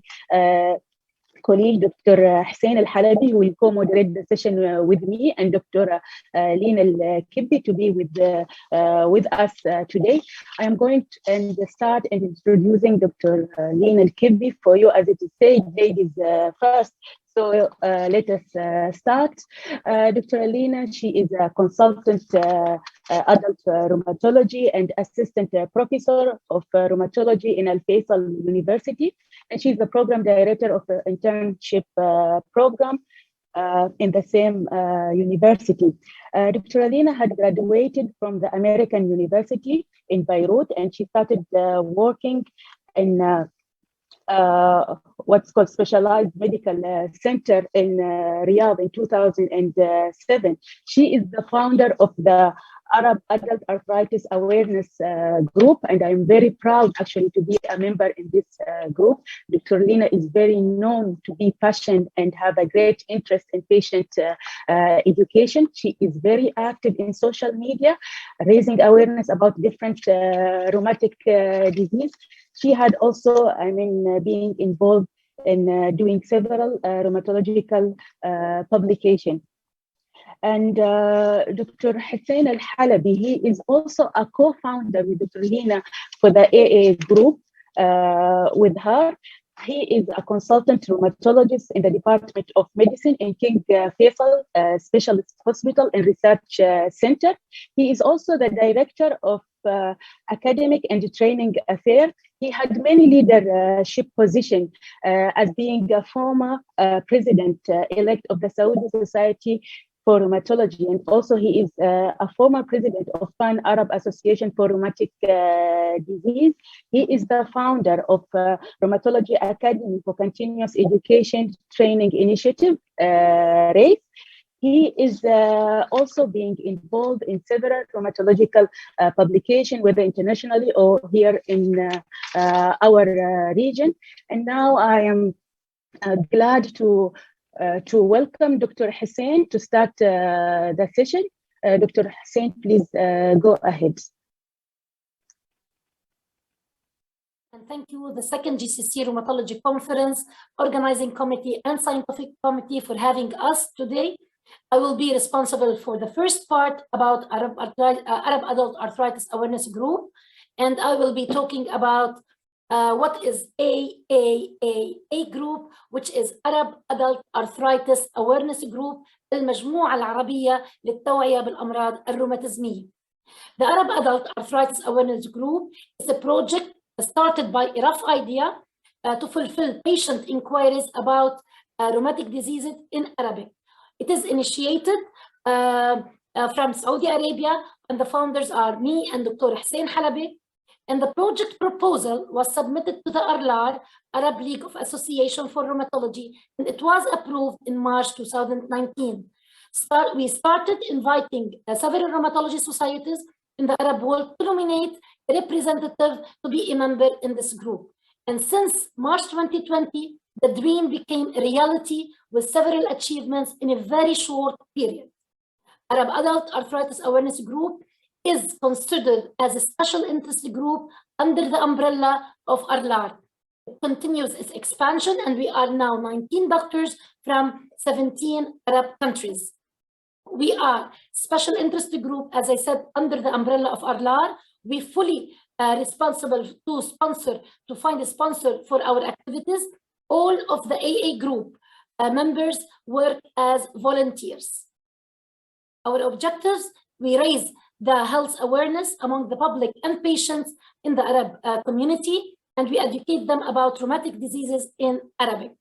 colleague, Dr. Hussein Al-Halabi, who will co-moderate the session with me, and Dr. Lina Kibbi to be with us today. I am going to start and introducing Dr. Lina Kibbi for you, as it is said, ladies first. So let us start. Dr. Lina, she is a consultant adult rheumatology and assistant professor of rheumatology in Al-Faisal University. And she's the program director of the internship program in the same university. Dr. Lina had graduated from the American University in Beirut, and she started working in what's called Specialized Medical Center in Riyadh in 2007. She is the founder of the Arab Adult Arthritis Awareness Group, and I'm very proud actually to be a member in this group. Dr. Lina is very known to be passionate and have a great interest in patient education. She is very active in social media, raising awareness about different rheumatic disease. She had also, being involved in doing several rheumatological publications. And Dr. Hussein Al-Halabi, he is also a co-founder with Dr. Lina for the AA group with her. He is a consultant rheumatologist in the Department of Medicine in King Faisal Specialist Hospital and Research Center. He is also the director of academic and training affairs. He had many leadership positions as being a former president-elect of the Saudi Society for Rheumatology, and also he is a former president of Pan-Arab Association for Rheumatic Disease. He is the founder of Rheumatology Academy for Continuous Education Training Initiative, RACE. He is also being involved in several rheumatological publications, whether internationally or here in our region. And now I am glad to welcome Dr. Hussein to start the session. Dr. Hussein, please go ahead. And thank you, the second GCC Rheumatology Conference, Organizing Committee and Scientific Committee for having us today. I will be responsible for the first part about Arab Adult Arthritis Awareness Group, and I will be talking about what is AAAA group, which is Arab Adult Arthritis Awareness Group, المجموعة العربية للتوعية بالأمراض الروماتيزمية. The Arab Adult Arthritis Awareness Group is a project started by a rough idea to fulfill patient inquiries about rheumatic diseases in Arabic. It is initiated from Saudi Arabia, and the founders are me and Dr. Hussein Halabi. And the project proposal was submitted to the ARLAR, Arab League of Association for Rheumatology, and it was approved in March 2019. We started inviting several rheumatology societies in the Arab world to nominate a representative to be a member in this group. And since March 2020, the dream became a reality with several achievements in a very short period. Arab Adult Arthritis Awareness Group is considered as a special interest group under the umbrella of ARLAR. It continues its expansion, and we are now 19 doctors from 17 Arab countries. We are special interest group, as I said, under the umbrella of ARLAR. We fully responsible to find a sponsor for our activities. All of the AA group members work as volunteers. Our objectives, we raise the health awareness among the public and patients in the Arab community, and we educate them about rheumatic diseases in Arabic.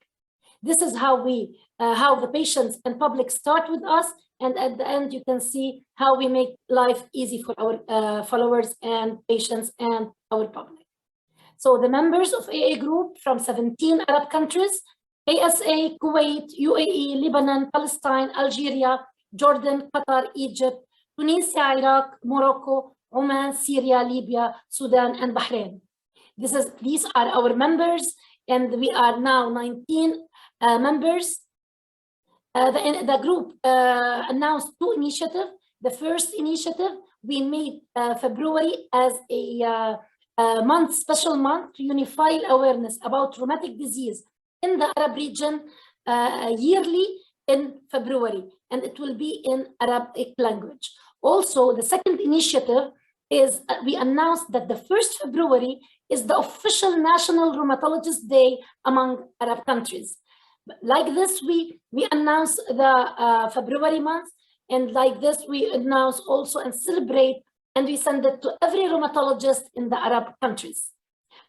This is how the patients and public start with us, and at the end you can see how we make life easy for our followers and patients and our public. So the members of AA group from 17 Arab countries, ASA, Kuwait, UAE, Lebanon, Palestine, Algeria, Jordan, Qatar, Egypt, Tunisia, Iraq, Morocco, Oman, Syria, Libya, Sudan, and Bahrain. These are our members, and we are now 19 members. The group announced 2 initiatives. The first initiative we made February as a special month to unify awareness about rheumatic disease in the Arab region yearly in February, and it will be in Arabic language. Also, the second initiative is we announced that the 1st February is the official National Rheumatologist Day among Arab countries. Like this, we announce the February month, and like this, we announce also and celebrate, and we send it to every rheumatologist in the Arab countries.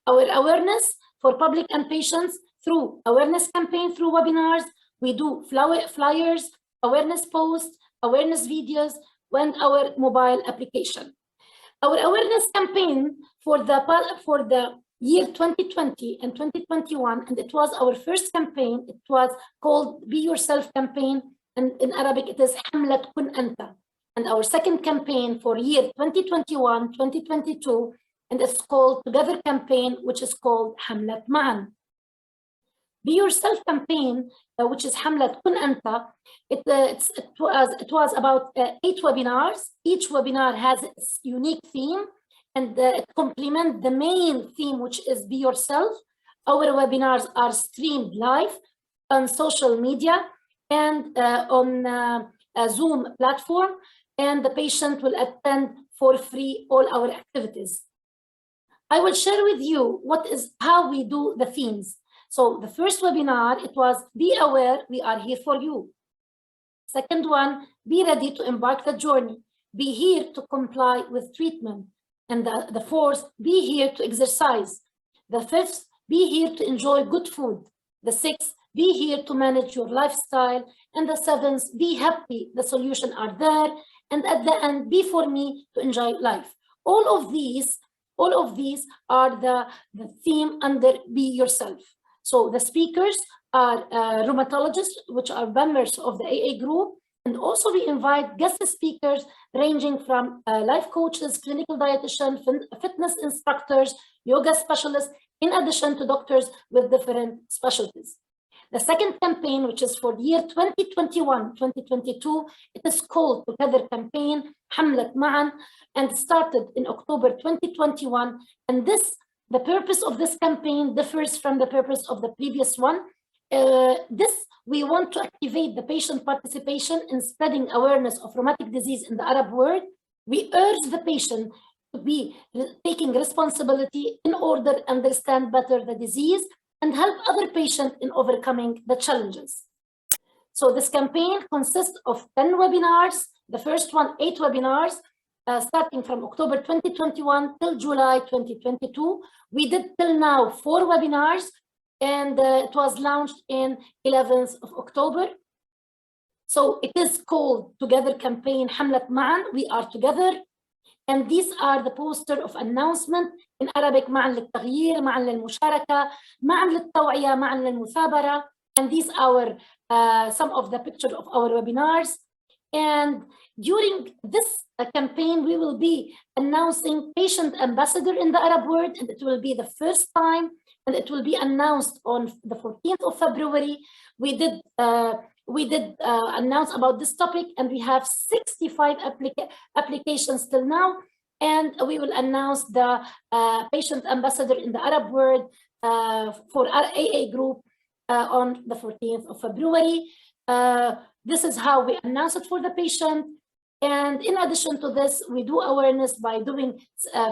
Our awareness for public and patients through awareness campaign, through webinars, we do flyers, awareness posts, awareness videos, and our mobile application. Our awareness campaign for the year 2020 and 2021, and it was our first campaign. It was called Be Yourself campaign, and in Arabic it is Hamlat Kun Anta. And our second campaign for year 2021, 2022, and it's called Together campaign, which is called Hamlat Ma'an. Be Yourself campaign, which is Hamlat Kun Anta, it was about 8 webinars. Each webinar has its unique theme, and it complements the main theme, which is Be Yourself. Our webinars are streamed live on social media and on a Zoom platform, and the patient will attend for free all our activities. I will share with you how we do the themes. So the first webinar, it was Be Aware, we are here for you. Second one, Be ready to embark the journey. Be here to comply with treatment. And the fourth, Be here to exercise. The fifth, Be here to enjoy good food. The sixth, Be here to manage your lifestyle. And the seventh, Be happy, the solutions are there. And at the end, Be for me to enjoy life. All of these are the theme under Be Yourself. So the speakers are rheumatologists, which are members of the AA group. And also we invite guest speakers ranging from life coaches, clinical dietitians, fitness instructors, yoga specialists, in addition to doctors with different specialties. The second campaign, which is for the year 2021-2022, it is called Together campaign, Hamlat Ma'an, and started in October 2021. And the purpose of this campaign differs from the purpose of the previous one. We want to activate the patient participation in spreading awareness of rheumatic disease in the Arab world. We urge the patient to be taking responsibility in order to understand better the disease and help other patients in overcoming the challenges. So this campaign consists of 10 webinars. The first one, 8 webinars, starting from October 2021 till July 2022. We did till now 4 webinars, and it was launched in 11th of October. So it is called Together campaign, Hamlat Ma'an, we are together. And these are the poster of announcement in Arabic, معا للتغيير, معا للمشاركة, معا للتوعية, معا للمثابرة. And these are some of the pictures of our webinars. And during this campaign, we will be announcing patient ambassador in the Arab world, and it will be the first time, and it will be announced on the 14th of February. We did announce about this topic, and we have 65 applications till now, and we will announce the patient ambassador in the Arab world for our AA group on the 14th of February. This is how we announce it for the patient. And in addition to this, we do awareness by doing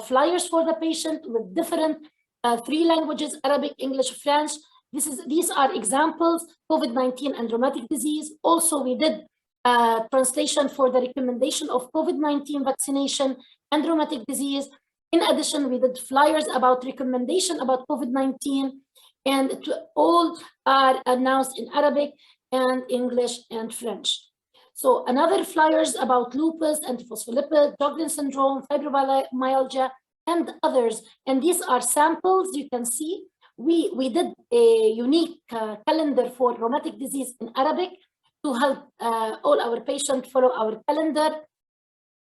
flyers for the patient with different 3 languages, Arabic, English, French. These are examples, COVID-19 and rheumatic disease. Also, we did translation for the recommendation of COVID-19 vaccination and rheumatic disease. In addition, we did flyers about recommendation about COVID-19, and all are announced in Arabic and English and French. So another flyers about lupus, antiphospholipid, Sjogren's syndrome, fibromyalgia, and others. And these are samples you can see we did a unique calendar for rheumatic disease in Arabic to help all our patients follow our calendar.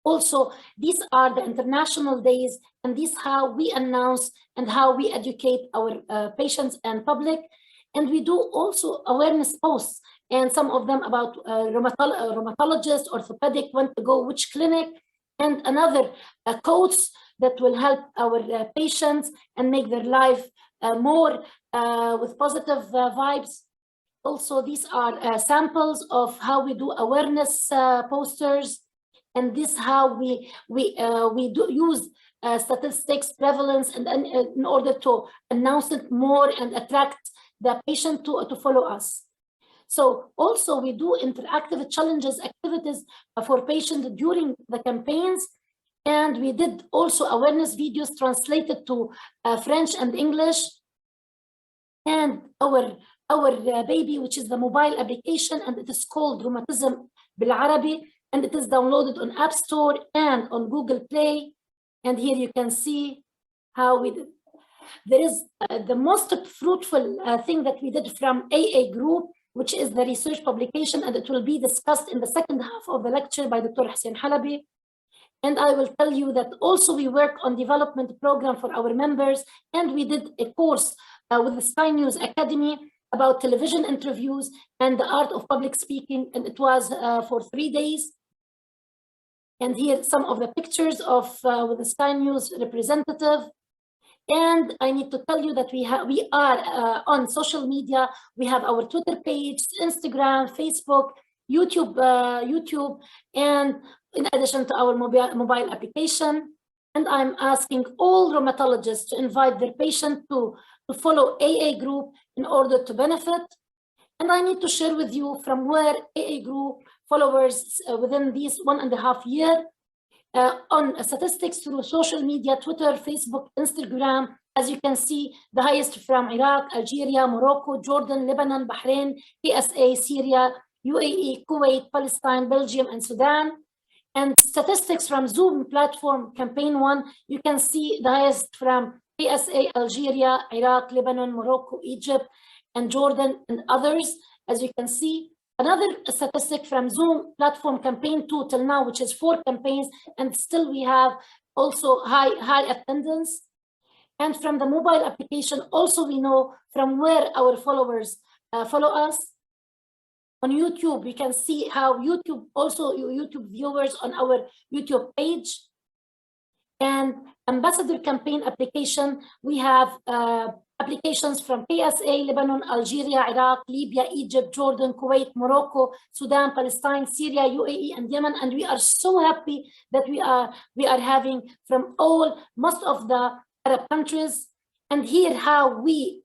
Also, these are the international days, and this is how we announce and how we educate our patients and public. And we do also awareness posts, and some of them about rheumatologists, orthopedic, when to go which clinic, and another quotes that will help our patients and make their life more with positive vibes. Also, these are samples of how we do awareness posters, and this how we do use statistics, prevalence, and in order to announce it more and attract the patient to follow us. So also we do interactive challenges activities for patients during the campaigns, and we did also awareness videos translated to French and English. And our baby, which is the mobile application, and it is called Rheumatism Bil Arabi, and it is downloaded on App Store and on Google Play. And here you can see how we did. There is the most fruitful thing that we did from AA group, which is the research publication, and it will be discussed in the second half of the lecture by Dr. Hussein Halabi. And I will tell you that also we work on development program for our members, and we did a course with the Sky News Academy about television interviews and the art of public speaking, and it was for 3 days. And here some of the pictures of with the Sky News representative. And I need to tell you that we are on social media. We have our Twitter page, Instagram, Facebook, YouTube, and in addition to our mobile application. And I'm asking all rheumatologists to invite their patient to follow AA group in order to benefit. And I need to share with you from where AA group followers within these 1.5 years on statistics through social media, Twitter, Facebook, Instagram. As you can see, the highest from Iraq, Algeria, Morocco, Jordan, Lebanon, Bahrain, KSA, Syria, UAE, Kuwait, Palestine, Belgium, and Sudan. And statistics from Zoom platform campaign 1, you can see the highest from KSA, Algeria, Iraq, Lebanon, Morocco, Egypt, and Jordan, and others. As you can see, another statistic from Zoom platform campaign 2 till now, which is 4 campaigns, and still we have also high attendance. And from the mobile application, also we know from where our followers follow us. On YouTube, we can see how YouTube viewers on our YouTube page. And ambassador campaign application, we have applications from KSA, Lebanon, Algeria, Iraq, Libya, Egypt, Jordan, Kuwait, Morocco, Sudan, Palestine, Syria, UAE, and Yemen. And we are so happy that we are having from most of the Arab countries. And here how we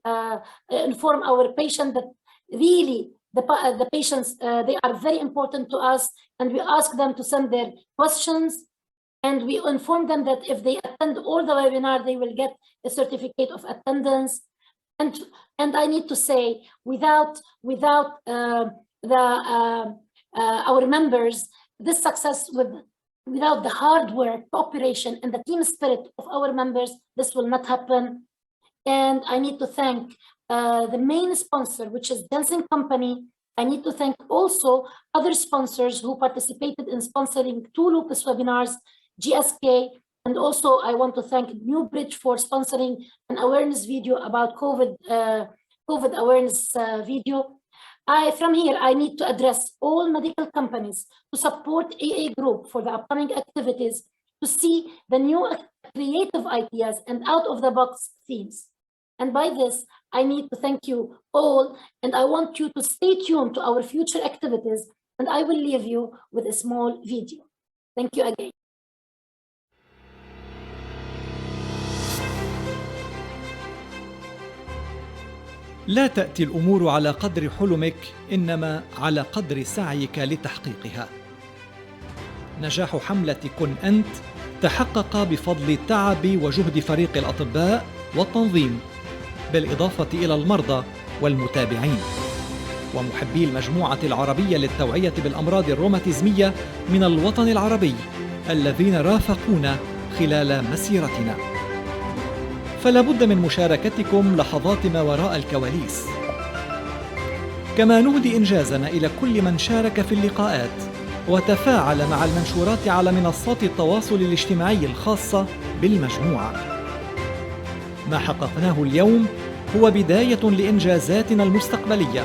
inform our patient that really the patients, they are very important to us, and we ask them to send their questions, and we inform them that if they attend all the webinar, they will get a certificate of attendance. And I need to say, without our members, this success without the hard work, cooperation, and the team spirit of our members, this will not happen. And I need to thank the main sponsor, which is Dancing Company. I need to thank also other sponsors who participated in sponsoring 2 Lupus webinars, GSK, and also I want to thank Newbridge for sponsoring an awareness video about COVID awareness video. From here, I need to address all medical companies to support AA Group for the upcoming activities, to see the new creative ideas and out-of-the-box themes. And by this, I need to thank you all, and I want you to stay tuned to our future activities, and I will leave you with a small video. Thank you again. لا تأتي الأمور على قدر حلمك، إنما على قدر سعيك لتحقيقها. نجاح حملة كن أنت تحقق بفضل تعب وجهد فريق الأطباء والتنظيم، بالإضافة إلى المرضى والمتابعين ومحبي المجموعة العربية للتوعية بالأمراض الروماتيزمية من الوطن العربي الذين رافقونا خلال مسيرتنا. فلا بد من مشاركتكم لحظات ما وراء الكواليس. كما نهدي إنجازنا إلى كل من شارك في اللقاءات وتفاعل مع المنشورات على منصات التواصل الاجتماعي الخاصة بالمجموعة. ما حققناه اليوم هو بداية لإنجازاتنا المستقبلية،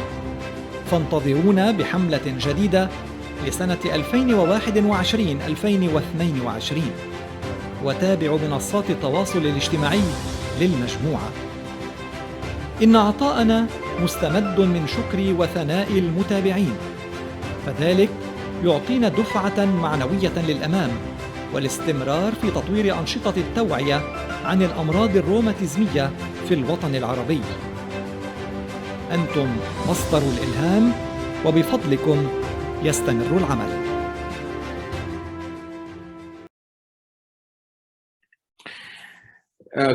فانتظرونا بحملة جديدة لسنة 2021-2022 وتابعوا منصات التواصل الاجتماعي للمجموعة. إن عطاءنا مستمد من شكر وثناء المتابعين، فذلك يعطينا دفعة معنوية للأمام والاستمرار في تطوير أنشطة التوعية عن الأمراض الروماتيزمية في الوطن العربي. أنتم مصدر الإلهام وبفضلكم يستمر العمل.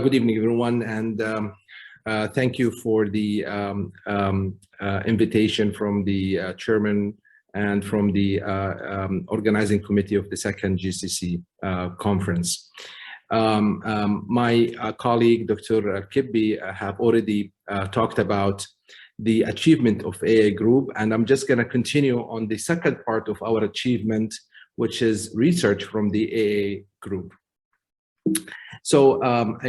Good evening, everyone, and thank you for the invitation from the chairman and from the organizing committee of the second GCC conference. My colleague, Dr. Kibbi, have already talked about the achievement of AA group, and I'm just going to continue on the second part of our achievement, which is research from the AA group. So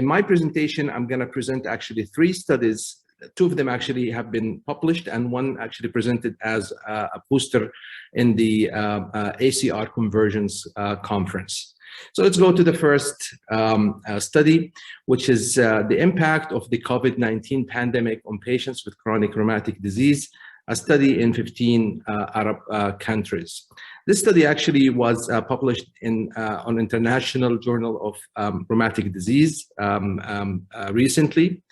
in my presentation, I'm going to present actually 3 studies. 2 of them actually have been published, and 1 actually presented as a poster in the ACR Convergence conference. So let's go to the first study, which is the impact of the COVID-19 pandemic on patients with chronic rheumatic disease, a study in 15 Arab countries. This study actually was published in on International Journal of Rheumatic Disease recently.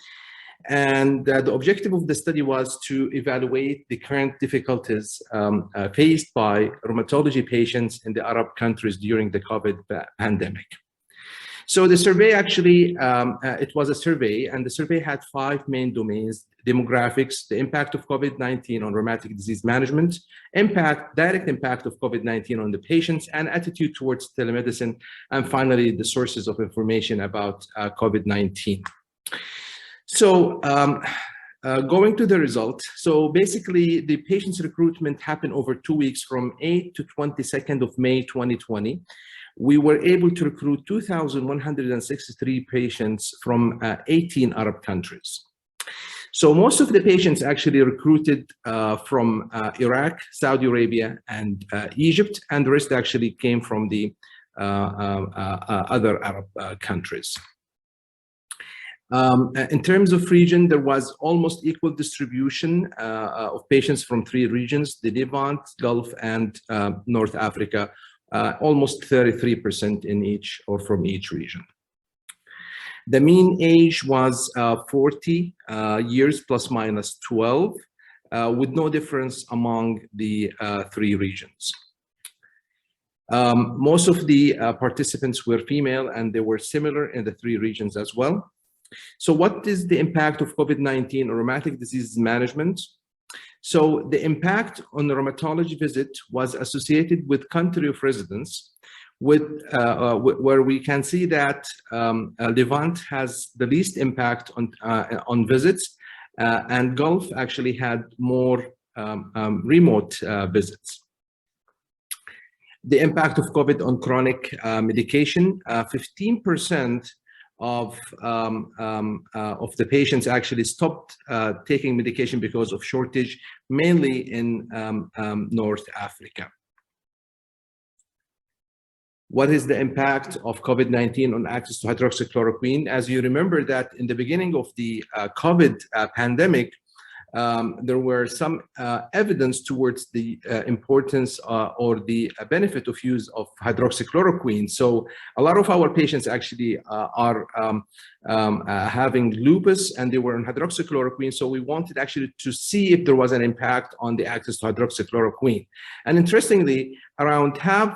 And the objective of the study was to evaluate the current difficulties faced by rheumatology patients in the Arab countries during the COVID pandemic. So the survey actually, it was a survey, and the survey had 5 main domains: demographics, the impact of COVID-19 on rheumatic disease management, direct impact of COVID-19 on the patients, and attitude towards telemedicine, and finally, the sources of information about COVID-19. So going to the result, so basically the patients recruitment happened over 2 weeks from 8th to 22nd of May 2020. We were able to recruit 2,163 patients from 18 Arab countries. So most of the patients actually recruited from Iraq, Saudi Arabia, and Egypt, and the rest actually came from the other Arab countries. In terms of region, there was almost equal distribution of patients from 3 regions: the Levant, Gulf, and North Africa, almost 33% in each or from each region. The mean age was 40 years plus minus 12, with no difference among the 3 regions. Most of the participants were female, and they were similar in the 3 regions as well. So what is the impact of COVID-19 on rheumatic disease management? So the impact on the rheumatology visit was associated with country of residence, where we can see that Levant has the least impact on visits, and Gulf actually had more remote visits. The impact of COVID on chronic medication: 15% of the patients actually stopped taking medication because of shortage, mainly in North Africa. What is the impact of COVID-19 on access to hydroxychloroquine? As you remember that in the beginning of the COVID pandemic, there were some evidence towards the importance or the benefit of use of hydroxychloroquine. So a lot of our patients actually are having lupus, and they were on hydroxychloroquine. So we wanted actually to see if there was an impact on the access to hydroxychloroquine. And interestingly, around half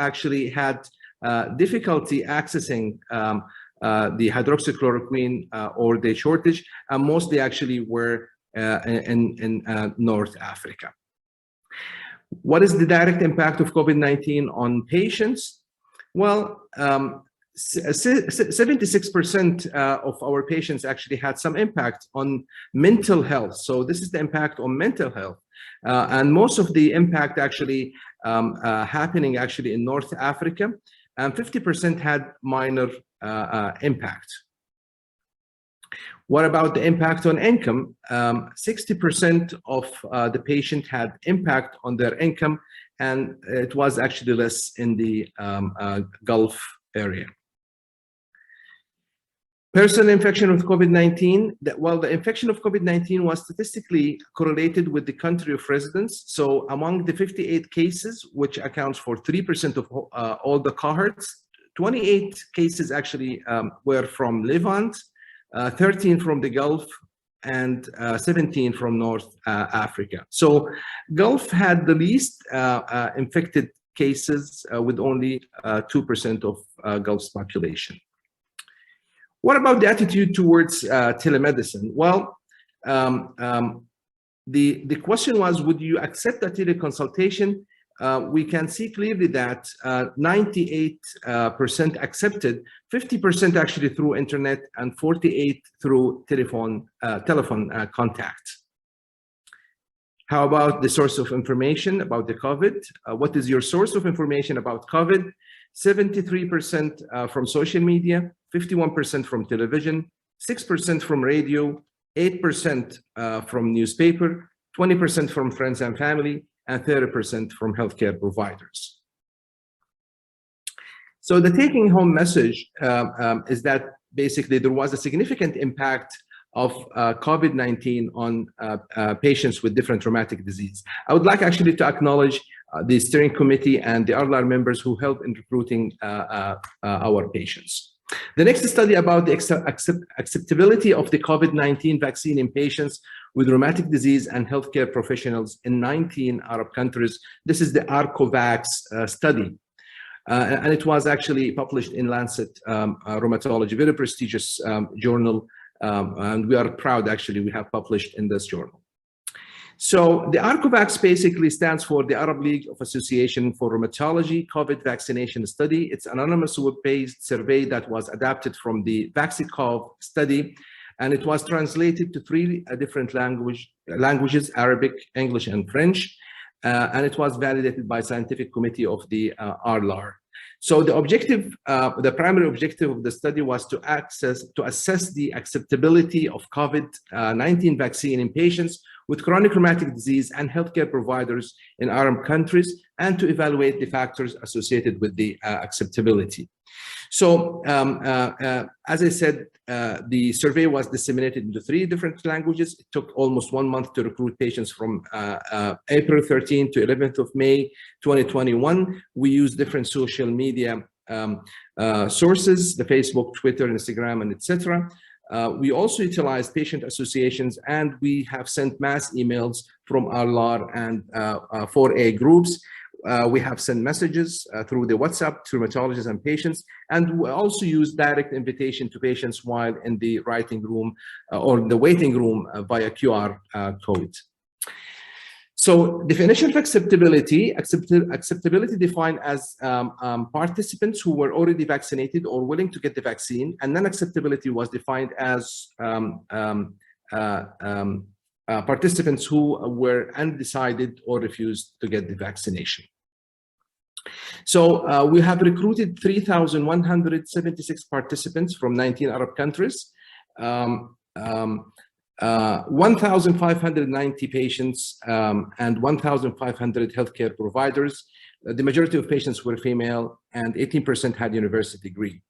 actually had difficulty accessing the hydroxychloroquine or the shortage, and mostly actually were in North Africa. What is the direct impact of COVID-19 on patients? Well, 76% of our patients actually had some impact on mental health. So this is the impact on mental health. And most of the impact actually happening actually in North Africa, and 50% had minor impact. What about the impact on income? 60% of the patient had impact on their income, and it was actually less in the Gulf area. Personal infection with COVID-19, well, the infection of COVID-19 was statistically correlated with the country of residence. So among the 58 cases, which accounts for 3% of all the cohorts, 28 cases actually were from Levant, 13 from the Gulf, and 17 from North Africa. So Gulf had the least infected cases with only 2% of Gulf's population. What about the attitude towards telemedicine? Well, the question was, would you accept a teleconsultation? We can see clearly that 98% accepted, 50% actually through internet, and 48% through telephone contact. How about the source of information about the COVID? What is your source of information about COVID? 73% from social media, 51% from television, 6% from radio, 8% from newspaper, 20% from friends and family, and 30% from healthcare providers. So the taking home message is that basically there was a significant impact of COVID-19 on patients with different rheumatic disease. I would like actually to acknowledge the steering committee and the ARLAR members who helped in recruiting our patients. The next study about the acceptability of the COVID-19 vaccine in patients with rheumatic disease and healthcare professionals in 19 Arab countries. This is the ARCOVAX study. And it was actually published in Lancet Rheumatology, very prestigious journal. And we are proud, actually, we have published in this journal. So the ARCOVAX basically stands for the Arab League of Association for Rheumatology COVID Vaccination Study. It's an anonymous web-based survey that was adapted from the VaxiCov study, and it was translated to 3 different languages, Arabic, English, and French, and it was validated by scientific committee of the ARLAR. So the objective, the primary objective of the study was to assess the acceptability of COVID-19 vaccine in patients with chronic rheumatic disease and healthcare providers in Arab countries, and to evaluate the factors associated with the acceptability. So, as I said, the survey was disseminated into 3 different languages. It took almost 1 month to recruit patients from April 13th to 11th of May, 2021. We used different social media sources, the Facebook, Twitter, Instagram, and etc. We also utilized patient associations, and we have sent mass emails from ARLAR and 4A groups. We have sent messages through the WhatsApp to rheumatologists and patients, and we also use direct invitation to patients while in the writing room or the waiting room via QR code. So definition of acceptability defined as participants who were already vaccinated or willing to get the vaccine, and non-acceptability was defined as participants who were undecided or refused to get the vaccination. So we have recruited 3,176 participants from 19 Arab countries, 1,590 patients, and 1,500 healthcare providers. The majority of patients were female, and 18% had university degree.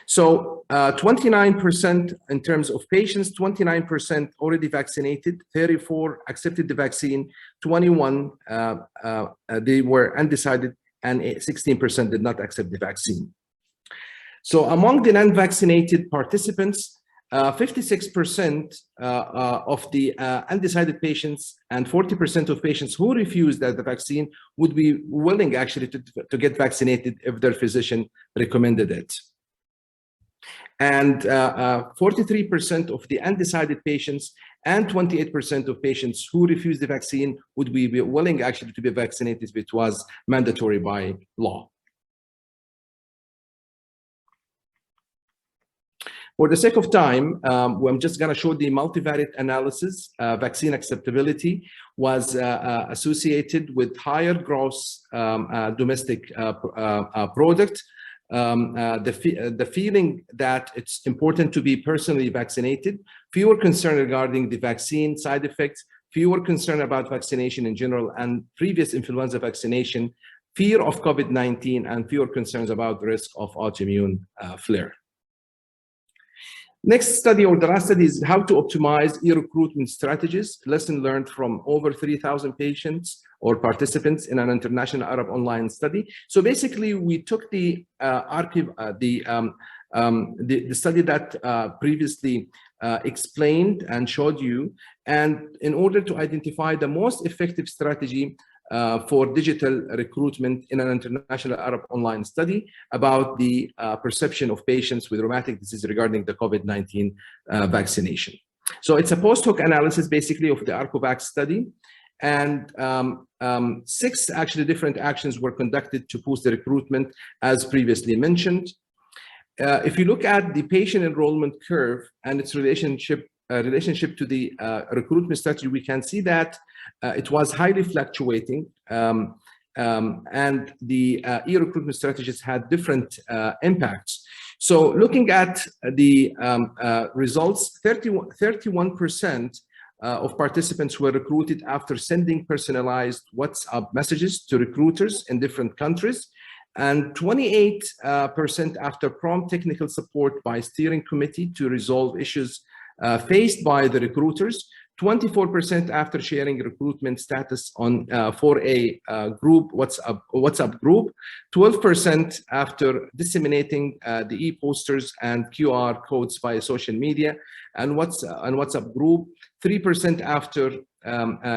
So 29% in terms of patients, 29% already vaccinated, 34 accepted the vaccine, 21 they were undecided, and 16% did not accept the vaccine. So among the non-vaccinated participants, 56% of the undecided patients and 40% of patients who refused the vaccine would be willing actually to get vaccinated if their physician recommended it. And 43% of the undecided patients and 28% of patients who refused the vaccine would be willing actually to be vaccinated if it was mandatory by law. For the sake of time, I'm just going to show the multivariate analysis. Vaccine acceptability was associated with higher gross domestic product. The feeling that it's important to be personally vaccinated, fewer concern regarding the vaccine side effects, fewer concern about vaccination in general and previous influenza vaccination, fear of COVID-19, and fewer concerns about the risk of autoimmune flare. Next study, or the last study, is how to optimize e-recruitment strategies. Lesson learned from over 3,000 patients or participants in an international Arab online study. So basically, we took the study that previously explained and showed you, and in order to identify the most effective strategy for digital recruitment in an international Arab online study about the perception of patients with rheumatic disease regarding the COVID-19 vaccination. So it's a post-hoc analysis basically of the ARCOVAX study, and 6 actually different actions were conducted to boost the recruitment as previously mentioned. If you look at the patient enrollment curve and its relationship to the recruitment strategy, we can see that it was highly fluctuating, and the e-recruitment strategies had different impacts. So looking at the results, 31% of participants were recruited after sending personalized WhatsApp messages to recruiters in different countries, and 28% after prompt technical support by steering committee to resolve issues faced by the recruiters, 24% after sharing recruitment status on 4A group, WhatsApp group, 12% after disseminating the e-posters and QR codes via social media and WhatsApp group, 3% after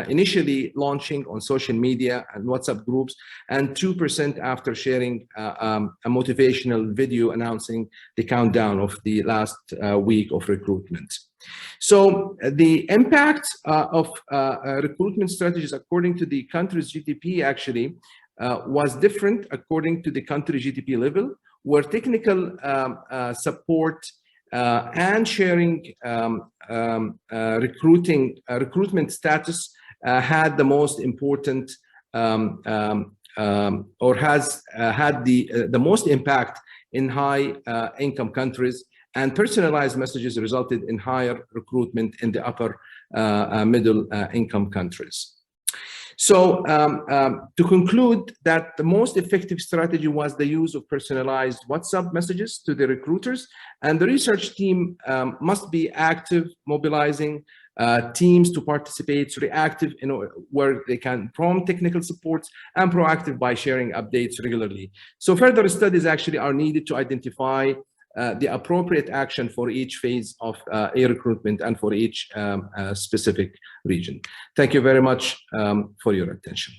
initially launching on social media and WhatsApp groups, and 2% after sharing a motivational video announcing the countdown of the last week of recruitment. So the impact of recruitment strategies according to the country's GDP actually was different according to the country GDP level, where technical support and sharing recruitment status had the most important or has had the most impact in high income countries, and personalized messages resulted in higher recruitment in the upper middle income countries. So to conclude that the most effective strategy was the use of personalized WhatsApp messages to the recruiters, and the research team must be active, mobilizing teams to participate, reactive where they can prompt technical supports, and proactive by sharing updates regularly. So further studies actually are needed to identify the appropriate action for each phase of recruitment and for each specific region. Thank you very much for your attention.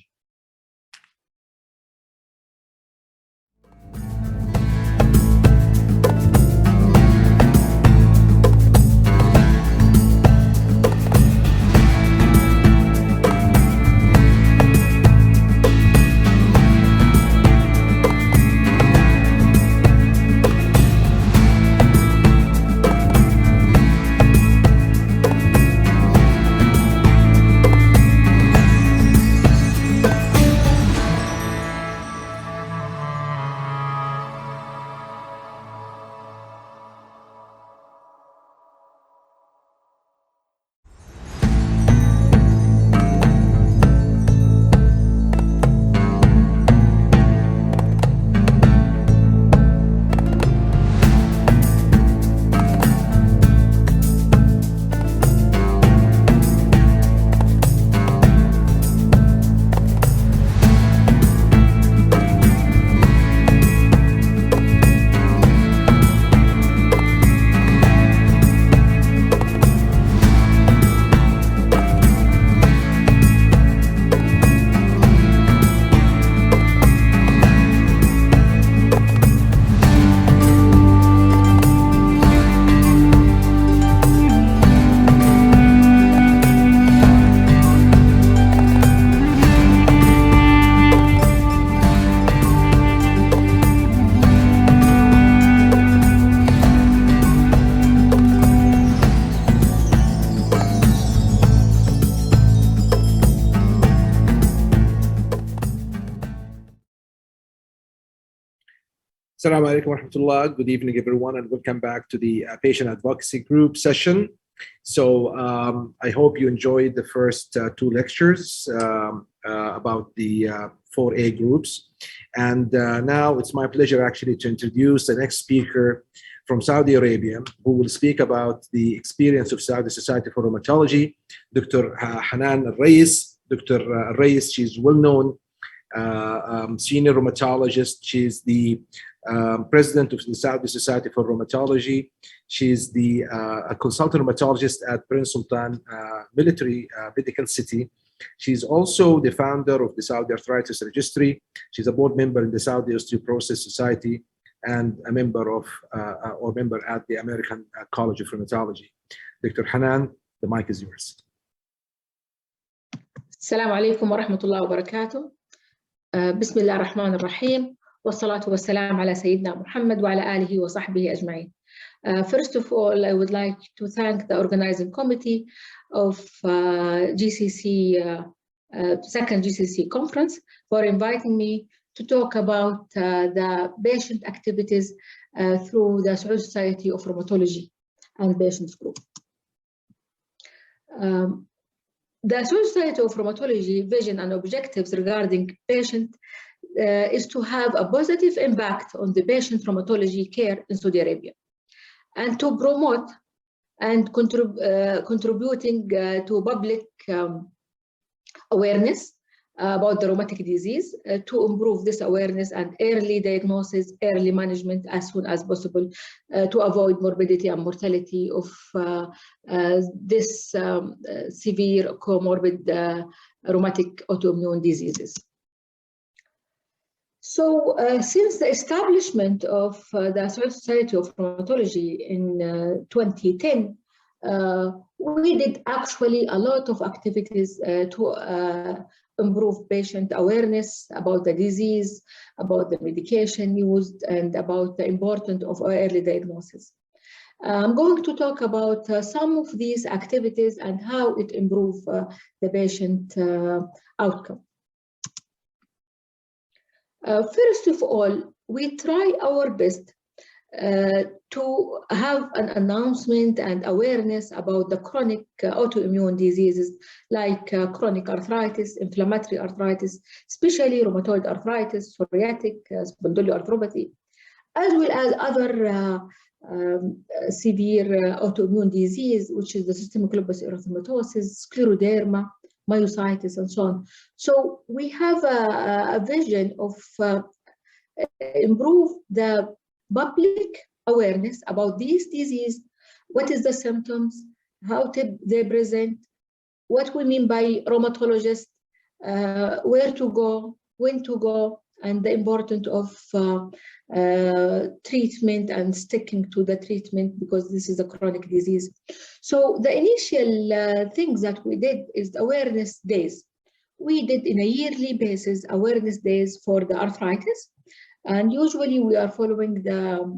Assalamu alaikum wa rahmatullah. Good evening, everyone, and welcome back to the Patient Advocacy Group session. So I hope you enjoyed the first two lectures about the 4A groups. And now it's my pleasure actually to introduce the next speaker from Saudi Arabia, who will speak about the experience of Saudi Society for Rheumatology, Dr. Hanan Al-Rais. Dr. Al-Rais, she's well-known senior rheumatologist. She's the president of the Saudi Society for Rheumatology. She's the a consultant rheumatologist at Prince Sultan Military Medical City. She's also the founder of the Saudi Arthritis Registry. She's a board member in the Saudi Osteoporosis Society and a member of or member at the American College of Rheumatology. Dr. Hanan, the mic is yours. Assalamu alaikum wa rahmatullahi wa barakatuh. Bismillah ar-Rahman ar-Rahim. والصلاة والسلام على سيدنا محمد وعلى آله وصحبه أجمعين. First of all, I would like to thank the organizing committee of GCC, second GCC conference for inviting me to talk about the patient activities through the Saudi Society of Rheumatology and Patients Group. The Saudi Society of Rheumatology vision and objectives regarding patient is to have a positive impact on the patient rheumatology care in Saudi Arabia and to promote and contributing to public awareness about the rheumatic disease, to improve this awareness and early diagnosis, early management as soon as possible, to avoid morbidity and mortality of this severe comorbid rheumatic autoimmune diseases. So since the establishment of the Saudi Society of Rheumatology in 2010, we did actually a lot of activities to improve patient awareness about the disease, about the medication used, and about the importance of early diagnosis. I'm going to talk about some of these activities and how it improves the patient outcome. First of all, we try our best to have an announcement and awareness about the chronic autoimmune diseases like chronic arthritis, inflammatory arthritis, especially rheumatoid arthritis, psoriatic, spondyloarthropathy, as well as other severe autoimmune disease, which is the systemic lupus erythematosus, scleroderma, myositis, and so on. So we have a vision of improve the public awareness about these disease, what is the symptoms, how they present, what we mean by rheumatologist, where to go, when to go, and the importance of treatment and sticking to the treatment because this is a chronic disease. So the initial things that we did is awareness days. We did in a yearly basis awareness days for the arthritis, and usually we are following the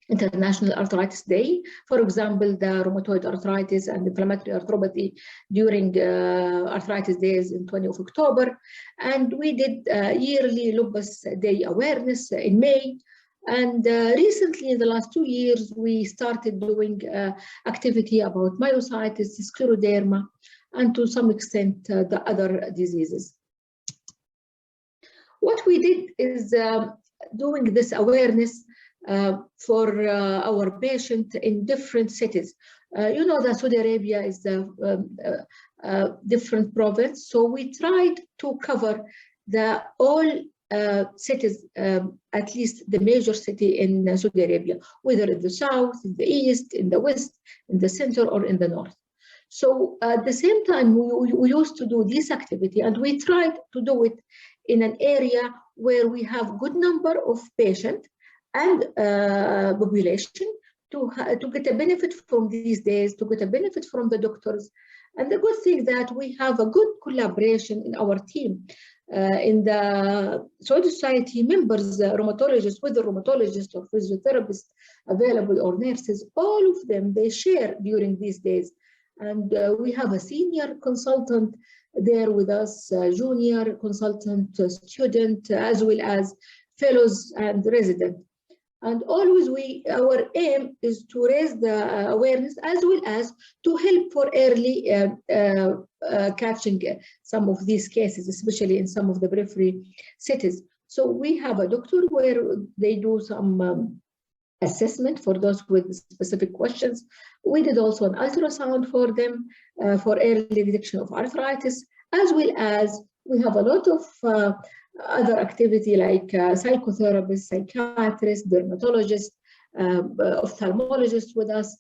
International Arthritis Day. For example, the rheumatoid arthritis and inflammatory arthropathy during arthritis days in 20th of October. And we did yearly Lupus Day awareness in May. And recently, in the last 2 years, we started doing activity about myositis, scleroderma, and to some extent, the other diseases. What we did is doing this awareness for our patient in different cities. You know that Saudi Arabia is a different province, so we tried to cover all cities, at least the major city in Saudi Arabia, whether in the south, in the east, in the west, in the center, or in the north. So at the same time, we used to do this activity, and we tried to do it in an area where we have good number of patients and population to get a benefit from these days, to get a benefit from the doctors. And the good thing that we have a good collaboration in our team. In the Saudi Society members, rheumatologists, whether rheumatologists or physiotherapists available or nurses, all of them, they share during these days. And we have a senior consultant there with us, junior consultant, student, as well as fellows and residents. And always our aim is to raise the awareness as well as to help for early catching some of these cases, especially in some of the periphery cities. So we have a doctor where they do some assessment for those with specific questions. We did also an ultrasound for them for early detection of arthritis, as well as we have a lot of other activity like psychotherapists, psychiatrists, dermatologists, ophthalmologists with us.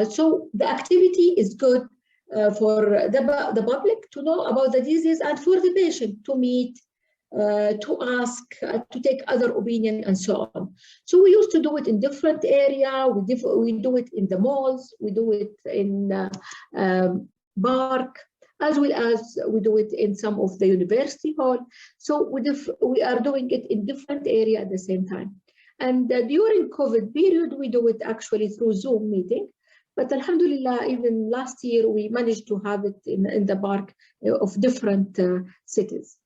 So the activity is good for the public to know about the disease and for the patient to meet, to ask, to take other opinion and so on. So we used to do it in different area. We do it in the malls. We do it in park, as well as we do it in some of the university hall. So we are doing it in different area at the same time. And during COVID period, we do it actually through Zoom meeting. But alhamdulillah, even last year, we managed to have it in the park of different cities.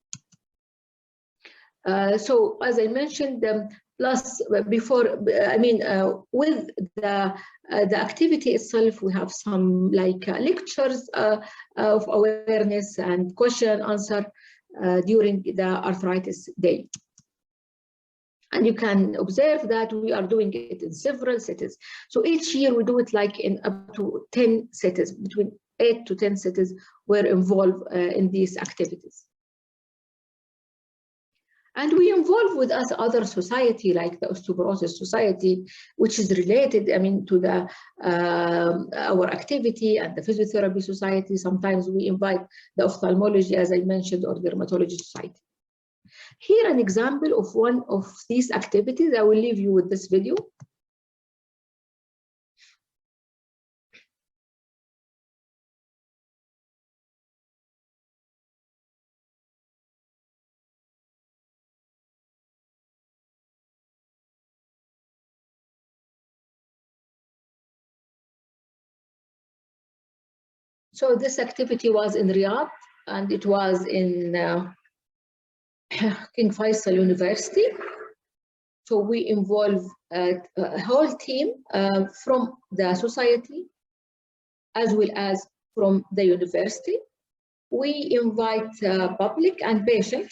So as I mentioned, plus before, with the activity itself, we have some like lectures of awareness and question and answer during the arthritis day. And you can observe that we are doing it in several cities. So each year we do it like in up to 10 cities, between 8 to 10 cities were involved in these activities. And we involve with us other society like the Osteoporosis Society, which is related, to the our activity, and the Physiotherapy Society. Sometimes we invite the Ophthalmology, as I mentioned, or the Rheumatology Society. Here an example of one of these activities. I will leave you with this video. So this activity was in Riyadh, and it was in King Faisal University. So we involve a whole team from the society as well as from the university. We invite public and patient,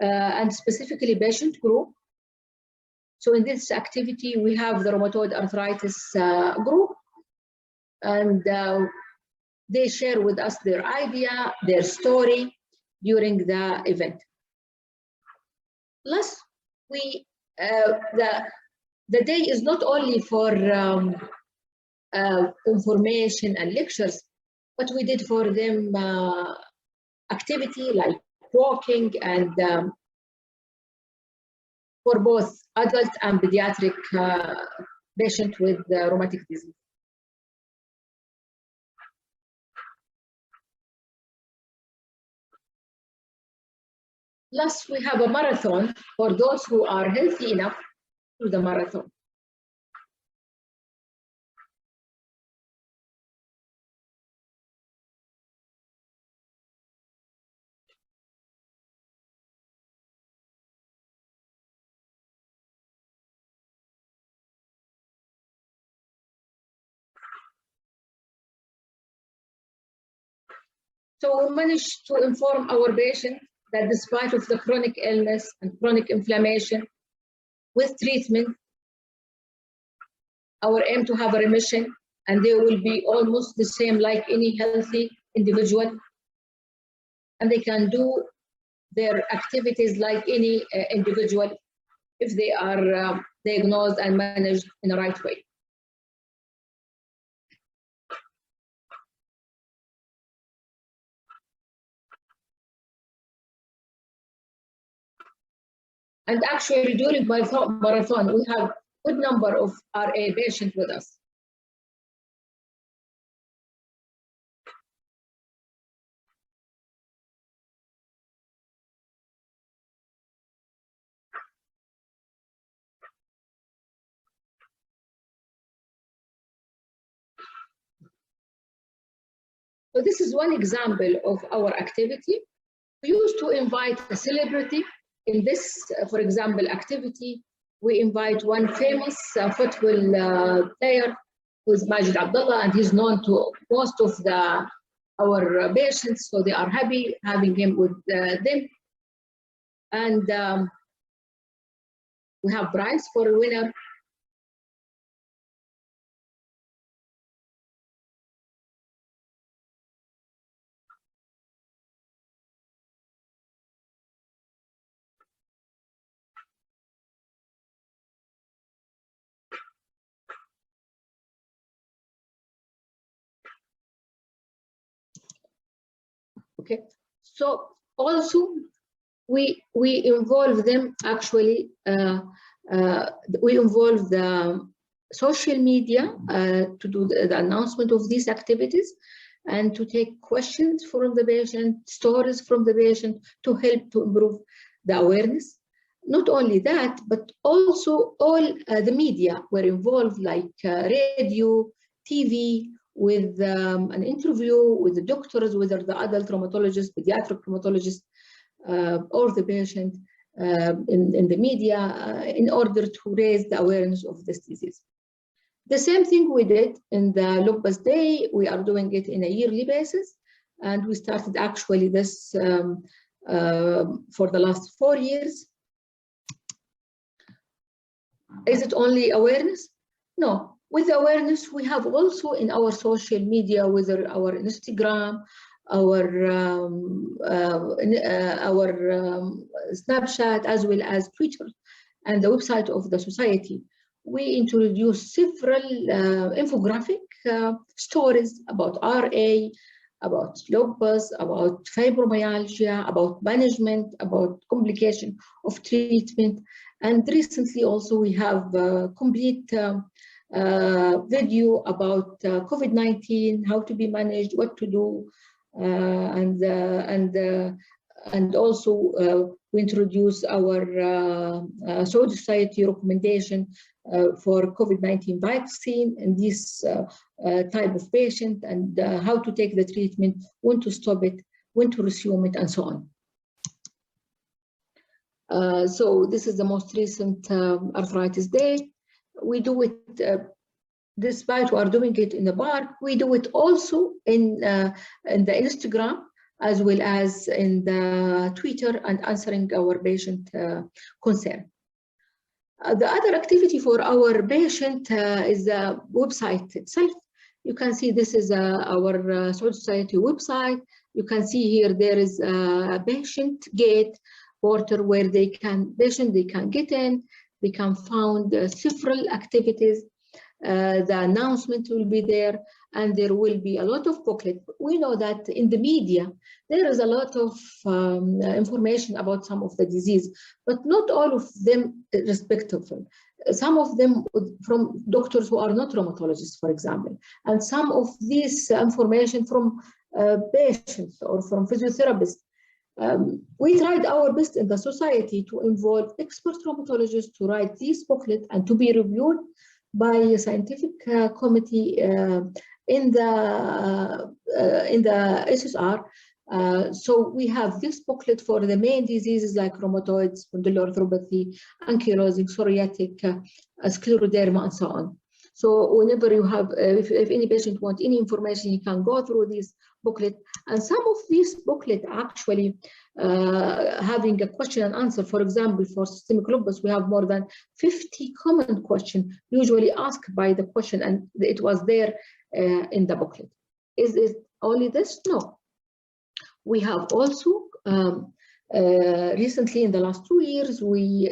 and specifically patient group. So in this activity, we have the rheumatoid arthritis group, and they share with us their idea, their story during the event. Plus, the day is not only for information and lectures, but we did for them activity like walking and for both adult and pediatric patient with rheumatic disease. Plus, we have a marathon for those who are healthy enough to do the marathon. So we managed to inform our patient that despite of the chronic illness and chronic inflammation, with treatment, our aim to have a remission, and they will be almost the same like any healthy individual, and they can do their activities like any individual if they are diagnosed and managed in the right way. And actually, during my marathon, we have a good number of RA patients with us. So this is one example of our activity. We used to invite a celebrity. In this, for example, activity, we invite one famous football player, who is Majid Abdullah, and he's known to most of our patients, so they are happy having him with them. And we have prize for a winner. Okay, so also we involve them actually. We involve the social media to do the announcement of these activities and to take questions from the patient, stories from the patient to help to improve the awareness. Not only that, but also all the media were involved, like radio, TV, with an interview with the doctors, whether the adult rheumatologist, pediatric rheumatologist, or the patient in the media in order to raise the awareness of this disease. The same thing we did in the Lupus Day. We are doing it in a yearly basis, and we started actually this for the last 4 years. Is it only awareness? No. With awareness, we have also in our social media, whether our Instagram, our Snapchat, as well as Twitter and the website of the society, we introduce several infographic stories about RA, about lupus, about fibromyalgia, about management, about complication of treatment. And recently also we have a complete video about COVID-19, how to be managed, what to do, and also we introduce our Saudi society recommendation for COVID-19 vaccine and this type of patient, and how to take the treatment, when to stop it, when to resume it, and so on. So this is the most recent Arthritis Day. We do it, despite we are doing it in the park, we do it also in the Instagram, as well as in the Twitter, and answering our patient concern. The other activity for our patient is the website itself. You can see this is our Saudi Society website. You can see here there is a patient gate portal where they can get in. They can find several activities. The announcement will be there, and there will be a lot of booklet. We know that in the media, there is a lot of information about some of the disease, but not all of them respectful. Some of them from doctors who are not rheumatologists, for example, and some of this information from patients or from physiotherapists. We tried our best in the society to involve expert rheumatologists to write this booklet and to be reviewed by a scientific committee in the SSR. So we have this booklet for the main diseases like rheumatoid, spondyloarthropathy, ankylosing, psoriatic, scleroderma, and so on. So whenever you have, if any patient wants any information, you can go through this booklet. And some of these booklet actually having a question and answer. For example, for systemic lupus, we have more than 50 common questions usually asked by the question, and it was there in the booklet. Is it only this? No. We have also recently, in the last 2 years, we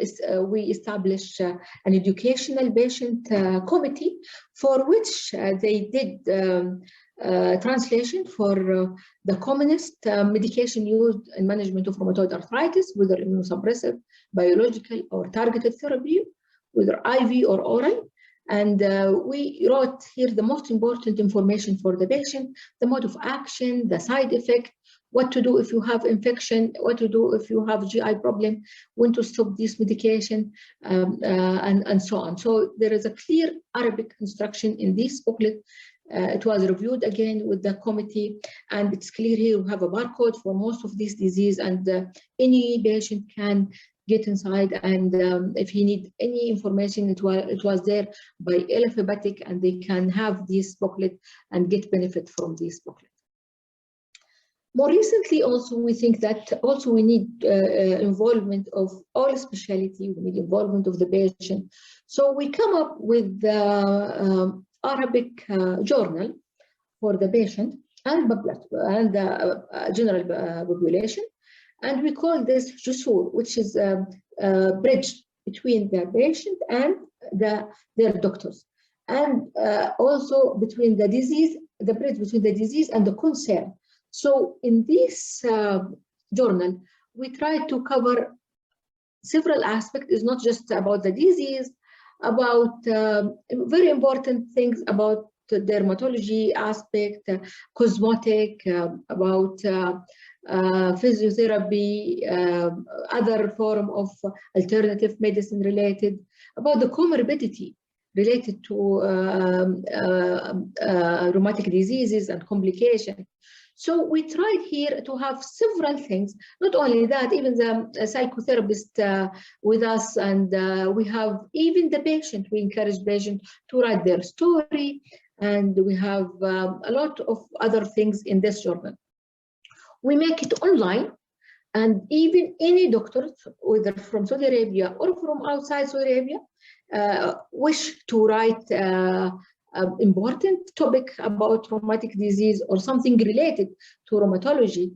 established an educational patient committee for which they did translation for the commonest medication used in management of rheumatoid arthritis, whether immunosuppressive, biological, or targeted therapy, whether IV or oral. And we wrote here the most important information for the patient, the mode of action, the side effect, what to do if you have infection, what to do if you have GI problem, when to stop this medication, and so on. So there is a clear Arabic instruction in this booklet. It was reviewed again with the committee, and it's clear here we have a barcode for most of this disease, and any patient can get inside, and if he need any information, it was there by alphabetic, and they can have this booklet and get benefit from this booklet. More recently, also, we think that also we need involvement of all specialty, we need involvement of the patient. So we come up with the Arabic journal for the patient and the general population. And we call this Jusur, which is a bridge between the patient and their doctors. And also between the disease, the bridge between the disease and the concern. So in this journal, we try to cover several aspects. It's not just about the disease, about very important things about the dermatology aspect, cosmetic, about physiotherapy, other form of alternative medicine related, about the comorbidity related to rheumatic diseases and complications. So we tried here to have several things. Not only that, even the psychotherapist with us, and we have even the patient. We encourage patients to write their story, and we have a lot of other things in this journal. We make it online, and even any doctors, whether from Saudi Arabia or from outside Saudi Arabia, wish to write important topic about rheumatic disease or something related to rheumatology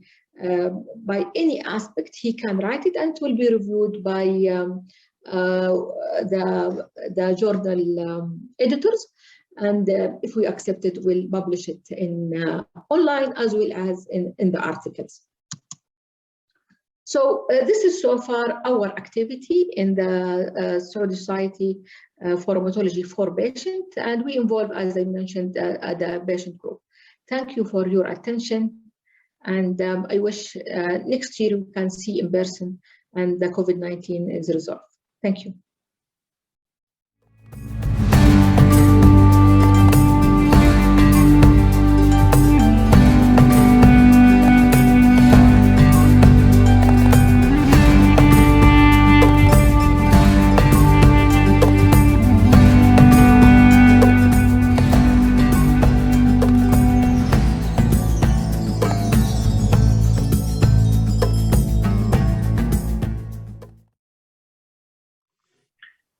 by any aspect, he can write it, and it will be reviewed by the journal editors. And if we accept it, we'll publish it in online as well as in the articles. So this is so far our activity in the Saudi Society for Rheumatology for Patients, and we involve, as I mentioned, the patient group. Thank you for your attention, and I wish next year we can see in person and the COVID-19 is resolved. Thank you.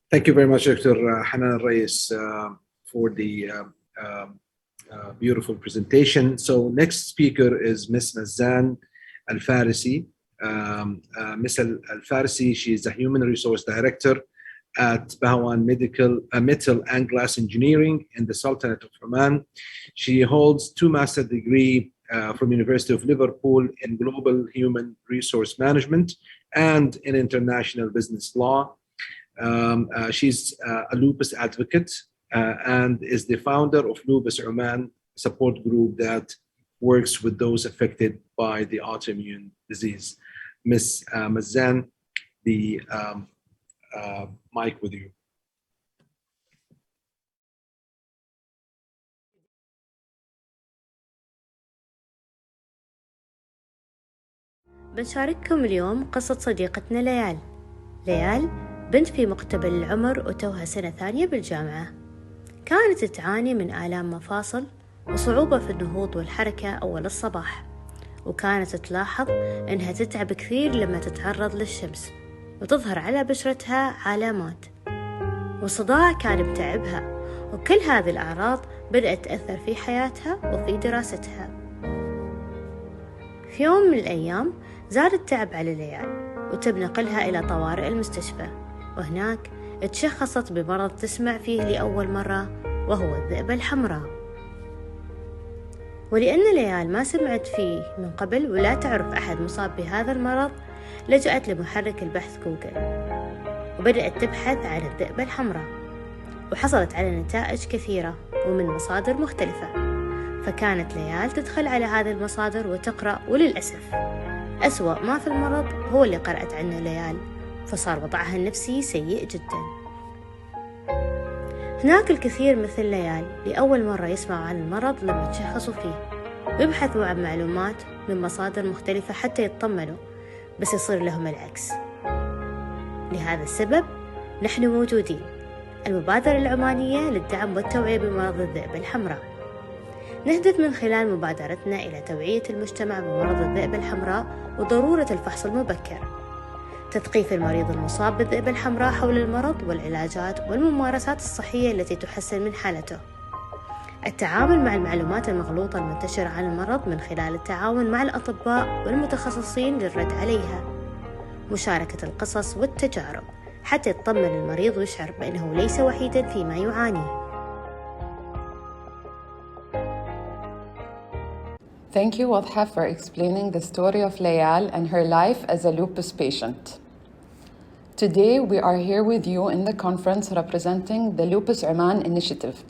Thank you very much, Dr. Hanan Reyes, for the beautiful presentation. So next speaker is Ms. Mazzan Al-Farsi. Ms. Al-Farsi, she is a Human Resource Director at Bahwan Metal and Glass Engineering in the Sultanate of Oman. She holds 2 master's degrees from University of Liverpool in Global Human Resource Management and in International Business Law. She's a lupus advocate and is the founder of Lupus Oman support group that works with those affected by the autoimmune disease. Ms. Mazzan, the mic with you. بنشارككم اليوم قصة صديقتنا ليال. ليال بنت في مقتبل العمر وتوها سنة ثانية بالجامعة. كانت تعاني من آلام مفاصل وصعوبة في النهوض والحركة أول الصباح، وكانت تلاحظ أنها تتعب كثير لما تتعرض للشمس وتظهر على بشرتها علامات، والصداع كان متعبها، وكل هذه الأعراض بدأت تأثر في حياتها وفي دراستها. في يوم من الأيام زاد التعب على ليال وتم نقلها إلى طوارئ المستشفى، وهناك تشخصت بمرض تسمع فيه لأول مرة وهو الذئبة الحمراء. ولأن ليال ما سمعت فيه من قبل ولا تعرف أحد مصاب بهذا المرض، لجأت لمحرك البحث جوجل وبدأت تبحث عن الذئبة الحمراء، وحصلت على نتائج كثيرة ومن مصادر مختلفة. فكانت ليال تدخل على هذه المصادر وتقرأ، وللأسف أسوأ ما في المرض هو اللي قرأت عنه ليال، فصار وضعها النفسي سيء جدا. هناك الكثير مثل ليال لأول مرة يسمعوا عن المرض لما تشخصوا فيه، ويبحثوا عن معلومات من مصادر مختلفة حتى يطمنوا، بس يصير لهم العكس. لهذا السبب نحن موجودين، المبادرة العمانية للدعم والتوعية بمرض الذئبة الحمراء. نهدف من خلال مبادرتنا إلى توعية المجتمع بمرض الذئبة الحمراء وضرورة الفحص المبكر، تثقيف المريض المصاب بالذئبة الحمراء حول المرض والعلاجات والممارسات الصحية التي تحسن من حالته، التعامل مع المعلومات المغلوطة المنتشرة عن المرض من خلال التعاون مع الأطباء والمتخصصين للرد عليها، مشاركة القصص والتجارب حتى يطمن المريض ويشعر بأنه ليس وحيدا فيما يعانيه. Thank you, Wadha, for explaining the story of Layal and her life as a lupus patient. Today, we are here with you in the conference representing the Lupus Oman initiative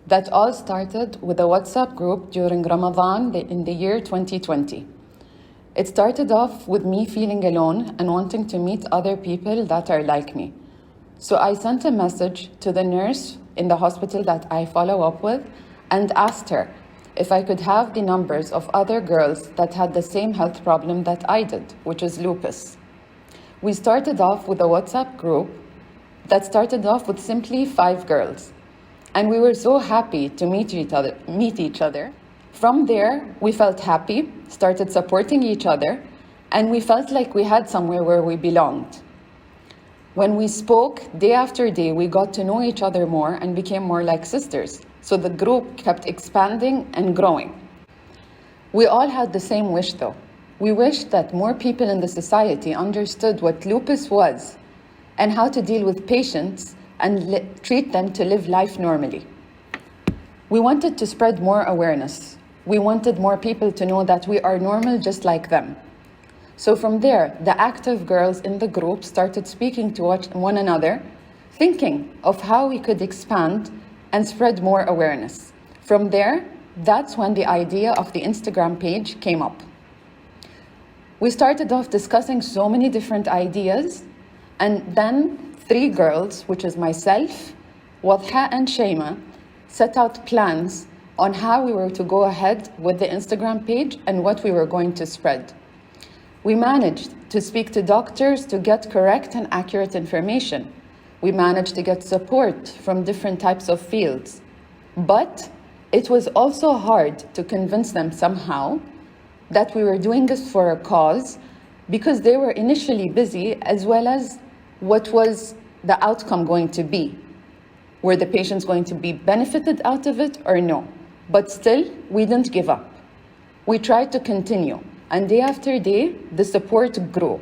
that all started with a WhatsApp group during Ramadan in the year 2020. It started off with me feeling alone and wanting to meet other people that are like me. So I sent a message to the nurse in the hospital that I follow up with and asked her if I could have the numbers of other girls that had the same health problem that I did, which is lupus. We started off with a WhatsApp group that started off with simply 5 girls. And we were so happy to meet each other. From there, we felt happy, started supporting each other, and we felt like we had somewhere where we belonged. When we spoke day after day, we got to know each other more and became more like sisters. So the group kept expanding and growing. We all had the same wish though. We wished that more people in the society understood what lupus was and how to deal with patients and treat them to live life normally. We wanted to spread more awareness. We wanted more people to know that we are normal just like them. So from there, the active girls in the group started speaking to one another, thinking of how we could expand and spread more awareness. From there, that's when the idea of the Instagram page came up. We started off discussing so many different ideas, and then 3 girls, which is myself, Wadha and Shaimaa, set out plans on how we were to go ahead with the Instagram page and what we were going to spread. We managed to speak to doctors to get correct and accurate information. We managed to get support from different types of fields. But it was also hard to convince them somehow that we were doing this for a cause, because they were initially busy, as well as what was the outcome going to be. Were the patients going to be benefited out of it or no? But still, we didn't give up. We tried to continue, and day after day, the support grew.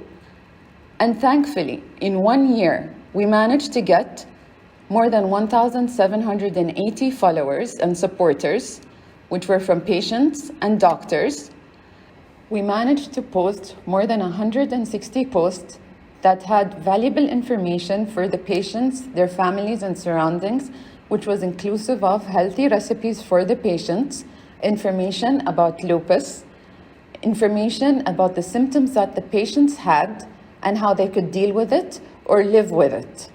And thankfully, in 1 year, we managed to get more than 1,780 followers and supporters, which were from patients and doctors. We managed to post more than 160 posts that had valuable information for the patients, their families and surroundings, which was inclusive of healthy recipes for the patients, information about lupus, information about the symptoms that the patients had and how they could deal with it or live with it.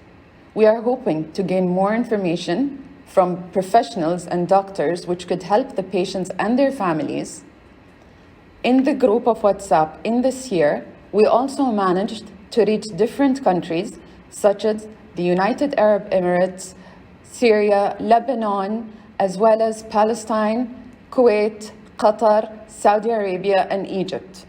We are hoping to gain more information from professionals and doctors which could help the patients and their families. In the group of WhatsApp in this year, we also managed to reach different countries such as the United Arab Emirates, Syria, Lebanon, as well as Palestine, Kuwait, Qatar, Saudi Arabia, and Egypt.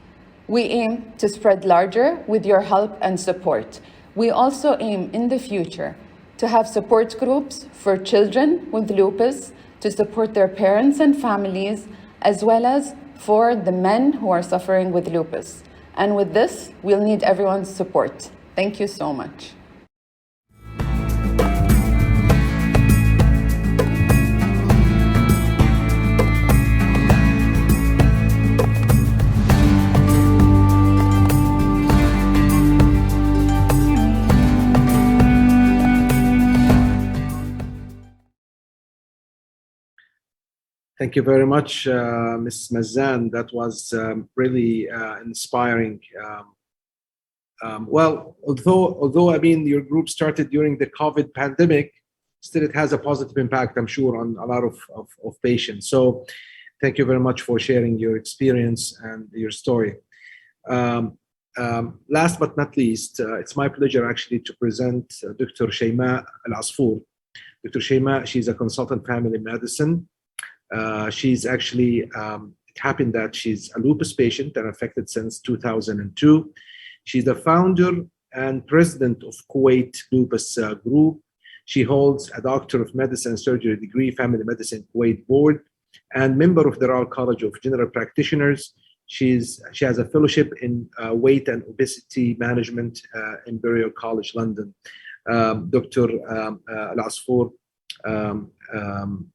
We aim to spread larger with your help and support. We also aim in the future to have support groups for children with lupus to support their parents and families, as well as for the men who are suffering with lupus. And with this, we'll need everyone's support. Thank you so much. Thank you very much, Ms. Mazzan. That was really inspiring. Well, although I mean your group started during the COVID pandemic, still it has a positive impact, I'm sure, on a lot of patients. So thank you very much for sharing your experience and your story. Last but not least, it's my pleasure actually to present Dr. Shaimaa Al-Asfour. Dr. Shaimaa, she's a consultant family medicine. She's actually, it happened that she's a lupus patient and affected since 2002. She's the founder and president of Kuwait Lupus Group. She holds a Doctor of Medicine Surgery degree, Family Medicine Kuwait Board, and member of the Royal College of General Practitioners. She has a fellowship in weight and obesity management in Imperial College London. Dr. Al-Asfour,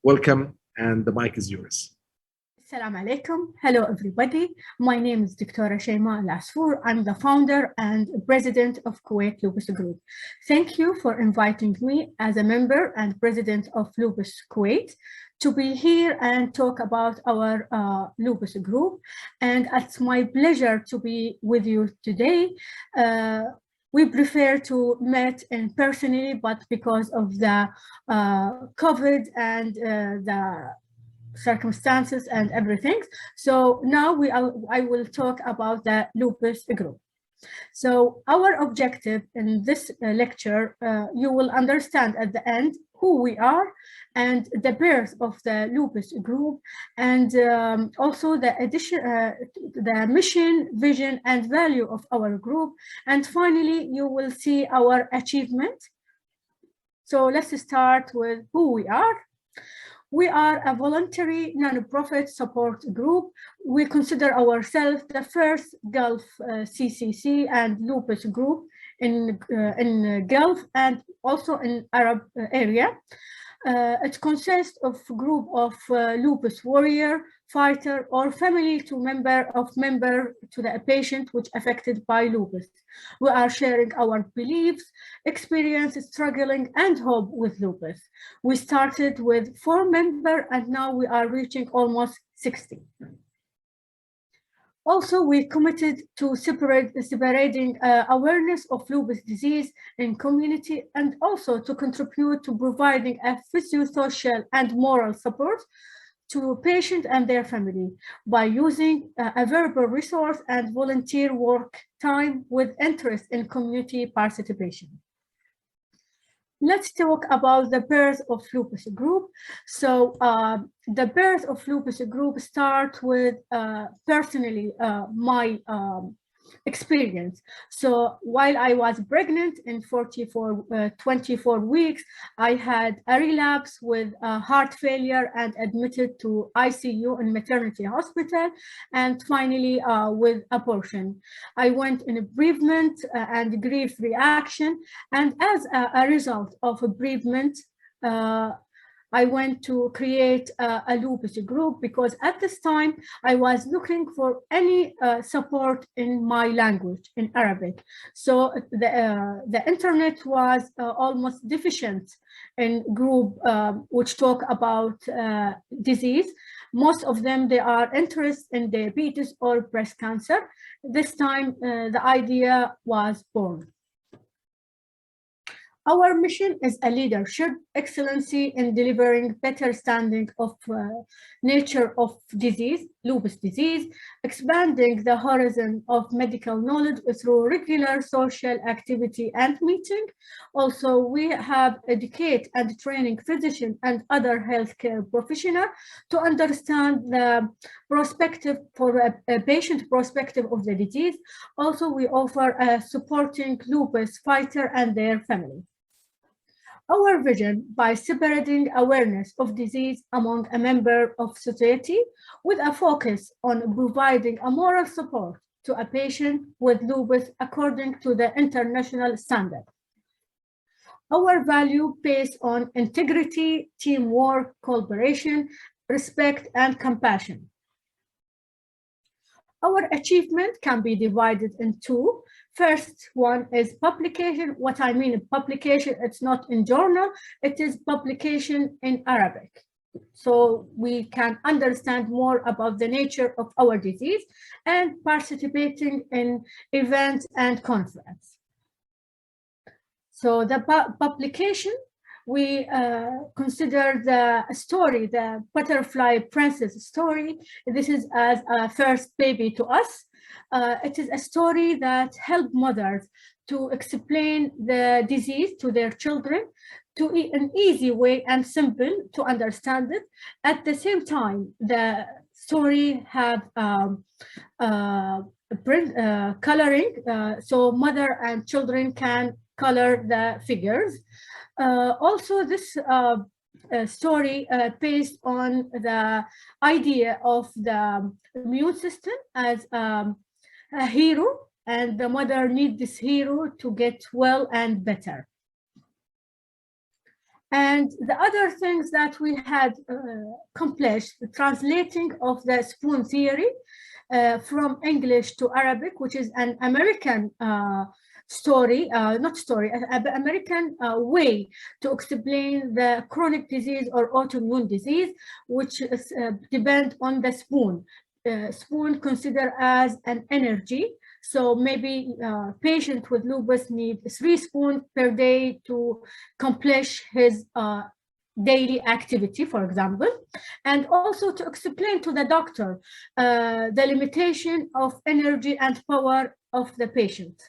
welcome, and the mic is yours. Assalamu alaikum. Hello, everybody. My name is Dr. Shaimaa Al-Asfour. I'm the founder and president of Kuwait Lupus Group. Thank you for inviting me as a member and president of Lupus Kuwait to be here and talk about our Lupus group. And it's my pleasure to be with you today. We prefer to meet in personally, but because of the COVID and the circumstances and everything. So now I will talk about the Lupus group. So our objective in this lecture, you will understand at the end who we are and the birth of the Lupus group, and also the mission, vision, and value of our group. And finally, you will see our achievement. So let's start with who we are. We are a voluntary non-profit support group. We consider ourselves the first Gulf CCC and Lupus group in Gulf and also in Arab area. It consists of a group of lupus warrior, fighter, or family to member to the patient which affected by lupus. We are sharing our beliefs, experience, struggling, and hope with lupus. We started with 4 members, and now we are reaching almost 60. Also, we committed to separating awareness of lupus disease in community, and also to contribute to providing a physiosocial and moral support to patients and their family by using available resource and volunteer work time with interest in community participation. Let's talk about the birth of Lupus group. So the birth of Lupus group starts with personally my experience. So while I was pregnant in 24 weeks, I had a relapse with heart failure and admitted to ICU in maternity hospital, and finally with abortion. I went in bereavement and grief reaction, and as a result of bereavement, I went to create a lupus group because at this time I was looking for any support in my language, in Arabic. So the internet was almost deficient in group which talk about disease. Most of them, they are interested in diabetes or breast cancer. This time the idea was born. Our mission is a leadership, excellency in delivering better understanding of nature of disease, lupus disease, expanding the horizon of medical knowledge through regular social activity and meeting. Also, we have educate and training physicians and other healthcare professionals to understand the perspective for a patient perspective of the disease. Also, we offer a supporting lupus fighter and their family. Our vision, by separating awareness of disease among a member of society with a focus on providing a moral support to a patient with lupus according to the international standard. Our value based on integrity, teamwork, collaboration, respect, and compassion. Our achievement can be divided in 2. First one is publication. What I mean publication, it's not in journal, it is publication in Arabic. So we can understand more about the nature of our disease and participating in events and conferences. So the publication we consider the story, the butterfly princess story. This is as a first baby to us. It is a story that helps mothers to explain the disease to their children to an easy way and simple to understand it. At the same time, the story have coloring, so mother and children can color the figures. Also, this story based on the idea of the immune system as a hero, and the mother needs this hero to get well and better. And the other things that we had accomplished, the translating of the spoon theory from English to Arabic, which is an American story, American way to explain the chronic disease or autoimmune disease, which is, depend on the spoon. Spoon considered as an energy. So maybe patient with lupus need 3 spoons per day to accomplish his daily activity, for example, and also to explain to the doctor the limitation of energy and power of the patient.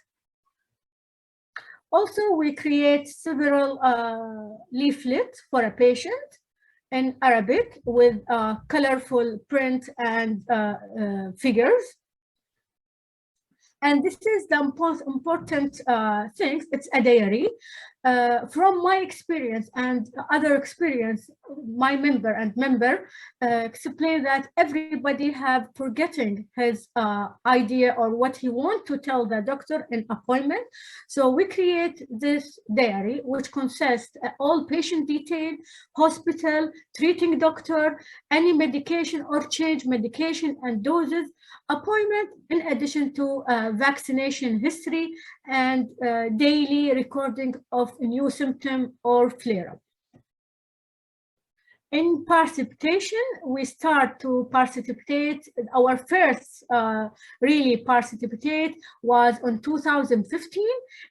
Also, we create several leaflets for a patient in Arabic with colorful print and figures. And this is the most important thing. It's a diary. From my experience and other experience, my member explain that everybody have forgetting his idea or what he want to tell the doctor in appointment. So we create this diary, which consists all patient detail, hospital, treating doctor, any medication or change medication and doses, appointment, in addition to vaccination history and daily recording of a new symptom or flare-up. In precipitation, we start to precipitate. Our first really precipitate was in 2015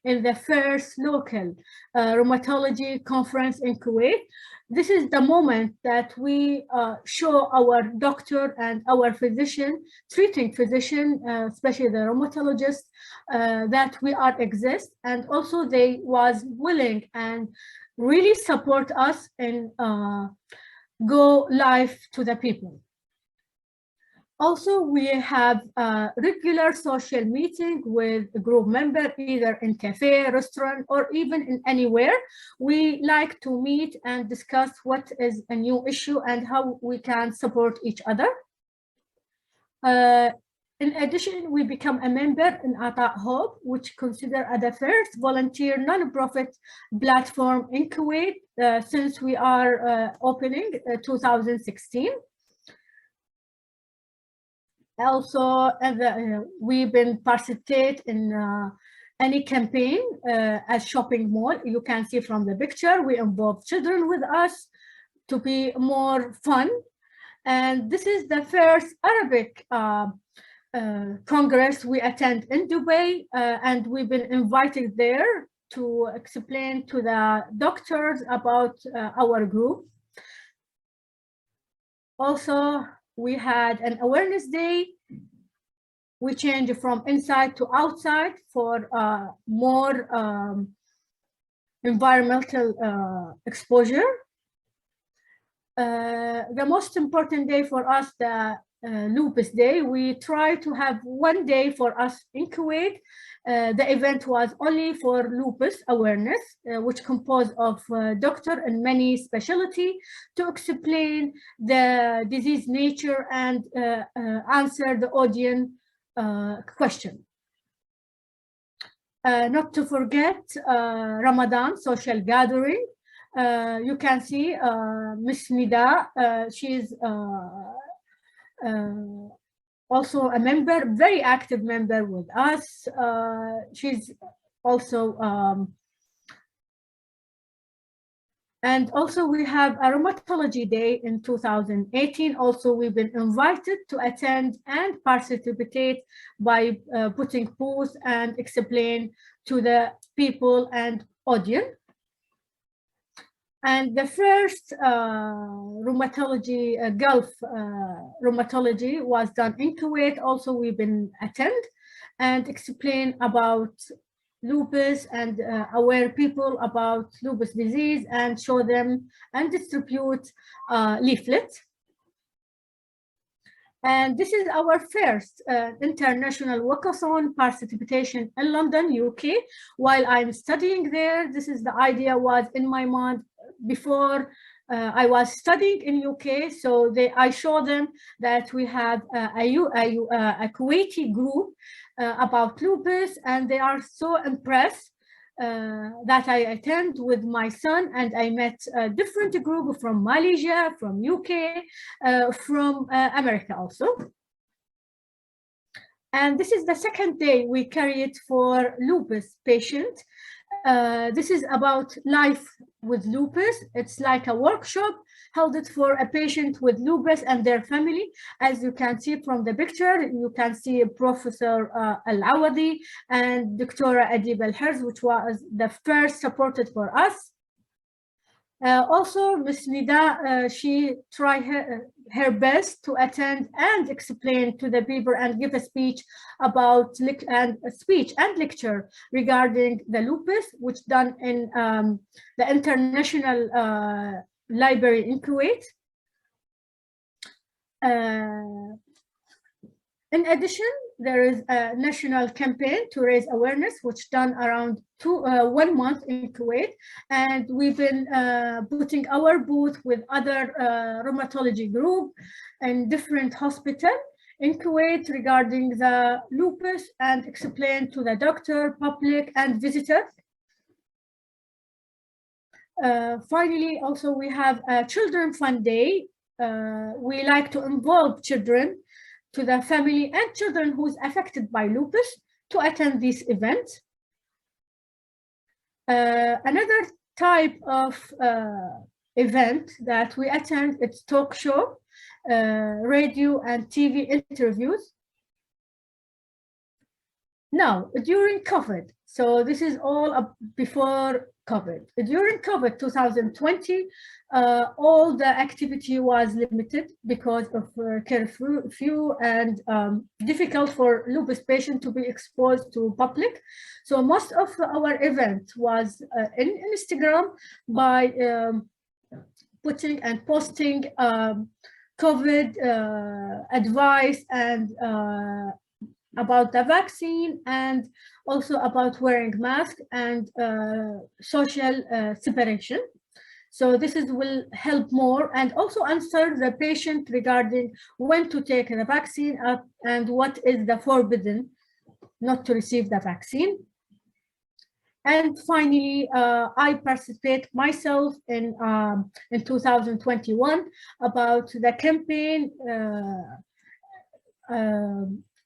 in the first local rheumatology conference in Kuwait. This is the moment that we show our doctor and our physician, treating physician, especially the rheumatologist, that we are exist, and also they was willing and really support us in go live to the people. Also, we have a regular social meeting with a group member, either in cafe, restaurant, or even in anywhere. We like to meet and discuss what is a new issue and how we can support each other. In addition, we become a member in Hope, which considered the first volunteer non-profit platform in Kuwait since we are opening 2016. Also, we've been participate in any campaign as shopping mall. You can see from the picture, we involve children with us to be more fun. And this is the first Arabic Congress we attend in Dubai, and we've been invited there to explain to the doctors about our group. Also, we had an awareness day. We changed from inside to outside for more environmental exposure. The most important day for us, the Lupus Day, we try to have one day for us in Kuwait. The event was only for lupus awareness, which composed of doctor and many specialty to explain the disease nature and answer the audience question. Not to forget Ramadan social gathering. You can see Miss Nida, she's also a member, very active member with us. She's also, and also we have a Rheumatology Day in 2018. Also, we've been invited to attend and participate by putting booths and explain to the people and audience. And the first rheumatology, Gulf rheumatology was done in Kuwait. Also, we've been attend and explain about lupus and aware people about lupus disease and show them and distribute leaflets. And this is our first international walkathon participation in London, UK. While I'm studying there, this is the idea was in my mind before I was studying in UK. So I show them that we have a Kuwaiti group about lupus, and they are so impressed that I attend with my son, and I met a different group from Malaysia, from UK, from America also. And this is the second day we carry it for lupus patient. This is about life with lupus. It's like a workshop held it for a patient with lupus and their family. As you can see from the picture, you can see Professor Al-Awadi and Dr. Adeeba Al-Herz, which was the first supported for us. Also, Ms. Nida, she tried her best to attend and explain to the people and give a speech about speech and lecture regarding the lupus, which done in the International Library in Kuwait. In addition, there is a national campaign to raise awareness, which done around 1 month in Kuwait. And we've been putting our booth with other rheumatology group and different hospitals in Kuwait regarding the lupus and explain to the doctor, public, and visitors. Finally, also we have a Children Fun Day. We like to involve children to the family and children who's affected by lupus to attend this event. Another type of event that we attend, it's talk show, radio and TV interviews. Now, during COVID, so this is all before COVID. During COVID 2020, all the activity was limited because of curfew and difficult for lupus patients to be exposed to public. So most of our event was in Instagram by putting and posting COVID advice and about the vaccine, and also about wearing mask and social separation. So this will help more, and also answer the patient regarding when to take the vaccine and what is the forbidden not to receive the vaccine. And finally, I participate myself in 2021 about the campaign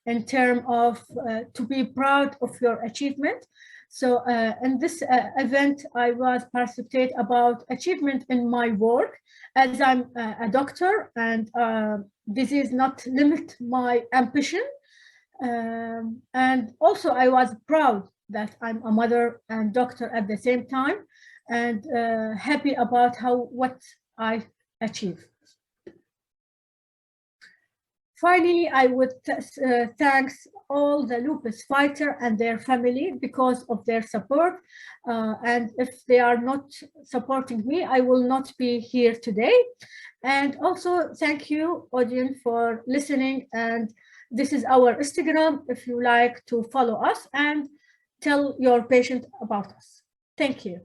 in terms of to be proud of your achievement. So in this event, I was participate about achievement in my work, as I'm a doctor, and disease not limit my ambition. And also I was proud that I'm a mother and doctor at the same time, and happy about what I achieved. Finally, I would thank all the lupus fighter and their family because of their support. And if they are not supporting me, I will not be here today. And also thank you, audience, for listening. And this is our Instagram if you like to follow us and tell your patient about us. Thank you.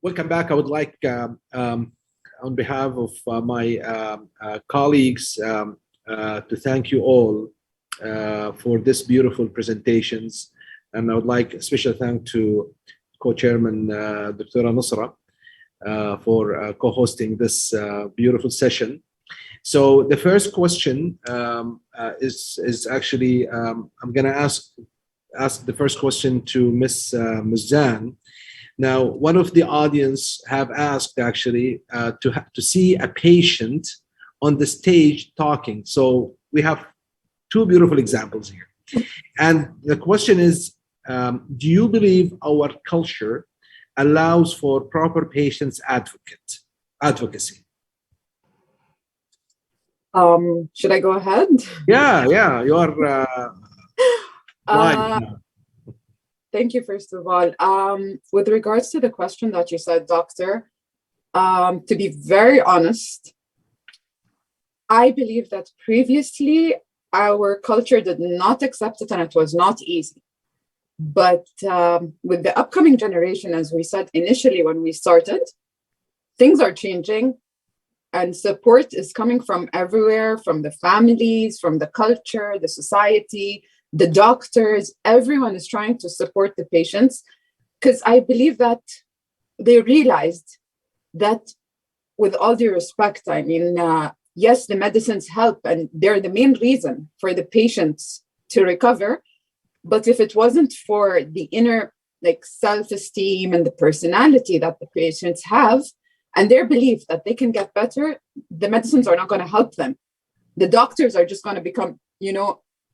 welcome back. I would like, on behalf of my colleagues, to thank you all for this beautiful presentations. And I would like a special thank to co-chairman Dr. Nusra for co-hosting this beautiful session. So the first question is actually, I'm going to ask the first question to Ms. Mazzan. Now, one of the audience have asked actually to see a patient on the stage talking. So we have two beautiful examples here. And the question is, do you believe our culture allows for proper patients advocacy? Should I go ahead? Yeah, you are live now. Thank you, first of all. With regards to the question that you said, Doctor, to be very honest, I believe that previously our culture did not accept it and it was not easy. But with the upcoming generation, as we said initially when we started, things are changing and support is coming from everywhere, from the families, from the culture, the society, the doctors. Everyone is trying to support the patients because I believe that they realized that, with all due respect, I mean, yes, the medicines help and they're the main reason for the patients to recover. But if it wasn't for the inner self-esteem and the personality that the patients have and their belief that they can get better, the medicines are not going to help them. The doctors are just going to become,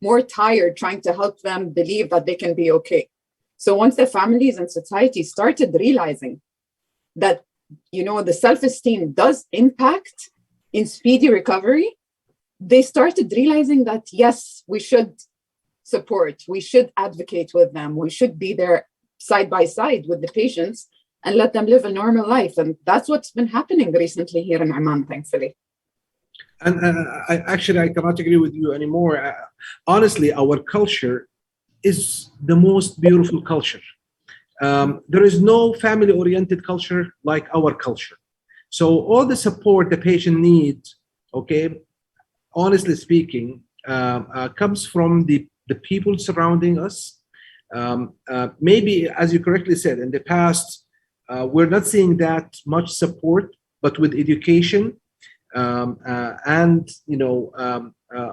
more tired trying to help them believe that they can be okay. So once the families and society started realizing that, the self-esteem does impact in speedy recovery, they started realizing that, yes, we should support, we should advocate with them, we should be there side by side with the patients and let them live a normal life. And that's what's been happening recently here in Oman, thankfully. And I cannot agree with you anymore. Honestly, our culture is the most beautiful culture. There is no family-oriented culture like our culture. So all the support the patient needs, honestly speaking, comes from the people surrounding us. Maybe, as you correctly said, in the past, we're not seeing that much support, but with education and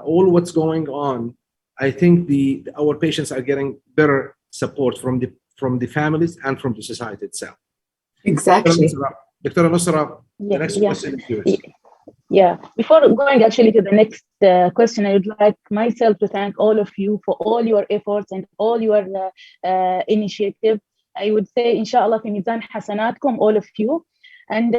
all what's going on, I think our patients are getting better support from the families and from the society itself. Exactly. Dr. Nusra, the next question is yours. Yeah, before going actually to the next question, I would like myself to thank all of you for all your efforts and all your initiative. I would say, inshallah, fi mizan hasanatkum, all of you. And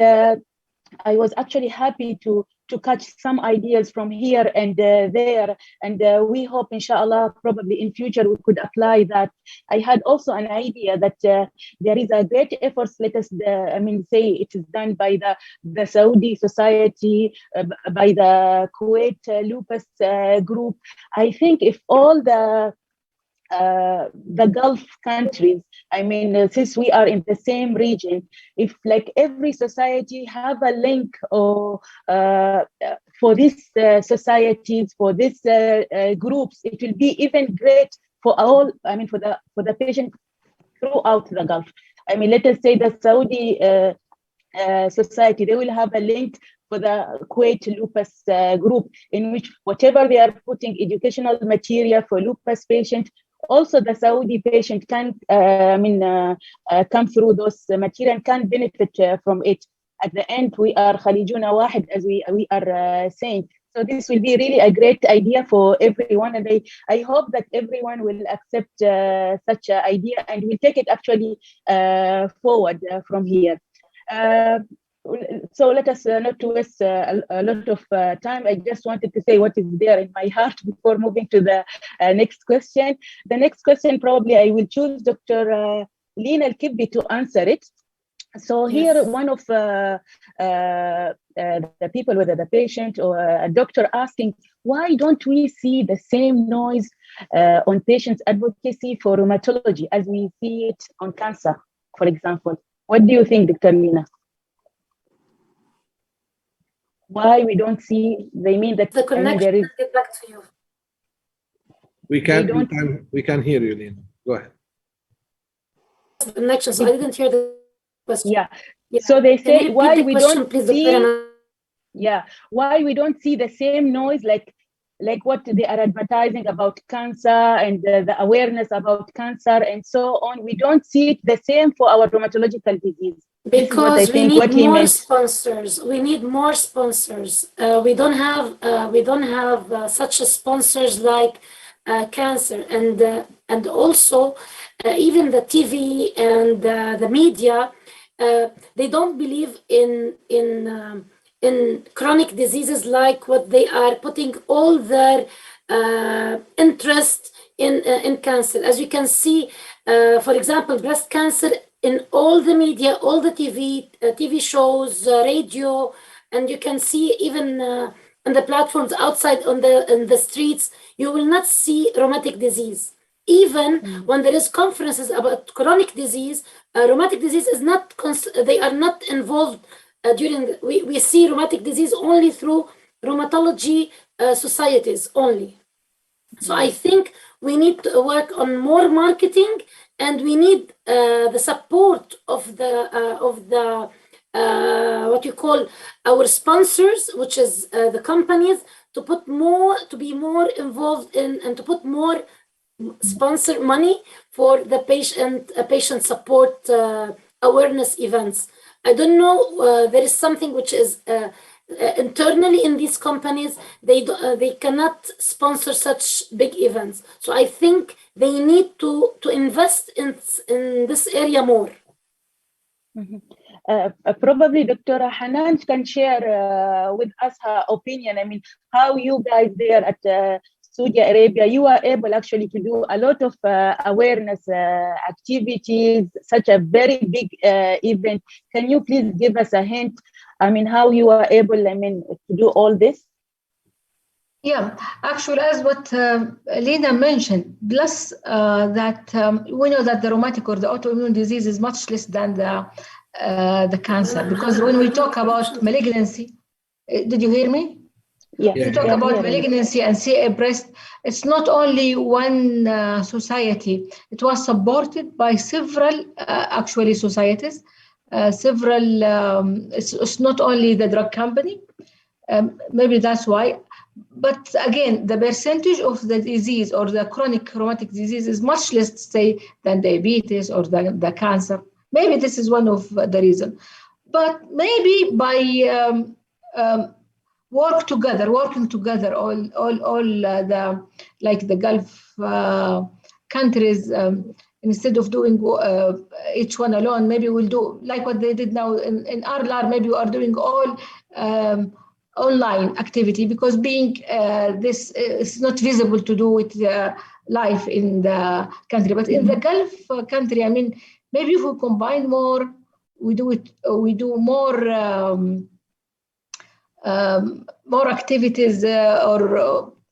I was actually happy to catch some ideas from here and there. And we hope, inshallah, probably in future we could apply that. I had also an idea that there is a great effort, let us, say it is done by the Saudi Society, by the Kuwait Lupus group. I think if all the Gulf countries, since we are in the same region, if every society have a link or for these societies, for these groups, it will be even great for all, for the patient throughout the Gulf. Let us say the Saudi society, they will have a link for the Kuwait Lupus group, in which whatever they are putting educational material for lupus patient, also the Saudi patient can come through those material and can benefit from it. At the end, we are Khalijuna Wahid, as we are saying. So this will be really a great idea for everyone, and I hope that everyone will accept such an idea and will take it actually forward from here. So let us not waste a lot of time. I just wanted to say what is there in my heart before moving to the next question. The next question, probably I will choose Dr. Lina Kibbi to answer it. So here, one of the people, whether the patient or a doctor, asking, why don't we see the same noise on patients' advocacy for rheumatology as we see it on cancer, for example? What do you think, Dr. Lina? Why we don't see? They mean that The connection. there is. I'll get back to you. We can hear you, Lina. Go ahead. The connection. So I didn't hear the question. Yeah. So they say why we question, don't please, see. Yeah. Why we don't see the same noise like what they are advertising about cancer and the awareness about cancer and so on. We don't see it the same for our rheumatological disease. Because we need more sponsors. We need more sponsors. We don't have such sponsors like cancer, and also even the TV and the media. They don't believe in chronic diseases like what they are putting all their interest in cancer. As you can see, for example, breast cancer in all the media, all the TV shows, radio, and you can see even on the platforms outside in the streets, you will not see rheumatic disease. Even when there is conferences about chronic disease, rheumatic disease is not, they are not involved during, we see rheumatic disease only through rheumatology societies only. So I think we need to work on more marketing, and we need the support of the what you call our sponsors, which is the companies, to be more involved in and to put more sponsor money for the patient support awareness events. I don't know. There is something which is internally in these companies. They cannot sponsor such big events. So I think they need to invest in this area more. Probably Dr. Hanan can share with us her opinion. I mean, how you guys there at Saudi Arabia, you are able actually to do a lot of awareness activities, such a very big event. Can you please give us a hint? I mean, how you are able, to do all this? Yeah, actually, as what Lina mentioned, plus that we know that the rheumatic or the autoimmune disease is much less than the cancer, because when we talk about malignancy, did you hear me? Yeah. We talk about malignancy and CA breast. It's not only one society. It was supported by several actually societies. Several. It's not only the drug company. Maybe that's why. But again, the percentage of the disease or the chronic rheumatic disease is much less, say, than diabetes or the cancer. Maybe this is one of the reasons. But maybe by working together, all the like the Gulf countries, instead of doing each one alone, maybe we'll do like what they did now in RLR. Maybe we are doing all online activity, because being this is not visible to do it live in the country. But in the Gulf country, I mean, maybe if we combine more, we do more activities or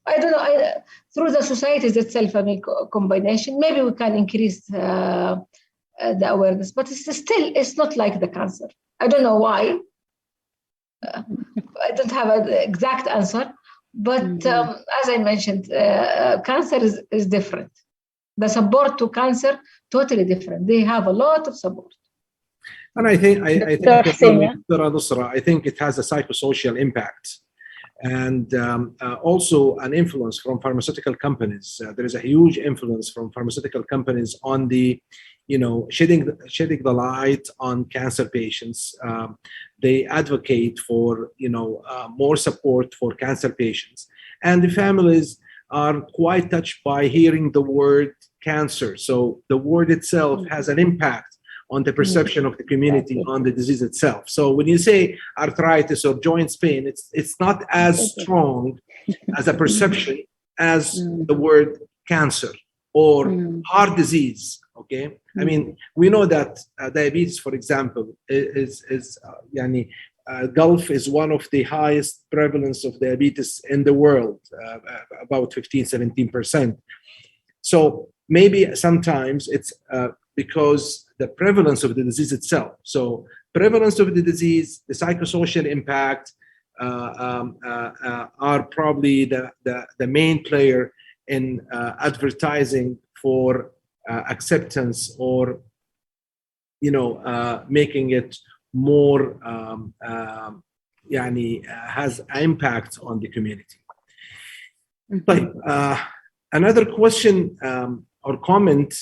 I don't know, through the societies itself. I mean, combination. Maybe we can increase the awareness, but it's not like the cancer. I don't know why. I don't have an exact answer, but as I mentioned, cancer is different. The support to cancer totally different. They have a lot of support. And I think it has a psychosocial impact, and also an influence from pharmaceutical companies. There is a huge influence from pharmaceutical companies on the, shedding the light on cancer patients. They advocate for more support for cancer patients, and the families are quite touched by hearing the word cancer. So the word itself has an impact on the perception of the community on the disease itself. So when you say arthritis or joint pain, it's not as strong as a perception as the word cancer or heart disease. Okay, I mean, we know that diabetes, for example, Gulf is one of the highest prevalence of diabetes in the world, about 15-17%. So maybe sometimes it's because the prevalence of the disease itself. So prevalence of the disease, the psychosocial impact are probably the main player in advertising for acceptance, or making it more has impact on the community. Another question or comment,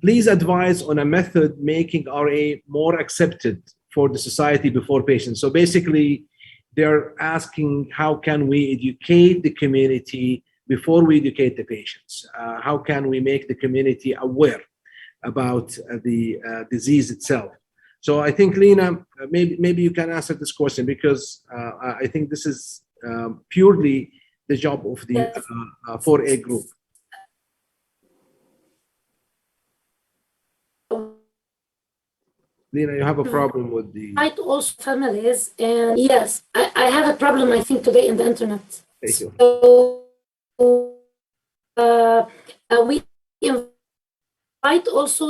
please advise on a method making RA more accepted for the society before patients. So basically, they're asking, how can we educate the community before we educate the patients? How can we make the community aware about the disease itself? So I think, Lina, maybe you can answer this question, because I think this is purely the job of the 4A group. Lina, you have a problem with the... Right, also families, and yes, I have a problem, I think, today in the internet. Thank you. So we invite also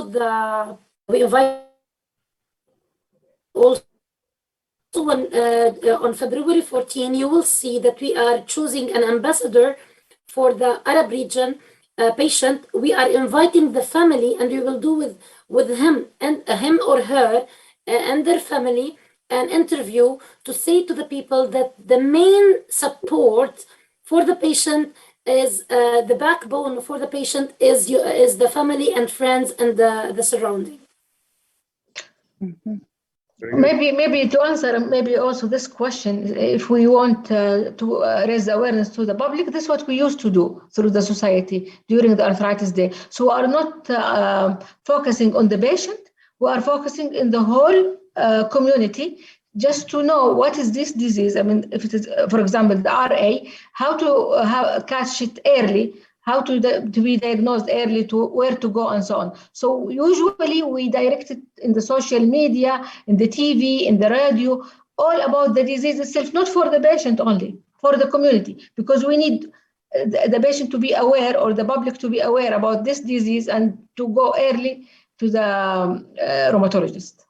on February 14, you will see that we are choosing an ambassador for the Arab region patient. We are inviting the family, and we will do with him or her and their family an interview to say to the people that the main support for the patient is the backbone for the patient is the family and friends and the surrounding. Mm-hmm. Maybe to answer maybe also this question, if we want to raise awareness to the public, this is what we used to do through the society during the Arthritis Day. So we are not focusing on the patient, we are focusing in the whole community, just to know what is this disease. I mean, if it is, for example, the RA, how to catch it early, how to be diagnosed early, to where to go, and so on. So usually we direct it in the social media, in the TV, in the radio, all about the disease itself, not for the patient only, for the community, because we need the patient to be aware, or the public to be aware about this disease, and to go early to the rheumatologist.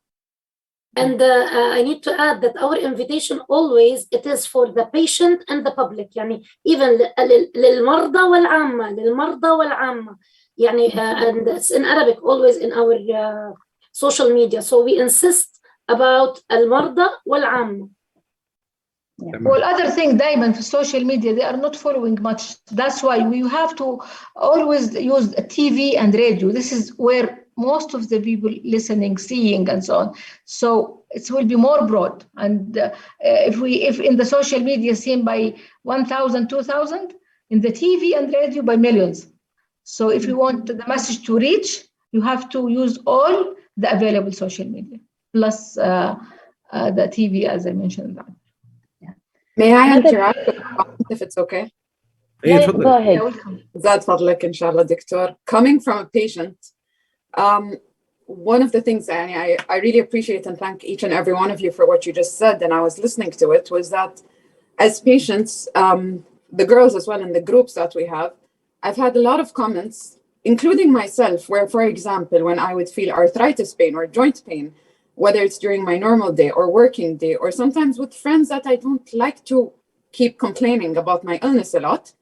And I need to add that our invitation always, it is for the patient and the public. يعني even للمرضى والعامة يعني and it's in Arabic always in our social media. So we insist about المرضى والعامة. Yeah. Well, other thing, diamond for social media, they are not following much. That's why we have to always use TV and radio. This is where most of the people listening, seeing, and so on. So it will be more broad. And if in the social media seen by 1,000, 2,000, in the TV and radio by millions. So if you want the message to reach, you have to use all the available social media, plus the TV, as I mentioned. May I interact with the if it's okay? Yeah, go ahead. زاد فضلك إن شاء الله دكتور. Coming from a patient, one of the things I really appreciate and thank each and every one of you for what you just said, and I was listening to it, was that as patients, the girls as well in the groups that we have, I've had a lot of comments, including myself, where, for example, when I would feel arthritis pain or joint pain, whether it's during my normal day or working day, or sometimes with friends that I don't like to keep complaining about my illness a lot,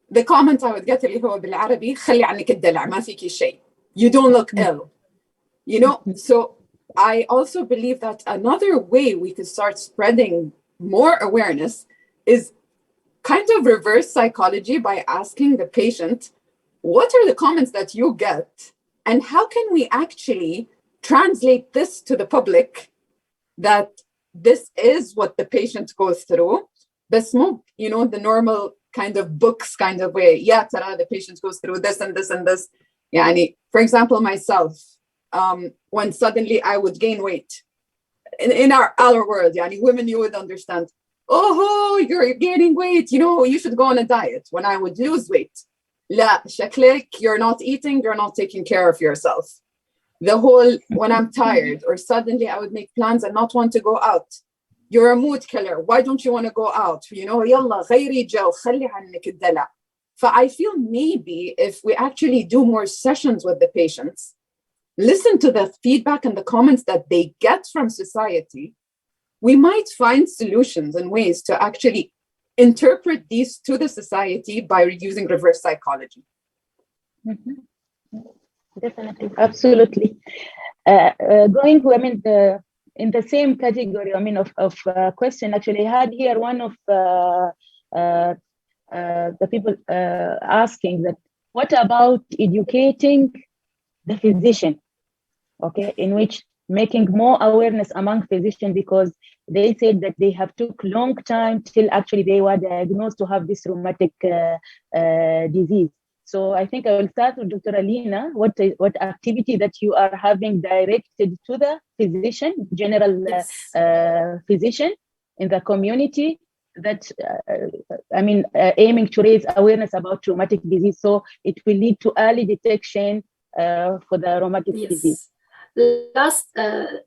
the comment I would get اللي هو بالعربي خلي عنك الدلع ما فيكي شيء. You don't look ill. You know, so I also believe that another way we could start spreading more awareness is kind of reverse psychology by asking the patient, what are the comments that you get? And how can we actually translate this to the public, that this is what the patient goes through? But you know, the normal kind of books kind of way. Yeah, tara, the patient goes through this and this and this. Yani, for example, myself, when suddenly I would gain weight in our world, yani, women, you would understand, oh, you're gaining weight, you know, you should go on a diet. When I would lose weight, la, shaklek, you're not eating, you're not taking care of yourself. The whole, when I'm tired, or suddenly I would make plans and not want to go out. You're a mood killer. Why don't you want to go out? You know, yalla, غيري جو, خلي عنك الدلع. So I feel maybe if we actually do more sessions with the patients, listen to the feedback and the comments that they get from society, we might find solutions and ways to actually interpret these to the society by using reverse psychology. Definitely, absolutely. Going, I mean, in the same category, I mean, of question, actually, I had here one of the people asking that, what about educating the physician, okay, in which making more awareness among physicians, because they said that they have took long time till actually they were diagnosed to have this rheumatic disease. So I think I will start with Dr. Lina. What activity that you are having directed to the physician, general physician in the community, that aiming to raise awareness about rheumatic disease, so it will lead to early detection for the rheumatic disease. Last an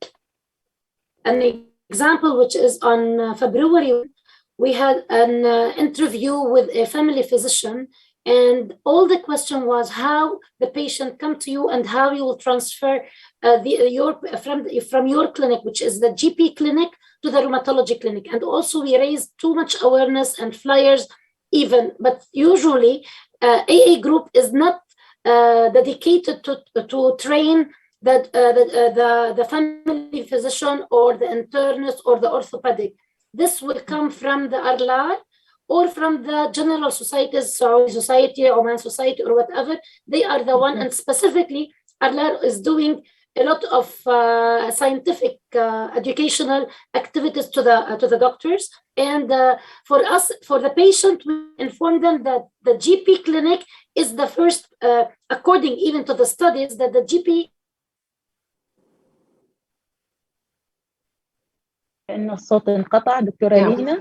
example, which is on February, we had an interview with a family physician, and all the question was how the patient come to you and how you will transfer from your clinic, which is the GP clinic, to the rheumatology clinic. And also we raised too much awareness and flyers even, but usually AA group is not dedicated to train the family physician or the internist or the orthopedic. This will come from the Arlar or from the general societies, Saudi Society, Oman Society, or whatever. They are the one, and specifically Arlar is doing a lot of scientific educational activities to the doctors. And for us, for the patient, we inform them that the GP clinic is the first, according even to the studies, that the GP. إنه الصوت انقطع دكتورة لينا.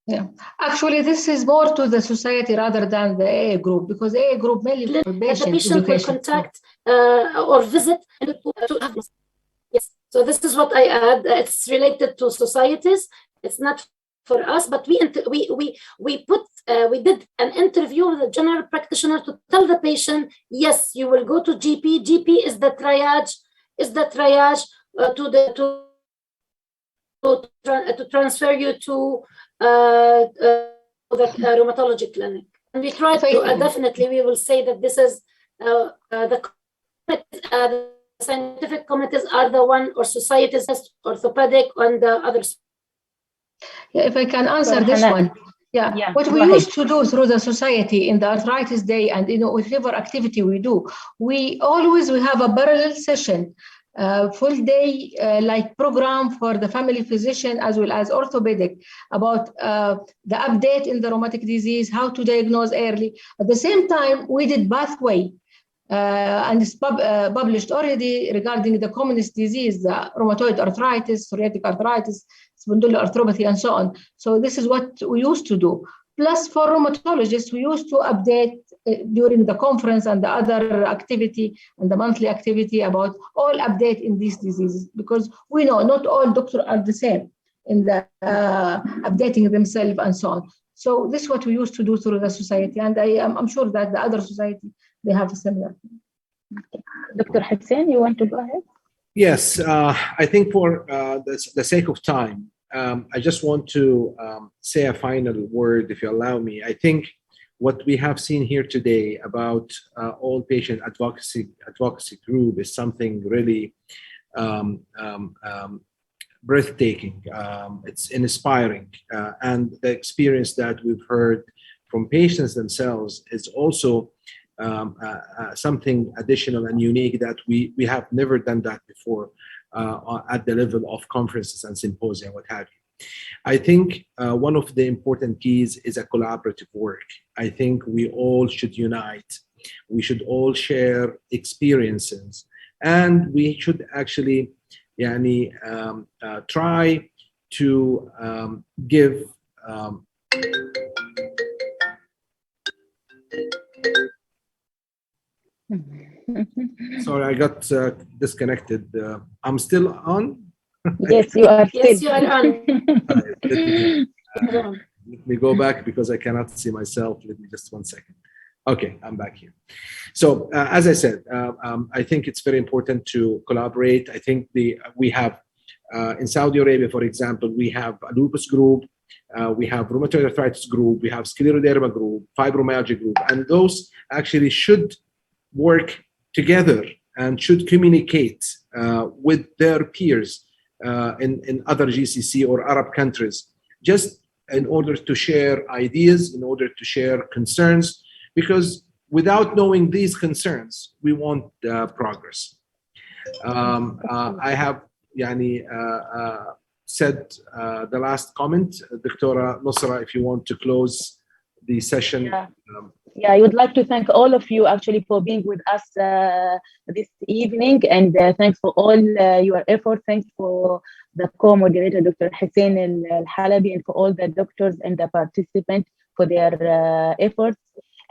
Yeah, actually, this is more to the society rather than the AA group, because AA group mainly for patient education. Will contact or visit to have. Yes, so this is what I add. It's related to societies. It's not for us, but we did an interview with a general practitioner to tell the patient, yes, you will go to GP. GP is the triage. To transfer you to the rheumatology clinic. And we try to, definitely we will say that this is the scientific committees are the one, or societies, orthopedic, and the others. Yeah, if I can answer this one. Yeah, what we used to do through the society in the arthritis day, and whatever activity we do, we have a parallel session, full day like program for the family physician as well as orthopedic about the update in the rheumatic disease, how to diagnose early. At the same time, we did pathway and it's published already regarding the commonest disease, the rheumatoid arthritis, psoriatic arthritis, spondyloarthropathy, and so on. So this is what we used to do. Plus, for rheumatologists, we used to update during the conference and the other activity and the monthly activity about all update in these diseases, because we know not all doctors are the same in the updating themselves and so on. So this is what we used to do through the society, and I'm sure that the other society, they have a similar thing. Dr. Hussein, you want to go ahead? Yes, I think for the sake of time, I just want to say a final word, if you allow me. I think what we have seen here today about all patient advocacy group is something really breathtaking. It's inspiring, and the experience that we've heard from patients themselves is also something additional and unique that we have never done that before at the level of conferences and symposia, what have you. I think one of the important keys is a collaborative work. I think we all should unite. We should all share experiences, and we should actually try to give sorry, I got disconnected. I'm still on? Yes, you are. Yes, you are on. Let me go back because I cannot see myself. Let me just 1 second. Okay, I'm back here. So as I said, I think it's very important to collaborate. I think we have in Saudi Arabia, for example, we have a lupus group, we have rheumatoid arthritis group, we have scleroderma group, fibromyalgia group, and those actually should work together and should communicate with their peers in other GCC or Arab countries, just in order to share ideas, in order to share concerns, because without knowing these concerns, we won't progress. I have said the last comment. Dr. Nusra, if you want to close the session. Yeah, I would like to thank all of you actually for being with us this evening, and thanks for all your effort. Thanks for the co-moderator, Dr. Hussein Al-Halabi, and for all the doctors and the participants for their efforts.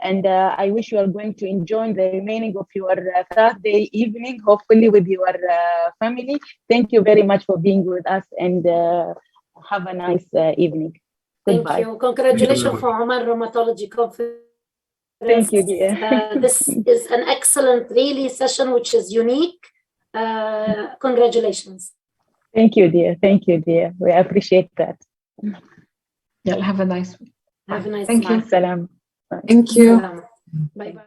And I wish you are going to enjoy the remaining of your Thursday evening, hopefully with your family. Thank you very much for being with us, and have a nice evening. Goodbye. Thank you. Congratulations for Oman Rheumatology Conference. Thank you, dear. This is an excellent, really, session which is unique. Congratulations. Thank you, dear. Thank you, dear. We appreciate that. Yeah, have a nice week. Have a nice Thank you. Salam. Thank you. Bye bye.